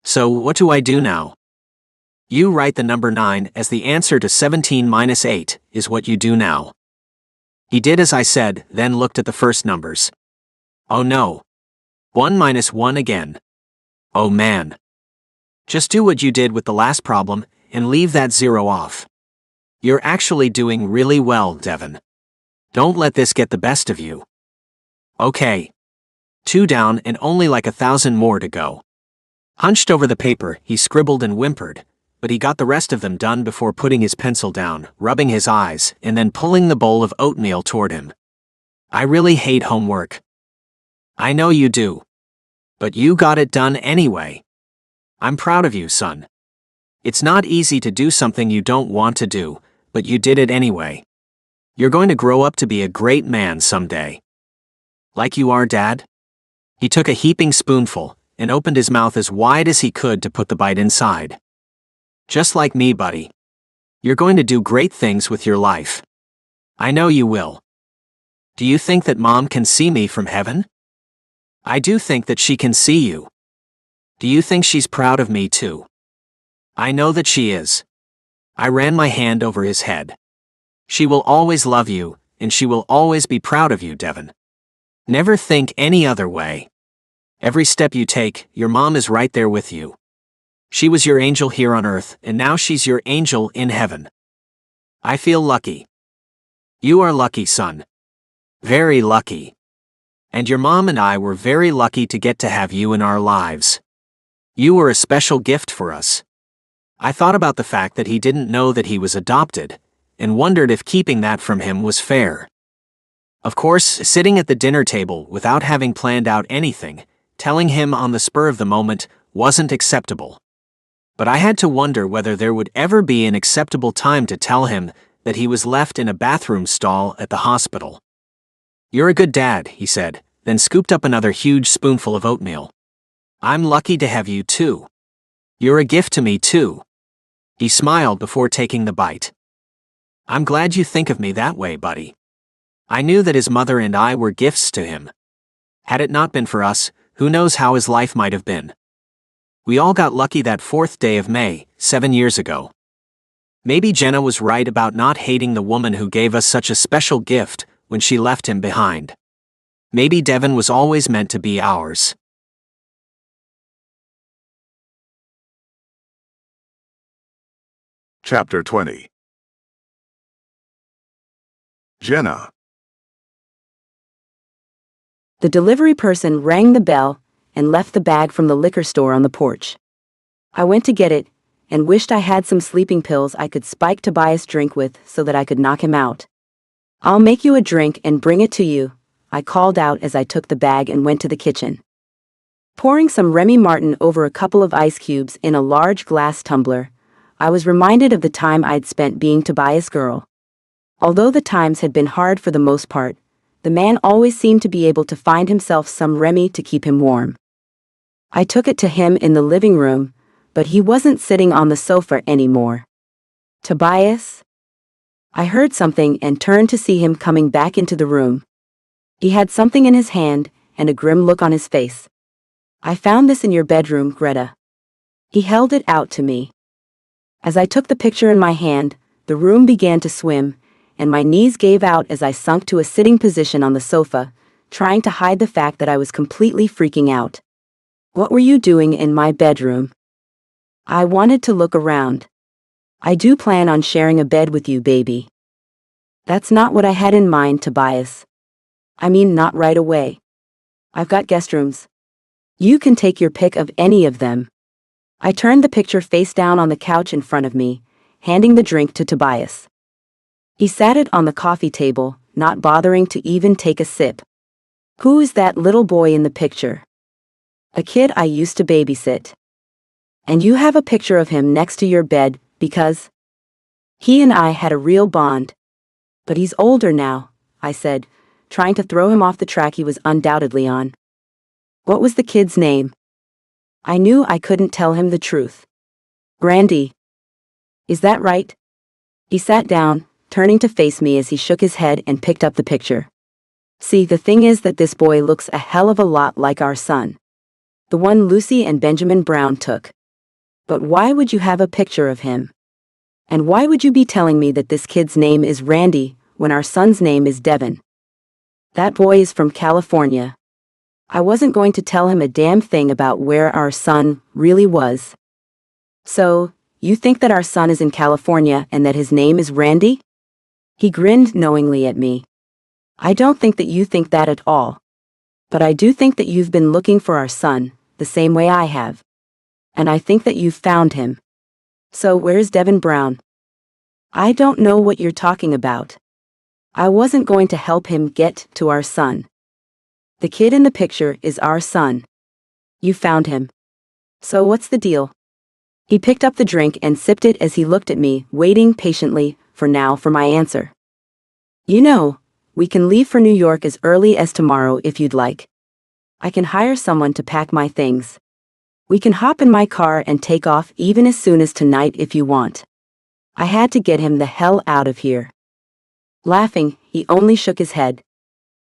So what do I do now? You write the number 9 as the answer to 17 minus 8 is what you do now. He did as I said, then looked at the first numbers. Oh no. 1 minus 1 again. Oh man. Just do what you did with the last problem and leave that 0 off. You're actually doing really well, Devin. Don't let this get the best of you. Okay. 2 down and only like 1,000 more to go. Hunched over the paper, he scribbled and whimpered, but he got the rest of them done before putting his pencil down, rubbing his eyes, and then pulling the bowl of oatmeal toward him. I really hate homework. I know you do. But you got it done anyway. I'm proud of you, son. It's not easy to do something you don't want to do, but you did it anyway. You're going to grow up to be a great man someday. Like you are, Dad? He took a heaping spoonful and opened his mouth as wide as he could to put the bite inside. Just like me, buddy. You're going to do great things with your life. I know you will. Do you think that Mom can see me from heaven? I do think that she can see you. Do you think she's proud of me too? I know that she is. I ran my hand over his head. She will always love you, and she will always be proud of you, Devin. Never think any other way. Every step you take, your mom is right there with you. She was your angel here on earth, and now she's your angel in heaven. I feel lucky. You are lucky, son. Very lucky. And your mom and I were very lucky to get to have you in our lives. You were a special gift for us. I thought about the fact that he didn't know that he was adopted, and wondered if keeping that from him was fair. Of course, sitting at the dinner table without having planned out anything, telling him on the spur of the moment, wasn't acceptable. But I had to wonder whether there would ever be an acceptable time to tell him that he was left in a bathroom stall at the hospital. "You're a good dad," he said, then scooped up another huge spoonful of oatmeal. "I'm lucky to have you too. You're a gift to me too." He smiled before taking the bite. "I'm glad you think of me that way, buddy." I knew that his mother and I were gifts to him. Had it not been for us, who knows how his life might have been. We all got lucky that 4th day of May, 7 years ago. Maybe Jenna was right about not hating the woman who gave us such a special gift when she left him behind. Maybe Devin was always meant to be ours. Chapter 20. Jenna. The delivery person rang the bell and left the bag from the liquor store on the porch. I went to get it and wished I had some sleeping pills I could spike Tobias' drink with so that I could knock him out. "I'll make you a drink and bring it to you," I called out as I took the bag and went to the kitchen. Pouring some Remy Martin over a couple of ice cubes in a large glass tumbler, I was reminded of the time I'd spent being Tobias' girl. Although the times had been hard for the most part, the man always seemed to be able to find himself some Remy to keep him warm. I took it to him in the living room, but he wasn't sitting on the sofa anymore. "Tobias?" I heard something and turned to see him coming back into the room. He had something in his hand and a grim look on his face. "I found this in your bedroom, Greta." He held it out to me. As I took the picture in my hand, the room began to swim, and my knees gave out as I sunk to a sitting position on the sofa, trying to hide the fact that I was completely freaking out. "What were you doing in my bedroom?" I wanted to look around. "I do plan on sharing a bed with you, baby." "That's not what I had in mind, Tobias. I mean, not right away. I've got guest rooms. You can take your pick of any of them." I turned the picture face down on the couch in front of me, handing the drink to Tobias. He sat it on the coffee table, not bothering to even take a sip. "Who is that little boy in the picture?" "A kid I used to babysit." "And you have a picture of him next to your bed because he and I had a real bond." "But he's older now," I said, trying to throw him off the track he was undoubtedly on. "What was the kid's name?" I knew I couldn't tell him the truth. "Randy." "Is that right?" He sat down, turning to face me as he shook his head and picked up the picture. "See, the thing is that this boy looks a hell of a lot like our son. The one Lucy and Benjamin Brown took. But why would you have a picture of him? And why would you be telling me that this kid's name is Randy when our son's name is Devin? That boy is from California." I wasn't going to tell him a damn thing about where our son really was. "So, you think that our son is in California and that his name is Randy?" He grinned knowingly at me. "I don't think that you think that at all. But I do think that you've been looking for our son, the same way I have. And I think that you've found him. So where's Devin Brown?" "I don't know what you're talking about. I wasn't going to help him get to our son. The kid in the picture is our son. You found him. So what's the deal?" He picked up the drink and sipped it as he looked at me, waiting patiently for my answer. "You know, we can leave for New York as early as tomorrow if you'd like. I can hire someone to pack my things. We can hop in my car and take off even as soon as tonight if you want." I had to get him the hell out of here. Laughing, he only shook his head.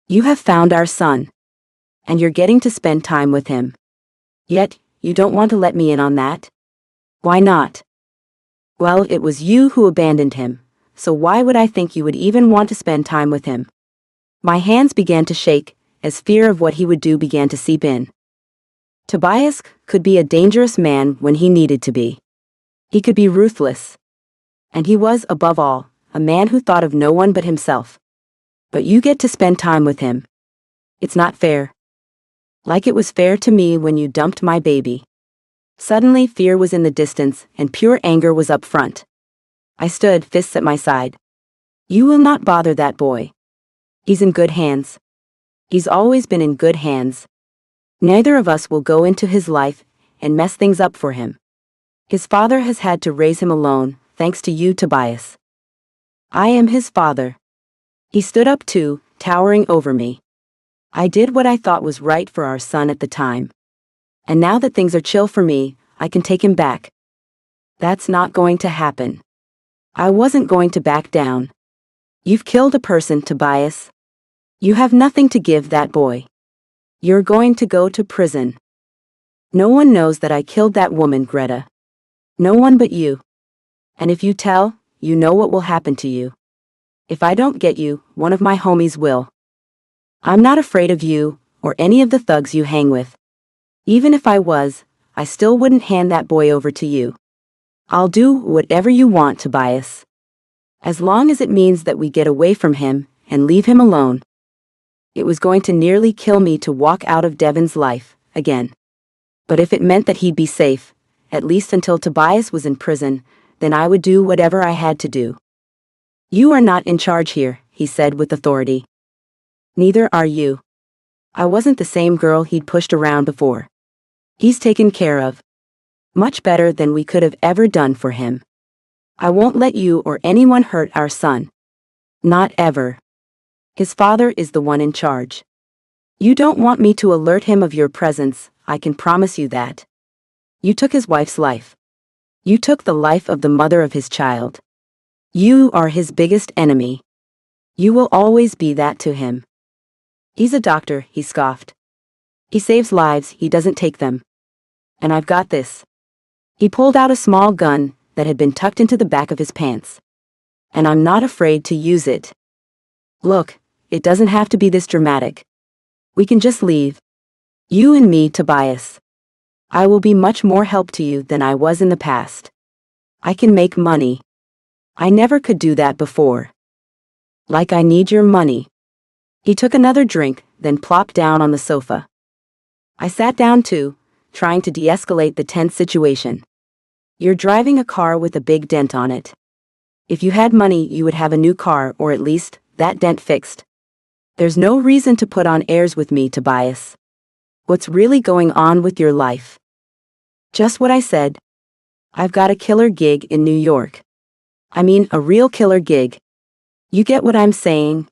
"You have found our son. And you're getting to spend time with him. Yet, you don't want to let me in on that? Why not?" "Well, it was you who abandoned him, so why would I think you would even want to spend time with him?" My hands began to shake, as fear of what he would do began to seep in. Tobias could be a dangerous man when he needed to be. He could be ruthless. And he was, above all, a man who thought of no one but himself. But you get to spend time with him. It's not fair. Like it was fair to me when you dumped my baby. Suddenly, fear was in the distance, and pure anger was up front. I stood, fists at my side. You will not bother that boy. He's in good hands. He's always been in good hands. Neither of us will go into his life and mess things up for him. His father has had to raise him alone, thanks to you, Tobias. I am his father. He stood up too, towering over me. I did what I thought was right for our son at the time. And now that things are chill for me, I can take him back. That's not going to happen. I wasn't going to back down. You've killed a person, Tobias. You have nothing to give that boy. You're going to go to prison. No one knows that I killed that woman, Greta. No one but you. And if you tell, you know what will happen to you. If I don't get you, one of my homies will. I'm not afraid of you, or any of the thugs you hang with. Even if I was, I still wouldn't hand that boy over to you. I'll do whatever you want, Tobias. As long as it means that we get away from him and leave him alone. It was going to nearly kill me to walk out of Devin's life, again. But if it meant that he'd be safe, at least until Tobias was in prison, then I would do whatever I had to do. You are not in charge here, he said with authority. Neither are you. I wasn't the same girl he'd pushed around before. He's taken care of. Much better than we could have ever done for him. I won't let you or anyone hurt our son. Not ever. His father is the one in charge. You don't want me to alert him of your presence, I can promise you that. You took his wife's life. You took the life of the mother of his child. You are his biggest enemy. You will always be that to him. He's a doctor, he scoffed. He saves lives, he doesn't take them. And I've got this. He pulled out a small gun that had been tucked into the back of his pants. And I'm not afraid to use it. Look, it doesn't have to be this dramatic. We can just leave. You and me, Tobias. I will be much more help to you than I was in the past. I can make money. I never could do that before. Like I need your money. He took another drink, then plopped down on the sofa. I sat down too, trying to de-escalate the tense situation. You're driving a car with a big dent on it. If you had money, you would have a new car, or at least, that dent fixed. There's no reason to put on airs with me, Tobias. What's really going on with your life? Just what I said. I've got a killer gig in New York. I mean, a real killer gig. You get what I'm saying?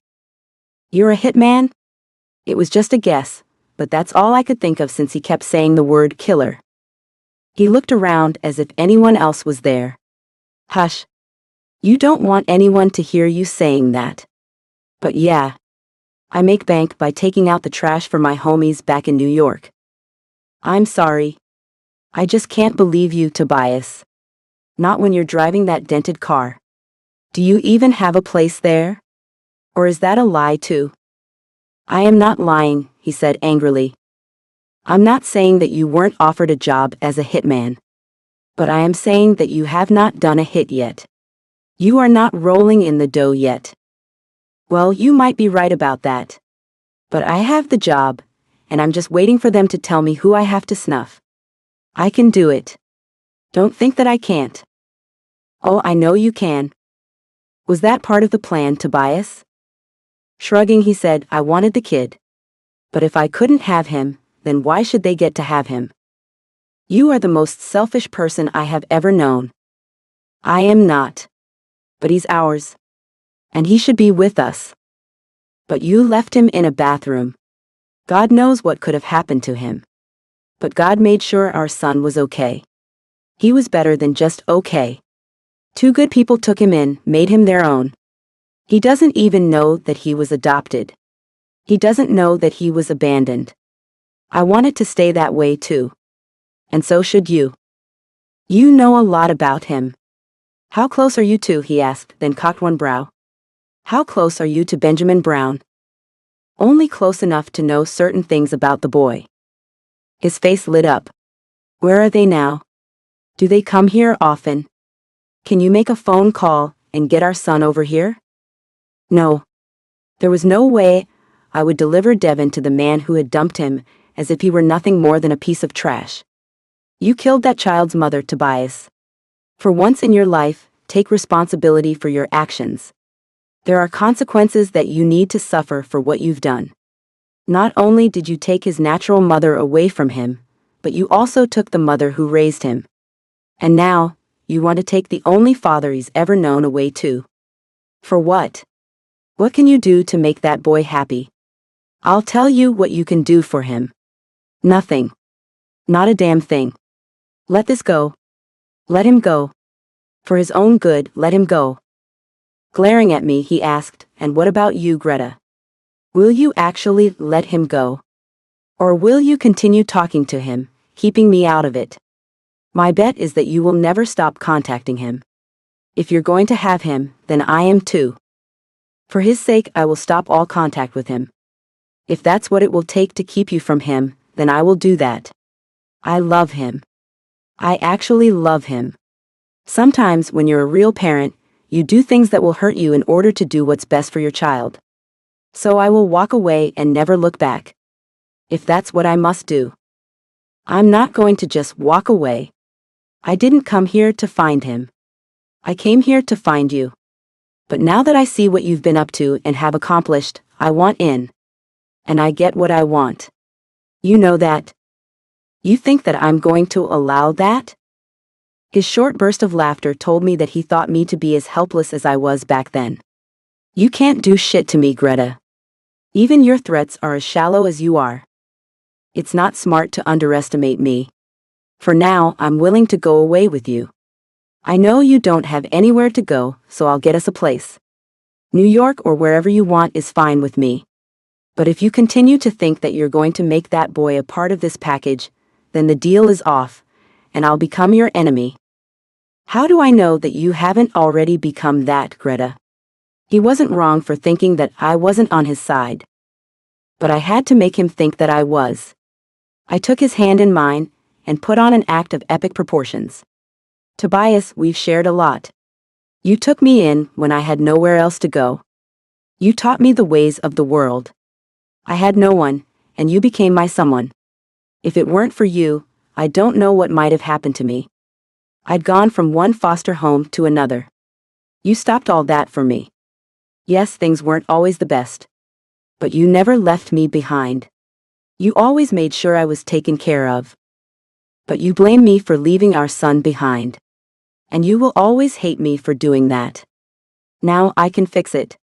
You're a hitman? It was just a guess, but that's all I could think of since he kept saying the word killer. He looked around as if anyone else was there. Hush. You don't want anyone to hear you saying that. But yeah. I make bank by taking out the trash for my homies back in New York. I'm sorry. I just can't believe you, Tobias. Not when you're driving that dented car. Do you even have a place there? Or is that a lie too? I am not lying, he said angrily. I'm not saying that you weren't offered a job as a hitman. But I am saying that you have not done a hit yet. You are not rolling in the dough yet. Well, you might be right about that. But I have the job, and I'm just waiting for them to tell me who I have to snuff. I can do it. Don't think that I can't. Oh, I know you can. Was that part of the plan, Tobias? Shrugging, he said, I wanted the kid. But if I couldn't have him, then why should they get to have him? You are the most selfish person I have ever known. I am not. But he's ours. And he should be with us. But you left him in a bathroom. God knows what could have happened to him. But God made sure our son was okay. He was better than just okay. Two good people took him in, made him their own. He doesn't even know that he was adopted. He doesn't know that he was abandoned. I want it to stay that way too. And so should you. You know a lot about him. How close are you to, he asked, then cocked one brow. How close are you to Benjamin Brown? Only close enough to know certain things about the boy. His face lit up. Where are they now? Do they come here often? Can you make a phone call and get our son over here? No. There was no way I would deliver Devin to the man who had dumped him as if he were nothing more than a piece of trash. You killed that child's mother, Tobias. For once in your life, take responsibility for your actions. There are consequences that you need to suffer for what you've done. Not only did you take his natural mother away from him, but you also took the mother who raised him. And now, you want to take the only father he's ever known away too. For what? What can you do to make that boy happy? I'll tell you what you can do for him. Nothing. Not a damn thing. Let this go. Let him go. For his own good, let him go. Glaring at me, he asked, and what about you, Greta? Will you actually let him go? Or will you continue talking to him, keeping me out of it? My bet is that you will never stop contacting him. If you're going to have him, then I am too. For his sake, I will stop all contact with him. If that's what it will take to keep you from him, then I will do that. I love him. I actually love him. Sometimes, when you're a real parent, you do things that will hurt you in order to do what's best for your child. So I will walk away and never look back. If that's what I must do. I'm not going to just walk away. I didn't come here to find him. I came here to find you. But now that I see what you've been up to and have accomplished, I want in. And I get what I want. You know that. You think that I'm going to allow that? His short burst of laughter told me that he thought me to be as helpless as I was back then. You can't do shit to me, Greta. Even your threats are as shallow as you are. It's not smart to underestimate me. For now, I'm willing to go away with you. I know you don't have anywhere to go, so I'll get us a place. New York or wherever you want is fine with me. But if you continue to think that you're going to make that boy a part of this package, then the deal is off, and I'll become your enemy. How do I know that you haven't already become that, Greta? He wasn't wrong for thinking that I wasn't on his side. But I had to make him think that I was. I took his hand in mine and put on an act of epic proportions. Tobias, we've shared a lot. You took me in when I had nowhere else to go. You taught me the ways of the world. I had no one, and you became my someone. If it weren't for you, I don't know what might have happened to me. I'd gone from one foster home to another. You stopped all that for me. Yes, things weren't always the best. But you never left me behind. You always made sure I was taken care of. But you blame me for leaving our son behind. And you will always hate me for doing that. Now I can fix it.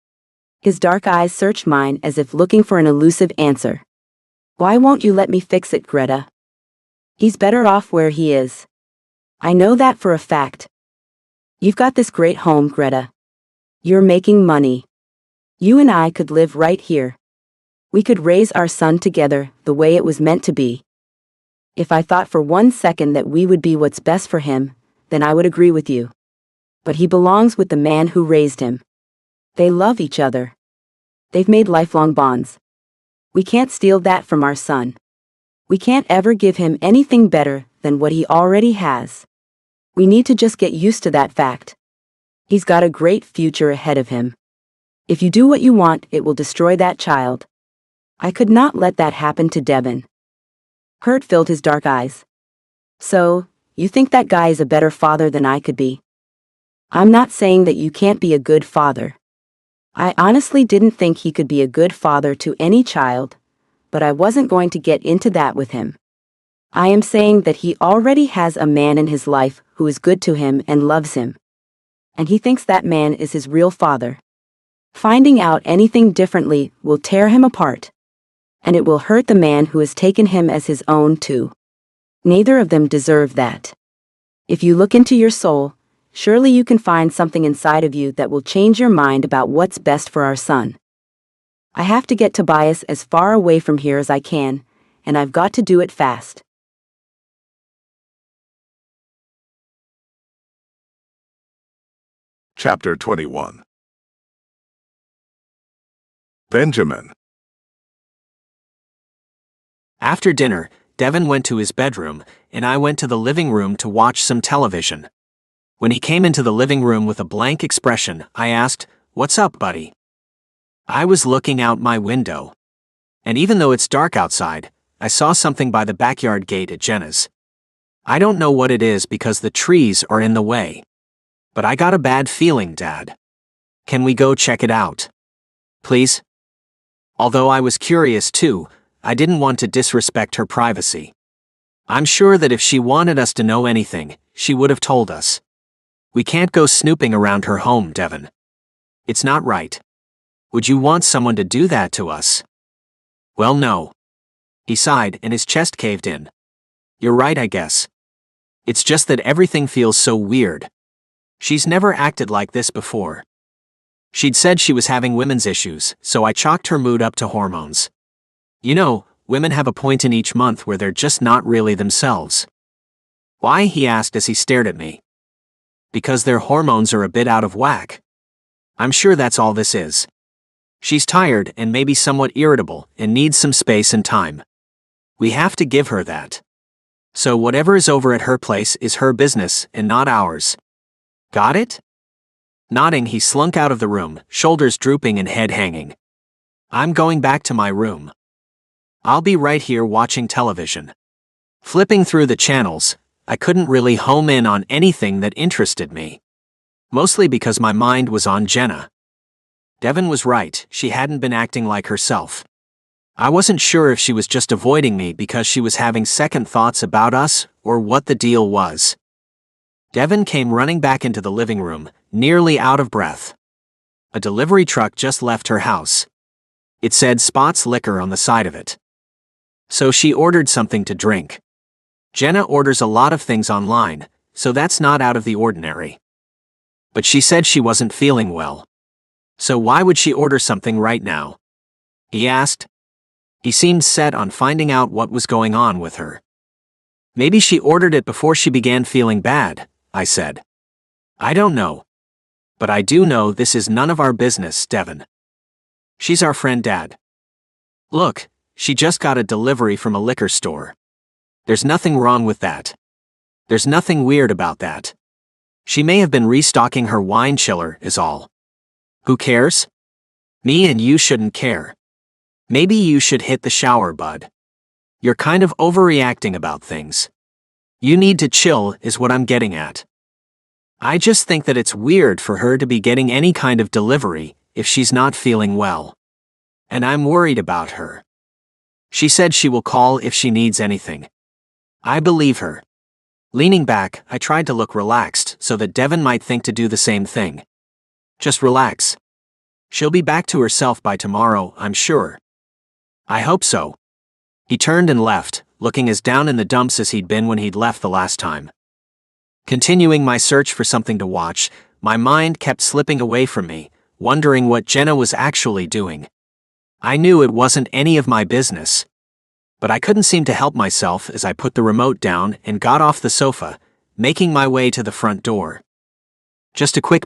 His dark eyes searched mine as if looking for an elusive answer. Why won't you let me fix it, Greta? He's better off where he is. I know that for a fact. You've got this great home, Greta. You're making money. You and I could live right here. We could raise our son together the way it was meant to be. If I thought for 1 second that we would be what's best for him, then I would agree with you. But he belongs with the man who raised him. They love each other. They've made lifelong bonds. We can't steal that from our son. We can't ever give him anything better than what he already has. We need to just get used to that fact. He's got a great future ahead of him. If you do what you want, it will destroy that child. I could not let that happen to Devin. Hurt filled his dark eyes. So, you think that guy is a better father than I could be? I'm not saying that you can't be a good father. I honestly didn't think he could be a good father to any child, but I wasn't going to get into that with him. I am saying that he already has a man in his life who is good to him and loves him. And he thinks that man is his real father. Finding out anything differently will tear him apart. And it will hurt the man who has taken him as his own too. Neither of them deserve that. If you look into your soul, surely you can find something inside of you that will change your mind about what's best for our son. I have to get Tobias as far away from here as I can, and I've got to do it fast. Chapter 21. Benjamin. After dinner, Devin went to his bedroom, and I went to the living room to watch some television. When he came into the living room with a blank expression, I asked, "What's up, buddy?" I was looking out my window. And even though it's dark outside, I saw something by the backyard gate at Jenna's. I don't know what it is because the trees are in the way. But I got a bad feeling, Dad. Can we go check it out? Please? Although I was curious too, I didn't want to disrespect her privacy. I'm sure that if she wanted us to know anything, she would have told us. We can't go snooping around her home, Devin. It's not right. Would you want someone to do that to us? Well, no. He sighed and his chest caved in. You're right, I guess. It's just that everything feels so weird. She's never acted like this before. She'd said she was having women's issues, so I chalked her mood up to hormones. You know, women have a point in each month where they're just not really themselves. Why? He asked as he stared at me. Because their hormones are a bit out of whack. I'm sure that's all this is. She's tired and maybe somewhat irritable and needs some space and time. We have to give her that. So whatever is over at her place is her business and not ours. Got it? Nodding, he slunk out of the room, shoulders drooping and head hanging. I'm going back to my room. I'll be right here watching television. Flipping through the channels, I couldn't really home in on anything that interested me. Mostly because my mind was on Jenna. Devin was right, she hadn't been acting like herself. I wasn't sure if she was just avoiding me because she was having second thoughts about us or what the deal was. Devin came running back into the living room, nearly out of breath. A delivery truck just left her house. It said Spots Liquor on the side of it. So she ordered something to drink. Jenna orders a lot of things online, so that's not out of the ordinary. But she said she wasn't feeling well. So why would she order something right now? He asked. He seemed set on finding out what was going on with her. Maybe she ordered it before she began feeling bad, I said. I don't know. But I do know this is none of our business, Devin. She's our friend Dad. Look, she just got a delivery from a liquor store. There's nothing wrong with that. There's nothing weird about that. She may have been restocking her wine chiller, is all. Who cares? Me and you shouldn't care. Maybe you should hit the shower, bud. You're kind of overreacting about things. You need to chill, is what I'm getting at. I just think that it's weird for her to be getting any kind of delivery if she's not feeling well. And I'm worried about her. She said she will call if she needs anything. I believe her. Leaning back, I tried to look relaxed so that Devin might think to do the same thing. Just relax. She'll be back to herself by tomorrow, I'm sure. I hope so. He turned and left, looking as down in the dumps as he'd been when he'd left the last time. Continuing my search for something to watch, my mind kept slipping away from me, wondering what Jenna was actually doing. I knew it wasn't any of my business. But I couldn't seem to help myself as I put the remote down and got off the sofa, making my way to the front door. Just a quick